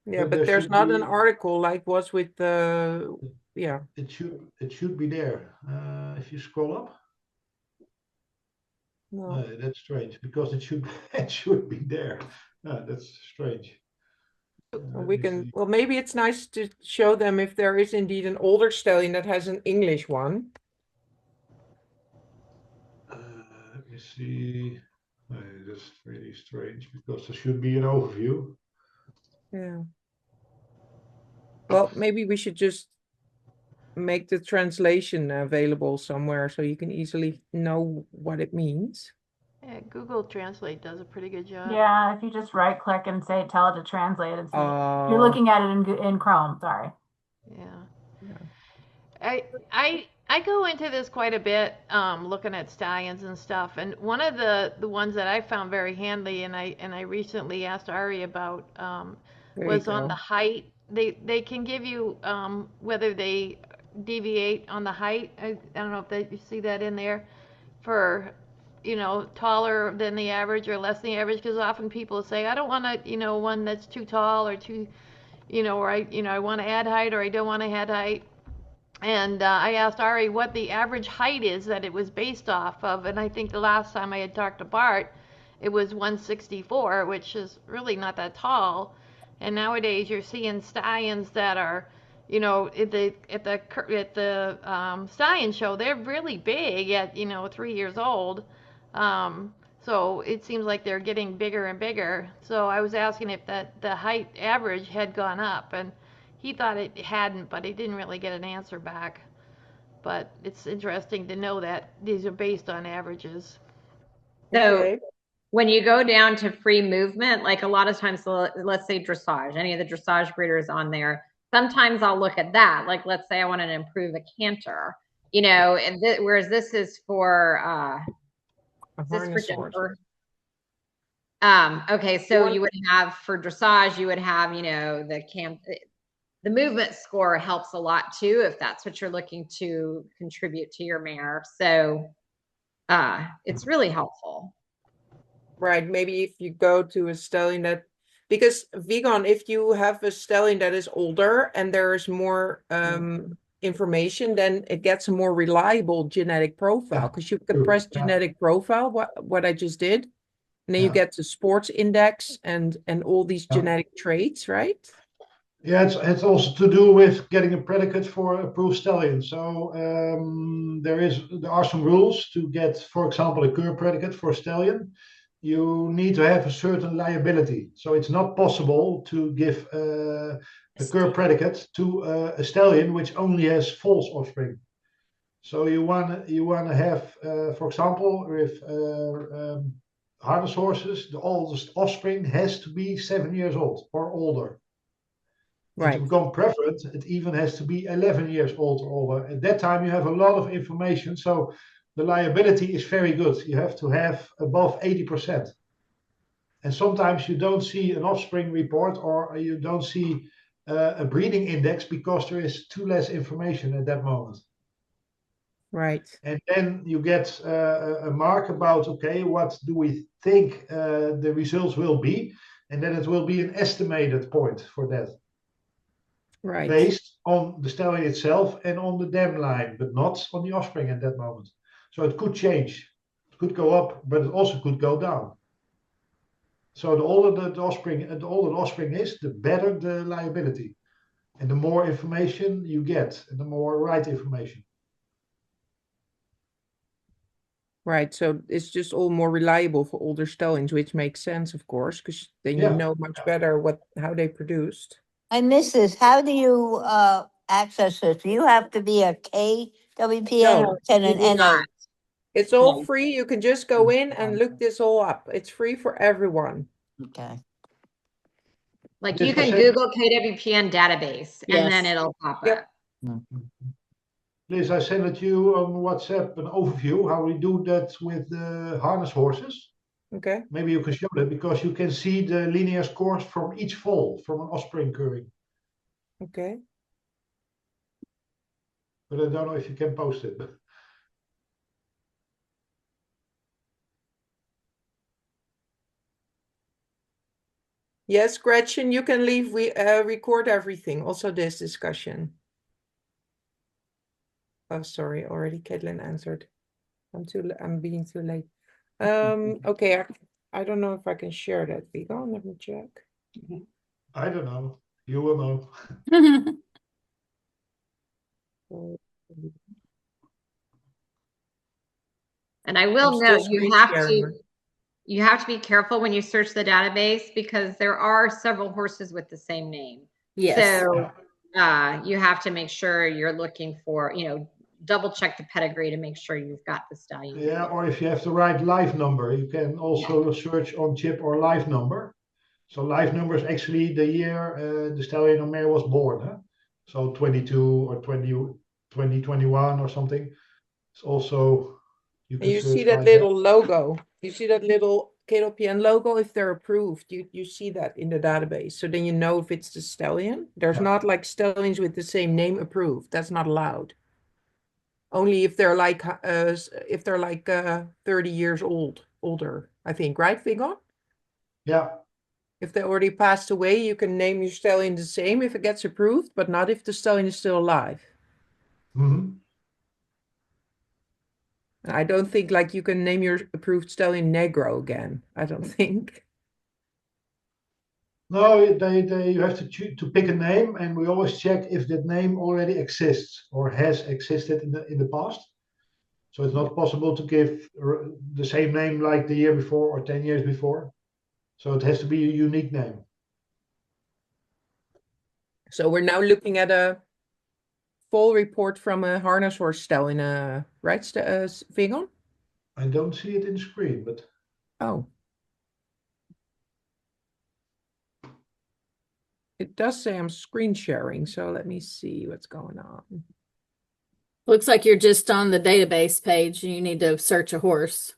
Yeah, There but there's should not an be. article like was with the, yeah. It should be there. If you scroll up. No. That's strange because it should it should be there. That's strange. We can, well, maybe it's nice to show them if there is indeed an older stallion that has an English one. Let me see. That's really strange because there should be an overview. Yeah. Well, maybe we should just make the translation available somewhere so you can easily know what it means. Yeah, Google Translate does a pretty good job. Yeah, if you just right click and say tell it to translate, it's you're looking at it in Chrome, sorry. Yeah. I go into this quite a bit, looking at stallions and stuff. And one of the ones that I found very handy, and I recently asked Ari about, was on the height. They can give you whether they deviate on the height. I don't know if you see that in there for taller than the average or less than the average, because often people say I don't want one that's too tall or too or I want to add height or I don't want to add height. And I asked Ari what the average height is that it was based off of, and I think the last time I had talked to Bart, it was 164, which is really not that tall. And nowadays you're seeing stallions that are, at the stallion show, they're really big at 3 years old. So it seems like they're getting bigger and bigger. So I was asking if the height average had gone up, and he thought it hadn't, but he didn't really get an answer back. But it's interesting to know that these are based on averages. So when you go down to free movement, like a lot of times, let's say dressage, any of the dressage breeders on there, sometimes I'll look at that. Like, let's say I want to improve a canter, you know, and whereas this is for, is this for Jennifer? Okay, so you would have for dressage, you would have, you know, the movement score helps a lot too, if that's what you're looking to contribute to your mare. So it's really helpful. Right. Maybe if you go to a stallion that, because vegan, if you have a stallion that is older and there's more information, then it gets a more reliable genetic profile, because you can press genetic profile, what I just did, and then you get the sports index and all these genetic traits, right? Yeah, it's also to do with getting a predicate for approved stallion. So there are some rules to get, for example, a cur predicate for a stallion. You need to have a certain liability. So it's not possible to give a cur predicate to a stallion which only has false offspring. So you want to have, for example, with harness horses, the oldest offspring has to be 7 years old or older. And to become preferred, it even has to be 11 years old or older. At that time, you have a lot of information. So the liability is very good. You have to have above 80%. And sometimes you don't see an offspring report, or you don't see a breeding index, because there is too less information at that moment. Right. And then you get a mark about, okay, what do we think the results will be? And then it will be an estimated point for that. Right. Based on the stallion itself and on the dam line, but not on the offspring at that moment. So it could change. It could go up, but it also could go down. So the older the offspring is, the better the liability. And the more information you get, and the more right information. Right. So it's just all more reliable for older stallions, which makes sense, of course, because then you know much better how they produced. I miss this. How do you access this? Do you have to be a KWPN or can you an do NA? not. It's all free. You can just go in and look this all up. It's free for everyone. Okay. Like you can Google KWPN database and then it'll pop up. Liz, I sent it to you on WhatsApp, an overview how we do that with the harness horses. Okay. Maybe you can show that, because you can see the linear scores from each foal from an offspring curving. Okay. But I don't know if you can post it. Yes, Gretchen, you can leave. We record everything, also this discussion. Oh, sorry, already Caitlin answered. I'm being too late. Okay, I don't know if I can share that, Vigo. Let me check. I don't know. You will know. And I will note, you have to be careful when you search the database, because there are several horses with the same name. Yes. So you have to make sure you're looking for, you know, double check the pedigree to make sure you've got the stallion. Yeah, or if you have the right live number, you can also search on chip or live number. So live number is actually the year the stallion or mare was born. Huh? So 22 or 2021 or something. It's also, you can You search see that like little logo. You see that little KWPN logo if they're approved. You see that in the database. So then you know if it's the stallion. There's not like stallions with the same name approved. That's not allowed. Only if they're like 30 years older, I think, right, Vigo? Yeah. If they already passed away, you can name your stallion the same if it gets approved, but not if the stallion is still alive. Mm-hmm. I don't think like you can name your approved stallion Negro again. I don't think. No, you have to pick a name, and we always check if that name already exists or has existed in the past. So it's not possible to give the same name like the year before or 10 years before. So it has to be a unique name. So we're now looking at a full report from a harness horse stallion, right, Vegan? I don't see it in the screen, but oh, it does say I'm screen sharing. So let me see what's going on. Looks like you're just on the database page. You need to search a horse.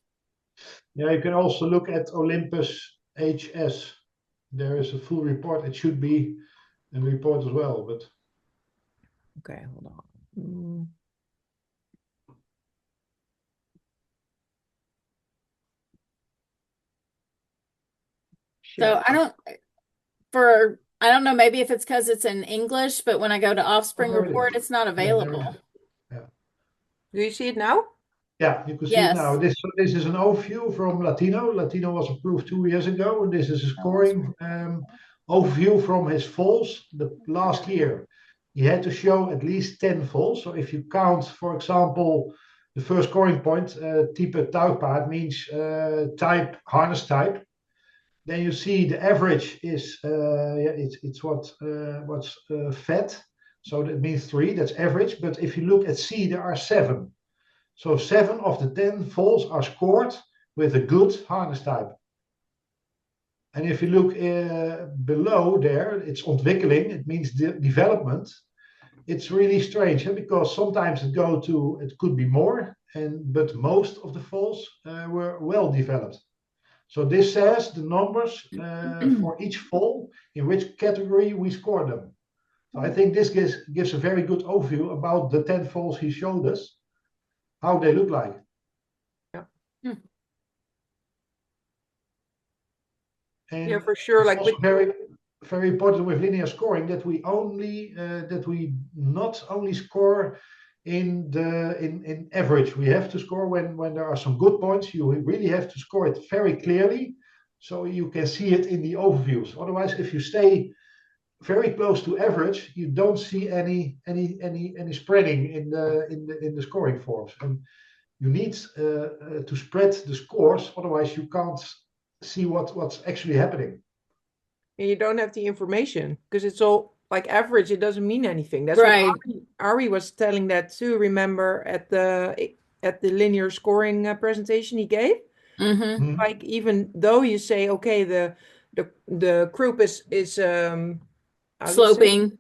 yeah, you can also look at Olympus HS. There is a full report. It should be a report as well, but okay, hold on. So I don't know, maybe if it's because it's in English, but when I go to Offspring Report, it's not available. Yeah. Do you see it now? Yeah, you can see it now. This is an overview from Latino. Latino was approved 2 years ago, and this is a scoring overview from his falls the last year. He had to show at least 10 falls. So if you count, for example, the first scoring point, type touwpaard means type, harness type. Then you see the average is it's what's fed. So that means 3, that's average. But if you look at C, there are 7. So 7 of the 10 falls are scored with a good harness type. And if you look below there, it's ontwikkeling, it means development. It's really strange because sometimes it could be more, but most of the falls were well developed. So this says the numbers for each fall, in which category we score them. So I think this gives a very good overview about the 10 falls he showed us, how they look like. Yeah. And yeah, for sure. Like very, very important with linear scoring that we not only score in average. We have to score when there are some good points. You really have to score it very clearly, so you can see it in the overviews. Otherwise, if you stay very close to average, you don't see any spreading in the scoring forms. And you need to spread the scores, otherwise you can't see what's actually happening. And you don't have the information because it's all like average. It doesn't mean anything. That's right. what Ari was telling that too. Remember at the linear scoring presentation he gave. Mm-hmm. Like even though you say okay, the group is sloping.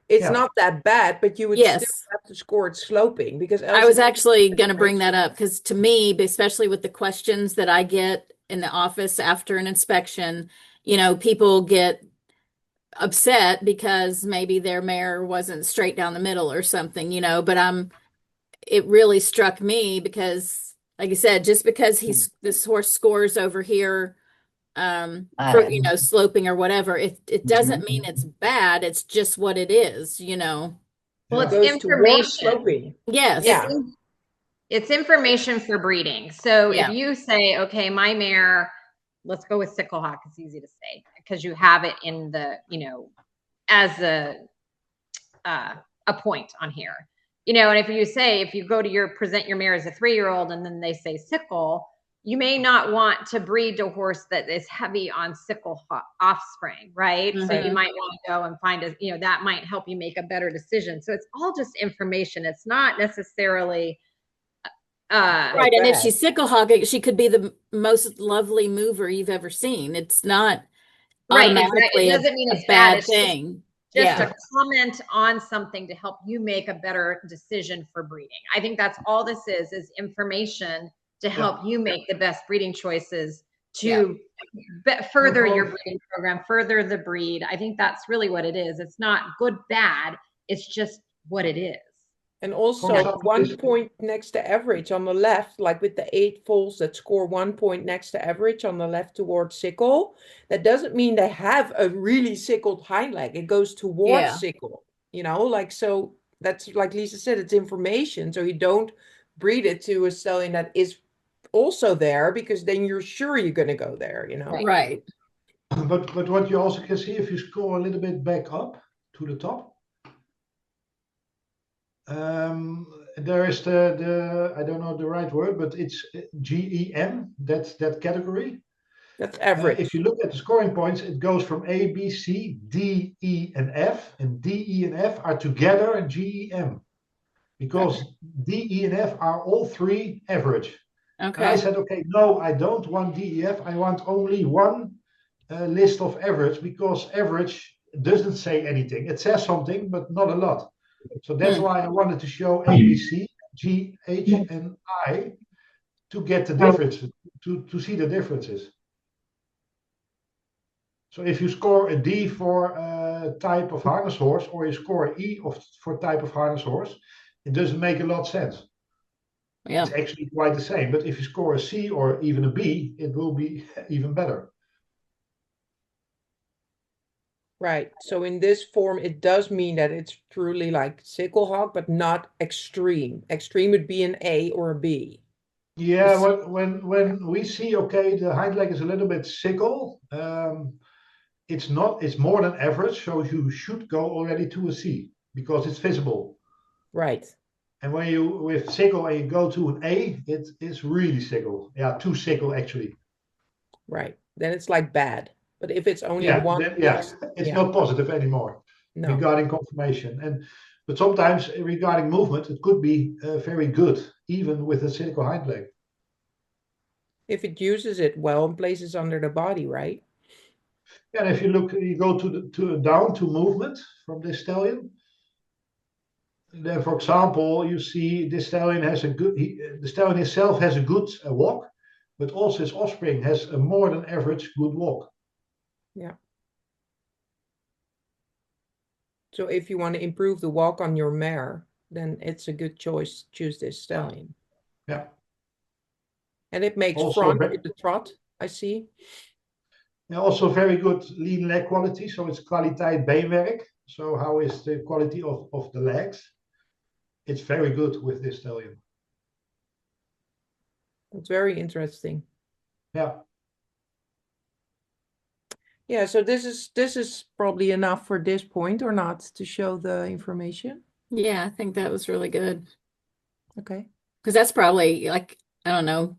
It's not that bad, but you would still have to score it sloping because else I was actually going to bring that up because to me, especially with the questions that I get in the office after an inspection, people get upset because maybe their mare wasn't straight down the middle or something, but it really struck me because, like I said, just because this horse scores over here, sloping or whatever, it doesn't mean it's bad. It's just what it is, Well, it's information. Yes. It's information for breeding. So if you say, okay, my mare, let's go with sickle hawk, it's easy to say because you have it in the, as a point on here, and if you go to present your mare as a 3-year-old and then they say sickle, you may not want to breed a horse that is heavy on sickle offspring, right? Mm-hmm. So you might want to go and find that might help you make a better decision. So it's all just information. It's not necessarily right. And if she's sickle hawk, she could be the most lovely mover you've ever seen. It's not automatically It doesn't mean it's a bad bad. thing. Just a comment on something to help you make a better decision for breeding. I think that's all this is information to help you make the best breeding choices to further your breeding program, further the breed. I think that's really what it is. It's not good, bad. It's just what it is. And also 1 point next to average on the left, like with the 8 foals that score 1 point next to average on the left towards sickle. That doesn't mean they have a really sickled hind leg. It goes towards sickle, so that's like Lisa said, it's information. So you don't breed it to a stallion that is also there because then you're sure you're going to go there, Right. But what you also can see if you scroll a little bit back up to the top, there is the I don't know the right word, but it's GEM. That's that category. That's average. If you look at the scoring points, it goes from A, B, C, D, E, and F, and D, E, and F are together in GEM because D, E, and F are all three average. And I Okay. said, okay, no, I don't want D, E, F. I want only one list of average because average doesn't say anything. It says something, but not a lot. So that's why I wanted to show A, B, C, G, H, and I to get the differences, to see the differences. So if you score a D for type of harness horse, or you score an E for type of harness horse, it doesn't make a lot of sense. Yeah. It's actually quite the same. But if you score a C or even a B, it will be even better. Right. So in this form, it does mean that it's truly like sickle hawk, but not extreme. Extreme would be an A or a B. Yeah, when we see, okay, the hind leg is a little bit sickle, it's not, it's more than average, so you should go already to a C because it's visible. Right. And when you with sickle and you go to an A, it is really sickle. Yeah, too sickle actually. Right. Then it's like bad. But if it's only Yeah, one, it's not positive anymore No. regarding confirmation. But sometimes regarding movement, it could be very good, even with a sickle hind leg. If it uses it well and places under the body, right? And if you look, you go down to movement from this stallion. Then, for example, you see this stallion has a good. The stallion itself has a good walk, but also his offspring has a more than average good walk. Yeah. So if you want to improve the walk on your mare, then it's a good choice to choose this stallion. Yeah. And it makes Also front with the trot, I see. Yeah, also very good lean leg quality. So it's kwaliteit beenwerk. So how is the quality of the legs? It's very good with this stallion. It's very interesting. Yeah. Yeah, so this is probably enough for this point or not to show the information. Yeah, I think that was really good. Okay. Because that's probably like, I don't know,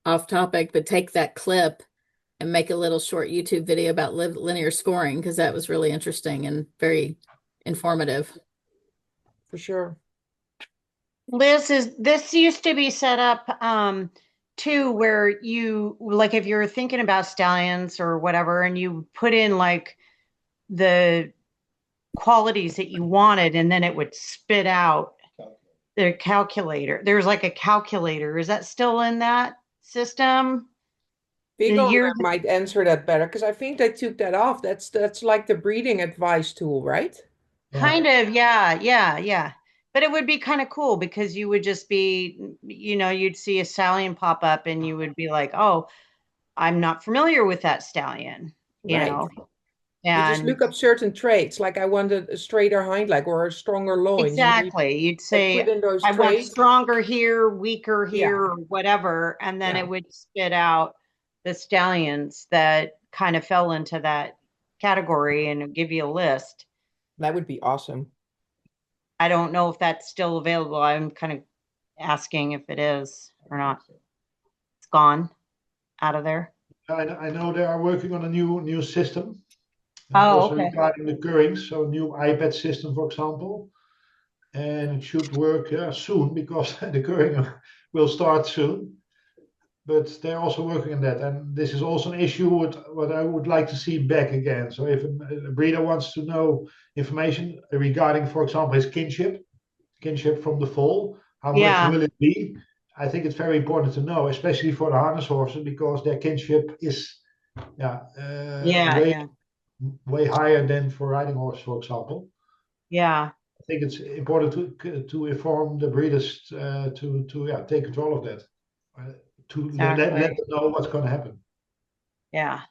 off topic, but take that clip and make a little short YouTube video about linear scoring because that was really interesting and very informative. For sure. Liz, is this used to be set up too, where you like if you're thinking about stallions or whatever, and you put in like the qualities that you wanted, and then it would spit out the calculator. There's like a calculator. Is that still in that system? Vigor might answer that better because I think they took that off. That's like the breeding advice tool, right? Kind of, yeah. But it would be kind of cool because you would just be, you'd see a stallion pop up and you would be like, oh, I'm not familiar with that stallion, Right. You just And look up certain traits, like I wanted a straighter hind leg or a stronger loin. exactly. You'd say, put in those I want traits. stronger here, weaker here, Yeah. or whatever. And then Yeah. it would spit out the stallions that kind of fell into that category and it'd give you a list. That would be awesome. I don't know if that's still available. I'm kind of asking if it is or not. It's gone out of there. I know they are working on a new system. Oh, also okay. regarding the currings, so new iPad system, for example. And it should work soon because the curring will start soon. But they're also working on that. And this is also an issue with what I would like to see back again. So if a breeder wants to know information regarding, for example, his kinship from the foal, how much will it be? I think it's very important to know, especially for the harness horses, because their kinship is way higher than for riding horse, for example. Yeah. I think it's important to inform the breeders to take control of that, to let them know what's going to happen. Yeah.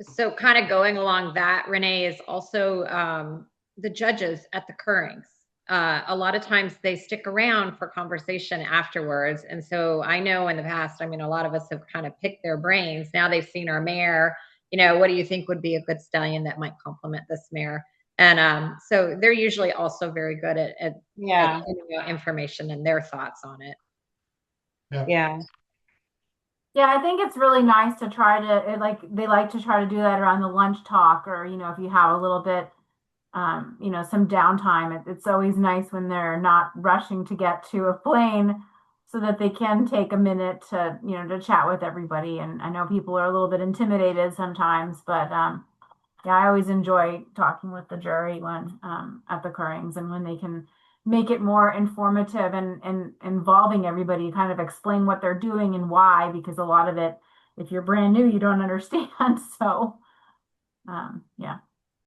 So kind of going along that, Renee, is also the judges at the currings. A lot of times they stick around for conversation afterwards. And so I know in the past, I mean, a lot of us have kind of picked their brains. Now they've seen our mare, what do you think would be a good stallion that might complement this mare? And so they're usually also very good at Yeah. giving out information and their thoughts on it. Yeah. Yeah, I think it's really nice to try to they like to try to do that around the lunch talk, or if you have a little bit some downtime. It's always nice when they're not rushing to get to a plane so that they can take a minute to to chat with everybody. And I know people are a little bit intimidated sometimes, but yeah, I always enjoy talking with the jury when at the Currings, and when they can make it more informative and involving everybody, kind of explain what they're doing and why, because a lot of it, if you're brand new, you don't understand. So yeah.